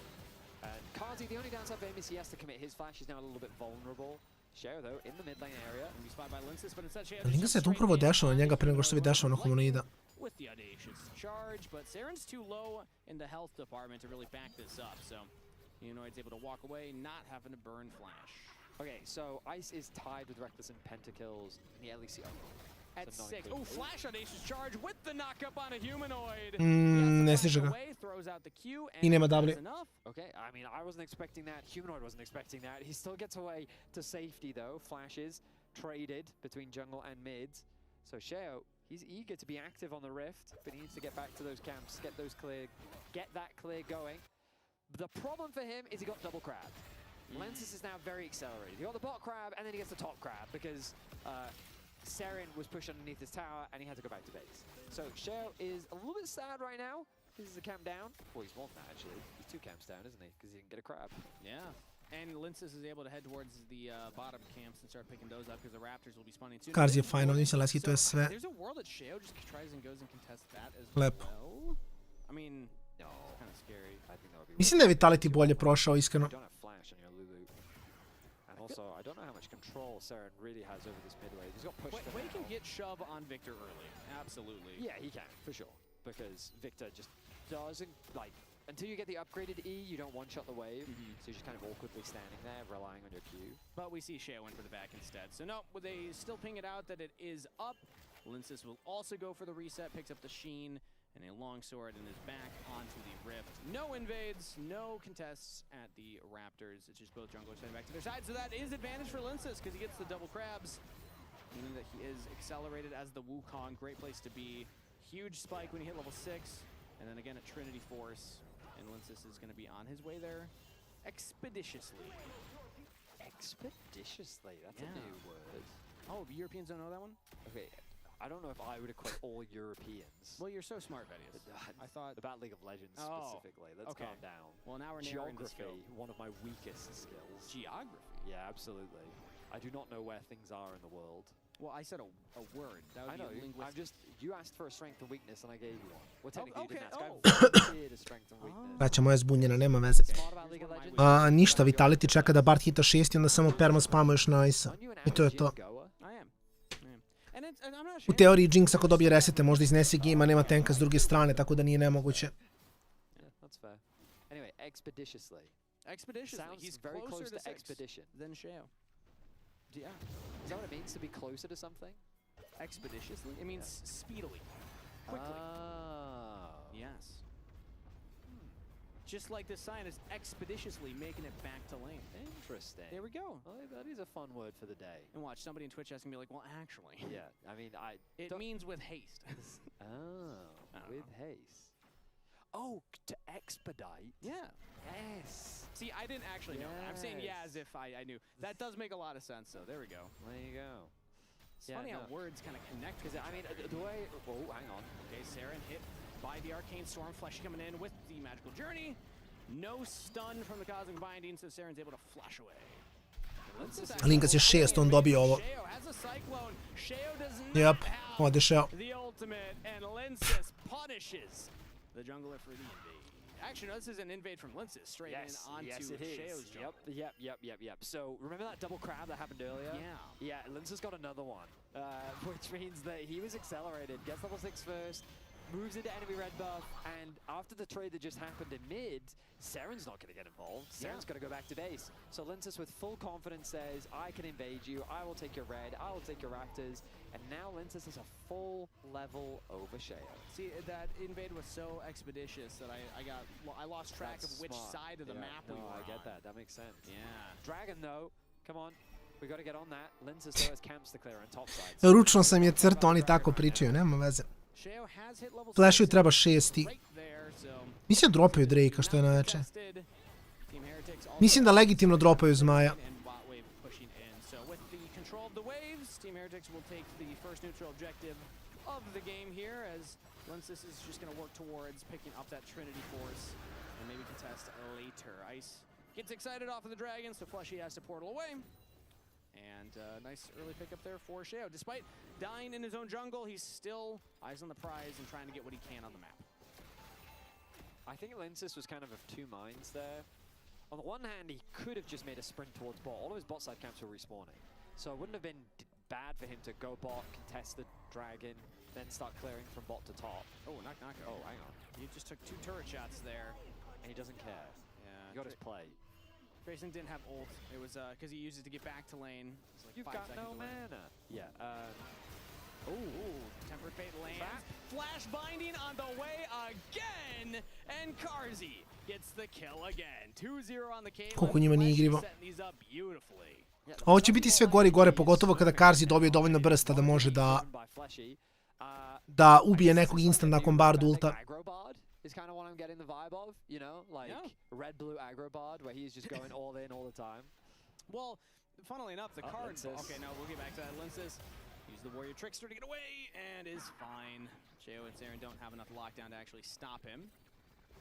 And Karzi, the only downside for him is he has to commit his flash. He's now a little bit vulnerable. Sheo, though, in the mid lane area. And he's spotted by Linces, but instead Sheo... Linka se to upravo dešava na njega pre nego što se vidi dešava na Humanoida. With the audacious charge, but Saren's too low in the health department to really back this up, so Humanoid's able to walk away, not having to burn flash. Okay, so Ice is tied with Reckless in pentakills in the LEC. At 6. Oh, flash audacious charge with the knockup on a Humanoid. Ne stiže ga. Throws out the Q I nema W. Okay, I mean, I wasn't expecting that. Humanoid wasn't expecting that. He still gets away to safety, though. Flashes traded between jungle and mids. So Sheo, he's eager to be active on the Rift, but he needs to get back to those camps, get those clear, get that clear going. The problem for him is he got double crab. Lensis is now very accelerated. He got the bot crab, and then he gets the top crab, because Seren was pushed underneath his tower, and he had to go back to base. So Sheo is a little bit sad right now. This is a camp down. Well, he's more than that, actually. He's 2 camps down, isn't he? Because he didn't get a crab. Yeah. And Linces is able to head towards the bottom camps and start picking those up because the Raptors will be spawning soon. Karzi je fajno, mislim LEC to je sve. There's a world that Sheo just tries and goes and contests that as Lepo. well. I mean, no, kind of scary. I think that would be. Mislim da je Vitality bolje prošao, iskreno. You don't have flash on your Lulu. And also, I don't know how much control Seren really has over this mid wave. He's got pushed. Wei can get shove on Victor early. Absolutely. Yeah, he can, for sure. Because Victor just doesn't, like, until you get the upgraded E, you don't one-shot the wave. So you're just kind of awkwardly standing there, relying on your Q. But we see Sheo in for the back instead. So no, they still ping it out that it is up. Linces will also go for the reset, picks up the Sheen and a longsword and is back onto the Rift. No invades, no contests at the Raptors. It's just both junglers heading back to their side. So that is advantage for Linces because he gets the double crabs, meaning that he is accelerated as the Wukong. Great place to be. Huge spike when you hit level 6. And then again at Trinity Force. And Linces is going to be on his way there expeditiously. Expeditiously? That's a new word. Oh, the Europeans don't know that one? Okay, I don't know if I would equate all Europeans. Well, you're so smart, Vedius. I thought... About League of Legends specifically. Let's calm down. Well, now we're narrowing the Geography, one of my weakest skills. Geography? Yeah, absolutely. I do not know where things are in the world. Well, I said a word. That would I know. be a linguistic... I'm just... You asked for a strength and weakness, and I gave you one. Well, technically you didn't ask. Oh. I volunteered a strength and weakness. Braća moja zbunjena, nema veze. Ništa, Vitality čeka da Bard hita 6 i onda samo perma spamuješ na Ice-a. I to je to. U teoriji Jinx ako dobije resete možda iznese game, a nema tanka s druge strane, tako da nije nemoguće. That's fair. Anyway, expeditiously. Expeditiously. Sounds He's very close to six expedition. than Sheo. Yeah. Is that what it means to be closer to something? Expeditiously? It means speedily. Quickly. Oh. Yes. Just like the sign is expeditiously making it back to lane. Interesting. There we go. Well, that is a fun word for the day. And watch, somebody in Twitch is going to be like, well, actually. Yeah, I mean, It means with haste. With haste. Oh, to expedite? Yeah. Yes. See, I didn't actually know that. I'm saying yeah as if I knew. That does make a lot of sense, so there we go. There you go. It's funny how words kind of connect. Because, I mean, the way... Oh, hang on. Okay, Seren hit by the Arcane Storm. Flesh coming in with the Magical Journey. No stun from the Cosmic Binding, so Seren's able to flash away. Linkas je 6, on dobio ovo. Sheo has a Cyclone. Sheo does not Yep, ode Sheo. the ultimate, and Linces punishes the jungler for the invade. Actually, no, this is an invade from Linces straight in onto Sheo's jungle. Yep. So, remember that double crab that happened earlier? Yeah, Linces got another one, which means that he was accelerated, gets level 6 first, moves into enemy red buff, and after the trade that just happened in mid, Seren's not going to get involved. Seren's going to go back to base. So Linces with full confidence says, I can invade you, I will take your red, I will take your raptors, and now Linces is a full level over Sheo. See, that invade was so expeditious that I lost track of which side of the map we were I get that. That makes sense. Yeah. Dragon, though, Come on. We got to get on that. Lindsay still has camps to clear on top side. Ručno sam je crtao, oni tako pričaju, nema veze. Flashuju treba 6. Mislim da dropaju Drake-a, što je najjače. Mislim da legitimno dropaju Zmaja. Of the game here, as Lensis is just going to work towards picking up that Trinity Force and maybe contest later. Ice gets excited off of the Dragon, so Fleshy has to portal away. And nice early pickup there for Sheo. Despite dying in his own jungle, he's still eyes on the prize and trying to get what he can on the map. I think Lensis was kind of two minds there. On the one hand, he could have just made a sprint towards bot. All of his bot side camps were respawning. So it wouldn't have been bad for him to go bot, contest the Dragon, then start clearing from bot to top. Oh, knock. Oh, hang on. He just took 2 turret shots there. And he doesn't care. Yeah. He got his play. Grayson didn't have ult. It was because he used it to get back to lane. Like You've got no mana. Yeah. Ooh, Tempered Fate lands. Flash binding on the way again. And Karzi gets the kill again. 2-0 on the Caitlyn. Koliko njima nije igrivo. Setting these up beautifully. Ovo će biti sve gore i gore, pogotovo kada Karzi dobije dovoljno brsta da može da ubije nekog instant nakon bard ulta. Is kind of what I'm getting the vibe of, you know, like red blue aggro bard where he's just going all in all the time. Well, funnily enough, the cards. Lensis. Okay, no, we'll get back to that. Lensis use the warrior trickster to get away and is fine. Sheo and Saren don't have enough lockdown to actually stop him.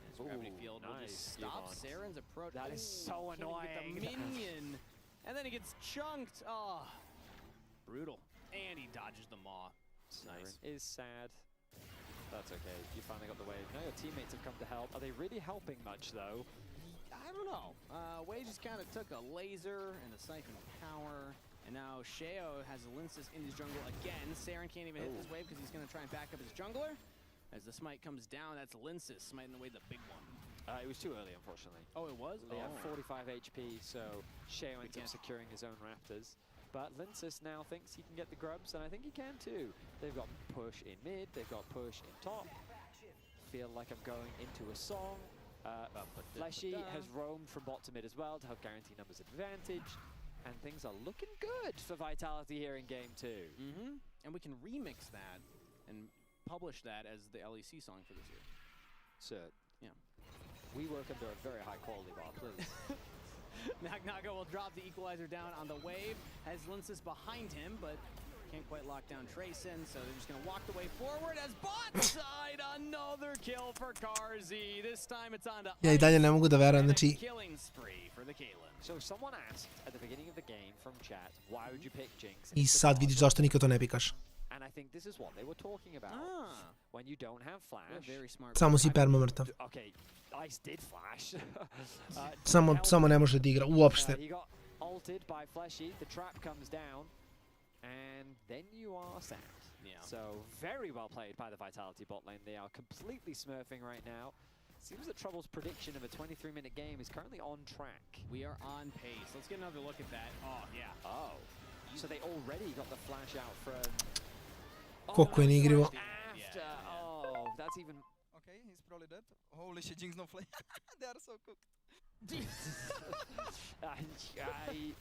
His gravity field will just stop Saren's approach. That is so annoying. With the minion, and then he gets chunked. Oh, brutal. And he dodges the maw. Nice. Is sad. That's okay. You finally got the wave. Now your teammates have come to help. Are they really helping much, though? I don't know. Wade just kind of took a laser and a siphon of power. And now Sheo has Lensis in his jungle again. Saren can't even hit this wave because he's going to try and back up his jungler. As the smite comes down, that's Lensis smiting away the big one. It was too early, unfortunately. Oh, it was? They have 45 HP, so Sheo ends up securing his own raptors. But Lensis now thinks he can get the grubs, and I think he can too. They've got push in mid, they've got push in top. Feel like I'm going into a song. Fleshy has roamed from bot to mid as well to help guarantee numbers advantage. And things are looking good for Vitality here in game 2. And we can remix that and publish that as the LEC song for this year. Sir, yeah. We work under a very high quality bar, please. Naga will drop the equalizer down on the wave. Has Lensis behind him, but can't quite lock down Trayson, so they're just going to walk the way forward as bot side. Another kill for Karzi. This time it's on to Ja i dalje ne mogu da verujem, znači... killing spree for the Caitlyn. So someone asked at the beginning of the game from chat, why would you pick Jinx? I sad vidiš zašto nikad to ne pikaš. And I think this is what they were talking about. When you don't have flash. Very smart. Samo si perma mrtav. Okay, Ice did flash. Samo ne može da igra, uopšte. He got ulted by Fleshy, the trap comes down, and then you are sad. Yeah. So very well played by the Vitality bot lane. They are completely smurfing right now. Seems that Trouble's prediction of a 23-minute game is currently on track. We are on pace. Let's get another look at that. Oh, yeah. Oh. So they already got the flash out from... Koliko je neigrivo. After. Oh, that's even... Okay, he's probably dead. Holy shit, Jinx no flame. They are so cooked. I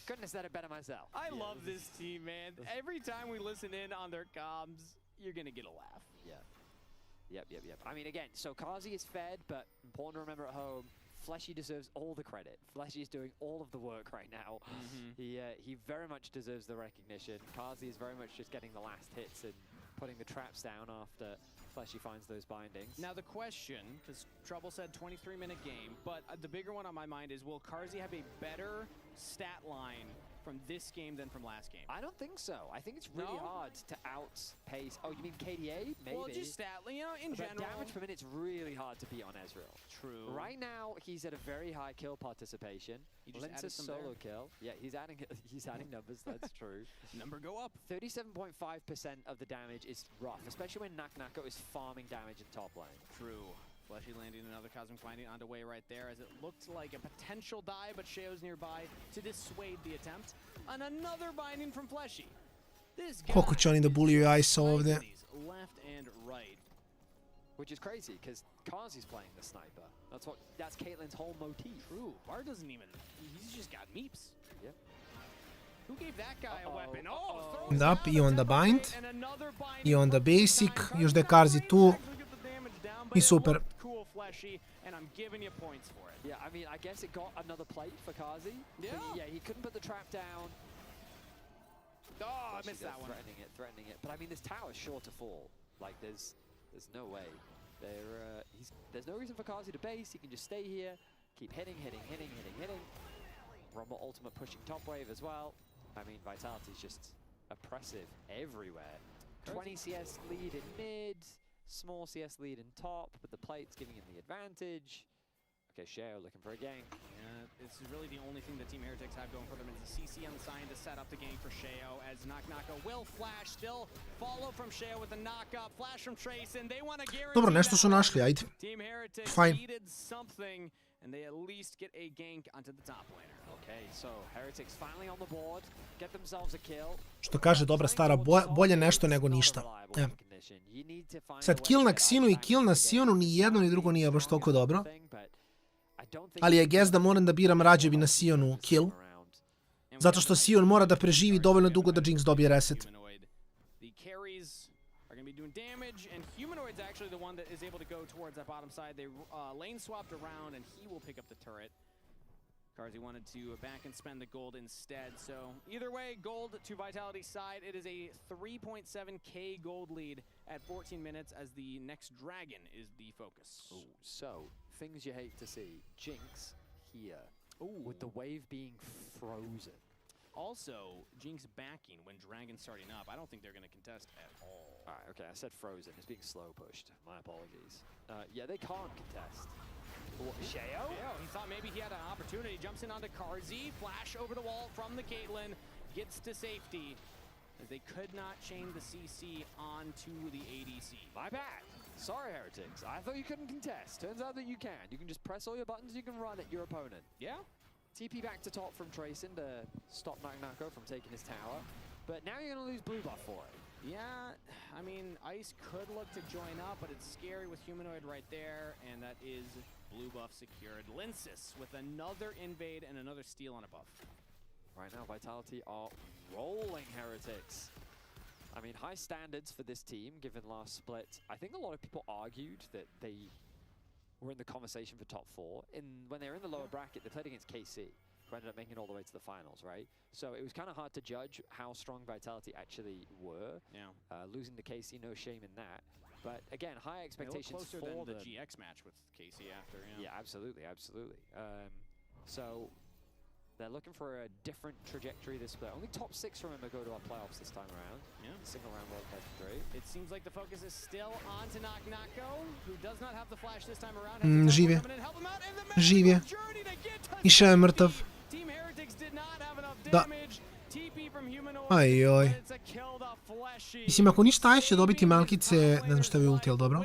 couldn't have said it better myself. I love this team, man. Every time we listen in on their comms, you're going to get a laugh. Yep. I mean, again, so Karzi is fed, but important to remember at home, Fleshy deserves all the credit. Fleshy is doing all of the work right now. He very much deserves the recognition. Karzi is very much just getting the last hits and putting the traps down after Fleshy finds those bindings. Now the question, because Trouble said 23-minute game, but the bigger one on my mind is, will Karzi have a better stat line from this game than from last game? I don't think so. I think it's really hard to outpace... Oh, you mean KDA? Maybe. Well, just stat, you know, in general. Damage per minute's really hard to beat on Ezreal. True. Right now, he's at a very high kill participation. Lintz's solo kill. Yeah, he's adding numbers, that's true. Number go up. 37.5% of the damage is rough, especially when Naknako is farming damage in top lane. True. Fleshy landing another Cosmic Binding on the way right there as it looked like a potential die, but Sheo's nearby to dissuade the attempt. And another binding from Fleshy. This guy Koliko će oni da buliju Ice ovdje. left and right. Which is crazy, because Karzi's playing the sniper. That's Caitlyn's whole motif. True. Bard doesn't even... He's just got meeps. Who gave that guy a weapon? Oh, Da, i onda bind. I onda basic. Još da je Karzi tu. I super. cool fleshy, and I'm giving you points for it. Yeah, I mean, I guess it got another plate for Kazi. Yeah. Yeah, he couldn't put the trap down. Oh, I missed that one. Threatening it. But I mean, this tower's sure to fall. Like, there's no way. There's no reason for Kazi to base. He can just stay here, keep hitting. Rumble ultimate pushing top wave as well. I mean, Vitality's just oppressive everywhere. 20 CS lead in mid, small CS lead in top, but the plate's giving him the advantage. Okay, Sheo looking for a gank. Yeah, this is really the only thing that Team Heretics have going for them is the CC on the sign to set up the gank for Sheo, as Knock will flash, still follow from Sheo with the knock-up, flash from Trace, and they want to guarantee Dobro, nešto su našli, ajde. Team Heretics Fine. needed something, and they at least get a gank onto the top laner. Okay, so Heretics finally on the board, get themselves a kill. Što kaže dobra stara, bolje nešto nego ništa. Sad kill na Xinu i kill na Sionu ni jedno ni drugo nije baš toliko dobro. Ali je guess da moram da biram rađe bi na Sionu kill. Zato što Sion mora da preživi dovoljno dugo da Jinx dobije reset. The carries are going to be doing damage, and Humanoid's actually the one that is able to go towards that bottom side. They lane swapped around, and he will pick up the turret. Karzi wanted to back and spend the gold instead, so either way, gold to Vitality's side. It is a 3.7k gold lead at 14 minutes as the next dragon is the focus. Ooh, so, things you hate to see. Jinx here, with the wave being frozen. Also, Jinx backing when Dragon's starting up. I don't think they're going to contest at all. Alright, okay, I said frozen. It's being slow pushed. My apologies. Yeah, they can't contest. Sheo? Yeah, he thought maybe he had an opportunity. Jumps in onto Karzi. Flash over the wall from the Caitlyn. Gets to safety. As they could not chain the CC onto the ADC. My bad. Sorry, Heretics. I thought you couldn't contest. Turns out that you can. You can just press all your buttons, you can run at your opponent. Yeah. TP back to top from Tracing to stop Knock from taking his tower. But now you're going to lose blue buff for it. Yeah, I mean, Ice could look to join up, but it's scary with Humanoid right there, and that is blue buff secured. Linsis with another invade and another steal on a buff. Right now, Vitality are rolling Heretics. I mean, high standards for this team, given last split. I think a lot of people argued that they were in the conversation for top 4. When they were in the lower bracket, they played against KC, who ended up making it all the way to the finals, right? So it was kind of hard to judge how strong Vitality actually were. Yeah. Losing to KC, no shame in that. But again, high expectations closer for than the GX match with KC after. Yeah, absolutely. So they're looking for a different trajectory this split. Only top 6, remember, go to our playoffs this time around. Yeah. Single round World Cup 3. It seems like the focus is still on to Knocko, who does not have the flash this time around. Živ je. Živ je. Išao je mrtav. Team Heretics did not have enough Da. damage. TP from Humanoid. Ajoj. It's a kill to Fleshy. Mislim, ako ništa, Ajš će dobiti Malkice, ne znam šta je ulti, ali dobro.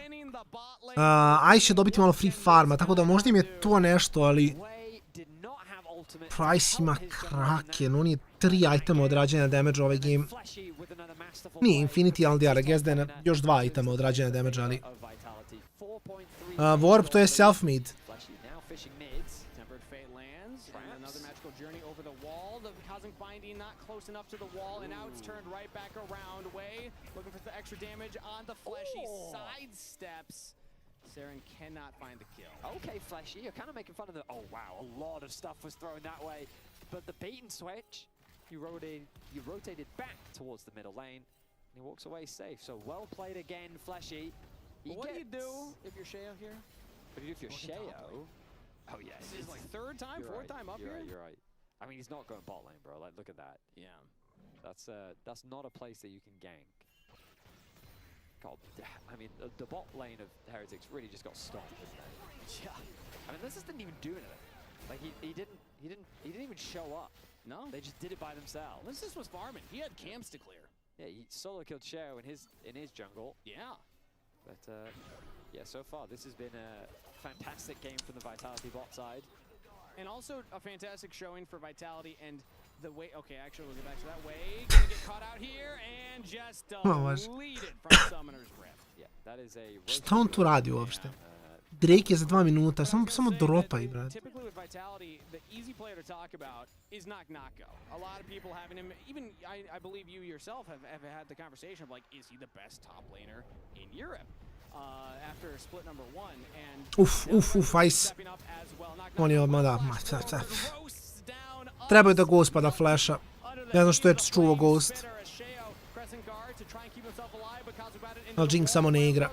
Ajš će dobiti malo free farma, tako da možda im je to nešto, ali... Price ima Kraken, on je 3 itema odrađenja damage ovaj game. Nije Infinity, ali ja guess da je na još 2 itema odrađenja damage, ali... Warp, to je self-made. Close enough to the wall, and now it's turned right back around. Way looking for the extra damage on the Fleshy. Sidesteps. Saren cannot find the kill. Okay, Fleshy, you're kind of making fun of the... Oh, wow, a lot of stuff was thrown that way. But the bait and switch, you rotated back towards the middle lane, and he walks away safe. So well played again, Fleshy. What do you do if you're Sheo here? What do you do if you're Sheo? Oh, yes. This is like third time, fourth time up here? You're right. I mean, he's not going bot lane, bro. Like, look at that. Yeah. That's not a place that you can gank. God, I mean, the bot lane of Heretics really just got stopped, didn't they? Yeah. I mean, Linsis didn't even do anything. Like, he didn't even show up. No. They just did it by themselves. Linsis was farming. He had camps to clear. Yeah, he solo killed Sheo in his jungle. Yeah. But yeah, so far this has been a fantastic game from the Vitality bot side. And also a fantastic showing for Vitality and the way... Okay, actually, we'll get back to that. Way gonna get caught out here and just deleted from Summoner's Rift. Yeah, that is a... Šta on tu radi uopšte? Drake je za 2 minuta, samo dropaj, brate. Typically with Vitality, the easy player to talk about is Knock-Knocko. A lot of people having him, even I believe you yourself have had the conversation of like, is he the best top laner in Europe? After split number 1 and Ice. On je odmah da, trebao je da Ghost pa da flasha. Ne znam što je čuo Ghost. Ali Jinx samo ne igra.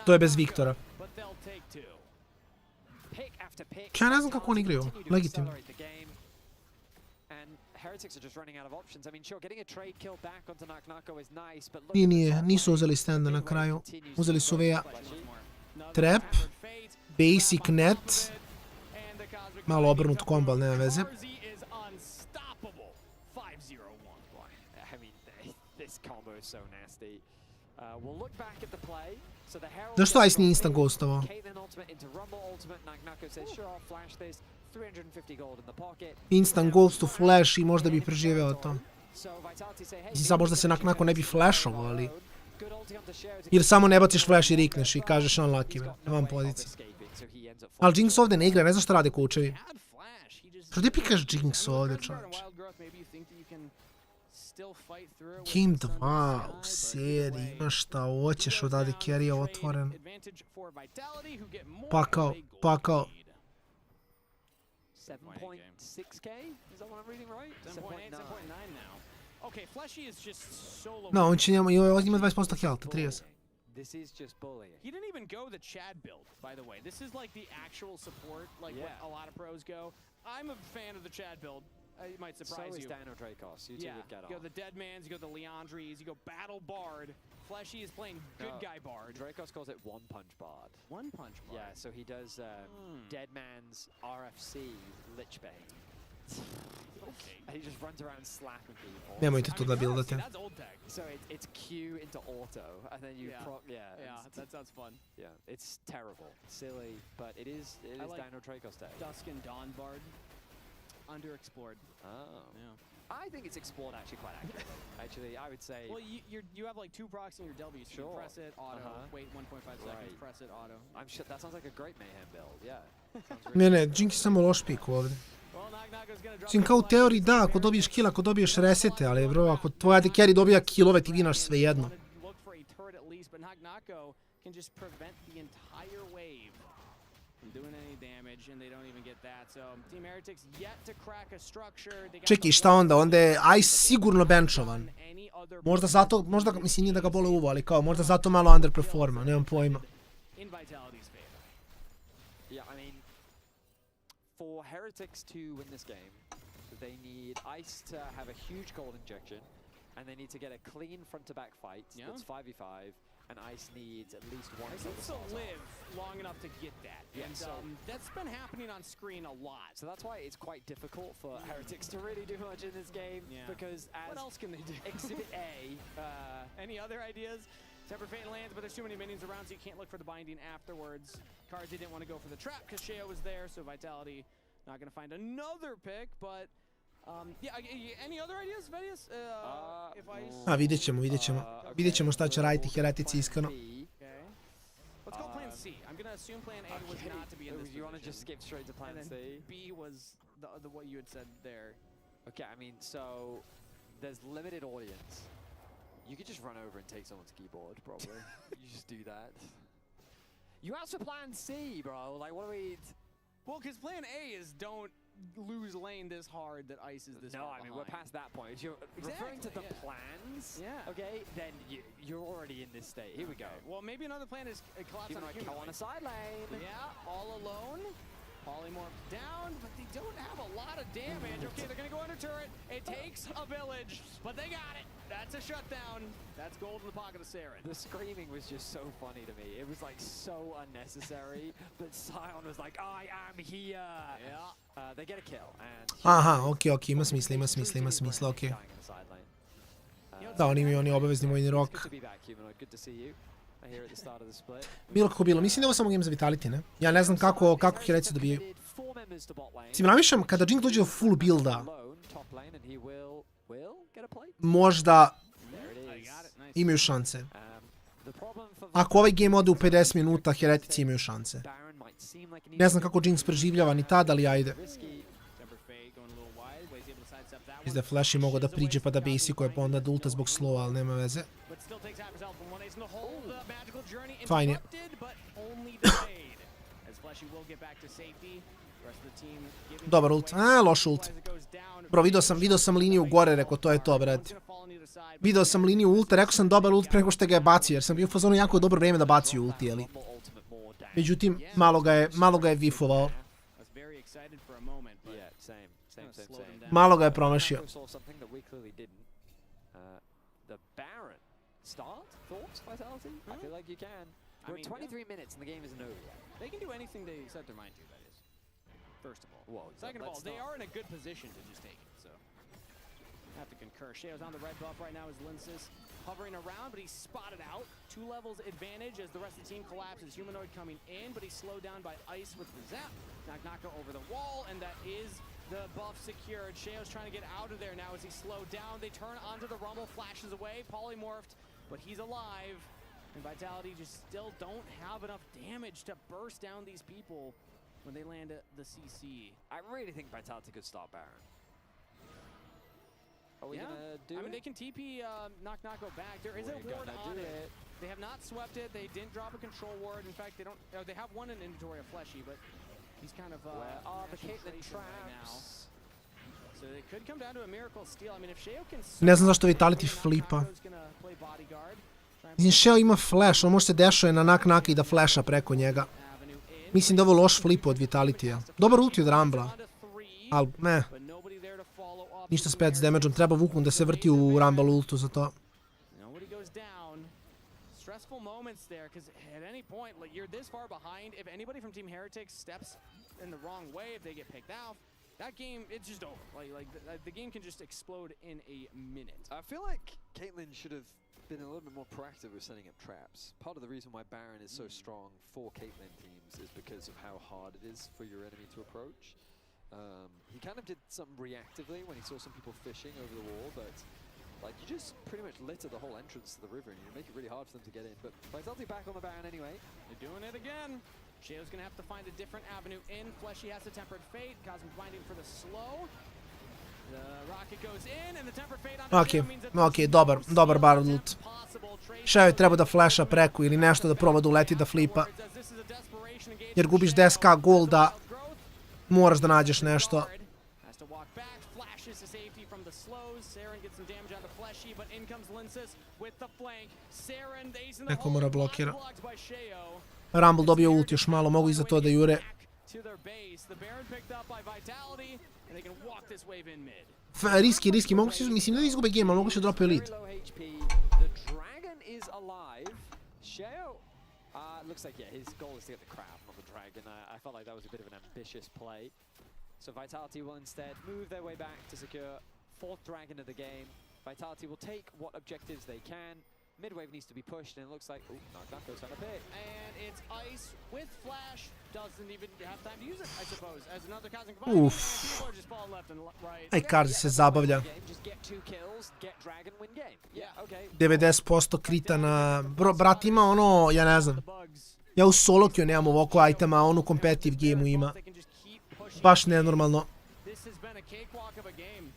To je bez Viktora. Ja ne znam kako oni igraju, legitimno. Nisu uzeli standa na kraju. Uzeli su Veja. Trap. Basic net. Malo obrnut kombo, ali nema veze. Zašto Ice nije instant ghostovao? Instant ghost to flash i možda bi preživeo to. Mislim sad možda se nakon ne bi flashovao, ali... Jer samo ne baciš flash i rikneš i kažeš unlucky, nemam pozicije. Ali Jinx ovdje ne igra, ne znam što rade koučevi. Što ti pikaš Jinx ovdje, čovječ? Game 2 u seriji, imaš šta hoćeš od AD carry-a otvoren. Pakao. 7.6k? Is that what I'm reading right? 7.9 now. Okay, Fleshy is just solo. No, on će ima 20% health, 30. This is just bullying. He didn't even go the Chad build, by the way. This is like the actual support, like what a lot of pros go. I'm a fan of the Chad build. It might surprise you. So is Dino Dracos. You two would get on. You go the Deadmans, you go the Leandries, you go Battle Bard. Fleshy is playing good guy Bard. Dracos calls it One Punch Bard. One Punch Bard? Yeah, so he does Deadman's RFC Lichbane. Okay. And he just runs around slapping people. Nemojte to da buildate. That's old tech. So it's Q into auto, and then you that sounds fun. Yeah, it's terrible, silly, but it is like Dino Dracos tech. Dusk and Dawn Bard. Underexplored. Oh. Yeah. I think it's explored actually quite accurately. Actually, I would say... Well, you have like 2 procs in your W, so you press it, auto, wait 1.5 seconds, press it, auto. I'm sure that sounds like a great mayhem build, Ne, Jinx je samo loš pik ovdje. Mislim, kao u teoriji da, ako dobiješ kill, ako dobiješ resete, ali bro, ako tvoj AD carry dobija killove, ti vinaš sve jedno. Čekaj, šta onda? Onda je Ice sigurno benchovan. Možda zato, mislim nije da ga bole uvo, ali kao možda zato malo underperforma, nemam pojma. For Heretics to win this game, they need Ice to have a huge gold injection, and they need to get a clean front-to-back fight that's 5v5, and Ice needs at least one. Ice needs to live long enough to get that, and that's been happening on screen a lot. So that's why it's quite difficult for Heretics to really do much in this game, because as what else can they do? Exhibit A, any other ideas? Temper Fate lands, but there's too many minions around, so you can't look for the binding afterwards. Karzi didn't want to go for the trap because Sheo was there, so Vitality not going to find another pick, but any other ideas, Vedius? Vidjet ćemo šta će raditi Heretici iskreno. Let's go plan C. I'm going to assume plan A was not to be in this position. You want to just skip straight to plan C? B was the what you had said there. Okay, I mean, so there's limited audience. You could just run over and take someone's keyboard, probably. You just do that. You asked for plan C, bro. Like, what do we... Well, because plan A is don't lose lane this hard that Ice is this No, I mean, we're past that point. If you're referring to the plans, okay, then you're already in this state. Here we go. Well, maybe another plan is a collapse on a side lane. Yeah, all alone. Polymorph down, but they don't have a lot of damage. Okay, they're going to go under turret. It takes a village, but they got it. That's a shutdown. That's gold in the pocket of Saren. The screaming was just so funny to me. It was like so unnecessary, but Sion was like, I am here. Yeah. They get a kill. Aha, ok, ima smisla, ok. Da, oni imaju obavezni vojni rok. Bilo kako bilo, mislim da je ovo samo game za Vitality, ne? Ja ne znam kako Heretici dobijaju. Mislim, namišljam, kada Jinx dođe do full builda, možda Imaju šanse. Ako ovaj game ode u 50 minuta, heretici imaju šanse. Ne znam kako Jinx preživljava ni tad, ali ajde. Mislim da je Flash mogo da priđe pa da basicuje pa onda da ulta zbog slowa, ali nema veze. Fajn je. Dobar ult. Loš ult. Bro, vidio sam liniju gore, rekao to je to, brate. Vidio sam liniju ulta, rekao sam dobar ult preko što ga je bacio, jer sam bio u fazonu jako dobro vreme da bacio ulti, jeli. Međutim, malo ga je vifovao. Malo ga je promašio. We're at 23 minutes and the game isn't over yet. They can do anything they set their mind to, that is. First of all. Whoa, second of all, they are in a good position to just take it, so. I have to concur. Sheo's on the red buff right now as Linsis hovering around, but he's spotted out. 2 levels advantage as the rest of the team collapses. Humanoid coming in, but he's slowed down by Ice with the zap. Knock over the wall, and that is the buff secured. Sheo's trying to get out of there now as he's slowed down. They turn onto the Rumble, flashes away, polymorphed, but he's alive. And Vitality just still don't have enough damage to burst down these people when they land at the CC. I really think Vitality could stop Baron. Are we gonna do it? I mean, they can TP Knock go back. There is a ward on it. They have not swept it. They didn't drop a control ward. In fact, they don't. They have one in inventory of Fleshy, but he's kind of where are the Caitlyn traps right now. So it could come down to a miracle steal. I mean, if Sheo can. Ne znam zašto Vitality flipa. Mislim, Sheo ima flash, on može se dešuje na nak i da flasha preko njega. Mislim da je ovo loš flip od Vitalitya. Dobar ulti od Rambla. Ali, ne. Ništa spet s damage-om, treba Wukong da se vrti u Rumble ultu za to. Stressful moments there, because at any point, like, you're this far behind. If anybody from Team Heretics steps in the wrong way, if they get picked off, that game, it's just over. Like the game can just explode in a minute. I feel like Caitlyn should have been a little bit more proactive with setting up traps. Part of the reason why Baron is so strong for Caitlyn teams is because of how hard it is for your enemy to approach. He kind of did something reactively when he saw some people fishing over the wall, but like you just pretty much litter the whole entrance to the river and you make it really hard for them to get in. But Vitality back on the Baron anyway. They're doing it again. Sheo's gonna have to find a different avenue in. Fleshy has the Tempered Fate. Cosmic Binding for the slow. The rocket goes in and the Tempered Fate on Okej, dobar Baron ult. Sheo je treba da flasha preko ili nešto da proba da uleti da flipa. Jer gubiš 10k golda, moraš da nađeš nešto. Neko mora blokira. Rumble dobio ult još malo, mogu i za to da jure. Riski, mislim da izgube game, ali mogu se dropaju lead. Looks like, his goal is to get the crab, not the dragon. I felt like that was a bit of an ambitious play. So Vitality will instead move their way back to secure 4th dragon of the game. Vitality will take what objectives they can. Mid-wave needs to be pushed, and it looks like, Knock goes on a pick. And it's Ice with Flash. Doesn't even have time to use it, I suppose. As another Cosmic Binding, people are just falling left and right. Aj, Karzi se zabavlja. Just get 2 kills, get dragon, win game. Yeah, okay. 90% krita na... Brat ima ono, ja ne znam. Ja u Solokiju nemam ovako itema, a on u competitive game-u ima. Baš nenormalno. This has been a cakewalk of a game.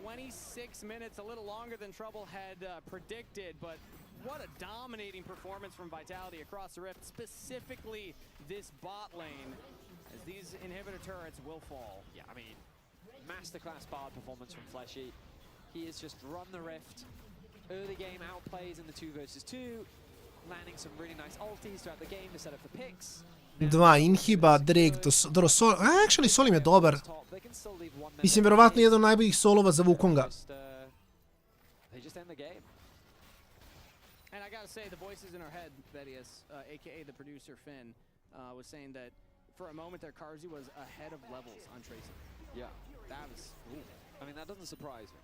26 minutes, a little longer than Trouble had predicted, but what a dominating performance from Vitality across the rift, specifically this bot lane, as these inhibitor turrets will fall. Yeah, I mean, masterclass bard performance from Fleshy. He has just run the rift. Early game outplays in the 2 versus 2, landing some really nice ultis throughout the game to set up the picks. 2 inhiba, Drake, Sol... Actually, Solim je dobar. Mislim, verovatno jedan od najboljih solova za Wukonga. And I gotta say, the voices in our head, Vedius, aka the producer Finn, was saying that for a moment there, Karzi was ahead of levels on Tracer. Yeah, that was... I mean, that doesn't surprise me,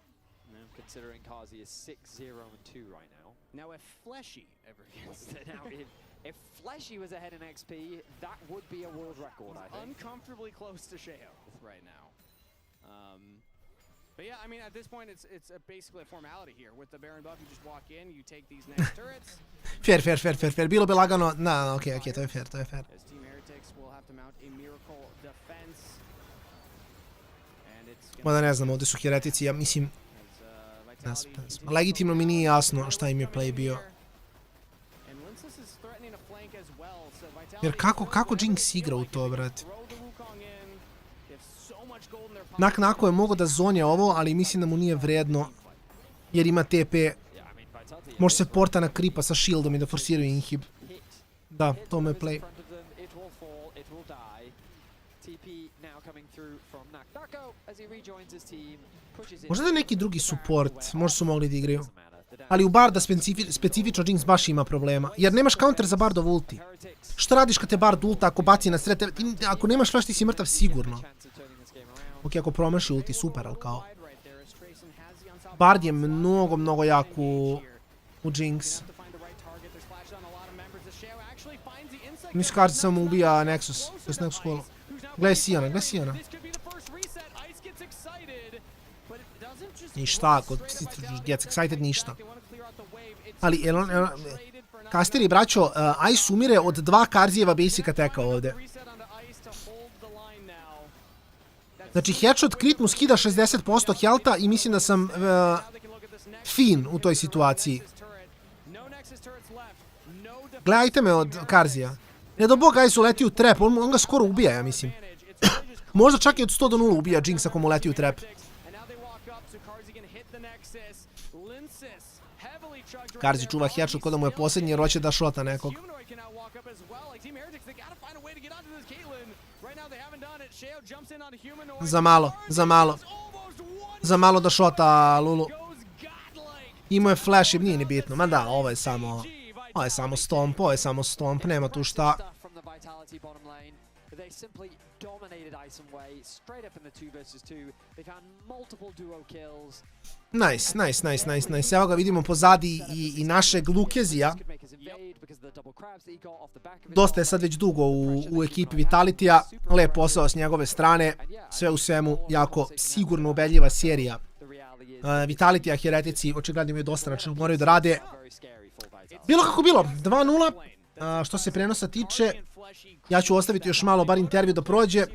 considering Karzi is 6-0-2 right now. Now, if Fleshy ever gets it, if Fleshy was ahead in XP, that would be a world record, I think. Uncomfortably close to Sheo right now. But yeah, I mean, at this point, it's basically a formality here. With the Baron buff, you just walk in, you take these next turrets. Fair. Bilo bi lagano. Na, okej, to je fair. As Team Heretics will have to mount a miracle defense. And it's Mada ne znam, ovdje su heretici, ja mislim... Ne znam. Legitimno mi nije jasno šta im je play bio. Jer kako Jinx igra u to, brate? Nako je mogo da zonja ovo, ali mislim da mu nije vredno. Jer ima TP. Može se porta na kripa sa shieldom i da forsiraju inhib. Da, to mu je play. Možda da je neki drugi support, možda su mogli da igraju. Ali u Barda specifično Jinx baš ima problema. Jer nemaš counter za Bardov ulti. Što radiš kad te Bard ulta ako baci na sred? Ako nemaš flash ti si mrtav sigurno. Ok, ako promaši ulti, super, ali kao... Bard je mnogo jak u Jinx. Mislim Karzi samo ubija Nexus. To je Nexus kolo. Gledaj Sijana. Ništa, ako gets excited, ništa. Ali, kasteri, braćo, Ice umire od 2 Karzijeva basic attacka ovdje. Znači, headshot crit mu skida 60% healtha i mislim da sam fin u toj situaciji. Gledajte me od Karzija. Ne do boga Ice uleti u trap, on ga skoro ubija, ja mislim. Možda čak i od 100 do 0 ubija Jinx ako mu leti u trap. Karzi čuva headshot kod da mu je posljednji jer hoće da šota nekog. Za malo da šota Lulu. Imao je flash i nije ni bitno. Ma da, ovo je samo stomp, nema tu šta. They simply dominated Ice and Way straight up in the 2 vs 2. They found multiple duo kills. Nice. Evo ga vidimo pozadi i našeg Lukezija. Dosta je sad već dugo u ekipi Vitalitija. Lep posao s njegove strane. Sve u svemu jako sigurno ubedljiva serija. Vitalitija, Heretici, očigledno imaju dosta na čemu moraju da rade. Bilo kako bilo, 2-0. Što se prenosa tiče, ja ću ostaviti još malo bar intervju da prođe.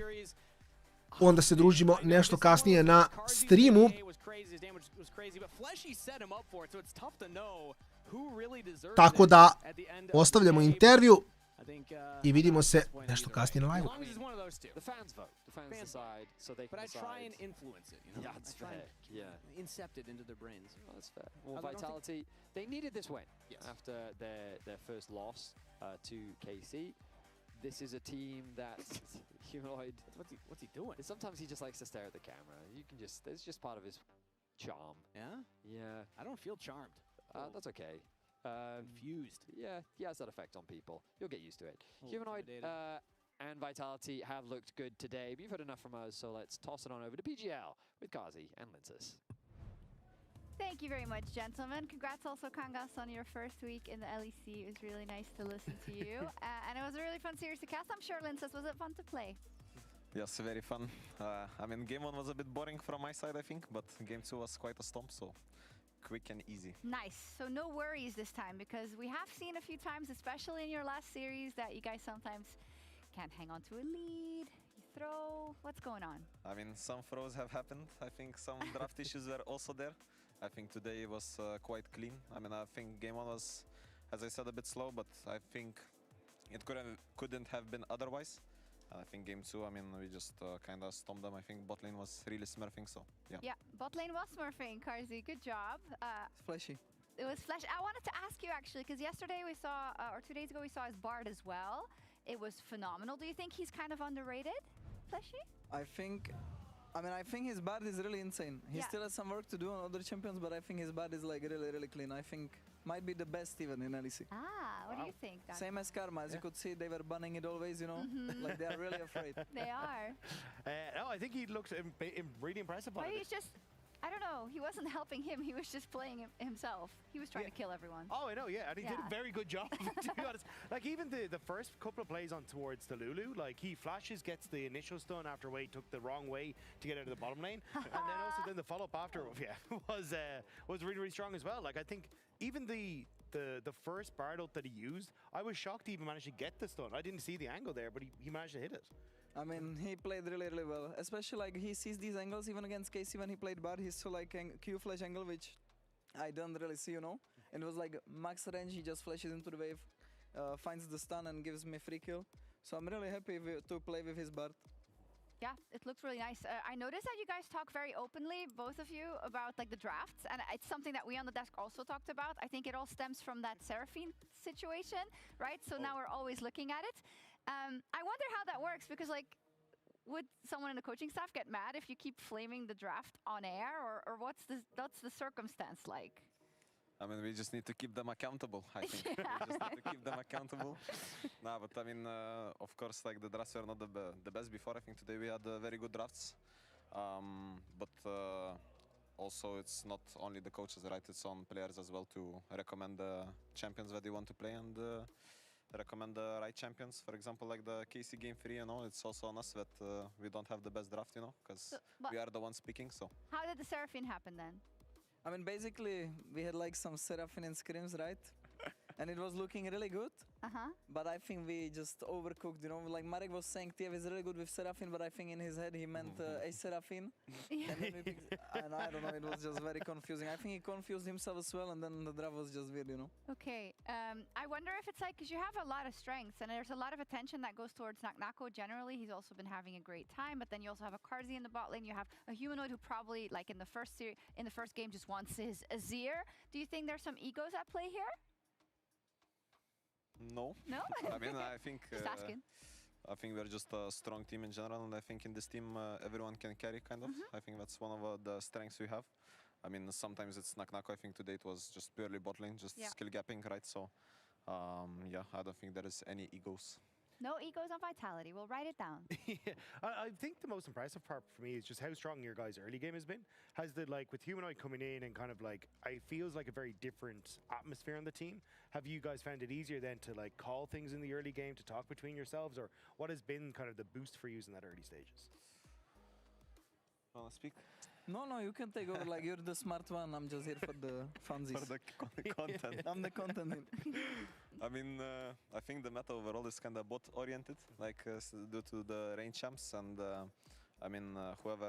Onda se družimo nešto kasnije na streamu. Tako da ostavljamo intervju i vidimo se nešto kasnije na live-u. But I try and influence it, you know? I try and incept it into their brains. That's fair. Well, Vitality, they needed this win after their first loss to KC. This is a team that Humanoid... What's he doing? Sometimes he just likes to stare at the camera. You can just... It's just part of his charm. Yeah? Yeah. I don't feel charmed. That's okay. Confused. Yeah, he has that effect on people. You'll get used to it. Humanoid and Vitality have looked good today, but you've heard enough from us, so let's toss it on over to PGL with Kazi and Linces. Thank you very much, gentlemen. Congrats also, Kangas, on your first week in the LEC. It was really nice to listen to you. And it was a really fun series to cast. I'm sure, Linces, was it fun to play? Yes, very fun. I mean, game 1 was a bit boring from my side, I think, but game 2 was quite a stomp, so quick and easy. Nice. So no worries this time, because we have seen a few times, especially in your last series, that you guys sometimes can't hang on to a lead. You throw. What's going on? I mean, some throws have happened. I think some draft issues were also there. I think today was quite clean. I mean, I think game 1 was, as I said, a bit slow, but I think it couldn't have been otherwise. I think game 2, I mean, we just kind of stomped them. I think bot lane was really smurfing, so yeah. Yeah, bot lane was smurfing, Karzi. Good job. Flashy. It was flashy. I wanted to ask you, actually, because yesterday we saw, or 2 days ago, we saw his Bard as well. It was phenomenal. Do you think he's kind of underrated, Flashy? I think his Bard is really insane. He still has some work to do on other champions, but I think his Bard is like really clean. I think might be the best even in LEC. What do you think, Dan? Same as Karma, as you could see, they were banning it always, you know, like they are really afraid. They are. No, I think he looked really impressive. Well, he's just I don't know. He wasn't helping him. He was just playing himself. He was trying to kill everyone. Oh, I know, yeah. And he did a very good job, to be honest. Like, even the first couple of plays on towards the Lulu, like, he flashes, gets the initial stun after Wade took the wrong way to get out of the bottom lane. And then the follow-up after, was really, really strong as well. Like, I think even the first Bard ult that he used, I was shocked he even managed to get the stun. I didn't see the angle there, but he managed to hit it. I mean, he played really, really well. Especially like he sees these angles even against Casey when he played Bard. He saw like a Q flash angle, which I don't really see, you know. And it was like max range. He just flashes into the wave, finds the stun and gives me free kill. So I'm really happy to play with his Bard. Yeah, it looks really nice. I noticed that you guys talk very openly, both of you, about like the drafts, and it's something that we on the desk also talked about. I think it all stems from that Seraphine situation, right? So now we're always looking at it. I wonder how that works, because like, would someone in the coaching staff get mad if you keep flaming the draft on air, or what's the circumstance like? I mean, we just need to keep them accountable, I think. We just need to keep them accountable. Nah, but I mean, of course, like the drafts were not the best before. I think today we had very good drafts. But also it's not only the coaches, right? It's on players as well to recommend the champions that they want to play and recommend the right champions. For example, like the KC Game 3, you know, it's also on us that we don't have the best draft, you know, because we are the ones picking, so. How did the Seraphine happen then? I mean, basically, we had like some Seraphine and Scrims, right? And it was looking really good. But I think we just overcooked, you know. Like Marek was saying, TF is really good with Seraphine, but I think in his head he meant a Seraphine. And I don't know, it was just very confusing. I think he confused himself as well, and then the draft was just weird, you know. Okay, I wonder if it's like, because you have a lot of strengths, and there's a lot of attention that goes towards Naknako generally. He's also been having a great time, but then you also have a Karzi in the bot lane. You have a humanoid who probably, like in the first game, just wants his Azir. Do you think there's some egos at play here? No. No? I mean, I think... Just asking. I think we're just a strong team in general, and I think in this team everyone can carry, kind of. I think that's one of the strengths we have. I mean, sometimes it's Naknako. I think today it was just purely bot lane, just skill gapping, right? So, yeah, I don't think there is any egos. No egos on Vitality. We'll write it down. I think the most impressive part for me is just how strong your guys' early game has been. Has the, like, with Humanoid coming in and kind of like, it feels like a very different atmosphere on the team. Have you guys found it easier then to like call things in the early game, to talk between yourselves, or what has been kind of the boost for you in that early stages? Wanna speak? No, you can take over. Like, you're the smart one. I'm just here for the funsies. For the content. I'm the content. I mean, I think the meta overall is kind of bot-oriented, like due to the range champs, and I mean, whoever